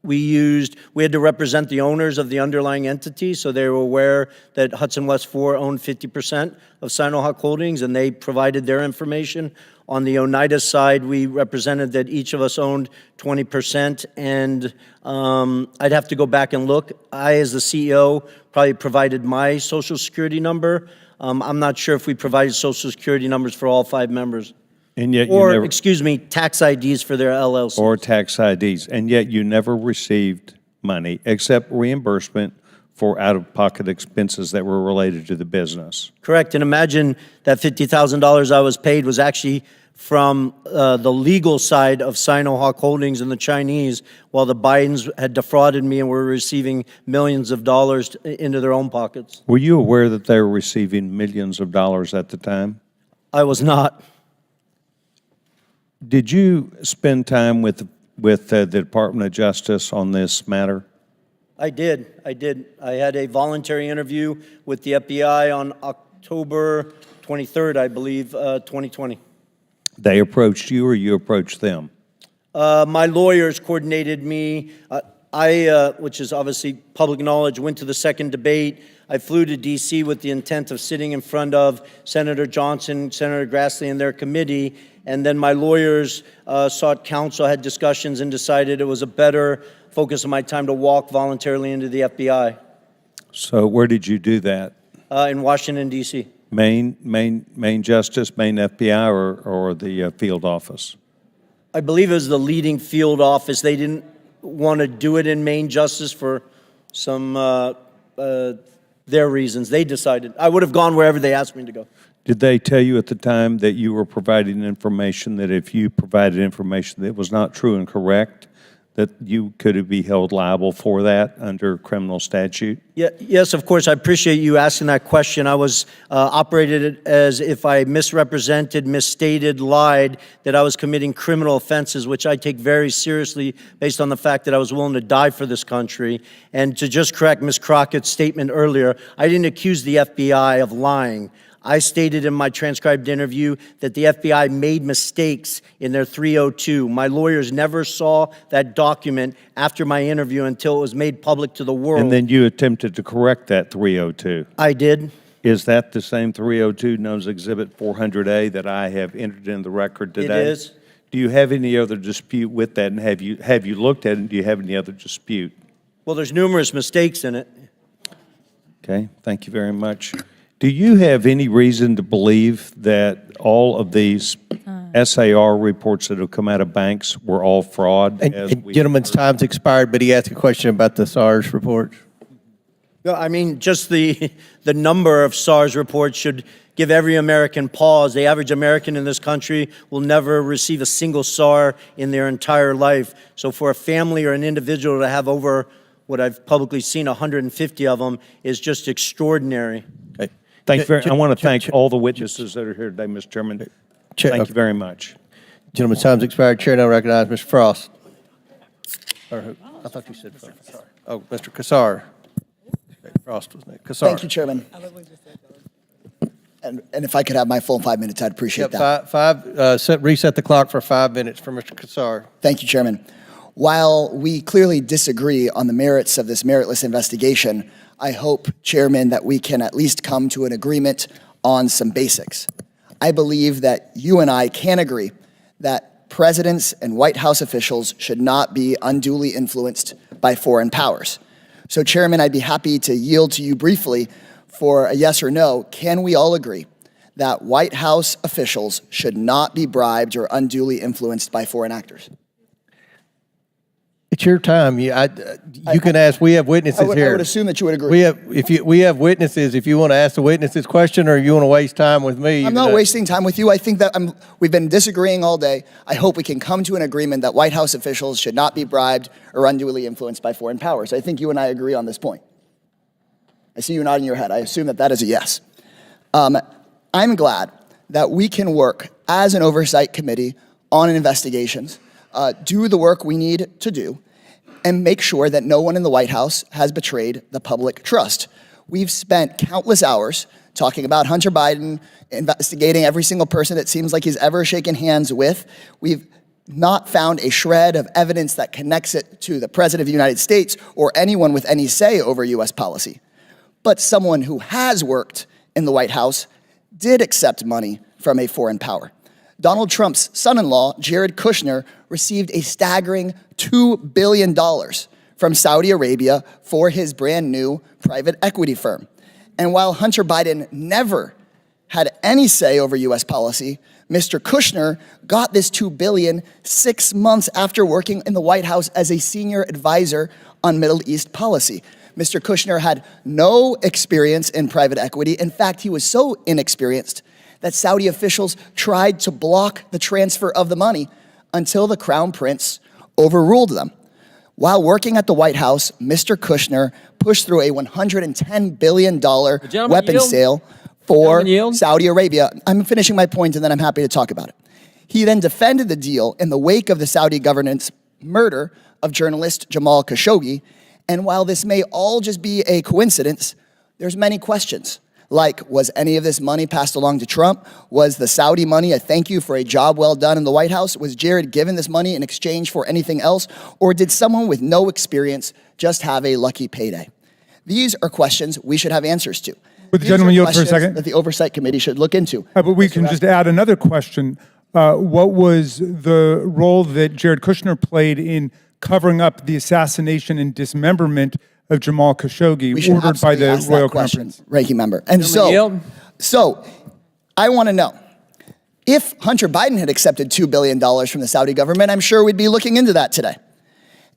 We had to represent the owners of the underlying entity, so they were aware that Hudson West 4 owned 50% of Sinohawk Holdings, and they provided their information. On the Oneida side, we represented that each of us owned 20%, and I'd have to go back and look. I, as the CEO, probably provided my Social Security number. I'm not sure if we provided Social Security numbers for all 5 members. And yet excuse me, tax IDs for their LLC. Or tax IDs, and yet you never received money except reimbursement for out-of-pocket expenses that were related to the business. Correct, and imagine that $50,000 I was paid was actually from the legal side of Sinohawk Holdings and the Chinese, while the Bidens had defrauded me and were receiving millions of dollars into their own pockets. Were you aware that they were receiving millions of dollars at the time? I was not. Did you spend time with the Department of Justice on this matter? I did. I had a voluntary interview with the FBI on October 23rd, I believe, 2020. They approached you or you approached them? My lawyers coordinated me. I, which is obviously public knowledge, went to the second debate. I flew to D.C. with the intent of sitting in front of Senator Johnson, Senator Grassley, and their committee. And then my lawyers sought counsel, had discussions, and decided it was a better focus of my time to walk voluntarily into the FBI. So where did you do that? In Washington, D.C. Main Justice, Main FBI, or the field office? I believe it was the leading field office. They didn't want to do it in Main Justice for some their reasons. They decided. I would have gone wherever they asked me to go. Did they tell you at the time that you were providing information that if you provided information that was not true and correct, that you could be held liable for that under criminal statute? Yeah, yes, of course. I appreciate you asking that question. I was operated as if I misrepresented, misstated, lied, that I was committing criminal offenses, which I take very seriously based on the fact that I was willing to die for this country. And to just correct Ms. Crockett's statement earlier, I didn't accuse the FBI of lying. I stated in my transcribed interview that the FBI made mistakes in their 302. My lawyers never saw that document after my interview until it was made public to the world. And then you attempted to correct that 302. I did. Is that the same 302 known as Exhibit 400A that I have entered in the record today? It is. Do you have any other dispute with that? And have you looked at it? And do you have any other dispute? Well, there's numerous mistakes in it. Okay, thank you very much. Do you have any reason to believe that all of these SAR reports that have come out of banks were all fraud? And gentleman's time's expired, but he asked a question about the SARS reports. No, I mean, just the number of SARS reports should give every American pause. The average American in this country will never receive a single SAR in their entire life. So for a family or an individual to have over what I've publicly seen, 150 of them, is just extraordinary. Okay. I want to thank all the witnesses that are here today, Mr. Chairman. Thank you very much. Gentleman's time's expired. Chair now recognizes Mr. Frost. Or who? I thought you said Frost. Oh, Mr. Kassar. Okay, Frost was next. Kassar. Thank you, Chairman. And if I could have my full 5 minutes, I'd appreciate that. Reset the clock for 5 minutes for Mr. Kassar. Thank you, Chairman. While we clearly disagree on the merits of this meritless investigation, I hope, Chairman, that we can at least come to an agreement on some basics. I believe that you and I can agree that presidents and White House officials should not be unduly influenced by foreign powers. So, Chairman, I'd be happy to yield to you briefly for a yes or no. Can we all agree that White House officials should not be bribed or unduly influenced by foreign actors? It's your time. You can ask. We have witnesses here. I would assume that you would agree. We have witnesses. If you want to ask the witnesses question, or you want to waste time with me, I'm not wasting time with you. I think that we've been disagreeing all day. I hope we can come to an agreement that White House officials should not be bribed or unduly influenced by foreign powers. I think you and I agree on this point. I see you nodding your head. I assume that that is a yes. I'm glad that we can work as an oversight committee on investigations, do the work we need to do, and make sure that no one in the White House has betrayed the public trust. We've spent countless hours talking about Hunter Biden, investigating every single person it seems like he's ever shaken hands with. We've not found a shred of evidence that connects it to the President of the United States or anyone with any say over U.S. policy. But someone who has worked in the White House did accept money from a foreign power. Donald Trump's son-in-law, Jared Kushner, received a staggering $2 billion from Saudi Arabia for his brand new private equity firm. And while Hunter Biden never had any say over U.S. policy, Mr. Kushner got this $2 billion 6 months after working in the White House as a senior advisor on Middle East policy. Mr. Kushner had no experience in private equity. In fact, he was so inexperienced that Saudi officials tried to block the transfer of the money until the Crown Prince overruled them. While working at the White House, Mr. Kushner pushed through a $110 billion weapons sale for Saudi Arabia. I'm finishing my point and then I'm happy to talk about it. He then defended the deal in the wake of the Saudi government's murder of journalist Jamal Khashoggi. And while this may all just be a coincidence, there's many questions. Like, was any of this money passed along to Trump? Was the Saudi money a thank you for a job well done in the White House? Was Jared given this money in exchange for anything else? Or did someone with no experience just have a lucky payday? These are questions we should have answers to. Would the gentleman yield for a second? That the Oversight Committee should look into. But we can just add another question. What was the role that Jared Kushner played in covering up the assassination and dismemberment of Jamal Khashoggi, ordered by the Royal Conference? Ranking member. And so I want to know, if Hunter Biden had accepted $2 billion from the Saudi government, I'm sure we'd be looking into that today.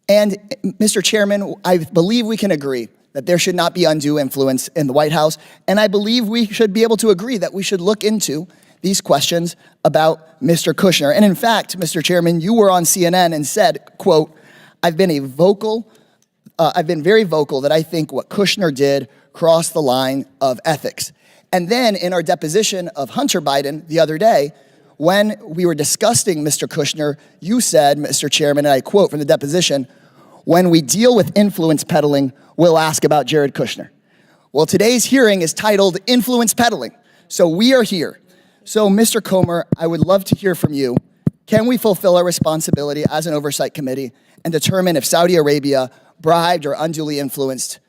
And Mr. Chairman, I believe we can agree that there should not be undue influence in the White House. And I believe we should be able to agree that we should look into these questions about Mr. Kushner. And in fact, Mr. Chairman, you were on CNN and said, quote, I've been very vocal that I think what Kushner did crossed the line of ethics. And then in our deposition of Hunter Biden the other day, when we were discussing Mr. Kushner, you said, Mr. Chairman, and I quote from the deposition, when we deal with influence peddling, we'll ask about Jared Kushner. Well, today's hearing is titled Influence Peddling. So we are here. So, Mr. Comer, I would love to hear from you. Can we fulfill our responsibility as an oversight committee and determine if Saudi Arabia bribed or unduly influenced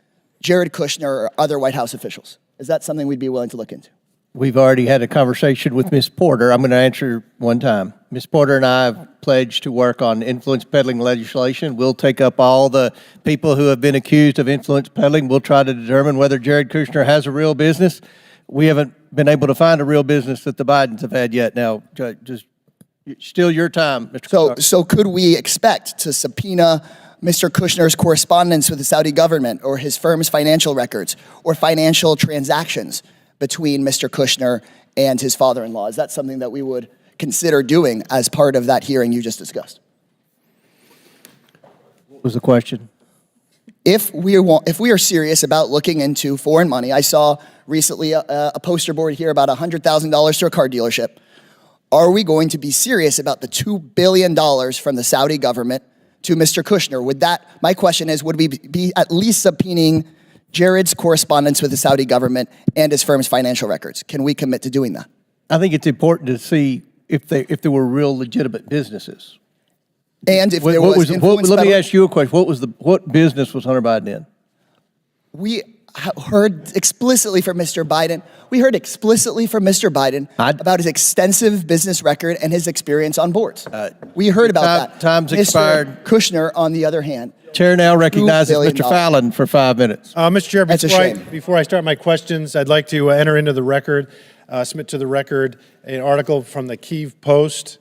Jared Kushner or other White House officials? Is that something we'd be willing to look into? We've already had a conversation with Ms. Porter. I'm going to answer one time. Ms. Porter and I have pledged to work on influence peddling legislation. We'll take up all the people who have been accused of influence peddling. We'll try to determine whether Jared Kushner has a real business. We haven't been able to find a real business that the Bidens have had yet. Now, just still your time, Mr. So could we expect to subpoena Mr. Kushner's correspondence with the Saudi government or his firm's financial records or financial transactions between Mr. Kushner and his father-in-law? Is that something that we would consider doing as part of that hearing you just discussed? What was the question? If we are serious about looking into foreign money, I saw recently a poster board here about $100,000 to a car dealership. Are we going to be serious about the $2 billion from the Saudi government to Mr. Kushner? My question is, would we be at least subpoenaing Jared's correspondence with the Saudi government and his firm's financial records? Can we commit to doing that? I think it's important to see if there were real legitimate businesses. And if there was influence let me peddling? ask you a question. What business was Hunter Biden in? We heard explicitly from Mr. Biden. We heard explicitly from Mr. Biden about his extensive business record and his experience on boards. We heard about that. Time's Mr. expired. Kushner, on the other hand. Chair now recognizes $2 billion. Mr. Fallon for 5 minutes. Mr. Chair, That's a shame. before I start my questions, I'd like to enter into the record, submit to the record an article from the Kyiv Post,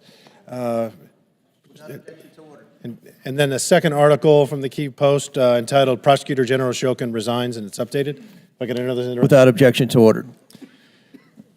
and then a second article from the Kyiv Post entitled Prosecutor General Shokin Resigns, and it's updated. If I can enter this into Without objection to order.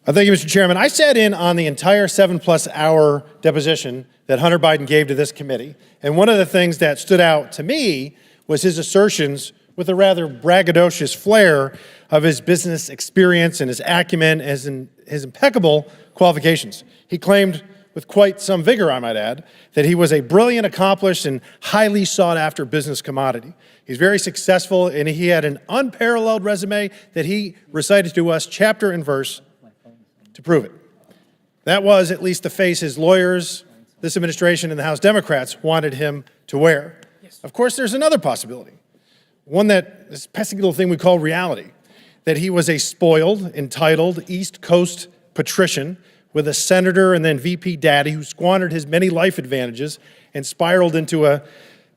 Thank you, Mr. Chairman. I sat in on the entire 7+ hour deposition that Hunter Biden gave to this committee. And one of the things that stood out to me was his assertions with a rather braggadocious flair of his business experience and his acumen and his impeccable qualifications. He claimed with quite some vigor, I might add, that he was a brilliant, accomplished, and highly sought-after business commodity. He's very successful, and he had an unparalleled resume that he recited to us chapter and verse to prove it. That was at least the face his lawyers, this administration, and the House Democrats wanted him to wear. Of course, there's another possibility, one this pesky little thing we call reality, that he was a spoiled, entitled East Coast patrician with a senator and then VP daddy who squandered his many life advantages and spiraled into a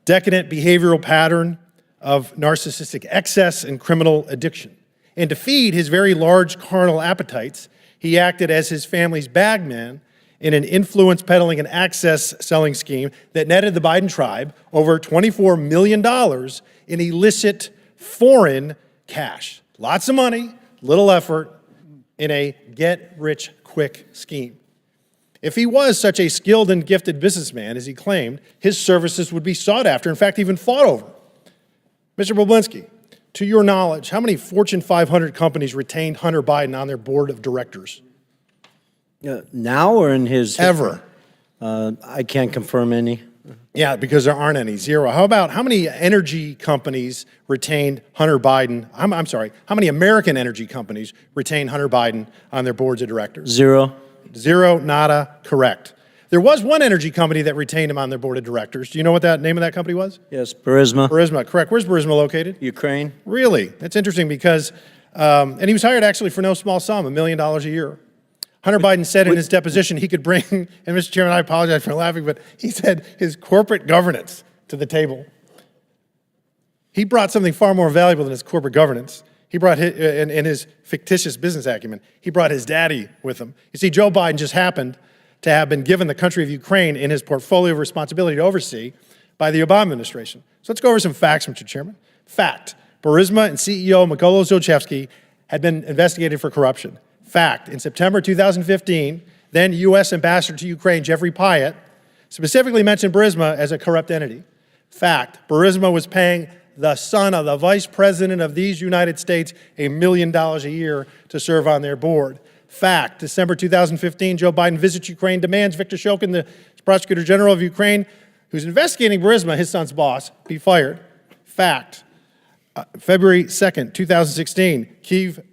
decadent behavioral pattern of narcissistic excess and criminal addiction. And to feed his very large carnal appetites, he acted as his family's bagman in an influence peddling and access selling scheme that netted the Biden tribe over $24 million in illicit foreign cash. Lots of money, little effort, in a get-rich-quick scheme. If he was such a skilled and gifted businessman as he claimed, his services would be sought after, in fact, even fought over. Mr. Bobulinski, to your knowledge, how many Fortune 500 companies retained Hunter Biden on their board of directors? Now or in his... Ever. I can't confirm any. Yeah, because there aren't any. Zero. How many energy companies retained Hunter Biden? I'm sorry, how many American energy companies retained Hunter Biden on their boards of directors? Zero. Zero, nada, correct. There was one energy company that retained him on their board of directors. Do you know what that name of that company was? Yes, Burisma. Burisma, correct. Where's Burisma located? Ukraine. Really? That's interesting because, and he was hired actually for no small sum, $1 million a year. Hunter Biden said in his deposition he could bring, and Mr. Chairman, I apologize for laughing, but he said his corporate governance to the table. He brought something far more valuable than his corporate governance. He brought his, and his fictitious business acumen. He brought his daddy with him. You see, Joe Biden just happened to have been given the country of Ukraine in his portfolio of responsibility to oversee by the Obama administration. So let's go over some facts, Mr. Chairman. Fact, Burisma and CEO Mykola Zlochevsky had been investigated for corruption. Fact, in September 2015, then U.S. Ambassador to Ukraine Jeffrey Pyatt specifically mentioned Burisma as a corrupt entity. Fact, Burisma was paying the son of the vice president of these United States $1 million a year to serve on their board. Fact, December 2015, Joe Biden visits Ukraine, demands Viktor Shokin, the prosecutor general of Ukraine, who's investigating Burisma, his son's boss, be fired. Fact, February 2nd, 2016, Kyiv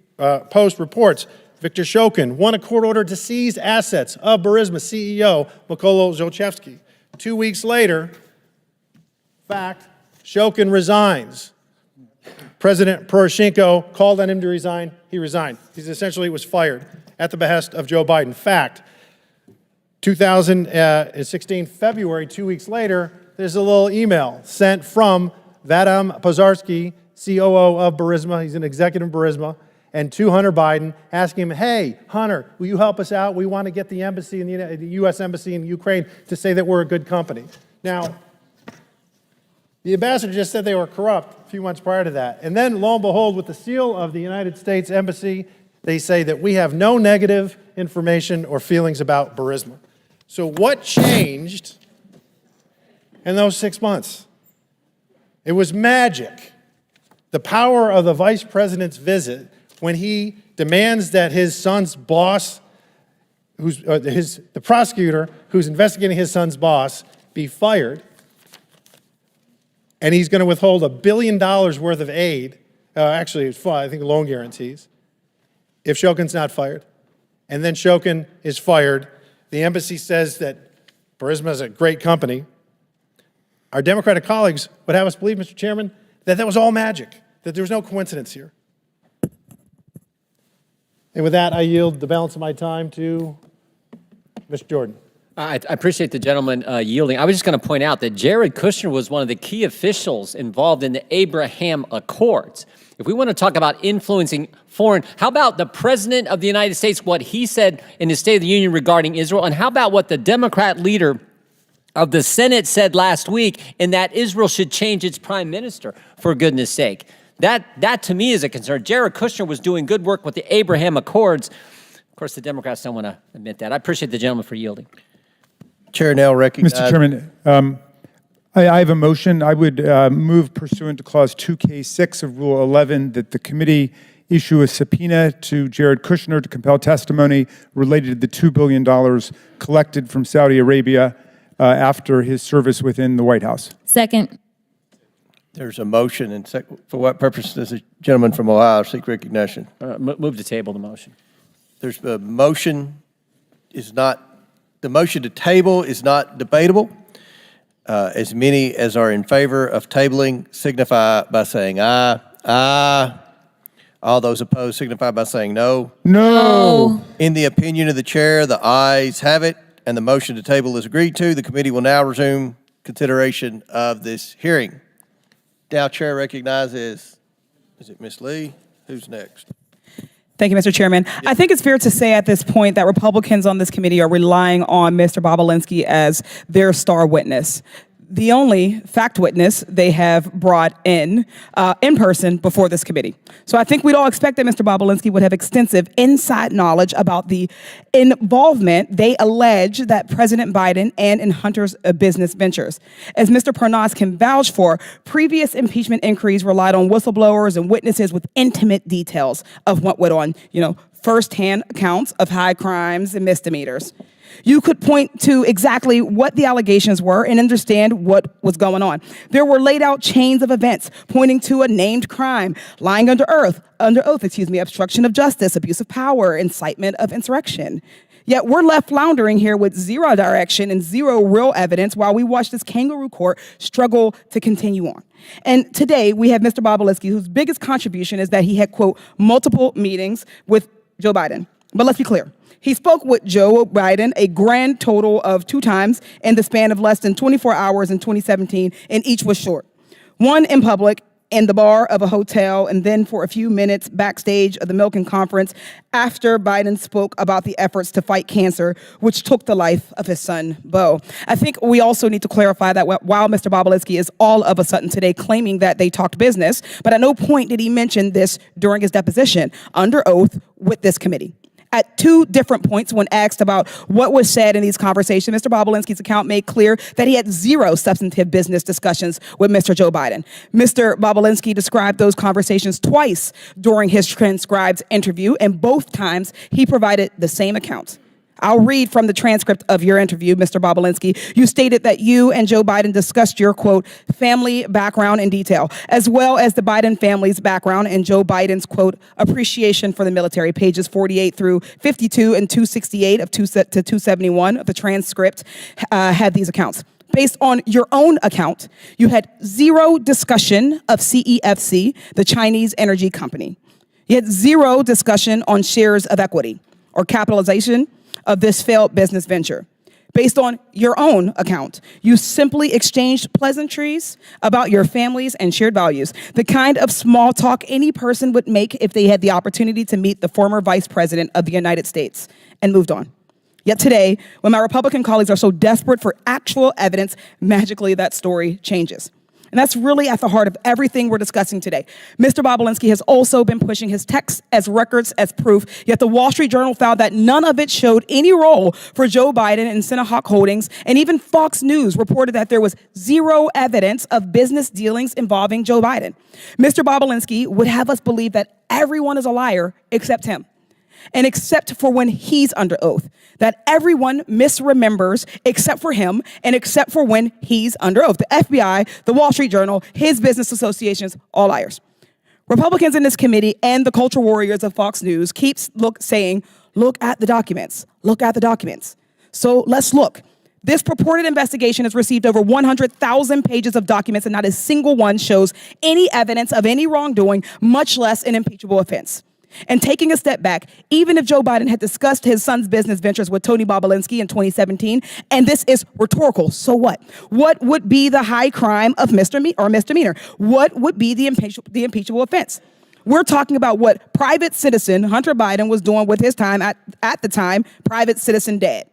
Post reports Viktor Shokin won a court order to seize assets of Burisma CEO Mykola Zlochevsky. 2 weeks later, fact, Shokin resigns. President Poroshenko called on him to resign. He resigned. He essentially was fired at the behest of Joe Biden. Fact, 2016, February, 2 weeks later, there's a little email sent from Vadim Pozarsky, COO of Burisma. He's an executive of Burisma, and to Hunter Biden, asking him, hey, Hunter, will you help us out? We want to get the embassy in the U.S. Embassy in Ukraine to say that we're a good company. Now, the ambassador just said they were corrupt a few months prior to that. And then, lo and behold, with the seal of the United States Embassy, they say that we have no negative information or feelings about Burisma. So what changed in those 6 months? It was magic. The power of the vice president's visit when he demands that his son's boss, the prosecutor who's investigating his son's boss, be fired. And he's going to withhold $1 billion worth of aid, actually, I think loan guarantees, if Shokin's not fired. And then Shokin is fired. The embassy says that Burisma is a great company. Our Democratic colleagues would have us believe, Mr. Chairman, that that was all magic, that there was no coincidence here. And with that, I yield the balance of my time to Mr. Jordan. I appreciate the gentleman yielding. I was just going to point out that Jared Kushner was one of the key officials involved in the Abraham Accords. If we want to talk about influencing foreign, how about the President of the United States, what he said in his State of the Union regarding Israel, and how about what the Democrat leader of the Senate said last week, in that Israel should change its prime minister, for goodness sake. That to me is a concern. Jared Kushner was doing good work with the Abraham Accords. Of course, the Democrats don't want to admit that. I appreciate the gentleman for yielding. Chair now recognizes. Mr. Chairman, I have a motion. I would move pursuant to Clause 2K6 of Rule 11 that the committee issue a subpoena to Jared Kushner to compel testimony related to the $2 billion collected from Saudi Arabia after his service within the White House. Second. There's a motion, and for what purpose does the gentleman from Ohio seek recognition? Move to table the motion. There's a motion the motion to table is not debatable. As many as are in favor of tabling signify by saying aye. Aye. All those opposed signify by saying no. No. In the opinion of the chair, the ayes have it, and the motion to table is agreed to. The committee will now resume consideration of this hearing. Now, chair recognizes, is it Ms. Lee? Who's next? Thank you, Mr. Chairman. I think it's fair to say at this point that Republicans on this committee are relying on Mr. Bobulinski as their star witness. The only fact witness they have brought in person before this committee. So I think we'd all expect that Mr. Bobulinski would have extensive inside knowledge about the involvement they allege that President Biden and in Hunter's business ventures. As Mr. Parnas can vouch for, previous impeachment inquiries relied on whistleblowers and witnesses with intimate details of what went on, firsthand accounts of high crimes and misdemeanors. You could point to exactly what the allegations were and understand what was going on. There were laid out chains of events pointing to a named crime, lying under oath, obstruction of justice, abuse of power, incitement of insurrection. Yet we're left floundering here with zero direction and zero real evidence while we watch this kangaroo court struggle to continue on. And today we have Mr. Bobulinski, whose biggest contribution is that he had, quote, multiple meetings with Joe Biden. But let's be clear. He spoke with Joe Biden a grand total of 2 times in the span of less than 24 hours in 2017, and each was short. One in public in the bar of a hotel, and then for a few minutes backstage of the Milken conference after Biden spoke about the efforts to fight cancer, which took the life of his son, Bo. I think we also need to clarify that while Mr. Bobulinski is all of a sudden today claiming that they talked business, but at no point did he mention this during his deposition under oath with this committee. At 2 different points, when asked about what was said in these conversations, Mr. Bobulinski's account made clear that he had 0 substantive business discussions with Mr. Joe Biden. Mr. Bobulinski described those conversations twice during his transcribed interview, and both times he provided the same account. I'll read from the transcript of your interview, Mr. Bobulinski. You stated that you and Joe Biden discussed your, quote, family background in detail, as well as the Biden family's background and Joe Biden's, quote, appreciation for the military. Pages 48 through 52 and 268 to 271 of the transcript had these accounts. Based on your own account, you had 0 discussion of CEFC, the Chinese energy company. You had 0 discussion on shares of equity or capitalization of this failed business venture. Based on your own account, you simply exchanged pleasantries about your families and shared values, the kind of small talk any person would make if they had the opportunity to meet the former vice president of the United States, and moved on. Yet today, when my Republican colleagues are so desperate for actual evidence, magically that story changes. And that's really at the heart of everything we're discussing today. Mr. Bobulinski has also been pushing his texts as records as proof, yet the Wall Street Journal found that none of it showed any role for Joe Biden and Sinahawk Holdings, and even Fox News reported that there was 0 evidence of business dealings involving Joe Biden. Mr. Bobulinski would have us believe that everyone is a liar except him. And except for when he's under oath, that everyone misremembers except for him and except for when he's under oath. The FBI, the Wall Street Journal, his business associations, all liars. Republicans in this committee and the culture warriors of Fox News keeps saying, look at the documents, look at the documents. So let's look. This purported investigation has received over 100,000 pages of documents, and not a single one shows any evidence of any wrongdoing, much less an impeachable offense. And taking a step back, even if Joe Biden had discussed his son's business ventures with Tony Bobulinski in 2017, and this is rhetorical, so what? What would be the high crime of misdemeanor? What would be the impeachable offense? We're talking about what private citizen Hunter Biden was doing with his time, at the time, private citizen dad.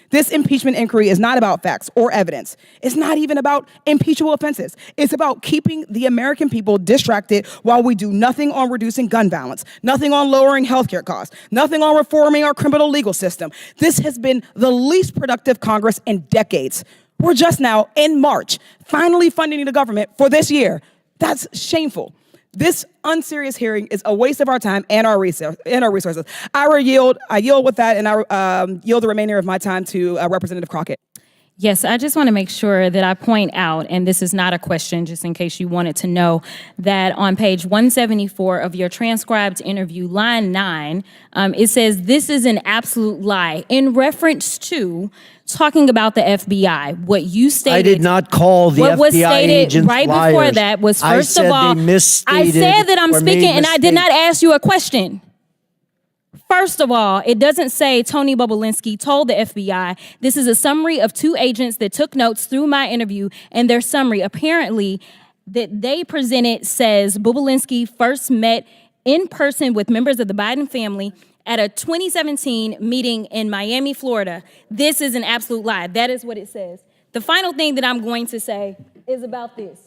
This impeachment inquiry is not about facts or evidence. It's not even about impeachable offenses. It's about keeping the American people distracted while we do nothing on reducing gun violence, nothing on lowering healthcare costs, nothing on reforming our criminal legal system. This has been the least productive Congress in decades. We're just now, in March, finally funding the government for this year. That's shameful. This unserious hearing is a waste of our time and our resources. I yield with that, and I yield the remainder of my time to Representative Crockett. Yes, I just want to make sure that I point out, and this is not a question, just in case you wanted to know, that on page 174 of your transcribed interview, line 9, it says, this is an absolute lie, in reference to talking about the FBI. What you stated— I did not call the what was FBI stated agents right liars. before that was, first of all— I said that I'm speaking, and I did not ask you a question. First of all, it doesn't say Tony Bobulinski told the FBI. This is a summary of 2 agents that took notes through my interview, and their summary apparently that they presented says Bobulinski first met in person with members of the Biden family at a 2017 meeting in Miami, Florida. This is an absolute lie. That is what it says. The final thing that I'm going to say is about this.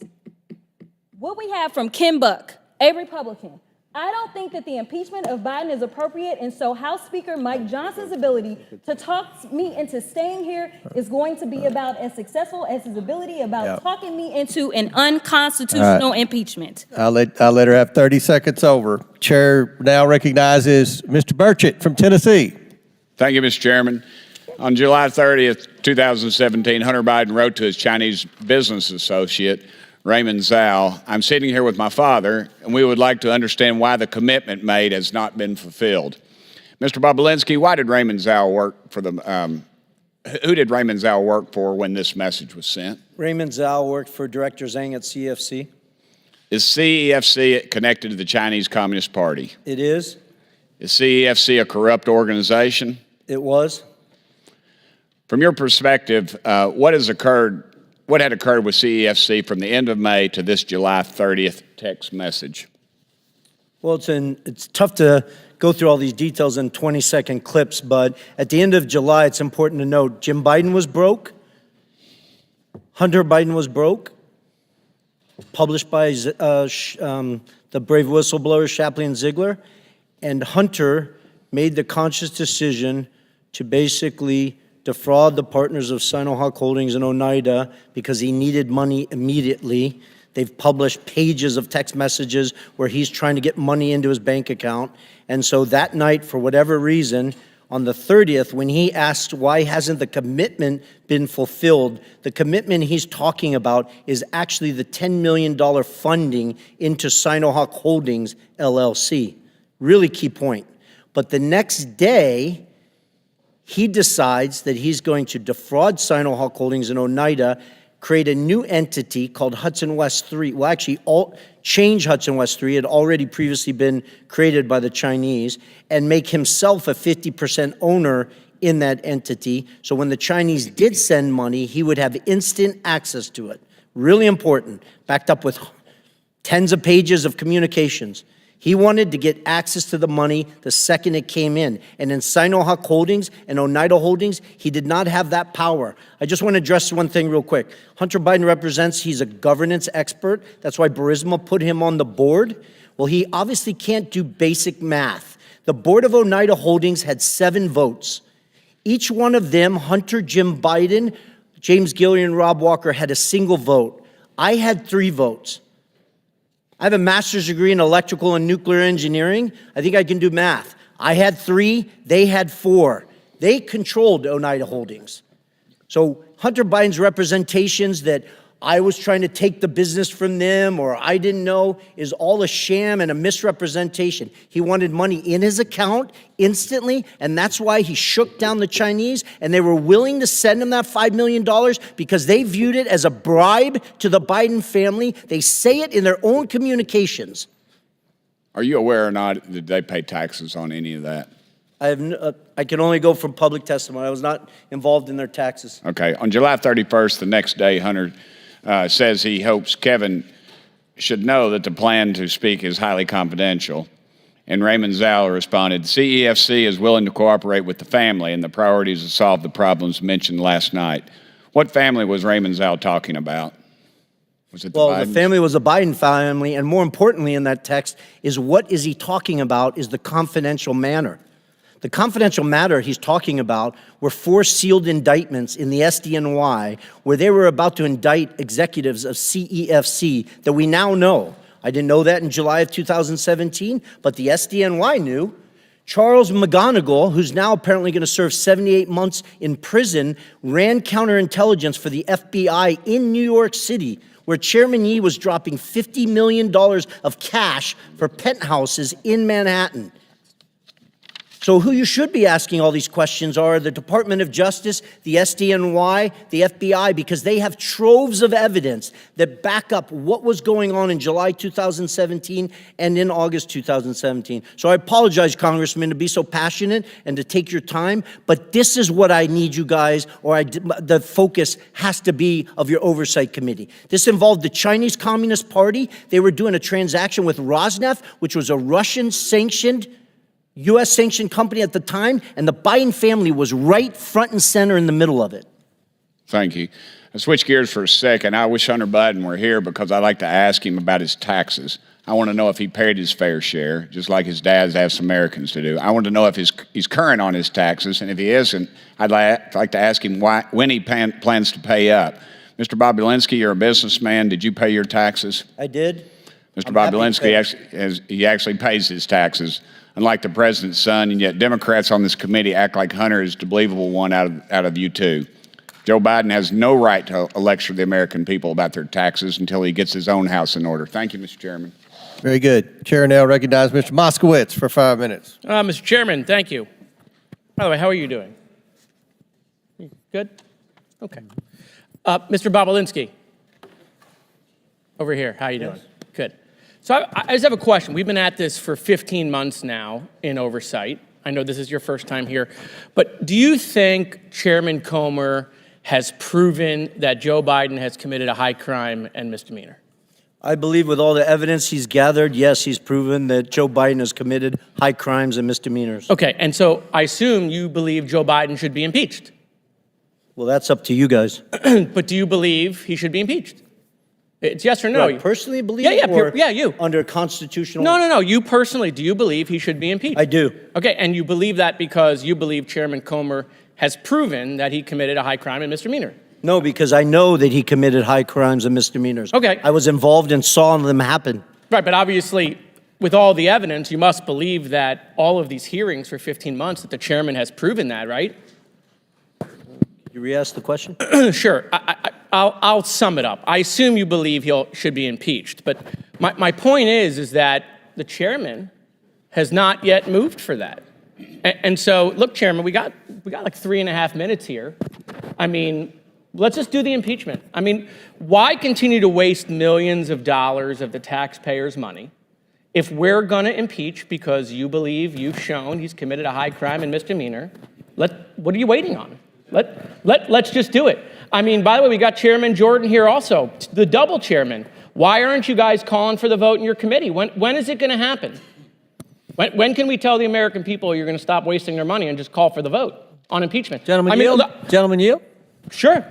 What we have from Ken Buck, a Republican, I don't think that the impeachment of Biden is appropriate, and so House Speaker Mike Johnson's ability to talk me into staying here is going to be about as successful as his ability about talking me into an unconstitutional impeachment. I'll let her have 30 seconds over. Chair now recognizes Mr. Burchett from Tennessee. Thank you, Mr. Chairman. On July 30th, 2017, Hunter Biden wrote to his Chinese business associate, Raymond Zhao, I'm sitting here with my father, and we would like to understand why the commitment made has not been fulfilled. Mr. Bobulinski, why did Raymond Zhao work for who did Raymond Zhao work for when this message was sent? Raymond Zhao worked for Director Zhang at CEFC. Is CEFC connected to the Chinese Communist Party? It is. Is CEFC a corrupt organization? It was. From your perspective, what what had occurred with CEFC from the end of May to this July 30th text message? Well, it's tough to go through all these details in 20-second clips, but at the end of July, it's important to note Jim Biden was broke, Hunter Biden was broke, published by the brave whistleblower Shapley and Ziegler, and Hunter made the conscious decision to basically defraud the partners of Sinohawk Holdings and Oneida because he needed money immediately. They've published pages of text messages where he's trying to get money into his bank account. And so that night, for whatever reason, on the 30th, when he asked why hasn't the commitment been fulfilled, the commitment he's talking about is actually the $10 million funding into Sinohawk Holdings, LLC. Really key point. But the next day, he decides that he's going to defraud Sinohawk Holdings and Oneida, create a new entity called Hudson West 3. Well, actually, change Hudson West 3. It had already previously been created by the Chinese, and make himself a 50% owner in that entity. So when the Chinese did send money, he would have instant access to it. Really important, backed up with tens of pages of communications. He wanted to get access to the money the second it came in. And in Sinohawk Holdings and Oneida Holdings, he did not have that power. I just want to address one thing real quick. Hunter Biden represents, he's a governance expert. That's why Burisma put him on the board. Well, he obviously can't do basic math. The board of Oneida Holdings had 7 votes. Each one of them, Hunter, Jim Biden, James Gillian, and Rob Walker, had a single vote. I had 3 votes. I have a master's degree in electrical and nuclear engineering. I think I can do math. I had 3, they had 4. They controlled Oneida Holdings. So Hunter Biden's representations that I was trying to take the business from them or I didn't know is all a sham and a misrepresentation. He wanted money in his account instantly, and that's why he shook down the Chinese, and they were willing to send him that $5 million because they viewed it as a bribe to the Biden family. They say it in their own communications. Are you aware or not that they pay taxes on any of that? I can only go from public testimony. I was not involved in their taxes. Okay. On July 31st, the next day, Hunter says he hopes Kevin should know that the plan to speak is highly confidential. And Raymond Zhao responded, CEFC is willing to cooperate with the family and the priorities to solve the problems mentioned last night. What family was Raymond Zhao talking about? Was it the Bidens? The family was the Biden family, and more importantly in that text is what is he talking about is the confidential manner. The confidential matter he's talking about were 4 sealed indictments in the SDNY where they were about to indict executives of CEFC that we now know. I didn't know that in July of 2017, but the SDNY knew. Charles McGonigal, who's now apparently going to serve 78 months in prison, ran counterintelligence for the FBI in New York City, where Chairman Yi was dropping $50 million of cash for penthouses in Manhattan. So who you should be asking all these questions are the Department of Justice, the SDNY, the FBI, because they have troves of evidence that back up what was going on in July 2017 and in August 2017. So I apologize, Congressman, to be so passionate and to take your time, but this is what I need you guys, or the focus has to be of your Oversight Committee. This involved the Chinese Communist Party. They were doing a transaction with Rosneft, which was a Russian-sanctioned U.S.-sanctioned company at the time, and the Biden family was right front and center in the middle of it. Thank you. I'll switch gears for a second. I wish Hunter Biden were here because I'd like to ask him about his taxes. I want to know if he paid his fair share, just like his dad's asked Americans to do. I want to know if he's current on his taxes, and if he isn't, I'd like to ask him when he plans to pay up. Mr. Bobulinski, you're a businessman. Did you pay your taxes? I did. Mr. Bobulinski actually pays his taxes, unlike the president's son, and yet Democrats on this committee act like Hunter is the believable one out of you two. Joe Biden has no right to lecture the American people about their taxes until he gets his own house in order. Thank you, Mr. Chairman. Very good. Chair now recognizes Mr. Moskowitz for 5 minutes. Mr. Chairman, thank you. By the way, how are you doing? Good? Okay. Mr. Bobulinski, over here, how are you doing? Good. So I just have a question. We've been at this for 15 months now in oversight. I know this is your first time here, but do you think Chairman Comer has proven that Joe Biden has committed a high crime and misdemeanor? I believe with all the evidence he's gathered, yes, he's proven that Joe Biden has committed high crimes and misdemeanors. Okay, and so I assume you believe Joe Biden should be impeached. Well, that's up to you guys. But do you believe he should be impeached? It's yes or no. Do I personally believe Yeah, it, yeah, or you. under constitutional? No. You personally, do you believe he should be impeached? I do. Okay, and you believe that because you believe Chairman Comer has proven that he committed a high crime and misdemeanor? No, because I know that he committed high crimes and misdemeanors. Okay. I was involved and saw them happen. Right, but obviously, with all the evidence, you must believe that all of these hearings for 15 months, that the chairman has proven that, right? You re-ask the question? Sure. I'll sum it up. I assume you believe he should be impeached, but my point is that the chairman has not yet moved for that. And so, look, Chairman, we got like 3.5 minutes here. I mean, let's just do the impeachment. I mean, why continue to waste millions of dollars of the taxpayers' money if we're going to impeach because you believe you've shown he's committed a high crime and misdemeanor? What are you waiting on? Let's just do it. I mean, by the way, we got Chairman Jordan here also, the double chairman. Why aren't you guys calling for the vote in your committee? When is it going to happen? When can we tell the American people you're going to stop wasting their money and just call for the vote on impeachment? Gentlemen, yield? Sure.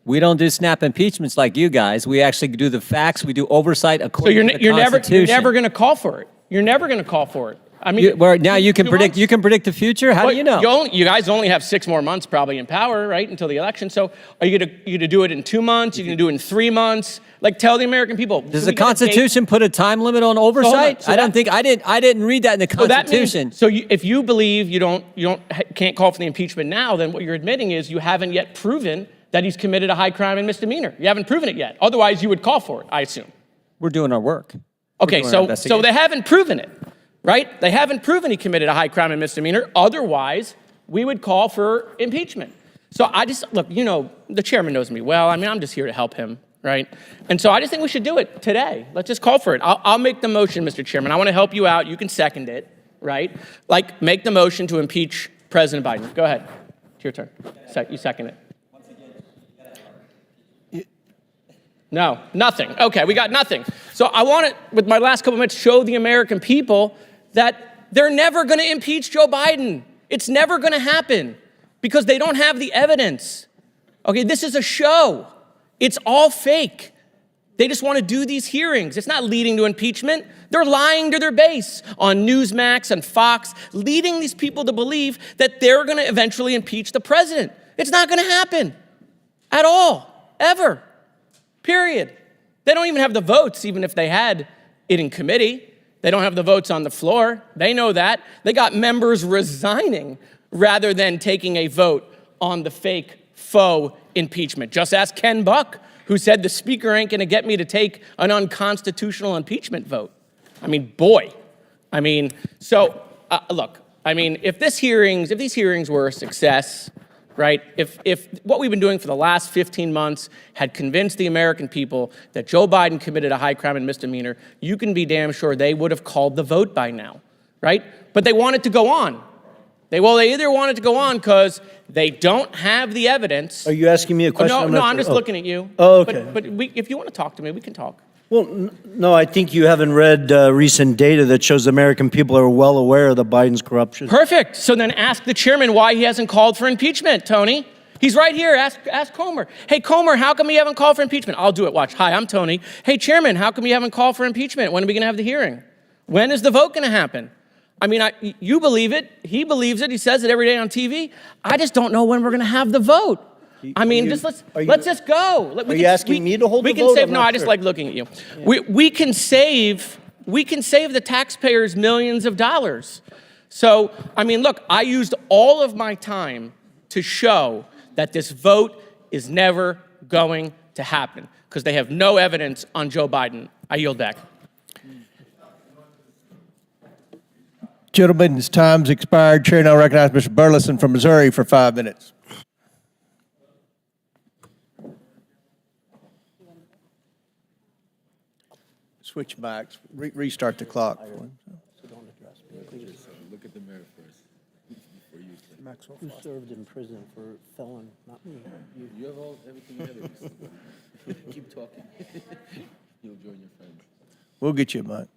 We don't do snap impeachments like you guys. We actually do the facts. We do oversight So according to the you're Constitution. never going to call for it. You're never going to call for it. I mean, you can 2 predict. months? You can predict the future. How do you know? You guys only have 6 more months probably in power, right, until the election. So are you going to do it in 2 months? You're going to do it in 3 months? Like, tell the American people. Does the Constitution put a time limit on oversight? So I didn't read that in the Constitution. If you believe you can't call for the impeachment now, then what you're admitting is you haven't yet proven that he's committed a high crime and misdemeanor. You haven't proven it yet. Otherwise, you would call for it, I assume. We're doing our work. Okay, so they haven't proven it, right? They haven't proven he committed a high crime and misdemeanor. Otherwise, we would call for impeachment. So look, the chairman knows me well. I mean, I'm just here to help him, right? And so I just think we should do it today. Let's just call for it. I'll make the motion, Mr. Chairman. I want to help you out. You can second it, right? Like, make the motion to impeach President Biden. Go ahead. It's your turn. You second it. No, nothing. Okay, we got nothing. So I want to, with my last couple minutes, show the American people that they're never going to impeach Joe Biden. It's never going to happen because they don't have the evidence. Okay, this is a show. It's all fake. They just want to do these hearings. It's not leading to impeachment. They're lying to their base on Newsmax and Fox, leading these people to believe that they're going to eventually impeach the president. It's not going to happen at all, ever. Period. They don't even have the votes, even if they had it in committee. They don't have the votes on the floor. They know that. They got members resigning rather than taking a vote on the fake faux impeachment. Just ask Ken Buck, who said the speaker ain't going to get me to take an unconstitutional impeachment vote. I mean, boy. I mean, so look, I mean, if these hearings were a success, right? If what we've been doing for the last 15 months had convinced the American people that Joe Biden committed a high crime and misdemeanor, you can be damn sure they would have called the vote by now, right? But they want it to go on. They either want it to go on because they don't have the evidence. Are you asking me a question? No, I'm just looking at you. Oh, okay. But if you want to talk to me, we can talk. Well, no, I think you haven't read recent data that shows the American people are well aware of the Biden's corruption. Perfect. So then ask the chairman why he hasn't called for impeachment, Tony. He's right here. Ask Comer. Hey, Comer, how come you haven't called for impeachment? I'll do it. Watch. Hi, I'm Tony. Hey, chairman, how come you haven't called for impeachment? When are we going to have the hearing? When is the vote going to happen? I mean, you believe it. He believes it. He says it every day on TV. I just don't know when we're going to have the vote. I mean, let's just go. Are you asking me to hold the vote? No, I just like looking at you. Yeah. We can save the taxpayers millions of dollars. So, I mean, look, I used all of my time to show that this vote is never going to happen because they have no evidence on Joe Biden. I yield back. Gentlemen's time's expired. Chair now recognizes Mr. Burleson from Missouri for 5 minutes. Switch mics. Restart the clock. Look at the mirror first. Who served in prison for felon? Not me. You have everything together. Keep talking. You'll join your friends. We'll get you a mic.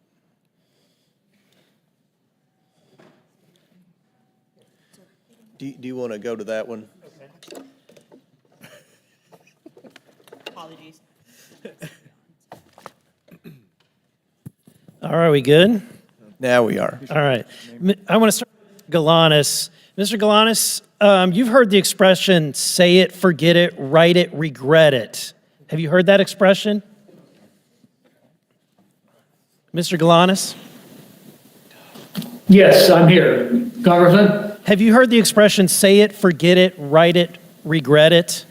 Do you want to go to that one? Apologies. All right, we good? Now we are. All right. I want to start with Galanis. Mr. Galanis, you've heard the expression, say it, forget it, write it, regret it. Have you heard that expression? Mr. Galanis? Yes, I'm here. Congressman? Have you heard the expression, say it, forget it, write it, regret it?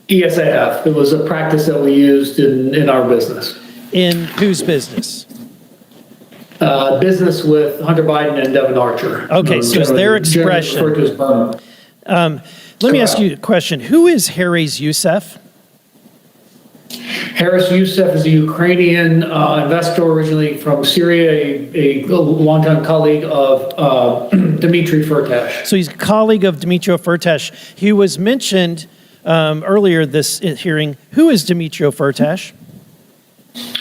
Yes, I have. It was a practice that we used in our business. In whose business? Business with Hunter Biden and Devin Archer. Okay, so it's their expression. Let me ask you a question. Who is Harris Youssef? Harris Youssef is a Ukrainian investor originally from Syria, a longtime colleague of Dmitry Firtash. So he's a colleague of Dmitry Firtash. He was mentioned earlier this hearing. Who is Dmitry Firtash?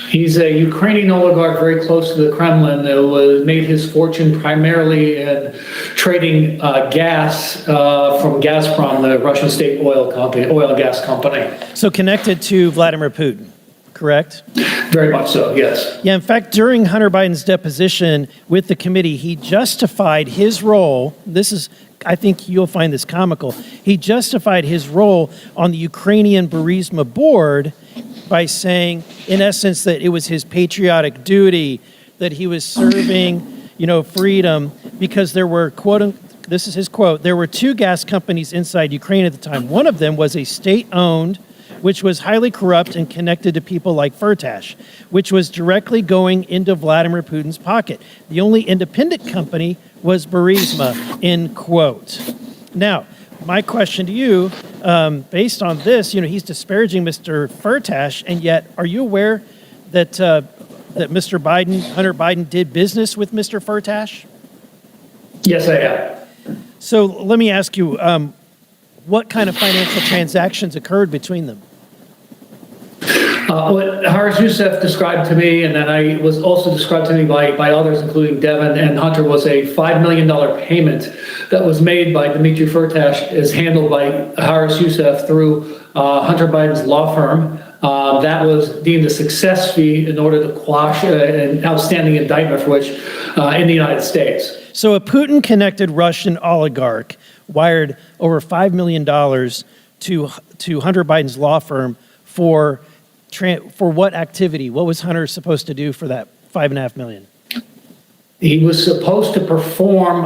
He's a Ukrainian oligarch very close to the Kremlin who made his fortune primarily in trading gas from Gazprom, the Russian state oil and gas company. So connected to Vladimir Putin, correct? Very much so, yes. Yeah, in fact, during Hunter Biden's deposition with the committee, he justified his role. I think you'll find this comical. He justified his role on the Ukrainian Burisma board by saying, in essence, that it was his patriotic duty, that he was serving, freedom, because there were, this is his quote, there were two gas companies inside Ukraine at the time. One of them was a state-owned, which was highly corrupt and connected to people like Firtash, which was directly going into Vladimir Putin's pocket. The only independent company was Burisma, end quote. Now, my question to you, based on this, he's disparaging Mr. Firtash, and yet, are you aware that that Mr. Biden, Hunter Biden, did business with Mr. Firtash? Yes, I am. So let me ask you, what kind of financial transactions occurred between them? What Harris Youssef described to me, and then I was also described to me by others, including Devin and Hunter, was a $5 million payment that was made by Dmitry Firtash, is handled by Harris Youssef through Hunter Biden's law firm. That was deemed a success fee in order to quash an outstanding indictment for which in the United States. So a Putin-connected Russian oligarch wired over $5 million to Hunter Biden's law firm for what activity? What was Hunter supposed to do for that $5.5 million? He was supposed to perform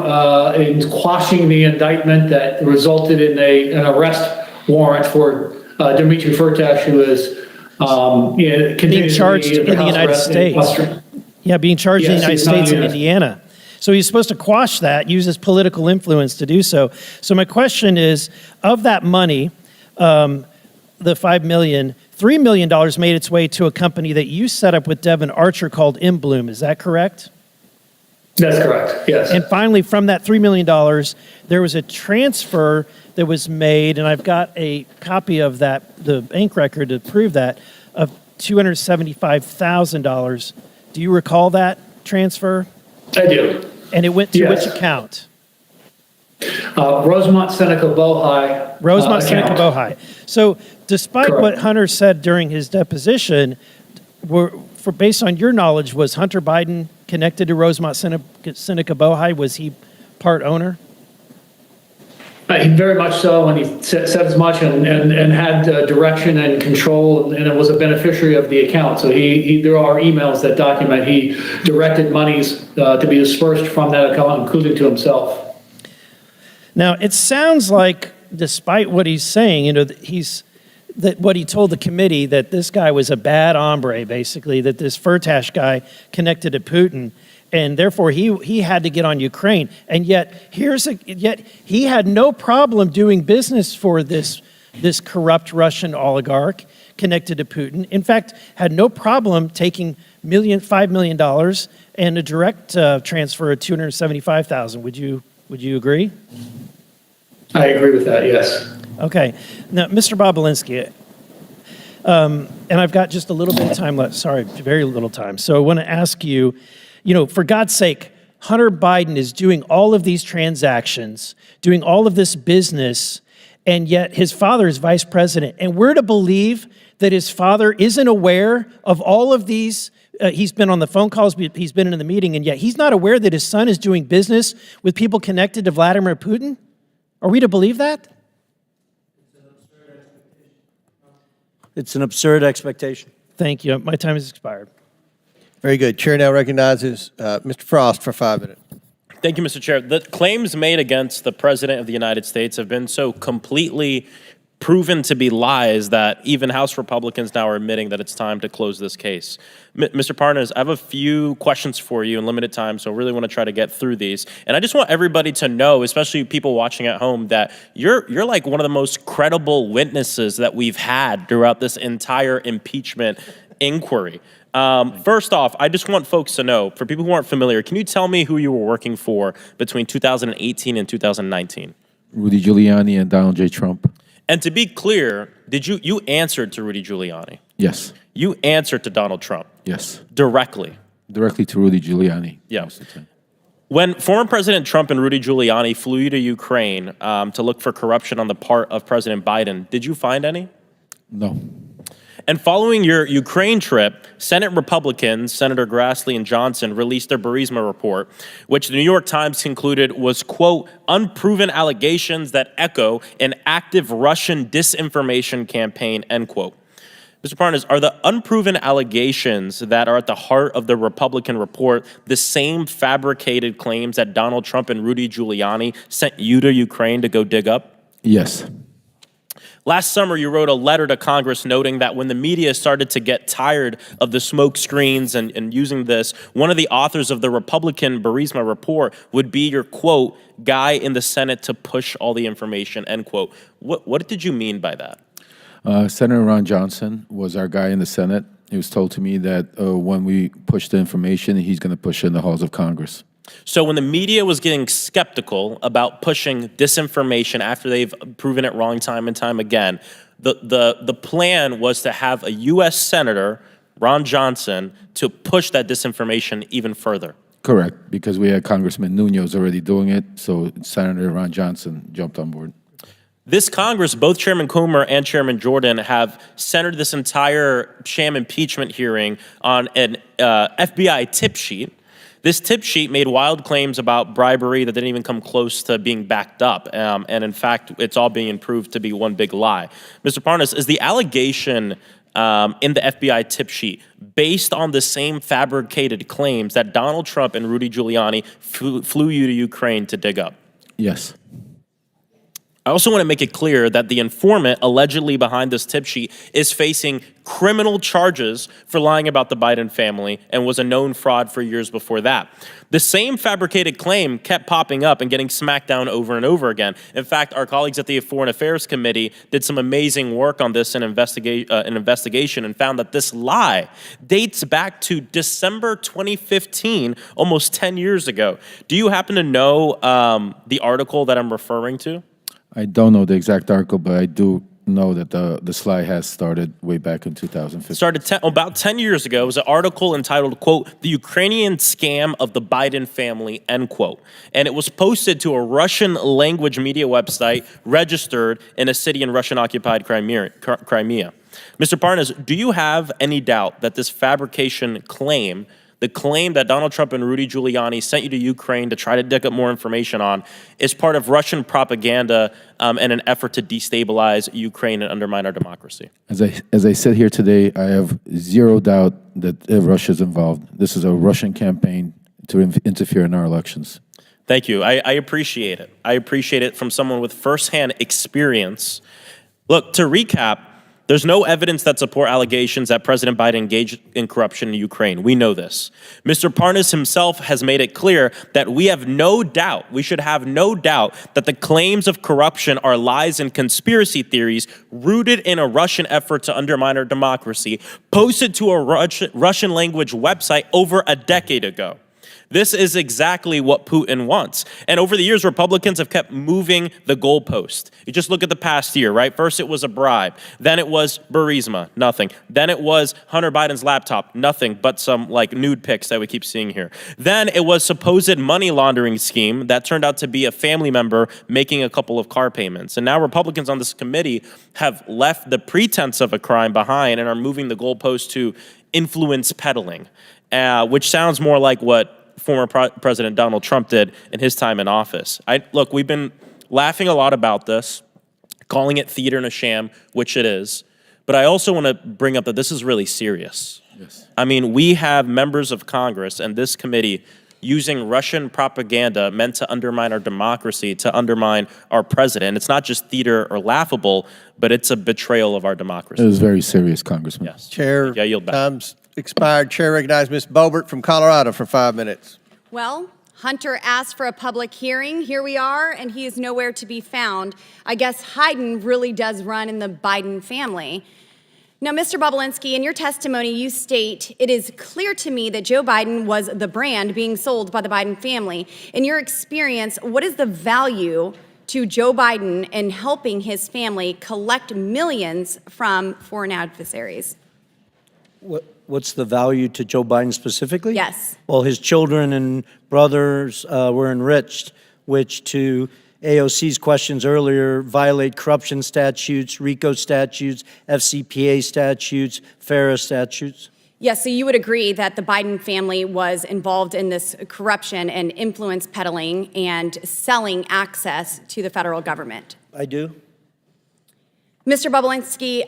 in quashing the indictment that resulted in an arrest warrant for Dmitry Firtash, who is being charged in the United States. Yeah, being charged in the United States in Indiana. So he's supposed to quash that, use his political influence to do so. So my question is, of that money, the $5 million, $3 million made its way to a company that you set up with Devin Archer called Bloom. Is that correct? That's correct, yes. And finally, from that $3 million, there was a transfer that was made, and I've got a copy of that, the bank record to prove that, of $275,000. Do you recall that transfer? I do. And it went to which account? Rosemont Seneca Bohai. Rosemont Seneca Bohai. So despite what Hunter said during his deposition, based on your knowledge, was Hunter Biden connected to Rosemont Seneca Bohai? Was he part owner? Very much so, and he said as much and had direction and control, and it was a beneficiary of the account. So there are emails that document he directed monies to be dispersed from that account, including to himself. Now, it sounds like, despite what he's saying, what he told the committee, that this guy was a bad hombre, basically, that this Firtash guy connected to Putin, and therefore he had to get on Ukraine. And yet he had no problem doing business for this corrupt Russian oligarch connected to Putin. In fact, had no problem taking $5 million and a direct transfer of $275,000. Would you Would you agree? I agree with that, yes. Okay. Now, Mr. Bobulinski, and I've got just a little bit of time left. Sorry, very little time. So I want to ask you, for God's sake, Hunter Biden is doing all of these transactions, doing all of this business, and yet his father is vice president. And we're to believe that his father isn't aware of all of these. He's been on the phone calls, he's been in the meeting, and yet he's not aware that his son is doing business with people connected to Vladimir Putin? Are we to believe that? It's an absurd expectation. Thank you. My time has expired. Very good. Chair now recognizes Mr. Frost for 5 minutes. Thank you, Mr. Chair. The claims made against the President of the United States have been so completely proven to be lies that even House Republicans now are admitting that it's time to close this case. Mr. Parnas, I have a few questions for you in limited time, so I really want to try to get through these. And I just want everybody to know, especially people watching at home, that you're like one of the most credible witnesses that we've had throughout this entire impeachment inquiry. First off, I just want folks to know, for people who aren't familiar, can you tell me who you were working for between 2018 and 2019? Rudy Giuliani and Donald J. Trump. And to be clear, did you answered to Rudy Giuliani? Yes. You answered to Donald Trump? Yes. Directly? Directly to Rudy Giuliani. Yeah. When former President Trump and Rudy Giuliani flew you to Ukraine to look for corruption on the part of President Biden, did you find any? No. And following your Ukraine trip, Senate Republicans, Senator Grassley and Johnson, released their Burisma report, which the New York Times concluded was, quote, unproven allegations that echo an active Russian disinformation campaign, end quote. Mr. Parnas, are the unproven allegations that are at the heart of the Republican report the same fabricated claims that Donald Trump and Rudy Giuliani sent you to Ukraine to go dig up? Yes. Last summer, you wrote a letter to Congress noting that when the media started to get tired of the smoke screens and using this, one of the authors of the Republican Burisma report would be your, quote, guy in the Senate to push all the information, end quote. What did you mean by that? Senator Ron Johnson was our guy in the Senate. It was told to me that when we push the information, he's going to push it in the halls of Congress. So when the media was getting skeptical about pushing disinformation after they've proven it wrong time and time again, the plan was to have a U.S. Senator, Ron Johnson, to push that disinformation even further. Correct, because we had Congressman Nunes already doing it, so Senator Ron Johnson jumped on board. This Congress, both Chairman Comer and Chairman Jordan, have centered this entire sham impeachment hearing on an FBI tip sheet. This tip sheet made wild claims about bribery that didn't even come close to being backed up. And in fact, it's all being proved to be one big lie. Mr. Parnas, is the allegation in the FBI tip sheet based on the same fabricated claims that Donald Trump and Rudy Giuliani flew you to Ukraine to dig up? Yes. I also want to make it clear that the informant allegedly behind this tip sheet is facing criminal charges for lying about the Biden family and was a known fraud for years before that. The same fabricated claim kept popping up and getting smacked down over and over again. In fact, our colleagues at the Foreign Affairs Committee did some amazing work on this investigation and found that this lie dates back to December 2015, almost 10 years ago. Do you happen to know the article that I'm referring to? I don't know the exact article, but I do know that the slide has started way back in 2015. Started about 10 years ago. It was an article entitled, quote, The Ukrainian Scam of the Biden Family, end quote. And it was posted to a Russian language media website registered in a city in Russian-occupied Crimea. Mr. Parnas, do you have any doubt that this fabrication claim, the claim that Donald Trump and Rudy Giuliani sent you to Ukraine to try to dig up more information on, is part of Russian propaganda and an effort to destabilize Ukraine and undermine our democracy? As I said here today, I have zero doubt that Russia's involved. This is a Russian campaign to interfere in our elections. Thank you. I appreciate it. I appreciate it from someone with firsthand experience. Look, to recap, there's no evidence that support allegations that President Biden engaged in corruption in Ukraine. We know this. Mr. Parnas himself has made it clear that we have no doubt, we should have no doubt, that the claims of corruption are lies and conspiracy theories rooted in a Russian effort to undermine our democracy, posted to a Russian language website over a decade ago. This is exactly what Putin wants. And over the years, Republicans have kept moving the goalpost. You just look at the past year, right? First it was a bribe. Then it was Burisma, nothing. Then it was Hunter Biden's laptop, nothing but some like nude pics that we keep seeing here. Then it was supposed money laundering scheme that turned out to be a family member making a couple of car payments. And now Republicans on this committee have left the pretense of a crime behind and are moving the goalpost to influence peddling, which sounds more like what former President Donald Trump did in his time in office. Look, we've been laughing a lot about this, calling it theater and a sham, which it is. But I also want to bring up that this is really serious. Yes. I mean, we have members of Congress and this committee using Russian propaganda meant to undermine our democracy, to undermine our president. It's not just theater or laughable, but it's a betrayal of our democracy. It was very serious, Congressman. Yes. Chair, Yeah, yield back. time's expired. Chair recognizes Ms. Boebert from Colorado for 5 minutes. Well, Hunter asked for a public hearing. Here we are, and he is nowhere to be found. I guess Hayden really does run in the Biden family. Now, Mr. Bobulinski, in your testimony, you state, "It is clear to me that Joe Biden was the brand being sold by the Biden family." In your experience, what is the value to Joe Biden in helping his family collect millions from foreign adversaries? What's the value to Joe Biden specifically? Yes. Well, his children and brothers were enriched, which to AOC's questions earlier violate corruption statutes, RICO statutes, FCPA statutes, FARA statutes. Yes, so you would agree that the Biden family was involved in this corruption and influence peddling and selling access to the federal government? I do. Mr. Bobulinski,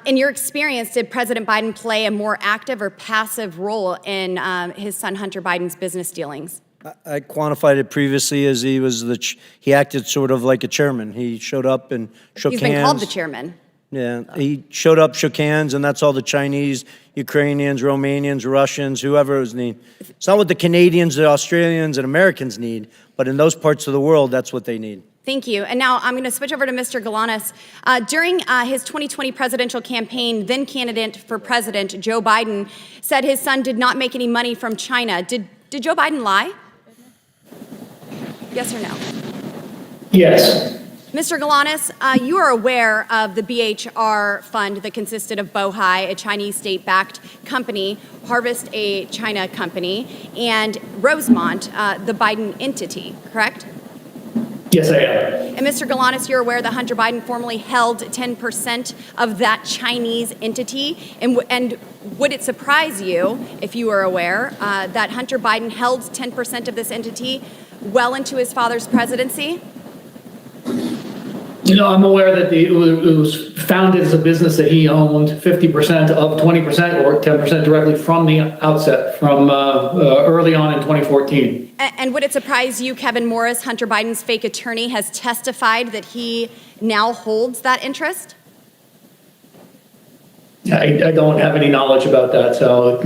in your experience, did President Biden play a more active or passive role in his son Hunter Biden's business dealings? I quantified it previously as he acted sort of like a chairman. He showed up and shook hands. He's been called the chairman. Yeah, he showed up, shook hands, and that's all the Chinese, Ukrainians, Romanians, Russians, whoever was need. It's not what the Canadians, the Australians, and Americans need, but in those parts of the world, that's what they need. Thank you. And now I'm going to switch over to Mr. Galanis. During his 2020 presidential campaign, then candidate for president Joe Biden said his son did not make any money from China. Did Joe Biden lie? Yes or no? Yes. Mr. Galanis, you are aware of the BHR fund that consisted of Bohai, a Chinese state-backed company, Harvest, a China company, and Rosemont, the Biden entity, correct? Yes, I am. And Mr. Galanis, you're aware that Hunter Biden formerly held 10% of that Chinese entity? And would it surprise you, if you were aware, that Hunter Biden held 10% of this entity well into his father's presidency? You know, I'm aware that it was founded as a business that he owned 50% of 20% or 10% directly from the outset, from early on in 2014. And would it surprise you, Kevin Morris, Hunter Biden's fake attorney, has testified that he now holds that interest? I don't have any knowledge about that, so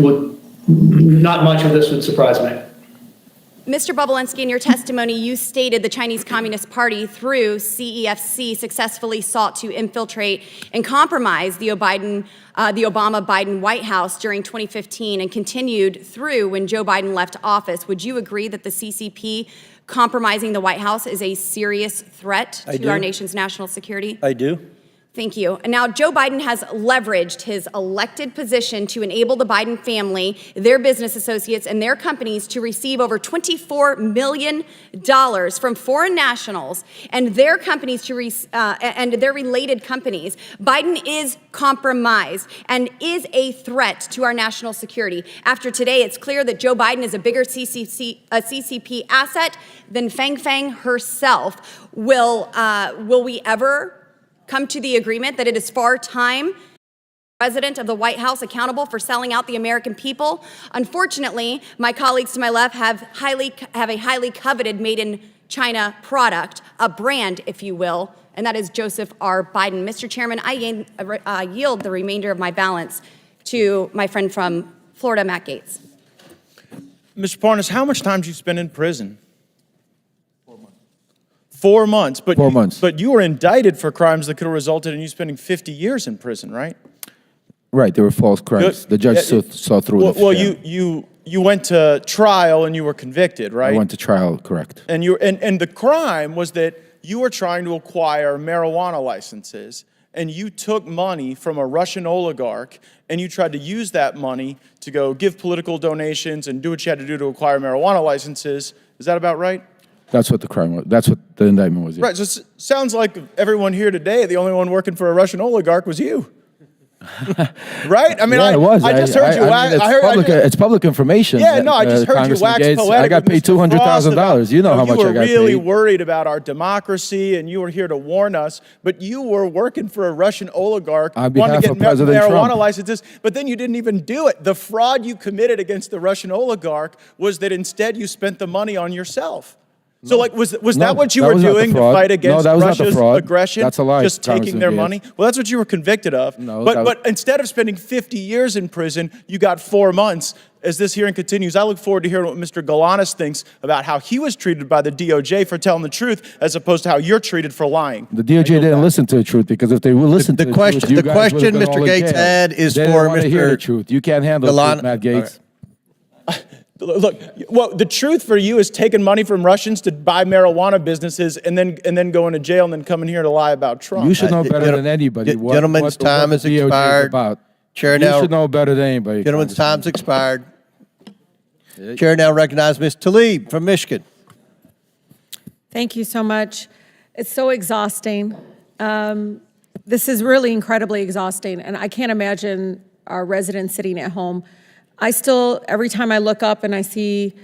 not much of this would surprise me. Mr. Bobulinski, in your testimony, you stated the Chinese Communist Party, through CEFC, successfully sought to infiltrate and compromise the Obama-Biden White House during 2015 and continued through when Joe Biden left office. Would you agree that the CCP compromising the White House is a serious threat to our nation's national security? I do. Thank you. And now Joe Biden has leveraged his elected position to enable the Biden family, their business associates, and their companies to receive over $24 million from foreign nationals and their companies and their related companies. Biden is compromised and is a threat to our national security. After today, it's clear that Joe Biden is a bigger CCP asset than Fang Fang herself. Will we ever come to the agreement that it is far time president of the White House accountable for selling out the American people? Unfortunately, my colleagues to my left have a highly coveted made in China product, a brand, if you will, and that is Joseph R. Biden. Mr. Chairman, I yield the remainder of my balance to my friend from Florida, Matt Gaetz. Mr. Parnas, how much time did you spend in prison? 4 months. 4 months. But you were indicted for crimes that could have resulted in you spending 50 years in prison, right? Right, they were false crimes. The judge saw through it. Well, you you went to trial and you were convicted, right? I went to trial, correct. And and the crime was that you were trying to acquire marijuana licenses, and you took money from a Russian oligarch, and you tried to use that money to go give political donations and do what you had to do to acquire marijuana licenses. Is that about right? That's what the crime was. That's what the indictment was. Yeah. Right, so it sounds like everyone here today, the only one working for a Russian oligarch was you. Right? I mean, yeah, it was. I just heard you. I mean, it's public information. Yeah, no, I just heard you Congressman wax Gates, poetic. I got with paid Mr. Frost about- $200,000. You know how much I got paid. You were really worried about our democracy, and you were here to warn us. But you were working for a Russian oligarch, On wanting to behalf get of President marijuana Trump. licenses. But then you didn't even do it. The fraud you committed against the Russian oligarch was that instead you spent the money on yourself. So, like, was that what you were doing to fight against Russia's aggression? That's a lie. Just taking their money? Well, that's what you were convicted of. No, but instead of spending 50 years in prison, you got 4 months. As this hearing continues, I look forward to hearing what Mr. Galanis thinks about how he was treated by the DOJ for telling the truth, as opposed to how you're treated for lying. The DOJ didn't listen to the truth, because if they would listen to the truth, you the guys would've question been all Mr. in Gates jail. had is They for didn't want to hear Mr. the truth. You can't handle the truth, Matt Gates. Look, well, the truth for you is taking money from Russians to buy marijuana businesses and then going to jail and then coming here to lie about Trump. You should know better than anybody what Gentlemen's time has the DOJ is expired. about. Chair You now. should know better than anybody. Gentlemen's time's expired. Chair now recognizes Ms. Tlaib from Michigan. Thank you so much. It's so exhausting. This is really incredibly exhausting, and I can't imagine our residents sitting at home. I still, every time I look up and I see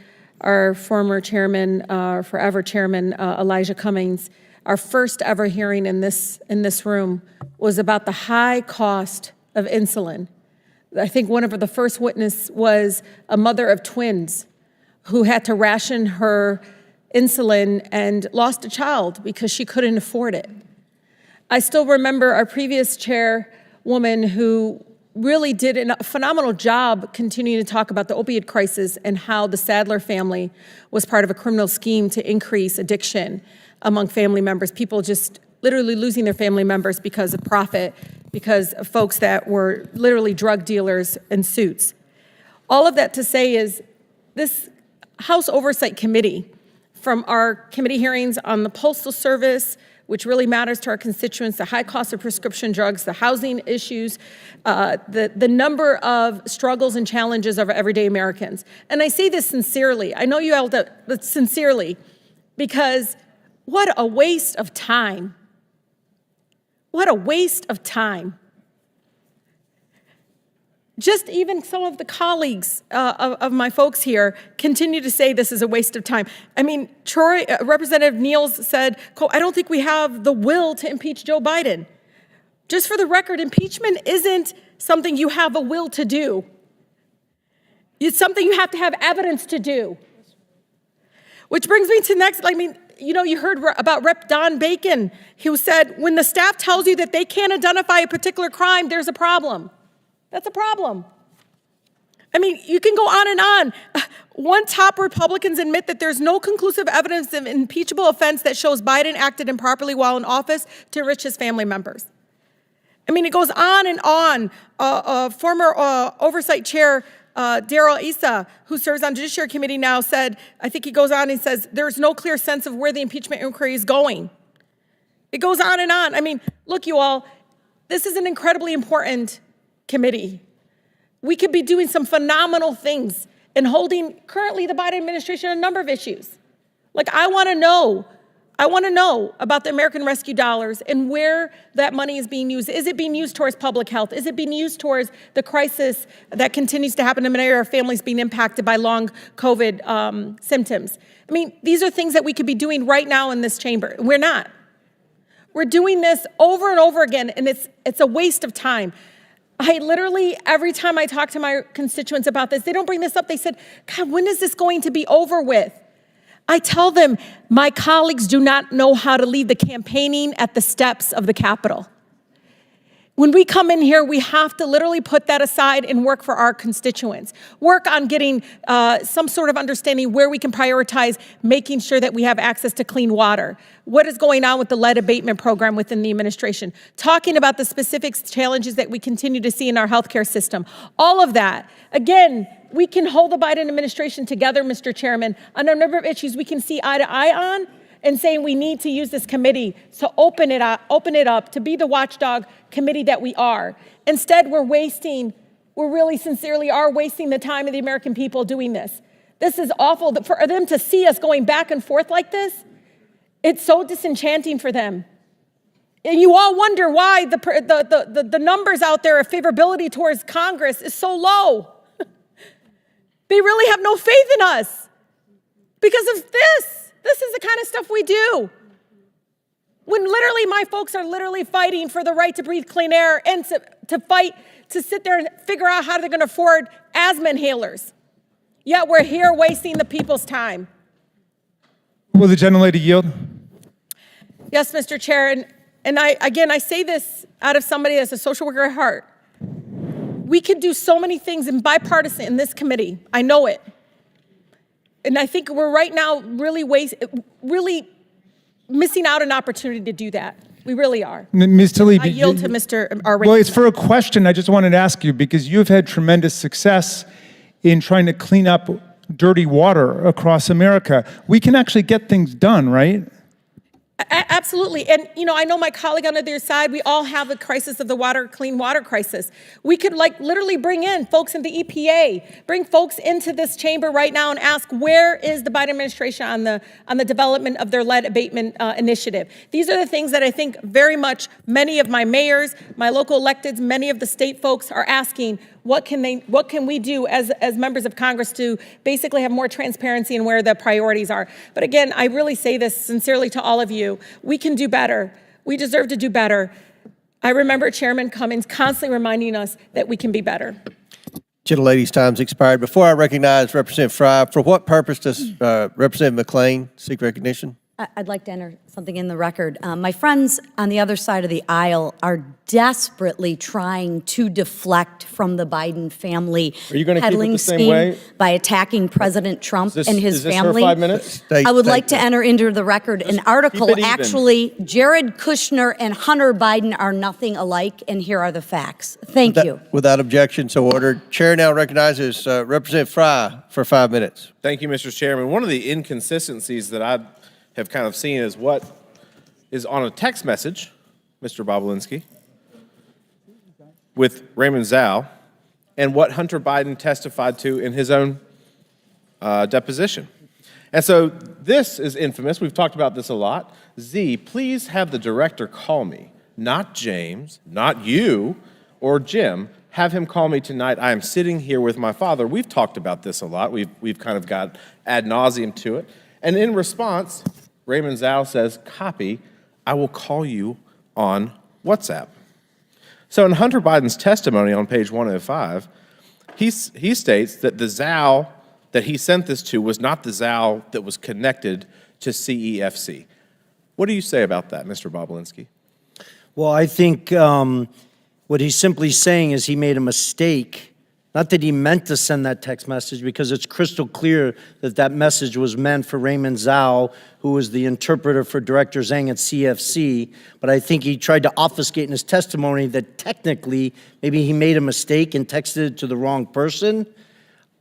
our former chairman, forever chairman, Elijah Cummings, our first ever hearing in this room was about the high cost of insulin. I think one of the first witness was a mother of twins who had to ration her insulin and lost a child because she couldn't afford it. I still remember our previous chairwoman who really did a phenomenal job continuing to talk about the opioid crisis and how the Sadler family was part of a criminal scheme to increase addiction among family members, people just literally losing their family members because of profit, because of folks that were literally drug dealers in suits. All of that to say is this House Oversight Committee, from our committee hearings on the Postal Service, which really matters to our constituents, the high cost of prescription drugs, the housing issues, the number of struggles and challenges of everyday Americans. And I say this sincerely. I know you all do, but sincerely, because what a waste of time. What a waste of time. Just even some of the colleagues of my folks here continue to say this is a waste of time. I mean, Troy, Representative Niels said, quote, I don't think we have the will to impeach Joe Biden. Just for the record, impeachment isn't something you have a will to do. It's something you have to have evidence to do. Which brings me to next, you heard about Rep. Don Bacon, who said, when the staff tells you that they can't identify a particular crime, there's a problem. That's a problem. I mean, you can go on and on. One top Republicans admit that there's no conclusive evidence of impeachable offense that shows Biden acted improperly while in office to enrich his family members. I mean, it goes on and on. Former Oversight Chair Darrell Issa, who serves on Judiciary Committee now, said, I think he goes on and says, there's no clear sense of where the impeachment inquiry is going. It goes on and on. I mean, look, you all, this is an incredibly important committee. We could be doing some phenomenal things and holding currently the Biden administration a number of issues. Like, I want to know about the American Rescue dollars and where that money is being used. Is it being used towards public health? Is it being used towards the crisis that continues to happen in many of our families being impacted by long COVID symptoms? I mean, these are things that we could be doing right now in this chamber. We're not. We're doing this over and over again, and it's a waste of time. I literally, every time I talk to my constituents about this, they don't bring this up. They said, God, when is this going to be over with? I tell them, my colleagues do not know how to lead the campaigning at the steps of the Capitol. When we come in here, we have to literally put that aside and work for our constituents. Work on getting some sort of understanding where we can prioritize making sure that we have access to clean water. What is going on with the lead abatement program within the administration? Talking about the specific challenges that we continue to see in our healthcare system. All of that. Again, we can hold the Biden administration together, Mr. Chairman, on a number of issues we can see eye to eye on, and saying we need to use this committee to open it up to be the watchdog committee that we are. Instead, we really sincerely are wasting the time of the American people doing this. This is awful. For them to see us going back and forth like this, it's so disenchanting for them. And you all wonder why the numbers out there of favorability towards Congress is so low. They really have no faith in us because of this. This is the kind of stuff we do. When literally my folks are literally fighting for the right to breathe clean air and to fight to sit there and figure out how they're going to afford asthma inhalers. Yet we're here wasting the people's time. Will the gentlelady yield? Yes, Mr. Chair. And I say this out of somebody that's a social worker at heart. We could do so many things in bipartisan in this committee. I know it. And I think we're right now really missing out an opportunity to do that. We really are. Ms. Tlaib, I yield to Mr. Well, it's for a question I just wanted to ask you, because you've had tremendous success in trying to clean up dirty water across America. We can actually get things done, right? Absolutely. And, I know my colleague on the other side, we all have a crisis of the clean water crisis. We could literally bring in folks in the EPA, bring folks into this chamber right now and ask, where is the Biden administration on the development of their lead abatement initiative? These are the things that I think very much many of my mayors, my local electeds, many of the state folks are asking, what can we do as members of Congress to basically have more transparency in where the priorities are? But again, I really say this sincerely to all of you. We can do better. We deserve to do better. I remember Chairman Cummings constantly reminding us that we can be better. Gentlelady's time's expired. Before I recognize Representative Fry, for what purpose does Representative McClain seek recognition? I'd like to enter something in the record. My friends on the other side of the aisle are desperately trying to deflect from the Biden family peddling scheme by attacking President Trump and his family. 5 minutes? I would like to enter into the record an article. Actually, Jared Kushner and Hunter Biden are nothing alike, and here are the facts. Thank you. Without objection, so ordered. Chair now recognizes Representative Fry for 5 minutes. Thank you, Mr. Chairman. One of the inconsistencies that I have kind of seen is what is on a text message, Mr. Bobulinski, with Raymond Zhao, and what Hunter Biden testified to in his own deposition. And so this is infamous. We've talked about this a lot. Z, please have the director call me, not James, not you, or Jim. Have him call me tonight. I am sitting here with my father. We've talked about this a lot. We've kind of got ad nauseum to it. And in response, Raymond Zhao says, copy, I will call you on WhatsApp. So in Hunter Biden's testimony on page 105, he states that the Zhao that he sent this to was not the Zhao that was connected to CEFC. What do you say about that, Mr. Bobulinski? Well, I think what he's simply saying is he made a mistake. Not that he meant to send that text message, because it's crystal clear that that message was meant for Raymond Zhao, who was the interpreter for Director Zhang at CFC. But I think he tried to obfuscate in his testimony that technically maybe he made a mistake and texted it to the wrong person.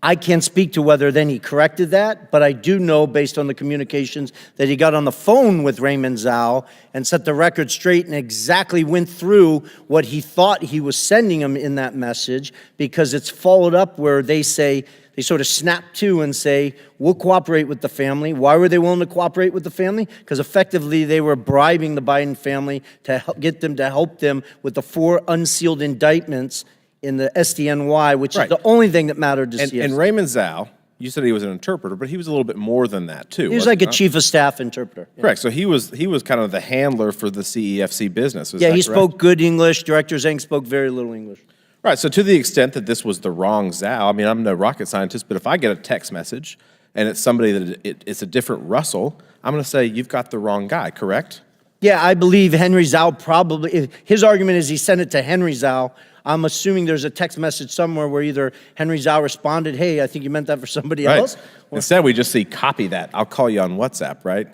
I can't speak to whether then he corrected that, but I do know, based on the communications, that he got on the phone with Raymond Zhao and set the record straight and exactly went through what he thought he was sending him in that message, because it's followed up where they say, they sort of snap to and say, we'll cooperate with the family. Why were they willing to cooperate with the family? Because effectively they were bribing the Biden family to get them to help them with the 4 unsealed indictments in the SDNY, which is the only thing that mattered to CFC. And Raymond Zhao, you said he was an interpreter, but he was a little bit more than that too. He was like a chief of staff interpreter. Yeah. Correct. So he was kind of the handler for the CEFC business. Yeah, he spoke good English. Director Zhang spoke very little English. Right. So to the extent that this was the wrong Zhao, I mean, I'm no rocket scientist, but if I get a text message and it's somebody that it's a different Russell, I'm going to say you've got the wrong guy. Correct? Yeah, I believe Henry Zhao probably. His argument is he sent it to Henry Zhao. I'm assuming there's a text message somewhere where either Henry Zhao responded, hey, I think you meant that for somebody else. Instead, we just see copy that. I'll call you on WhatsApp, right?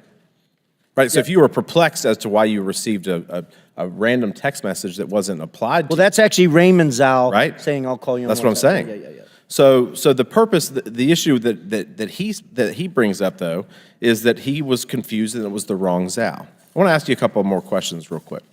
Right. So if you were perplexed as to why you received a random text message that wasn't applied to that's actually Raymond Zhao saying, I'll call you on WhatsApp. That's what I'm saying. Yeah. So the purpose, the issue that he brings up, though, is that he was confused and it was the wrong Zhao. I want to ask you a couple more questions real quick.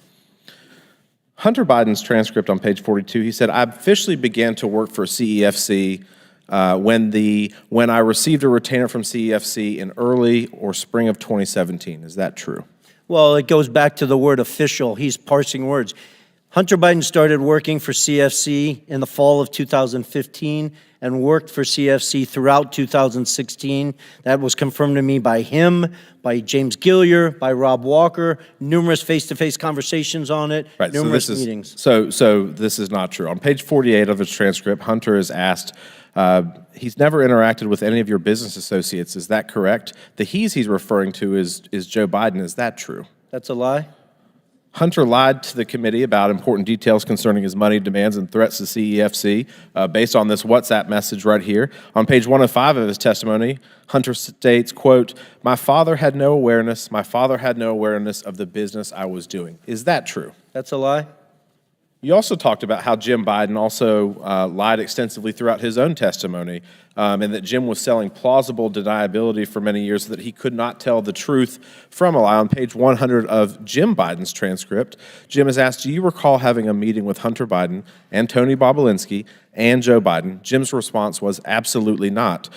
Hunter Biden's transcript on page 42, he said, I officially began to work for CEFC when I received a retainer from CEFC in early or spring of 2017. Is that true? Well, it goes back to the word official. He's parsing words. Hunter Biden started working for CFC in the fall of 2015 and worked for CFC throughout 2016. That was confirmed to me by him, by James Gilliar, by Rob Walker, numerous face-to-face conversations on it, Right, numerous so meetings. So this is not true. On page 48 of his transcript, Hunter is asked, he's never interacted with any of your business associates. Is that correct? The he's referring to is Joe Biden. Is that true? That's a lie? Hunter lied to the committee about important details concerning his money demands and threats to CEFC based on this WhatsApp message right here. On page 105 of his testimony, Hunter states, quote, my father had no awareness of the business I was doing. Is that true? That's a lie? You also talked about how Jim Biden also lied extensively throughout his own testimony, and that Jim was selling plausible deniability for many years so that he could not tell the truth from a lie. On page 100 of Jim Biden's transcript, Jim is asked, do you recall having a meeting with Hunter Biden and Tony Bobulinski and Joe Biden? Jim's response was absolutely not.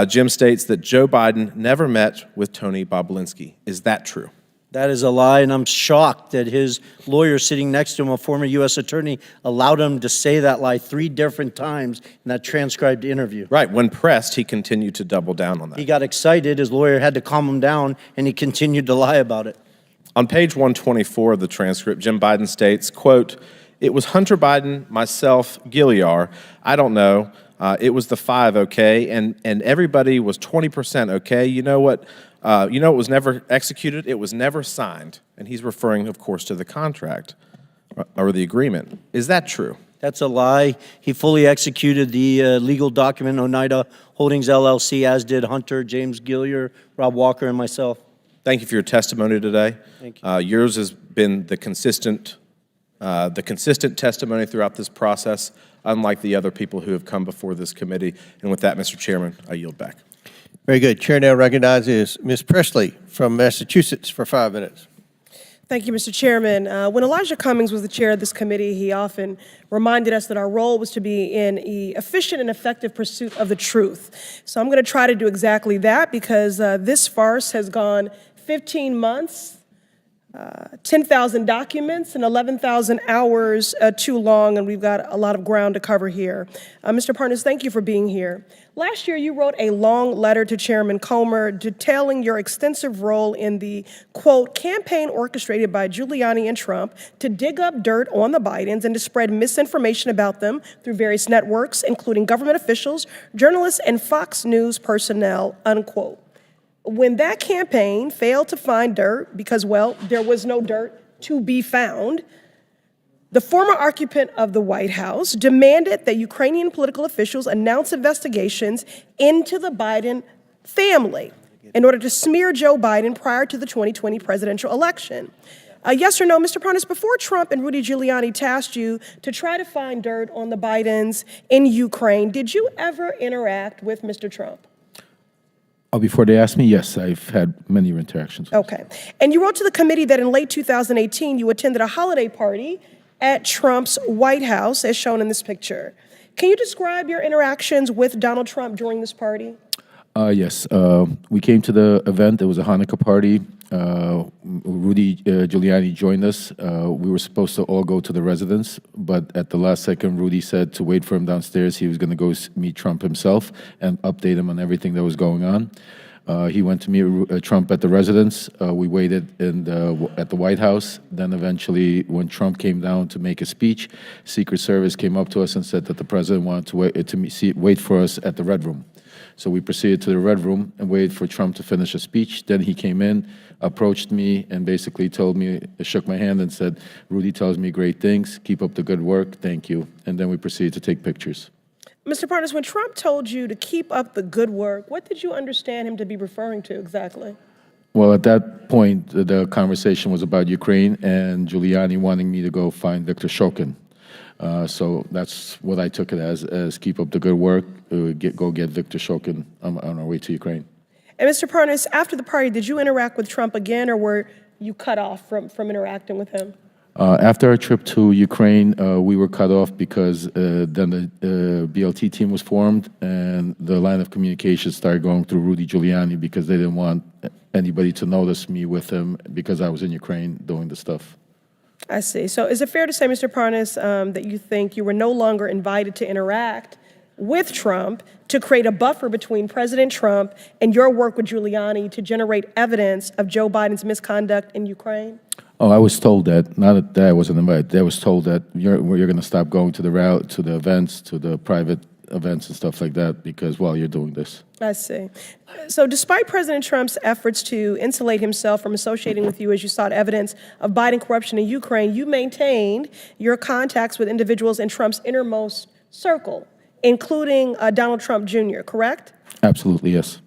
Jim states that Joe Biden never met with Tony Bobulinski. Is that true? That is a lie, and I'm shocked that his lawyer sitting next to him, a former U.S. attorney, allowed him to say that lie 3 different times in that transcribed interview. Right. When pressed, he continued to double down on that. He got excited. His lawyer had to calm him down, and he continued to lie about it. On page 124 of the transcript, Jim Biden states, quote, it was Hunter Biden, myself, Gilliar, I don't know, it was the 5, okay, and everybody was 20%, okay? You know what? It was never executed, it was never signed. And he's referring, of course, to the contract or the agreement. Is that true? That's a lie. He fully executed the legal document, Oneida Holdings LLC, as did Hunter, James Gilliar, Rob Walker, and myself. Thank you for your testimony today. Thank you. Yours has been the consistent testimony throughout this process, unlike the other people who have come before this committee. And with that, Mr. Chairman, I yield back. Very good. Chair now recognizes Ms. Presley from Massachusetts for 5 minutes. Thank you, Mr. Chairman. When Elijah Cummings was the chair of this committee, he often reminded us that our role was to be in an efficient and effective pursuit of the truth. So I'm going to try to do exactly that because this farce has gone 15 months, 10,000 documents, and 11,000 hours too long, and we've got a lot of ground to cover here. Mr. Parnas, thank you for being here. Last year, you wrote a long letter to Chairman Comer detailing your extensive role in the, quote, campaign orchestrated by Giuliani and Trump to dig up dirt on the Bidens and to spread misinformation about them through various networks, including government officials, journalists, and Fox News personnel, unquote. When that campaign failed to find dirt because, well, there was no dirt to be found, the former occupant of the White House demanded that Ukrainian political officials announce investigations into the Biden family in order to smear Joe Biden prior to the 2020 presidential election. Yes or no, Mr. Parnas, before Trump and Rudy Giuliani tasked you to try to find dirt on the Bidens in Ukraine, did you ever interact with Mr. Trump? Oh, before they asked me, yes, I've had many interactions. Okay. And you wrote to the committee that in late 2018, you attended a holiday party at Trump's White House, as shown in this picture. Can you describe your interactions with Donald Trump during this party? Yes, we came to the event. It was a Hanukkah party. Rudy Giuliani joined us. We were supposed to all go to the residence, but at the last second, Rudy said to wait for him downstairs. He was going to go meet Trump himself and update him on everything that was going on. He went to meet Trump at the residence. We waited at the White House. Then eventually, when Trump came down to make a speech, Secret Service came up to us and said that the president wanted to wait for us at the Red Room. So we proceeded to the Red Room and waited for Trump to finish a speech. Then he came in, approached me, and basically shook my hand and said, Rudy tells me great things. Keep up the good work. Thank you. And then we proceeded to take pictures. Mr. Parnas, when Trump told you to keep up the good work, what did you understand him to be referring to exactly? Well, at that point, the conversation was about Ukraine and Giuliani wanting me to go find Viktor Shokin. So that's what I took it as keep up the good work, go get Viktor Shokin on our way to Ukraine. And Mr. Parnas, after the party, did you interact with Trump again, or were you cut off from interacting with him? After our trip to Ukraine, we were cut off because then the BLT team was formed and the line of communication started going through Rudy Giuliani because they didn't want anybody to notice me with him because I was in Ukraine doing the stuff. I see. So is it fair to say, Mr. Parnas, that you think you were no longer invited to interact with Trump to create a buffer between President Trump and your work with Giuliani to generate evidence of Joe Biden's misconduct in Ukraine? Oh, I was told that. Not that I wasn't invited. I was told that you're going to stop going to the events, to the private events and stuff like that because, well, you're doing this. I see. So despite President Trump's efforts to insulate himself from associating with you as you sought evidence of Biden corruption in Ukraine, you maintained your contacts with individuals in Trump's innermost circle, including Donald Trump Jr., correct? Absolutely, yes.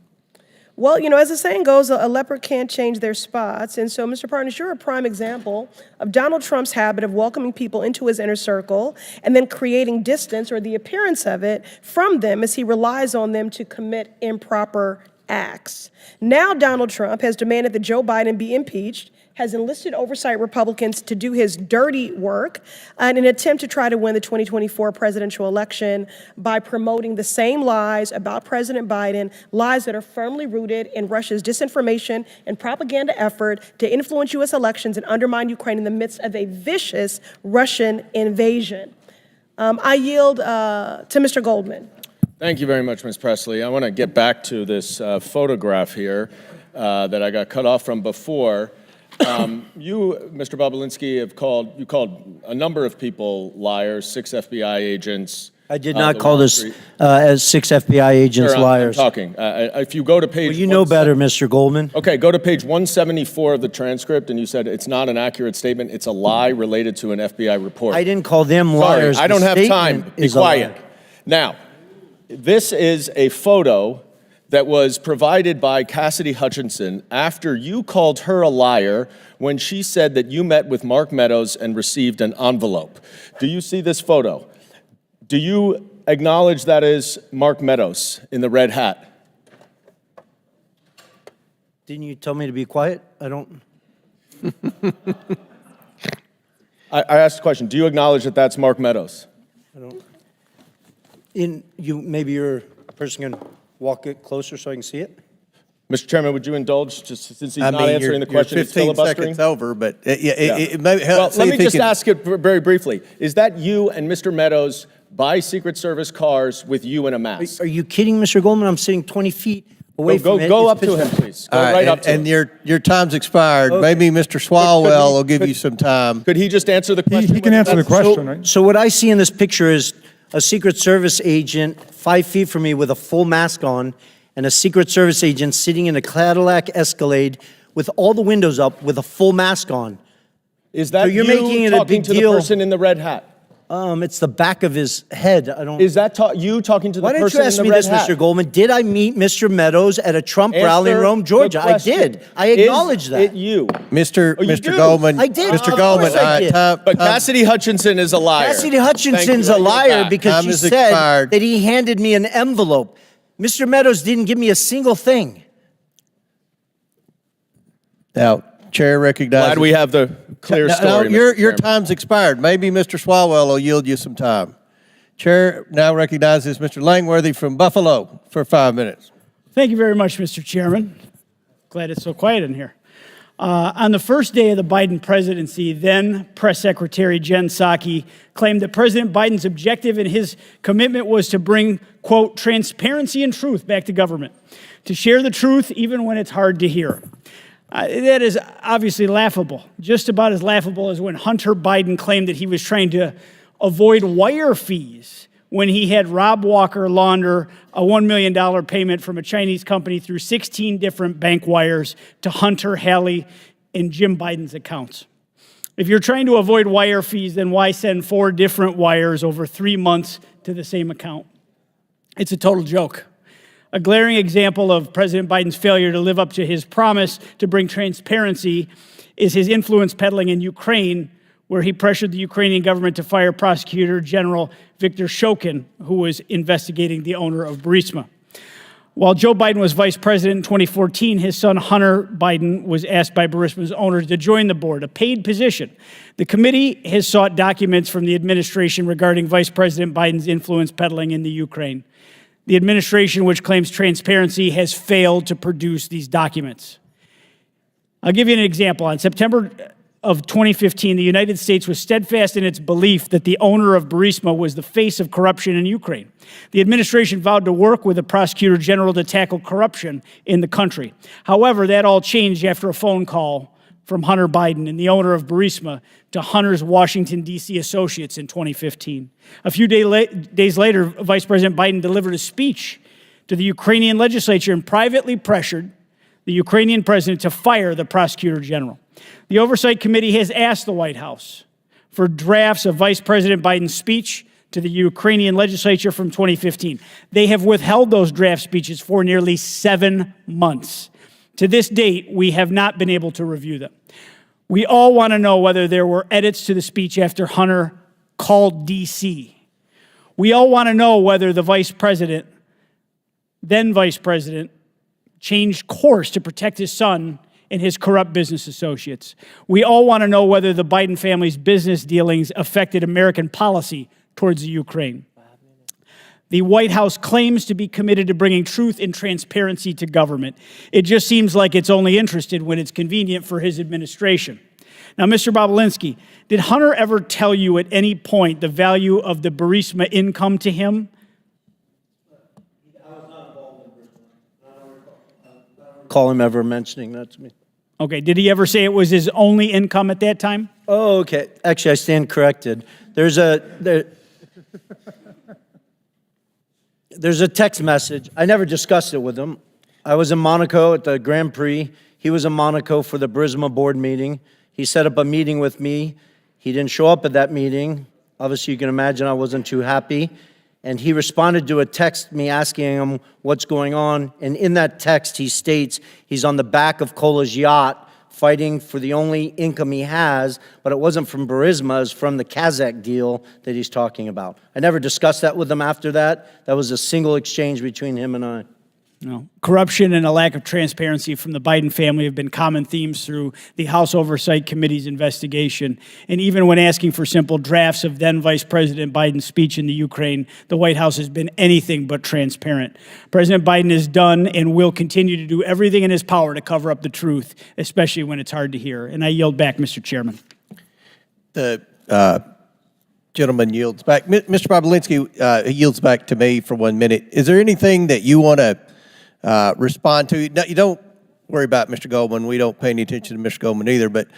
Well, you know, as the saying goes, a leopard can't change their spots. And so, Mr. Parnas, you're a prime example of Donald Trump's habit of welcoming people into his inner circle and then creating distance or the appearance of it from them as he relies on them to commit improper acts. Now, Donald Trump has demanded that Joe Biden be impeached, has enlisted oversight Republicans to do his dirty work in an attempt to try to win the 2024 presidential election by promoting the same lies about President Biden, lies that are firmly rooted in Russia's disinformation and propaganda effort to influence U.S. elections and undermine Ukraine in the midst of a vicious Russian invasion. I yield to Mr. Goldman. Thank you very much, Ms. Presley. I want to get back to this photograph here that I got cut off from before. You, Mr. Bobulinski, called a number of people liars, 6 FBI agents. I did not call this as 6 FBI agents liars. I'm talking. If you go to page... Well, you know better, Mr. Goldman. Okay, go to page 174 of the transcript, and you said it's not an accurate statement. It's a lie related to an FBI report. I didn't call them liars. Sorry, I don't The have time. statement Be is a quiet. lie. Now, this is a photo that was provided by Cassidy Hutchinson after you called her a liar when she said that you met with Mark Meadows and received an envelope. Do you see this photo? Do you acknowledge that is Mark Meadows in the red hat? Didn't you tell me to be quiet? I don't... I asked the question, do you acknowledge that that's Mark Meadows? I don't... Maybe you're a person can walk it closer so I can see it? Mr. Chairman, would you indulge, just since he's not answering the question, you're 15 he's filibustering? seconds over, but it may help. Well, let me just ask it very briefly. Is that you and Mr. Meadows buy Secret Service cars with you in a mask? Are you kidding, Mr. Goldman? I'm sitting 20 feet away from it. Go It's up to him, pitch- please. Go right up to him. And your time's expired. Okay. Maybe Mr. Swalwell will give you some time. Could he just answer the question? He can answer the question, right? So what I see in this picture is a Secret Service agent 5 feet from me with a full mask on, and a Secret Service agent sitting in a Cadillac Escalade with all the windows up with a full mask on. Is that So you're you making it a talking big to deal. the person in the red hat? It's the back of his head. I don't. Is that you talking to the Why don't person you ask in the me red this, hat? Mr. Goldman? Did I meet Mr. Meadows at a Trump rally in Answer Rome, the Georgia? I question. did. I acknowledge Is that. it you? Mr. you Mr. do. Goldman. I did. Mr. Of Goldman, course I did. But Cassidy Hutchinson is a liar. Cassidy Thank Hutchinson's you. a I give it liar back. because Time she is said expired. that he handed me an envelope. Mr. Meadows didn't give me a single thing. Now, Chair recognizes. Glad we have the clear No, story. your Mr. Chairman. time's expired. Maybe Mr. Swalwell will yield you some time. Chair now recognizes Mr. Langworthy from Buffalo for 5 minutes. Thank you very much, Mr. Chairman. Glad it's so quiet in here. On the first day of the Biden presidency, then Press Secretary Jen Psaki claimed that President Biden's objective and his commitment was to bring, quote, transparency and truth back to government, to share the truth even when it's hard to hear. That is obviously laughable, just about as laughable as when Hunter Biden claimed that he was trying to avoid wire fees when he had Rob Walker launder a $1 million payment from a Chinese company through 16 different bank wires to Hunter, Hallie, and Jim Biden's accounts. If you're trying to avoid wire fees, then why send 4 different wires over 3 months to the same account? It's a total joke. A glaring example of President Biden's failure to live up to his promise to bring transparency is his influence peddling in Ukraine, where he pressured the Ukrainian government to fire Prosecutor General Viktor Shokin, who was investigating the owner of Burisma. While Joe Biden was vice president in 2014, his son Hunter Biden was asked by Burisma's owners to join the board, a paid position. The committee has sought documents from the administration regarding Vice President Biden's influence peddling in the Ukraine. The administration, which claims transparency, has failed to produce these documents. I'll give you an example. On September of 2015, the United States was steadfast in its belief that the owner of Burisma was the face of corruption in Ukraine. The administration vowed to work with the prosecutor general to tackle corruption in the country. However, that all changed after a phone call from Hunter Biden and the owner of Burisma to Hunter's Washington, D.C. associates in 2015. A few days later, Vice President Biden delivered a speech to the Ukrainian legislature and privately pressured the Ukrainian president to fire the prosecutor general. The Oversight Committee has asked the White House for drafts of Vice President Biden's speech to the Ukrainian legislature from 2015. They have withheld those draft speeches for nearly 7 months. To this date, we have not been able to review them. We all want to know whether there were edits to the speech after Hunter called D.C. We all want to know whether the then vice president, changed course to protect his son and his corrupt business associates. We all want to know whether the Biden family's business dealings affected American policy towards the Ukraine. The White House claims to be committed to bringing truth and transparency to government. It just seems like it's only interested when it's convenient for his administration. Now, Mr. Bobulinski, did Hunter ever tell you at any point the value of the Burisma income to him? Call him ever mentioning that to me. Okay, did he ever say it was his only income at that time? Oh, okay. Actually, I stand corrected. There's a text message. I never discussed it with him. I was in Monaco at the Grand Prix. He was in Monaco for the Burisma board meeting. He set up a meeting with me. He didn't show up at that meeting. Obviously, you can imagine I wasn't too happy. And he responded to a text me asking him what's going on. And in that text, he states he's on the back of Kola's yacht fighting for the only income he has, but it wasn't from Burisma, it's from the Kazakh deal that he's talking about. I never discussed that with him after that. That was a single exchange between him and I. No. Corruption and a lack of transparency from the Biden family have been common themes through the House Oversight Committee's investigation. And even when asking for simple drafts of then Vice President Biden's speech in the Ukraine, the White House has been anything but transparent. President Biden has done and will continue to do everything in his power to cover up the truth, especially when it's hard to hear. And I yield back, Mr. Chairman. The gentleman yields back. Mr. Bobulinski yields back to me for 1 minute. Is there anything that you want to respond to? No, you don't worry about Mr. Goldman. We don't pay any attention to Mr. Goldman either. But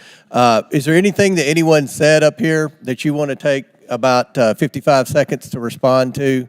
is there anything that anyone said up here that you want to take about 55 seconds to respond to?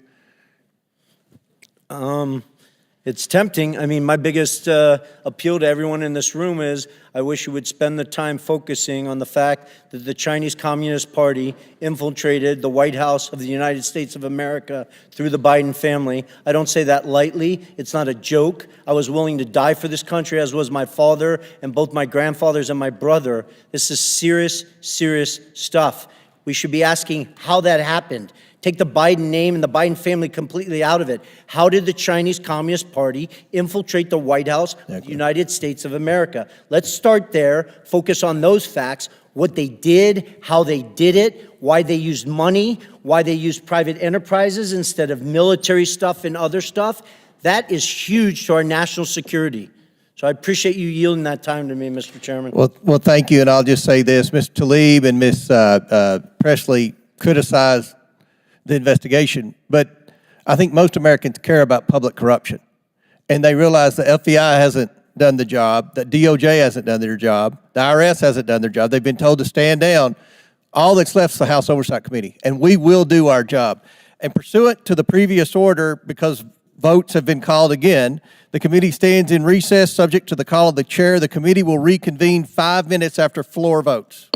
It's tempting. I mean, my biggest appeal to everyone in this room is I wish you would spend the time focusing on the fact that the Chinese Communist Party infiltrated the White House of the United States of America through the Biden family. I don't say that lightly. It's not a joke. I was willing to die for this country, as was my father and both my grandfathers and my brother. This is serious, serious stuff. We should be asking how that happened. Take the Biden name and the Biden family completely out of it. How did the Chinese Communist Party infiltrate the White House of the United States of America? Let's start there, focus on those facts, what they did, how they did it, why they used money, why they used private enterprises instead of military stuff and other stuff. That is huge to our national security. So I appreciate you yielding that time to me, Mr. Chairman. Well, thank you, and I'll just say this. Mr. Tlaib and Ms. Presley criticized the investigation, but I think most Americans care about public corruption, and they realize the FBI hasn't done the job, the DOJ hasn't done their job, the IRS hasn't done their job. They've been told to stand down. All that's left is the House Oversight Committee, and we will do our job. And pursuant to the previous order, because votes have been called again, the committee stands in recess subject to the call of the chair. The committee will reconvene 5 minutes after floor votes.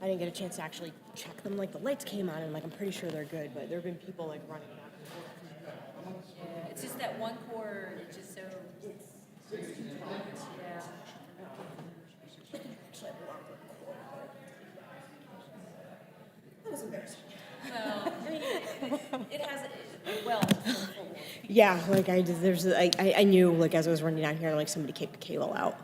I didn't get a chance to actually check them. Like the lights came on, and like I'm pretty sure they're good. But there have been people like running back and forth. Yeah, it's just that one cord. It's just so. Yeah. That was embarrassing. Well, I mean, it has. Well. Yeah, like I knew like as I was running down here, like somebody kicked a cable out.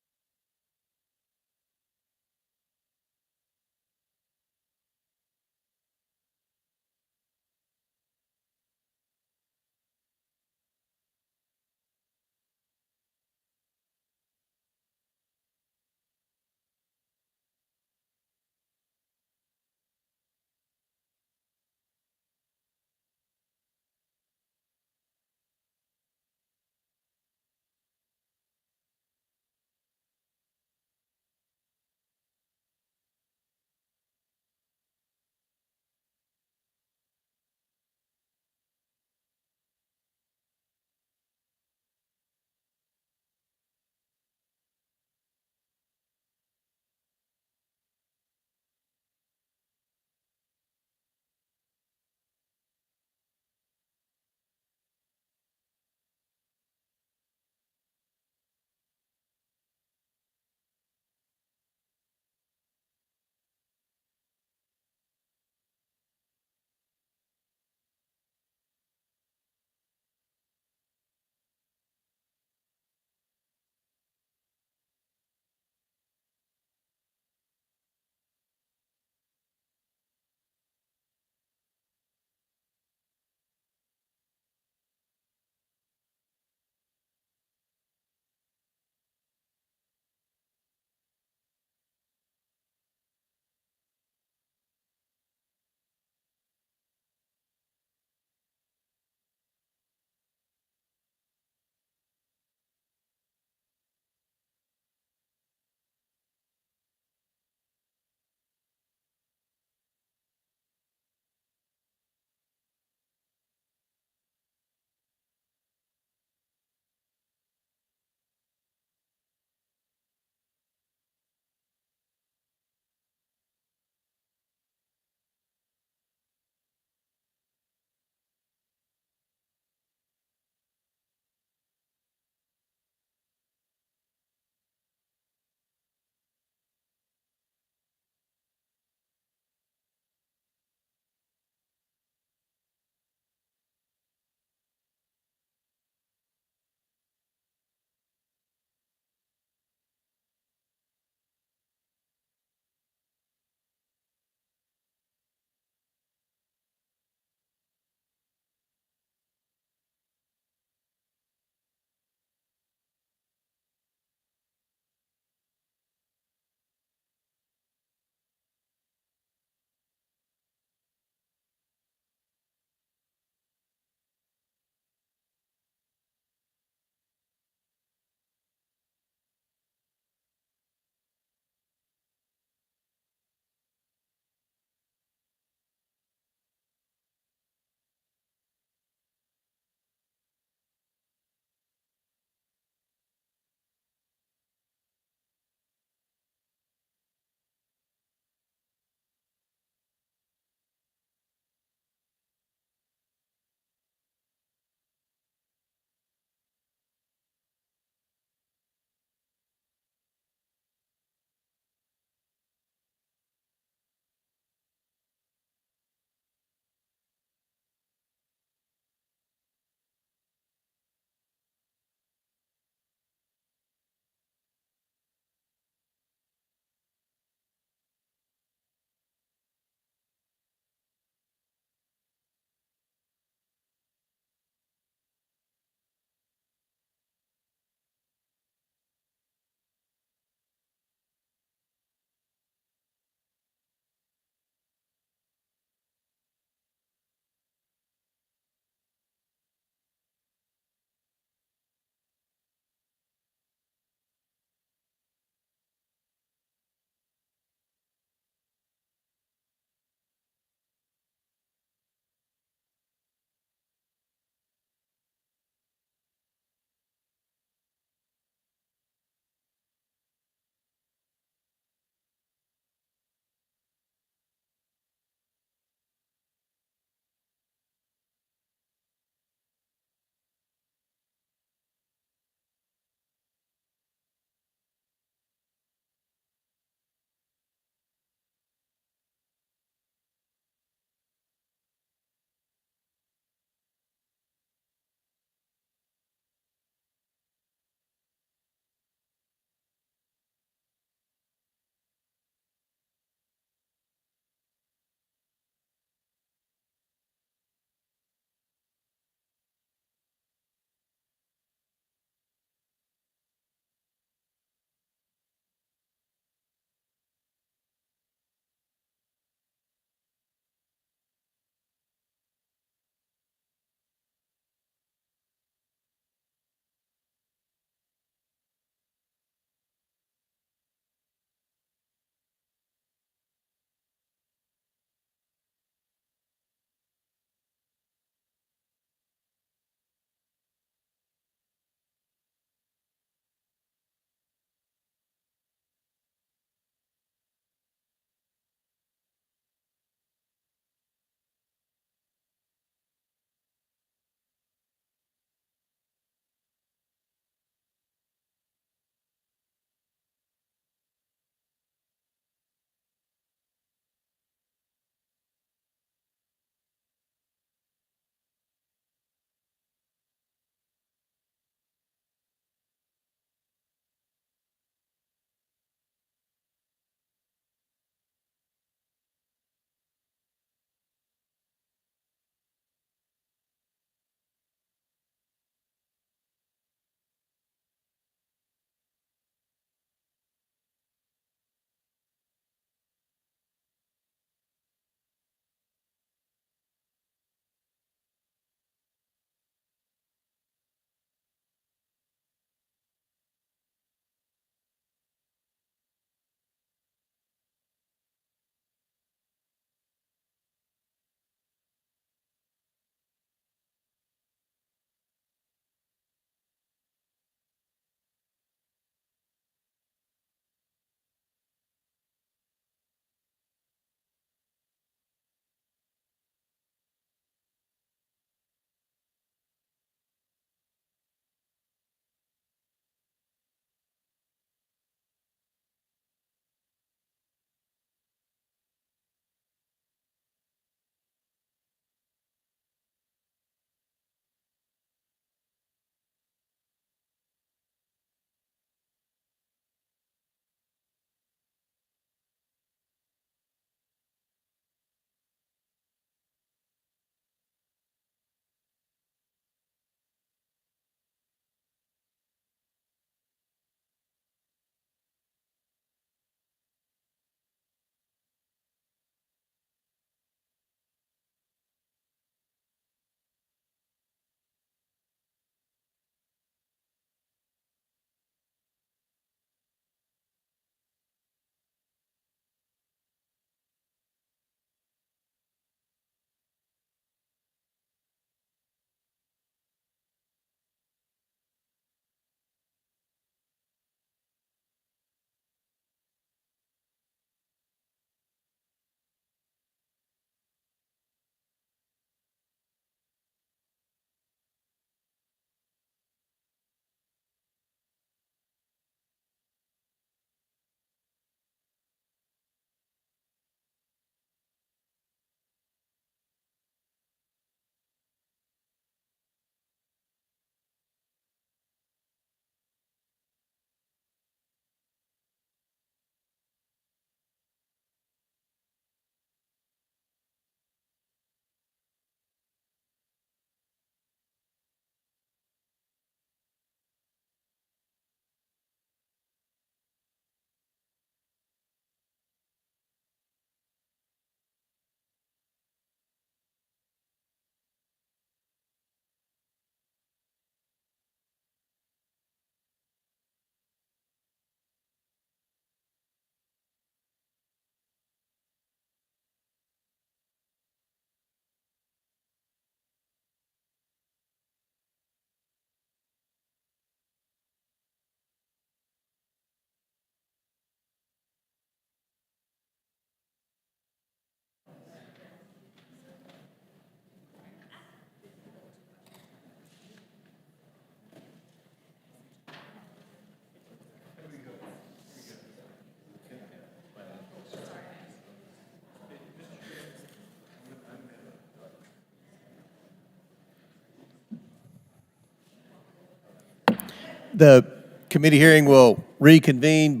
The committee hearing will reconvene.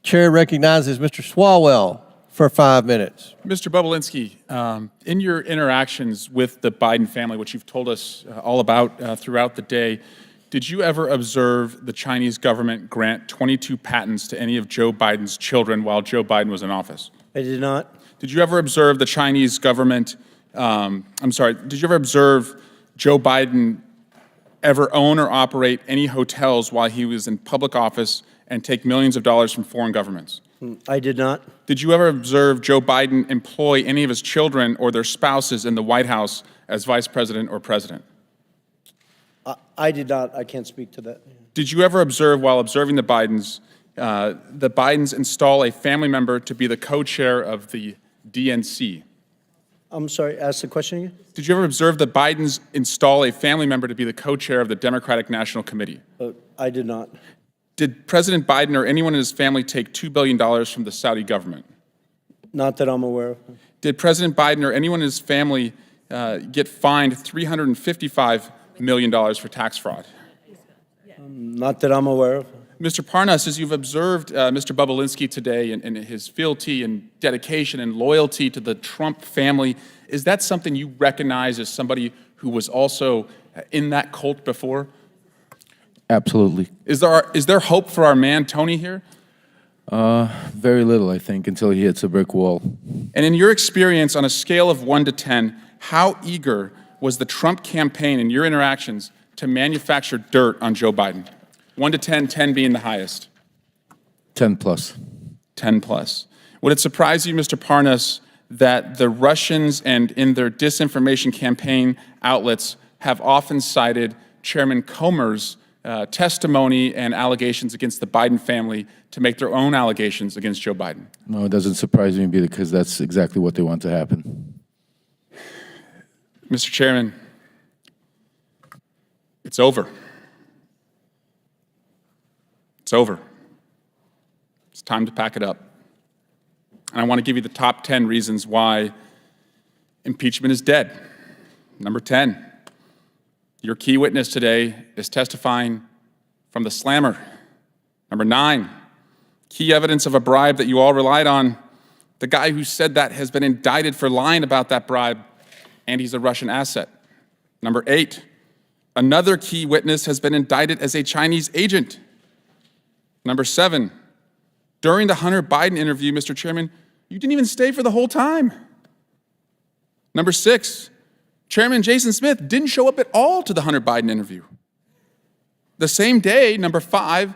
Chair recognizes Mr. Swalwell for 5 minutes. Mr. Bobulinski, in your interactions with the Biden family, which you've told us all about throughout the day, did you ever observe the Chinese government grant 22 patents to any of Joe Biden's children while Joe Biden was in office? I did not. Did you ever observe the Chinese government, did you ever observe Joe Biden ever own or operate any hotels while he was in public office and take millions of dollars from foreign governments? I did not. Did you ever observe Joe Biden employ any of his children or their spouses in the White House as vice president or president? I did not. I can't speak to that. Did you ever observe, while observing the Bidens install a family member to be the co-chair of the DNC? I'm sorry, ask the question again? Did you ever observe the Bidens install a family member to be the co-chair of the Democratic National Committee? I did not. Did President Biden or anyone in his family take $2 billion from the Saudi government? Not that I'm aware of. Did President Biden or anyone in his family get fined $355 million for tax fraud? Not that I'm aware of. Mr. Parnas, as you've observed Mr. Bobulinski today and his fealty and dedication and loyalty to the Trump family, is that something you recognize as somebody who was also in that cult before? Absolutely. Is there hope for our man Tony here? Very little, I think, until he hits a brick wall. And in your experience, on a scale of 1 to 10, how eager was the Trump campaign in your interactions to manufacture dirt on Joe Biden? 1 to 10, 10 being the highest. 10 plus. 10 plus. Would it surprise you, Mr. Parnas, that the Russians and in their disinformation campaign outlets have often cited Chairman Comer's testimony and allegations against the Biden family to make their own allegations against Joe Biden? No, it doesn't surprise me because that's exactly what they want to happen. Mr. Chairman, it's over. It's over. It's time to pack it up. And I want to give you the top 10 reasons why impeachment is dead. Number 10, your key witness today is testifying from the slammer. Number 9, key evidence of a bribe that you all relied on. The guy who said that has been indicted for lying about that bribe, and he's a Russian asset. Number 8, another key witness has been indicted as a Chinese agent. Number 7, during the Hunter Biden interview, Mr. Chairman, you didn't even stay for the whole time. Number 6, Chairman Jason Smith didn't show up at all to the Hunter Biden interview. The same day, number 5,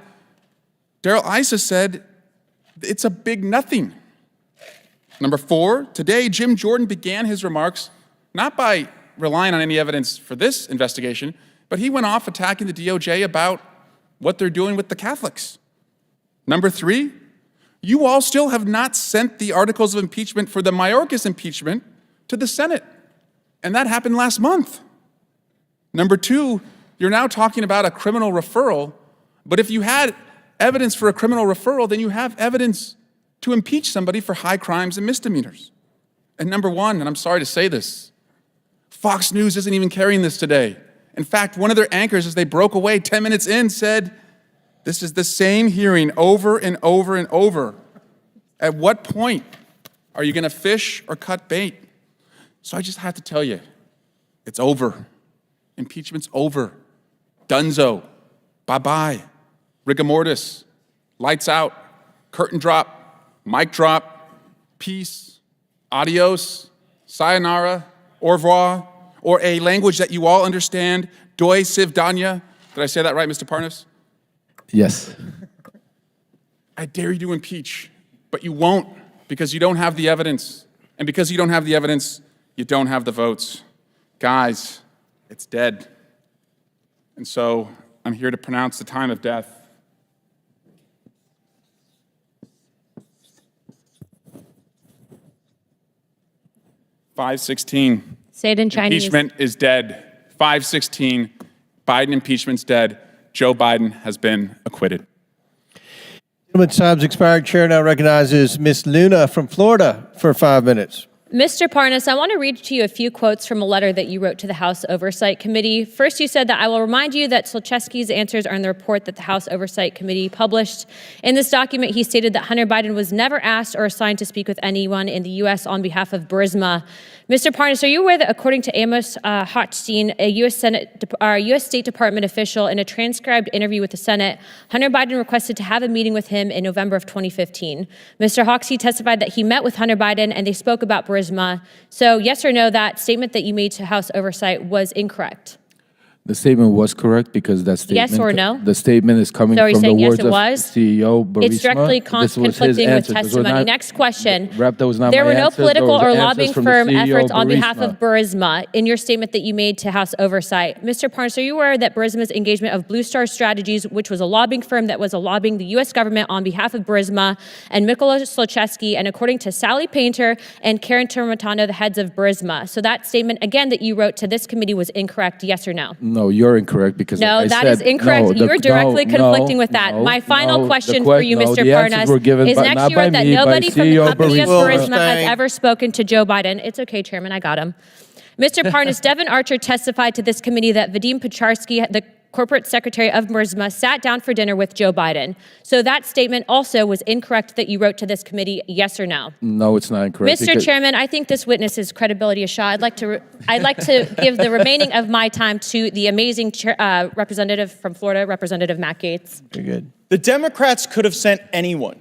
Darrell Issa said it's a big nothing. Number 4, today Jim Jordan began his remarks not by relying on any evidence for this investigation, but he went off attacking the DOJ about what they're doing with the Catholics. Number 3, you all still have not sent the articles of impeachment for the Mayorkas impeachment to the Senate, and that happened last month. Number 2, you're now talking about a criminal referral, but if you had evidence for a criminal referral, then you have evidence to impeach somebody for high crimes and misdemeanors. And number 1, and I'm sorry to say this, Fox News isn't even carrying this today. In fact, one of their anchors, as they broke away 10 minutes in, said, this is the same hearing over and over and over. At what point are you going to fish or cut bait? So I just have to tell you, it's over. Impeachment's over. Dunzo. Bye-bye. Rigor mortis. Lights out. Curtain drop. Mic drop. Peace. Adios. Sayonara. Au revoir. Or a language that you all understand. Doi sivdanya. Did I say that right, Mr. Parnas? Yes. I dare you to impeach, but you won't because you don't have the evidence. And because you don't have the evidence, you don't have the votes. Guys, it's dead. And so I'm here to pronounce the time of death. $5:16. Say it in Chinese. Impeachment is dead. 5:16. Biden impeachment's dead. Joe Biden has been acquitted. Gentleman's time's expired. Chair now recognizes Ms. Luna from Florida for 5 minutes. Mr. Parnas, I want to read to you a few quotes from a letter that you wrote to the House Oversight Committee. First, you said that I will remind you that Zlochevsky's answers are in the report that the House Oversight Committee published. In this document, he stated that Hunter Biden was never asked or assigned to speak with anyone in the U.S. on behalf of Burisma. Mr. Parnas, are you aware that according to Amos Hochstein, a U.S. State Department official, in a transcribed interview with the Senate, Hunter Biden requested to have a meeting with him in November of 2015. Mr. Hochstein testified that he met with Hunter Biden and they spoke about Burisma. So yes or no, that statement that you made to House Oversight was incorrect? The statement was correct because that statement. Yes or no? The statement is coming So are you from the saying yes, words it of was? CEO Burisma. It's directly This was his conflicting with answer. Those were testimony. not- Next question. Rep, that was not There my were no answers. political Those are or answers lobbying from the firm CEO efforts on behalf Burisma. of Burisma in your statement that you made to House Oversight. Mr. Parnas, are you aware that Burisma's engagement of Blue Star Strategies, which was a lobbying firm that was lobbying the U.S. government on behalf of Burisma, and Mykola Zlochevsky, and according to Sally Painter and Karen Turmatano, the heads of Burisma. So that statement, again, that you wrote to this committee was incorrect, yes or no? No, you're incorrect because No, I that said, is incorrect. You're directly conflicting with that. My final question for you, Mr. Parnas, is next you wrote that nobody from the company of Burisma has ever spoken to Joe Biden. It's okay, Chairman, I got him. Mr. Parnas, Devin Archer testified to this committee that Vadim Picharsky, the corporate secretary of Burisma, sat down for dinner with Joe Biden. So that statement also was incorrect that you wrote to this committee, yes or no? No, it's not incorrect. Mr. Chairman, I think this witness's credibility is shot. I'd like to give the remaining of my time to the amazing representative from Florida, Representative Matt Gaetz. Very good. The Democrats could have sent anyone.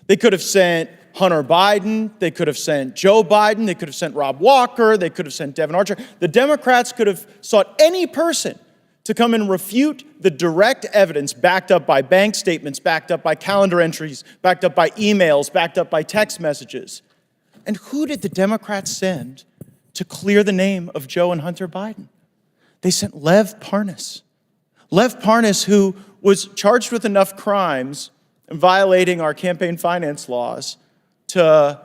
They could have sent Hunter Biden, they could have sent Joe Biden, they could have sent Rob Walker, they could have sent Devin Archer. The Democrats could have sought any person to come and refute the direct evidence backed up by bank statements, backed up by calendar entries, backed up by emails, backed up by text messages. And who did the Democrats send to clear the name of Joe and Hunter Biden? They sent Lev Parnas. Lev Parnas, who was charged with enough crimes and violating our campaign finance laws to,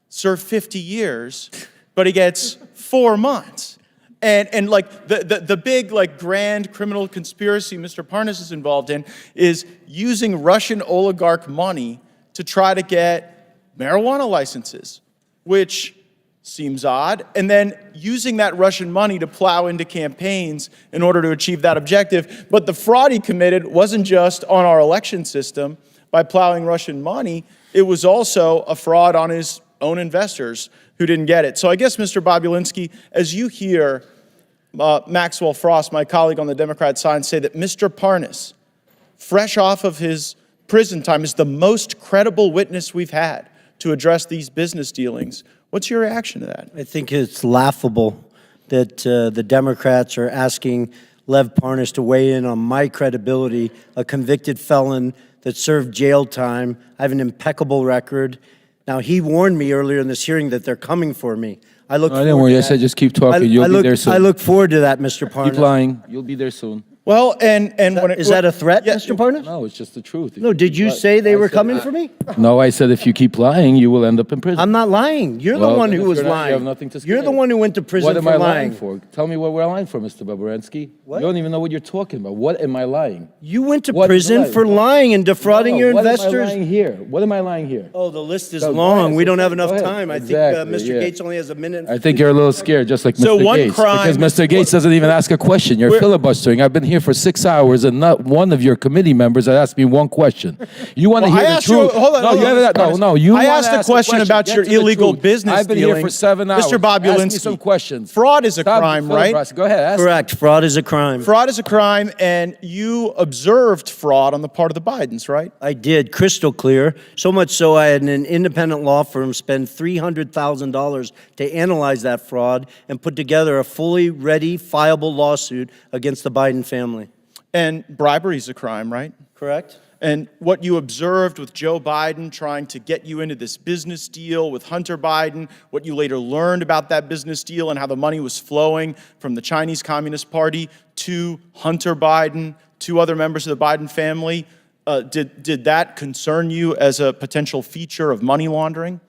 serve 50 years, but he gets 4 months. And the big, grand criminal conspiracy Mr. Parnas is involved in is using Russian oligarch money to try to get marijuana licenses, which seems odd, and then using that Russian money to plow into campaigns in order to achieve that objective. But the fraud he committed wasn't just on our election system by plowing Russian money, it was also a fraud on his own investors who didn't get it. So I guess, Mr. Bobulinski, as you hear Maxwell Frost, my colleague on the Democrat side, say that Mr. Parnas, fresh off of his prison time, is the most credible witness we've had to address these business dealings, what's your reaction to that? I think it's laughable that the Democrats are asking Lev Parnas to weigh in on my credibility, a convicted felon that served jail time. I have an impeccable record. Now, he warned me earlier in this hearing that they're coming for me. I look. No, I didn't worry. I said just keep talking. You'll be there soon. I look forward to that, Mr. Parnas. Keep lying. You'll be there soon. Well, and is that a threat, Mr. Parnas? No, it's just the truth. No, did you say they were coming for me? No, I said if you keep lying, you will end up in prison. I'm not lying. You're the one who was lying. You have nothing to say. You're the one who went to prison for lying. What am I lying lying for? Tell me what we're lying for, Mr. Bobulinski. You don't even know what you're talking about. What am I lying? You went to prison for lying and defrauding your investors. What am I lying here? What am I lying here? Oh, the list is long. We don't have enough time. I think Mr. yeah. Gates only has a minute. I think you're a little scared, just like So Mr. one Gates. crime- Because Mr. Gates doesn't even ask a question. You're filibustering. I've been here for 6 hours, and not one of your committee members has asked me one question. You want to Well, hear I the asked you- truth? hold on, no, hold you on, haven't. Mr. No, no. You I wanna asked a ask question about Get your to the illegal truth. business I've been here for dealings. 7 hours. Mr. Bobulinski. Ask me some questions. Fraud is a Stop crime, right? filibustering. Go ahead. Ask Correct. Fraud is a crime. Fraud is a crime, and you observed fraud on the part of the Bidens, right? I did, crystal clear. So much so I had an independent law firm spend $300,000 to analyze that fraud and put together a fully ready, fileable lawsuit against the Biden family. And bribery is a crime, right? Correct. And what you observed with Joe Biden trying to get you into this business deal with Hunter Biden, what you later learned about that business deal and how the money was flowing from the Chinese Communist Party to Hunter Biden, to other members of the Biden family, did that concern you as a potential feature of money laundering?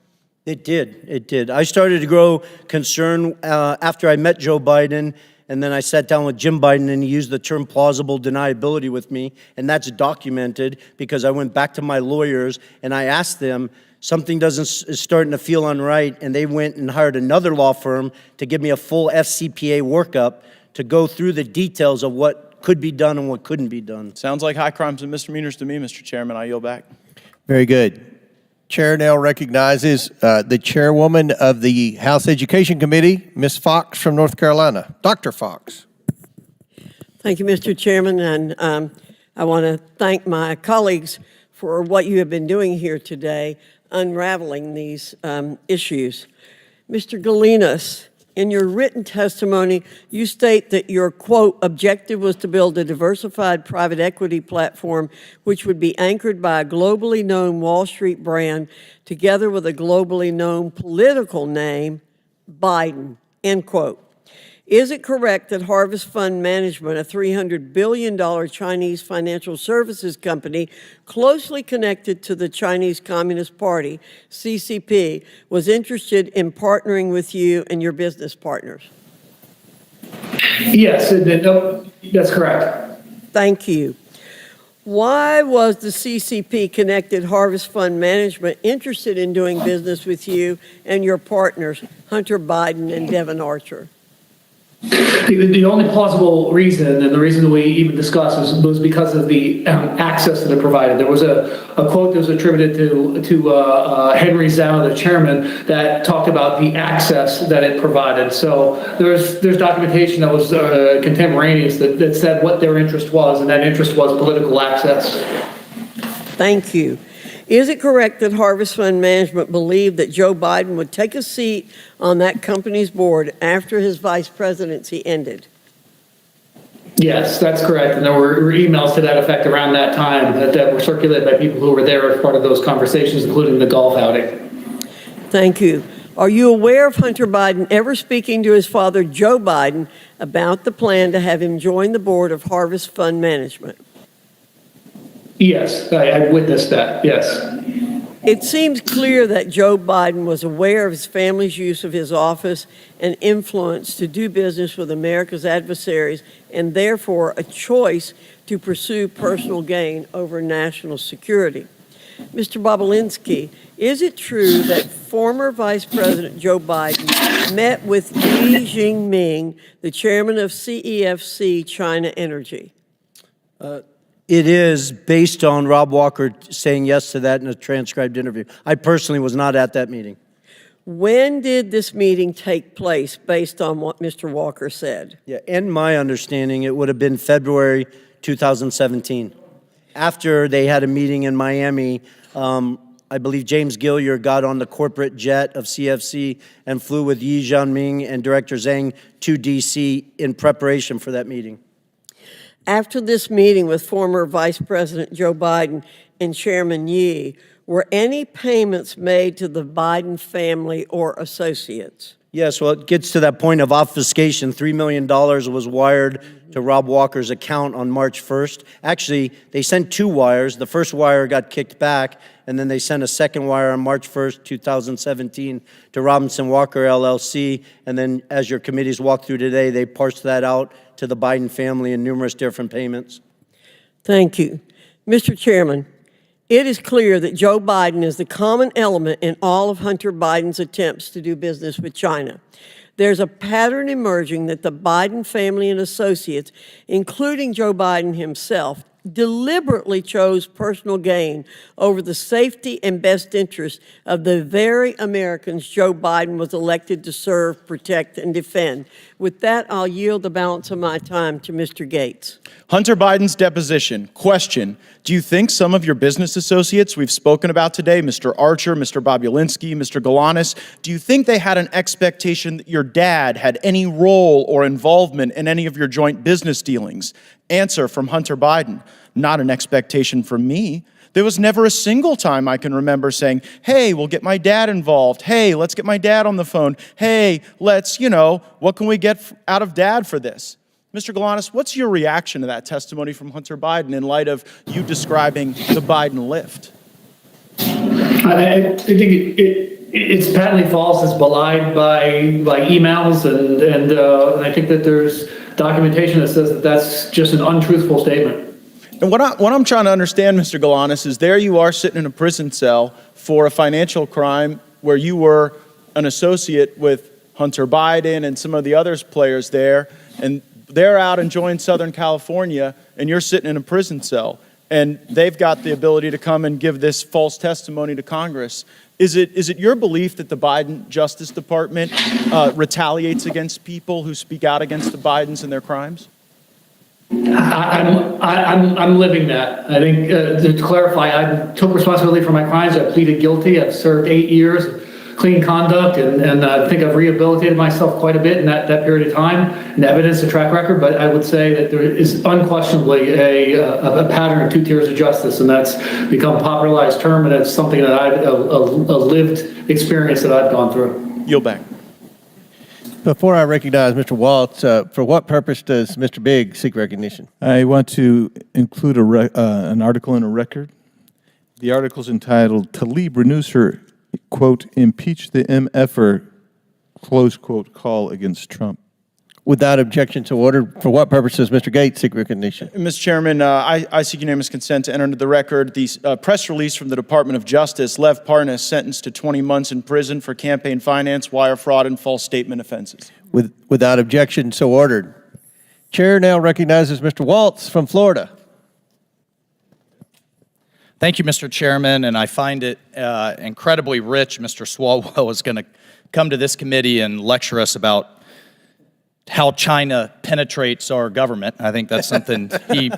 It did. It did. I started to grow concern after I met Joe Biden and then I sat down with Jim Biden, and he used the term plausible deniability with me, and that's documented because I went back to my lawyers, and I asked them, something is starting to feel unright, and they went and hired another law firm to give me a full FCPA workup to go through the details of what could be done and what couldn't be done. Sounds like high crimes and misdemeanors to me, Mr. Chairman. I yield back. Very good. Chair now recognizes the chairwoman of the House Education Committee, Ms. Fox from North Carolina. Dr. Fox. Thank you, Mr. Chairman, and I want to thank my colleagues for what you have been doing here today, unraveling these issues. Mr. Galanis, in your written testimony, you state that your, quote, objective was to build a diversified private equity platform which would be anchored by a globally known Wall Street brand together with a globally known political name, Biden, end quote. Is it correct that Harvest Fund Management, a $300 billion Chinese financial services company closely connected to the Chinese Communist Party, CCP, was interested in partnering with you and your business partners? Yes, that's correct. Thank you. Why was the CCP-connected Harvest Fund Management interested in doing business with you and your partners, Hunter Biden and Devon Archer? The only plausible reason, and the reason we even discussed, was because of the access that it provided. There was a quote that was attributed to Henry Zhao, the chairman, that talked about the access that it provided. So there's documentation that was contemporaneous that said what their interest was, and that interest was political access. Thank you. Is it correct that Harvest Fund Management believed that Joe Biden would take a seat on that company's board after his vice presidency ended? Yes, that's correct. And there were emails to that effect around that time that were circulated by people who were there as part of those conversations, including the golf outing. Thank you. Are you aware of Hunter Biden ever speaking to his father, Joe Biden, about the plan to have him join the board of Harvest Fund Management? Yes, I witnessed that, yes. It seems clear that Joe Biden was aware of his family's use of his office and influence to do business with America's adversaries, and therefore a choice to pursue personal gain over national security. Mr. Bobulinski, is it true that former Vice President Joe Biden met with Li Jingming, the chairman of CEFC China Energy? It is based on Rob Walker saying yes to that in a transcribed interview. I personally was not at that meeting. When did this meeting take place based on what Mr. Walker said? Yeah, in my understanding, it would have been February 2017. After they had a meeting in Miami, I believe James Gillier got on the corporate jet of CFC and flew with Yi Jianming and Director Zhang to DC in preparation for that meeting. After this meeting with former Vice President Joe Biden and Chairman Yi, were any payments made to the Biden family or associates? Yes, well, it gets to that point of obfuscation. $3 million was wired to Rob Walker's account on March 1st. Actually, they sent two wires. The first wire got kicked back, and then they sent a second wire on March 1st, 2017 to Robinson Walker, LLC. And then as your committees walked through today, they parsed that out to the Biden family in numerous different payments. Thank you. Mr. Chairman, it is clear that Joe Biden is the common element in all of Hunter Biden's attempts to do business with China. There's a pattern emerging that the Biden family and associates, including Joe Biden himself, deliberately chose personal gain over the safety and best interest of the very Americans Joe Biden was elected to serve, protect, and defend. With that, I'll yield the balance of my time to Mr. Gates. Hunter Biden's deposition. Question: do you think some of your business associates we've spoken about today, Mr. Archer, Mr. Bobulinski, Mr. Galanis, do you think they had an expectation that your dad had any role or involvement in any of your joint business dealings? Answer from Hunter Biden: not an expectation from me. There was never a single time I can remember saying, hey, we'll get my dad involved. Hey, let's get my dad on the phone. Hey, let's, what can we get out of dad for this? Mr. Galanis, what's your reaction to that testimony from Hunter Biden in light of you describing the Biden lift? I think it's patently false. It's belied by emails, and I think that there's documentation that says that that's just an untruthful statement. And what I'm trying to understand, Mr. Galanis, is there you are sitting in a prison cell for a financial crime where you were an associate with Hunter Biden and some of the other players there, and they're out enjoying Southern California, and you're sitting in a prison cell, and they've got the ability to come and give this false testimony to Congress. Is it your belief that the Biden Justice Department retaliates against people who speak out against the Bidens and their crimes? I'm living that. I think to clarify, I took responsibility for my crimes. I pleaded guilty. I've served 8 years, clean conduct, and I think I've rehabilitated myself quite a bit in that period of time, and evidence, a track record. But I would say that there is unquestionably a pattern of 2 tiers of justice, and that's become a popularized term, and it's something that a lived experience that I've gone through. Yield back. Before I recognize Mr. Waltz, for what purpose does Mr. Bigg seek recognition? I want to include an article in a record. The article is entitled, "Tlaib renews her, quote, impeach the MFer, close quote, call against Trump." Without objection to order, for what purpose does Mr. Gates seek recognition? Mr. Chairman, I seek unanimous consent to enter into the record the press release from the Department of Justice, Lev Parnas sentenced to 20 months in prison for campaign finance, wire fraud, and false statement offenses. Without objection, so ordered. Chair now recognizes Mr. Waltz from Florida. Thank you, Mr. Chairman, and I find it incredibly rich. Mr. Swalwell is going to come to this committee and lecture us about how China penetrates our government. I think that's something he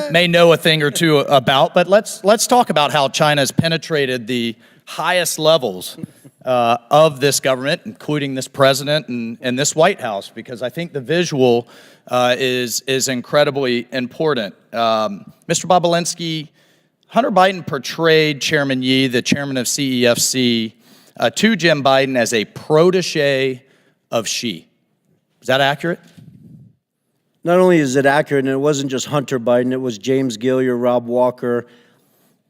may know a thing or two about, but let's talk about how China has penetrated the highest levels of this government, including this president and this White House, because I think the visual is incredibly important. Mr. Bobulinski, Hunter Biden portrayed Chairman Yi, the chairman of CEFC, to Jim Biden as a protege of Xi. Is that accurate? Not only is it accurate, and it wasn't just Hunter Biden, it was James Gilliar, Rob Walker.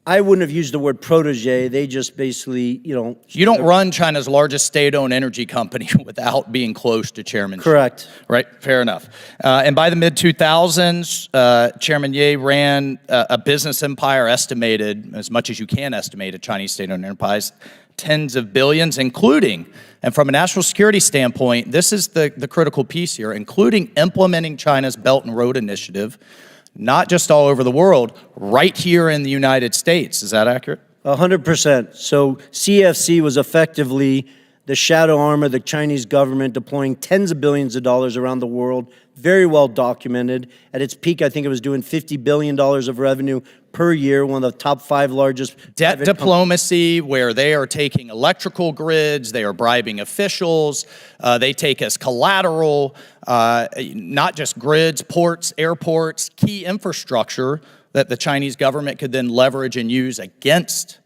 I wouldn't have used the word protege. They just basically, You don't run China's largest state-owned energy company without being close to Chairman Xi. Correct. Right, fair enough. And by the mid-2000s, Chairman Ye ran a business empire estimated, as much as you can estimate a Chinese state-owned enterprise, tens of billions, including, and from a national security standpoint, this is the critical piece here, including implementing China's Belt and Road Initiative, not just all over the world, right here in the United States. Is that accurate? 100%. So CFC was effectively the shadow arm of the Chinese government deploying tens of billions of dollars around the world, very well documented. At its peak, I think it was doing $50 billion of revenue per year, one of the top 5 largest. Debt diplomacy, where they are taking electrical grids, they are bribing officials, they take as collateral, not just grids, ports, airports, key infrastructure that the Chinese government could then leverage and use against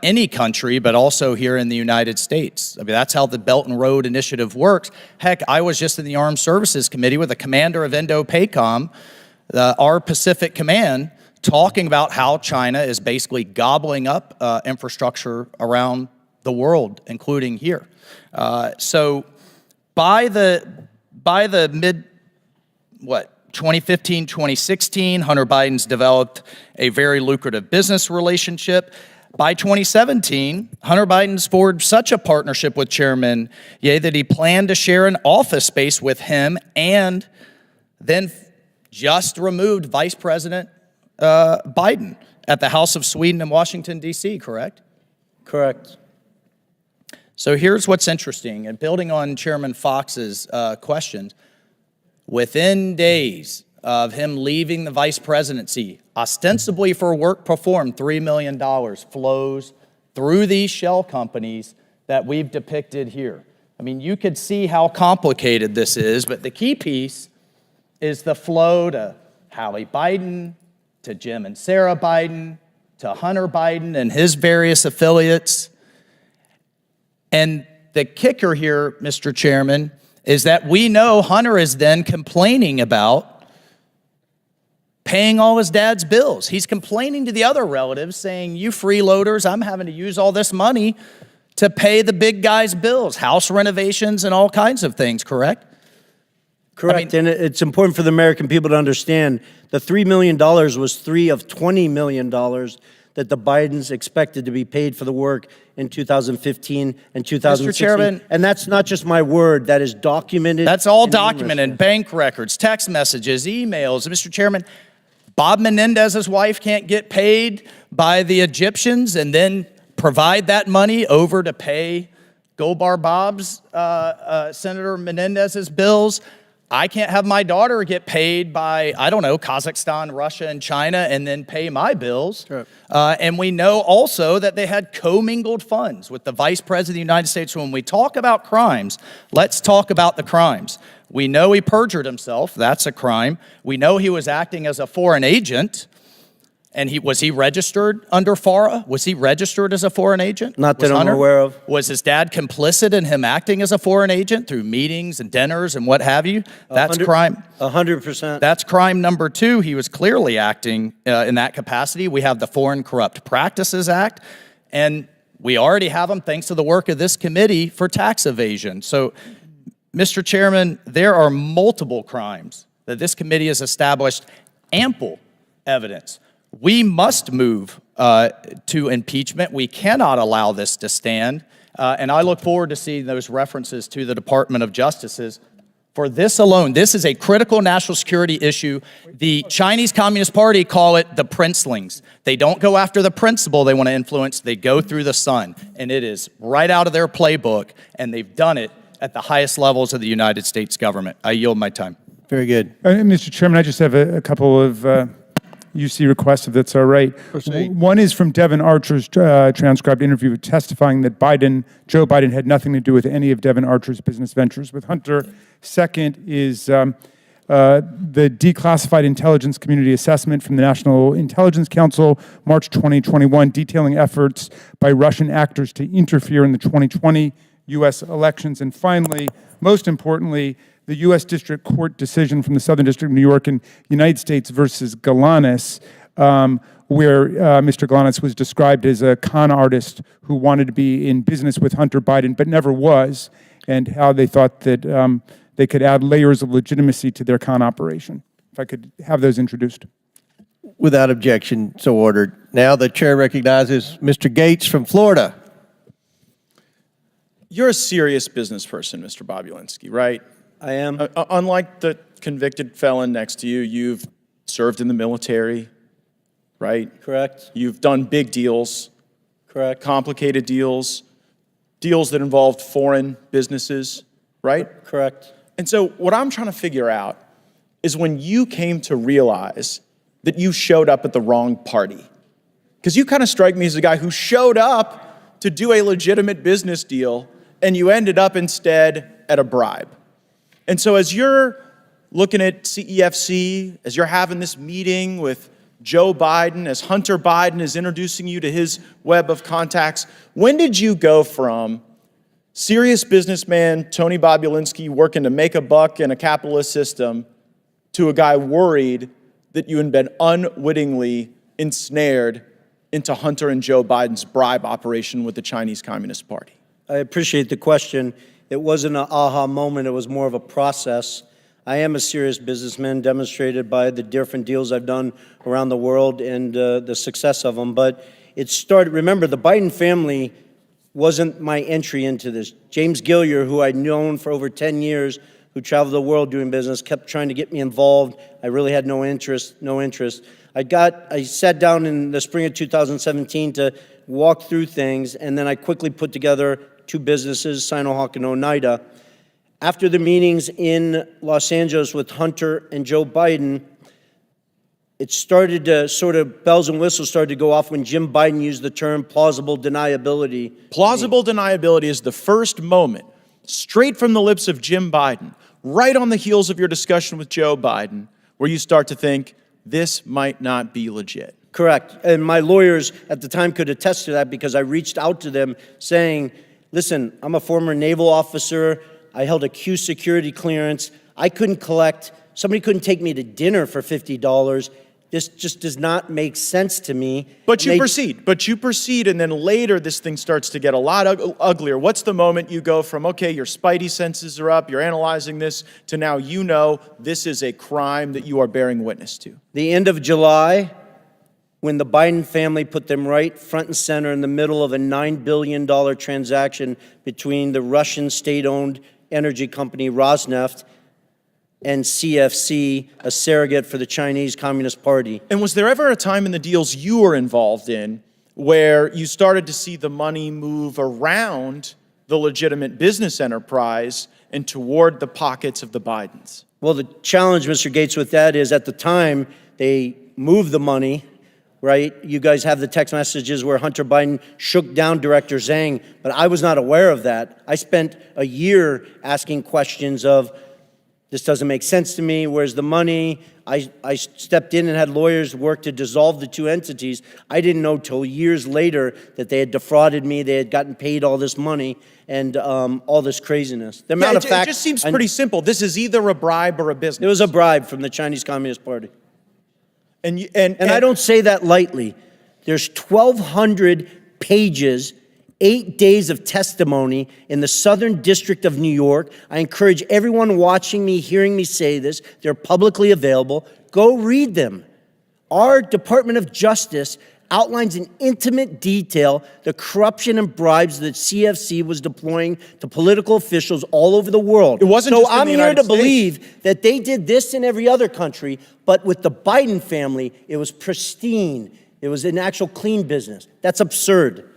any country, but also here in the United States. I mean, that's how the Belt and Road Initiative works. Heck, I was just in the Armed Services Committee with the commander of Indo-PACOM, our Pacific Command, talking about how China is basically gobbling up infrastructure around the world, including here. So by the mid, 2015, 2016, Hunter Biden's developed a very lucrative business relationship. By 2017, Hunter Biden's forged such a partnership with Chairman Ye that he planned to share an office space with him and then just removed Vice President Biden at the House of Sweden in Washington, D.C., correct? Correct. So here's what's interesting, and building on Chairman Fox's questions, within days of him leaving the vice presidency, ostensibly for work performed, $3 million flows through these shell companies that we've depicted here. I mean, you could see how complicated this is, but the key piece is the flow to Hallie Biden, to Jim and Sarah Biden, to Hunter Biden and his various affiliates. And the kicker here, Mr. Chairman, is that we know Hunter is then complaining about paying all his dad's bills. He's complaining to the other relatives saying, you freeloaders, I'm having to use all this money to pay the big guys' bills, house renovations and all kinds of things, correct? Correct, and it's important for the American people to understand the $3 million was $3 of $20 million that the Bidens expected to be paid for the work in 2015 and 2016. Mr. Chairman, and that's not just my word, that is documented. That's all in documented, bank records, text messages, emails. Mr. Chairman, Bob Menendez's wife can't get paid by the Egyptians and then provide that money over to pay Gobar Bob's, Senator Menendez's bills. I can't have my daughter get paid by, I don't know, Kazakhstan, Russia, and China and then pay my bills. Sure. And we know also that they had commingled funds with the Vice President of the United States. When we talk about crimes, let's talk about the crimes. We know he perjured himself. That's a crime. We know he was acting as a foreign agent. And was he registered under FARA? Was he registered as a foreign agent? Not that I'm aware of. Was his dad complicit in him acting as a foreign agent through meetings and dinners and what have you? That's crime. 100%. That's crime number two. He was clearly acting in that capacity. We have the Foreign Corrupt Practices Act, and we already have them, thanks to the work of this committee, for tax evasion. So, Mr. Chairman, there are multiple crimes that this committee has established ample evidence. We must move to impeachment. We cannot allow this to stand. And I look forward to seeing those references to the Department of Justice's. For this alone, this is a critical national security issue. The Chinese Communist Party call it the princelings. They don't go after the principle they want to influence. They go through the sun. And it is right out of their playbook. And they've done it at the highest levels of the United States government. I yield my time. Very good. Mr. Chairman, I just have a couple of UC requests, if that's all right. Proceed. One is from Devin Archer's transcribed interview testifying that Joe Biden had nothing to do with any of Devin Archer's business ventures with Hunter. Second is the declassified intelligence community assessment from the National Intelligence Council, March 2021, detailing efforts by Russian actors to interfere in the 2020 U.S. elections. And finally, most importantly, the U.S. District Court decision from the Southern District of New York in United States versus Galanis, where Mr. Galanis was described as a con artist who wanted to be in business with Hunter Biden but never was, and how they thought that they could add layers of legitimacy to their con operation. If I could have those introduced. Without objection, so ordered. Now the chair recognizes Mr. Gates from Florida. You're a serious business person, Mr. Bobulinski, right? I am. Unlike the convicted felon next to you, you've served in the military, right? Correct. You've done big deals. Correct. Complicated deals, deals that involved foreign businesses, right? Correct. And so what I'm trying to figure out is when you came to realize that you showed up at the wrong party. Because you kind of strike me as a guy who showed up to do a legitimate business deal, and you ended up instead at a bribe. And so as you're looking at CEFC, as you're having this meeting with Joe Biden, as Hunter Biden is introducing you to his web of contacts, when did you go from serious businessman Tony Bobulinski working to make a buck in a capitalist system to a guy worried that you had been unwittingly ensnared into Hunter and Joe Biden's bribe operation with the Chinese Communist Party? I appreciate the question. It wasn't an aha moment, it was more of a process. I am a serious businessman, demonstrated by the different deals I've done around the world and the success of them. But it started, remember, the Biden family wasn't my entry into this. James Gillier, who I'd known for over 10 years, who traveled the world doing business, kept trying to get me involved. I really had no interest. I sat down in the spring of 2017 to walk through things, and then I quickly put together two businesses, Sinohawk and Oneida. After the meetings in Los Angeles with Hunter and Joe Biden, it started to sort of, bells and whistles started to go off when Jim Biden used the term plausible deniability. Plausible deniability is the first moment, straight from the lips of Jim Biden, right on the heels of your discussion with Joe Biden, where you start to think, this might not be legit. Correct. And my lawyers at the time could attest to that because I reached out to them saying, listen, I'm a former naval officer. I held a Q security clearance. I couldn't collect. Somebody couldn't take me to dinner for $50. This just does not make sense to me. But you proceed, and then later this thing starts to get a lot uglier. What's the moment you go from, okay, your spidey senses are up, you're analyzing this, to now you know this is a crime that you are bearing witness to? The end of July, when the Biden family put them right front and center in the middle of a $9 billion transaction between the Russian state-owned energy company Rosneft and CFC, a surrogate for the Chinese Communist Party. And was there ever a time in the deals you were involved in where you started to see the money move around the legitimate business enterprise and toward the pockets of the Bidens? Well, the challenge, Mr. Gates, with that is at the time they moved the money, right? You guys have the text messages where Hunter Biden shook down Director Zhang, but I was not aware of that. I spent a year asking questions of, this doesn't make sense to me. Where's the money? I stepped in and had lawyers work to dissolve the two entities. I didn't know till years later that they had defrauded me. They had gotten paid all this money and all this craziness. The amount of facts. It just seems pretty simple. This is either a bribe or a business. It was a bribe from the Chinese Communist Party. And I don't say that lightly. There's 1,200 pages, 8 days of testimony in the Southern District of New York. I encourage everyone watching me, hearing me say this, they're publicly available. Go read them. Our Department of Justice outlines in intimate detail the corruption and bribes that CFC was deploying to political officials all over the world. It wasn't just in the I'm here United to States. believe that they did this in every other country, but with the Biden family, it was pristine. It was an actual clean business. That's absurd.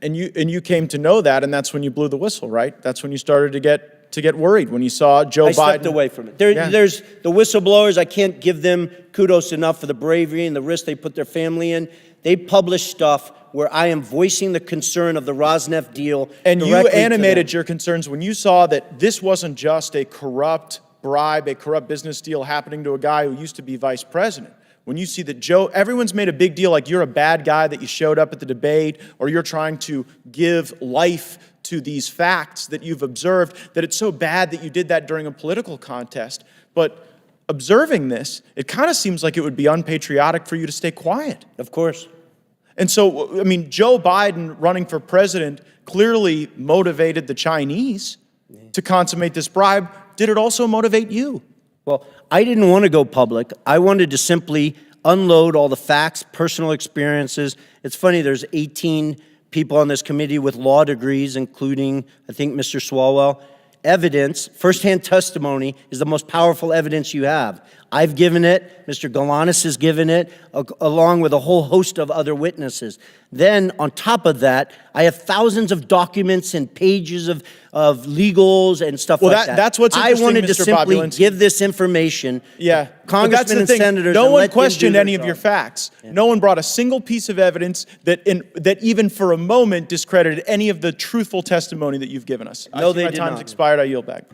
And you came to know that, and that's when you blew the whistle, right? That's when you started to get worried, when you saw Joe Biden. I stepped away from it. There's the whistleblowers. I can't give them kudos enough for the bravery and the risk they put their family in. They publish stuff where I am voicing the concern of the Rosneft deal. And you animated your concerns when you saw that this wasn't just a corrupt bribe, a corrupt business deal happening to a guy who used to be vice president. When you see that everyone's made a big deal like you're a bad guy, that you showed up at the debate, or you're trying to give life to these facts that you've observed, that it's so bad that you did that during a political contest. But observing this, it kind of seems like it would be unpatriotic for you to stay quiet. Of course. And so, I mean, Joe Biden running for president clearly motivated the Chinese to consummate this bribe. Did it also motivate you? Well, I didn't want to go public. I wanted to simply unload all the facts, personal experiences. It's funny, there's 18 people on this committee with law degrees, including, I think, Mr. Swalwell. Evidence, firsthand testimony, is the most powerful evidence you have. I've given it, Mr. Galanis has given it, along with a whole host of other witnesses. Then, on top of that, I have thousands of documents and pages of legals and stuff like that. That's what's interesting, I wanted to Mr. simply Bobulinski. give this information. Yeah, Congressmen and senators. No and one let them questioned do their any of job. your facts. Yeah. No one brought a single piece of evidence that even for a moment discredited any of the truthful testimony that you've given us. No, I see they my did time's not. expired. I yield back.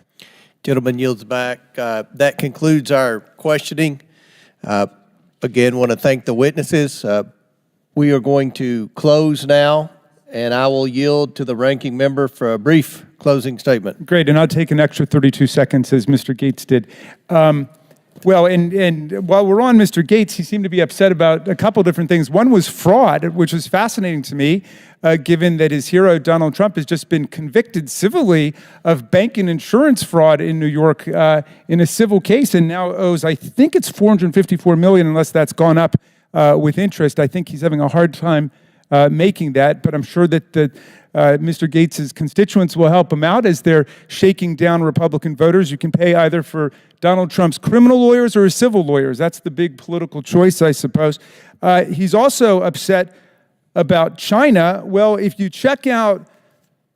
Gentleman yields back. That concludes our questioning. Again, want to thank the witnesses. We are going to close now, and I will yield to the ranking member for a brief closing statement. Great, and I'll take an extra 32 seconds as Mr. Gates did. Well, and while we're on Mr. Gates, he seemed to be upset about a couple different things. One was fraud, which was fascinating to me, given that his hero, Donald Trump, has just been convicted civilly of bank and insurance fraud in New York in a civil case, and now owes, I think it's $454 million, unless that's gone up with interest. I think he's having a hard time making that, but I'm sure that Mr. Gates' constituents will help him out as they're shaking down Republican voters. You can pay either for Donald Trump's criminal lawyers or his civil lawyers. That's the big political choice, I suppose. He's also upset about China. Well, if you check out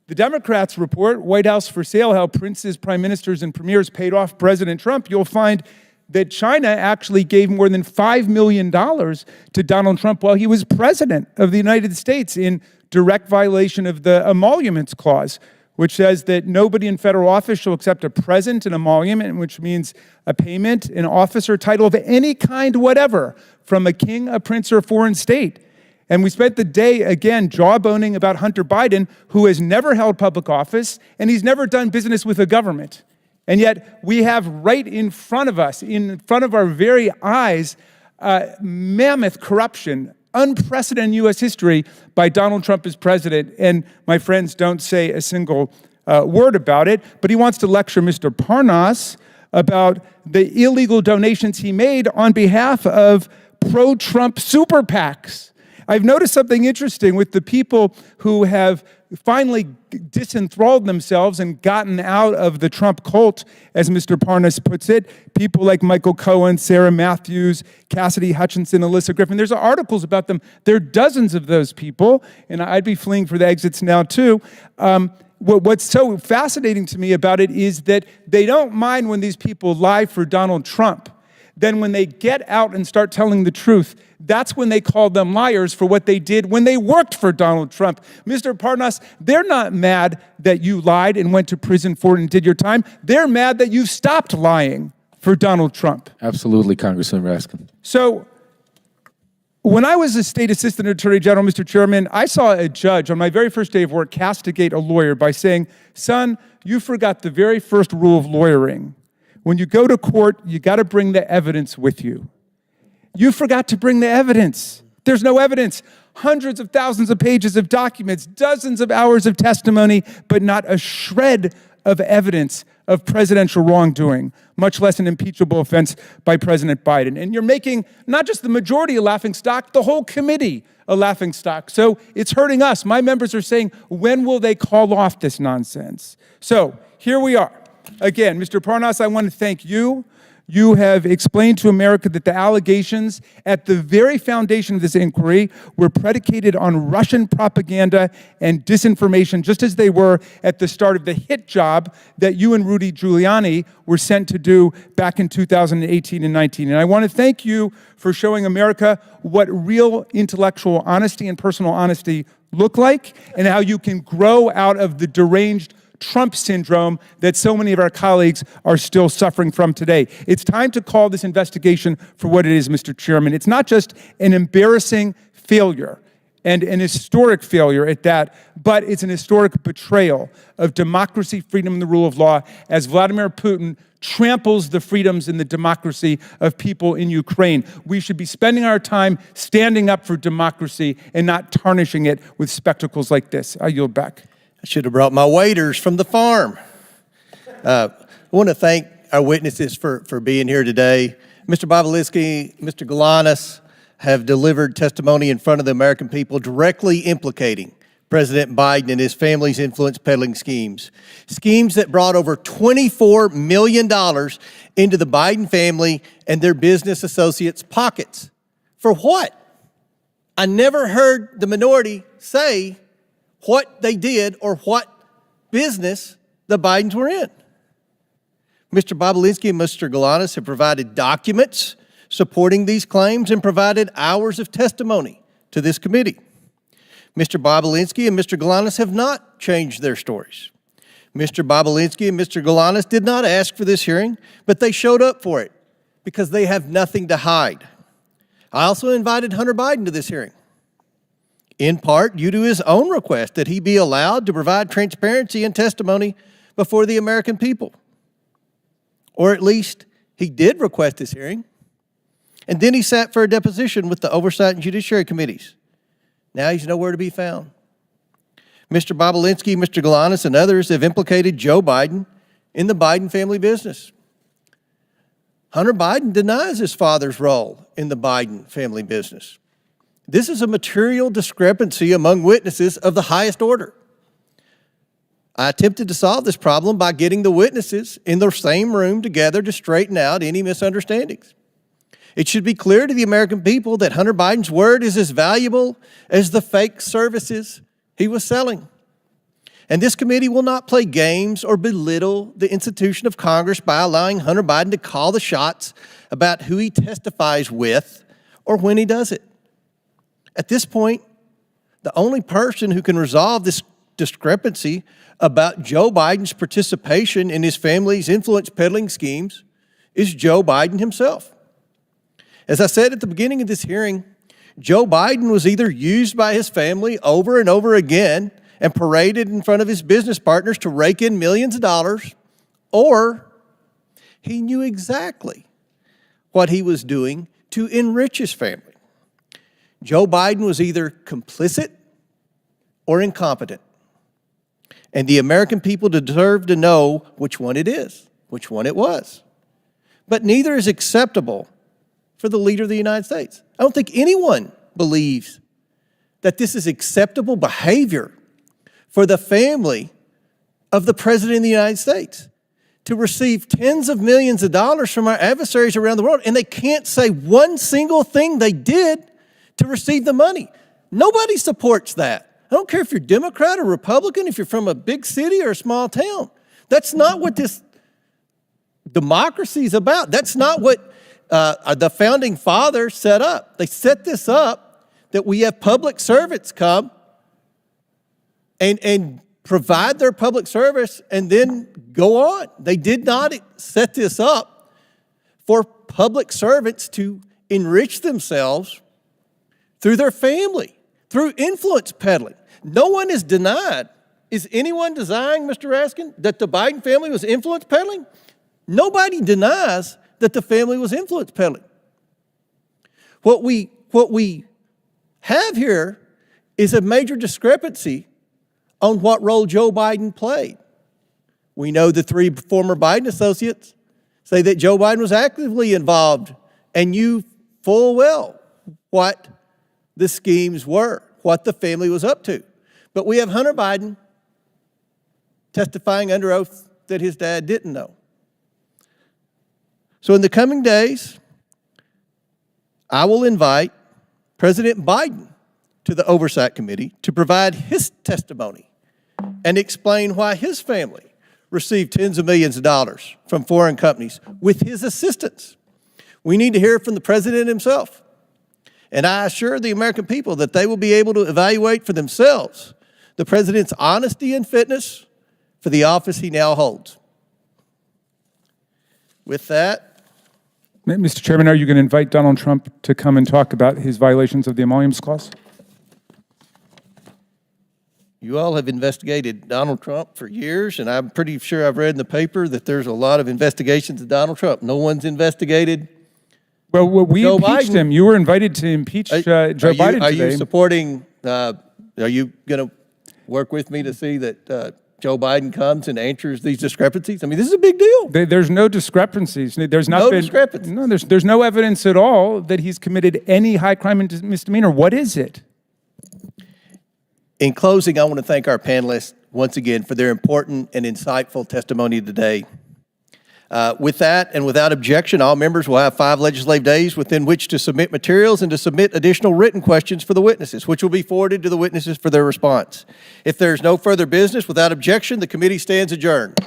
the Democrats' report, White House for Sale, how princes, prime ministers, and premiers paid off President Trump, you'll find that China actually gave more than $5 million to Donald Trump while he was president of the United States in direct violation of the Emoluments Clause, which says that nobody in federal office shall accept a present, an emolument, which means a payment, an office or title of any kind whatever from a king, a prince, or a foreign state. And we spent the day, again, jawboning about Hunter Biden, who has never held public office, and he's never done business with a government. And yet we have right in front of us, in front of our very eyes, mammoth corruption, unprecedented in U.S. history by Donald Trump as president, and my friends don't say a single word about it, but he wants to lecture Mr. Parnas about the illegal donations he made on behalf of pro-Trump super PACs. I've noticed something interesting with the people who have finally disenthralled themselves and gotten out of the Trump cult, as Mr. Parnas puts it. People like Michael Cohen, Sarah Matthews, Cassidy Hutchinson, Alyssa Griffin. There's articles about them. There are dozens of those people, and I'd be fleeing for the exits now too. What's so fascinating to me about it is that they don't mind when these people lie for Donald Trump. Then when they get out and start telling the truth, that's when they call them liars for what they did when they worked for Donald Trump. Mr. Parnas, they're not mad that you lied and went to prison for it and did your time. They're mad that you stopped lying for Donald Trump. Absolutely, Congressman Raskin. So when I was a state assistant attorney general, Mr. Chairman, I saw a judge on my very first day of work castigate a lawyer by saying, son, you forgot the very first rule of lawyering. When you go to court, you got to bring the evidence with you. You forgot to bring the evidence. There's no evidence. Hundreds of thousands of pages of documents, dozens of hours of testimony, but not a shred of evidence of presidential wrongdoing, much less an impeachable offense by President Biden. And you're making not just the majority a laughingstock, the whole committee a laughingstock. So it's hurting us. My members are saying, when will they call off this nonsense? So here we are. Again, Mr. Parnas, I want to thank you. You have explained to America that the allegations at the very foundation of this inquiry were predicated on Russian propaganda and disinformation, just as they were at the start of the hit job that you and Rudy Giuliani were sent to do back in 2018 and 19. And I want to thank you for showing America what real intellectual honesty and personal honesty look like, and how you can grow out of the deranged Trump syndrome that so many of our colleagues are still suffering from today. It's time to call this investigation for what it is, Mr. Chairman. It's not just an embarrassing failure and an historic failure at that, but it's an historic betrayal of democracy, freedom, and the rule of law as Vladimir Putin tramples the freedoms and the democracy of people in Ukraine. We should be spending our time standing up for democracy and not tarnishing it with spectacles like this. I yield back. I should have brought my waiters from the farm. I want to thank our witnesses for being here today. Mr. Bobulinski, Mr. Galanis have delivered testimony in front of the American people directly implicating President Biden and his family's influence peddling schemes. Schemes that brought over $24 million into the Biden family and their business associates' pockets. For what? I never heard the minority say what they did or what business the Bidens were in. Mr. Bobulinski and Mr. Galanis have provided documents supporting these claims and provided hours of testimony to this committee. Mr. Bobulinski and Mr. Galanis have not changed their stories. Mr. Bobulinski and Mr. Galanis did not ask for this hearing, but they showed up for it because they have nothing to hide. I also invited Hunter Biden to this hearing, in part due to his own request that he be allowed to provide transparency and testimony before the American people. Or at least he did request this hearing, and then he sat for a deposition with the Oversight and Judiciary Committees. Now he's nowhere to be found. Mr. Bobulinski, Mr. Galanis, and others have implicated Joe Biden in the Biden family business. Hunter Biden denies his father's role in the Biden family business. This is a material discrepancy among witnesses of the highest order. I attempted to solve this problem by getting the witnesses in the same room together to straighten out any misunderstandings. It should be clear to the American people that Hunter Biden's word is as valuable as the fake services he was selling. And this committee will not play games or belittle the institution of Congress by allowing Hunter Biden to call the shots about who he testifies with or when he does it. At this point, the only person who can resolve this discrepancy about Joe Biden's participation in his family's influence peddling schemes is Joe Biden himself. As I said at the beginning of this hearing, Joe Biden was either used by his family over and over again and paraded in front of his business partners to rake in millions of dollars, or he knew exactly what he was doing to enrich his family. Joe Biden was either complicit or incompetent. And the American people deserve to know which one it is, which one it was. But neither is acceptable for the leader of the United States. I don't think anyone believes that this is acceptable behavior for the family of the President of the United States to receive tens of millions of dollars from our adversaries around the world, and they can't say one single thing they did to receive the money. Nobody supports that. I don't care if you're Democrat or Republican, if you're from a big city or a small town. That's not what this democracy is about. That's not what the founding fathers set up. They set this up that we have public servants come and provide their public service and then go on. They did not set this up for public servants to enrich themselves through their family, through influence peddling. No one is denied. Is anyone denying, Mr. Raskin, that the Biden family was influence peddling? Nobody denies that the family was influence peddling. What we have here is a major discrepancy on what role Joe Biden played. We know the three former Biden associates say that Joe Biden was actively involved and knew full well what the schemes were, what the family was up to. But we have Hunter Biden testifying under oath that his dad didn't know. So in the coming days, I will invite President Biden to the Oversight Committee to provide his testimony and explain why his family received tens of millions of dollars from foreign companies with his assistance. We need to hear from the president himself. And I assure the American people that they will be able to evaluate for themselves the president's honesty and fitness for the office he now holds. With that, Mr. Chairman, are you going to invite Donald Trump to come and talk about his violations of the Emoluments Clause? you all have investigated Donald Trump for years, and I'm pretty sure I've read in the paper that there's a lot of investigations of Donald Trump. No one's investigated. Well, we Joe impeached Biden. him. You were invited to impeach Joe Biden Are today. you supporting, are you going to work with me to see that Joe Biden comes and answers these discrepancies? I mean, this is a big deal. There's no discrepancies. There's not No been, discrepancies. No, there's no evidence at all that he's committed any high crime and misdemeanor. What is it? In closing, I want to thank our panelists once again for their important and insightful testimony today. With that and without objection, all members will have 5 legislative days within which to submit materials and to submit additional written questions for the witnesses, which will be forwarded to the witnesses for their response. If there's no further business, without objection, the committee stands adjourned.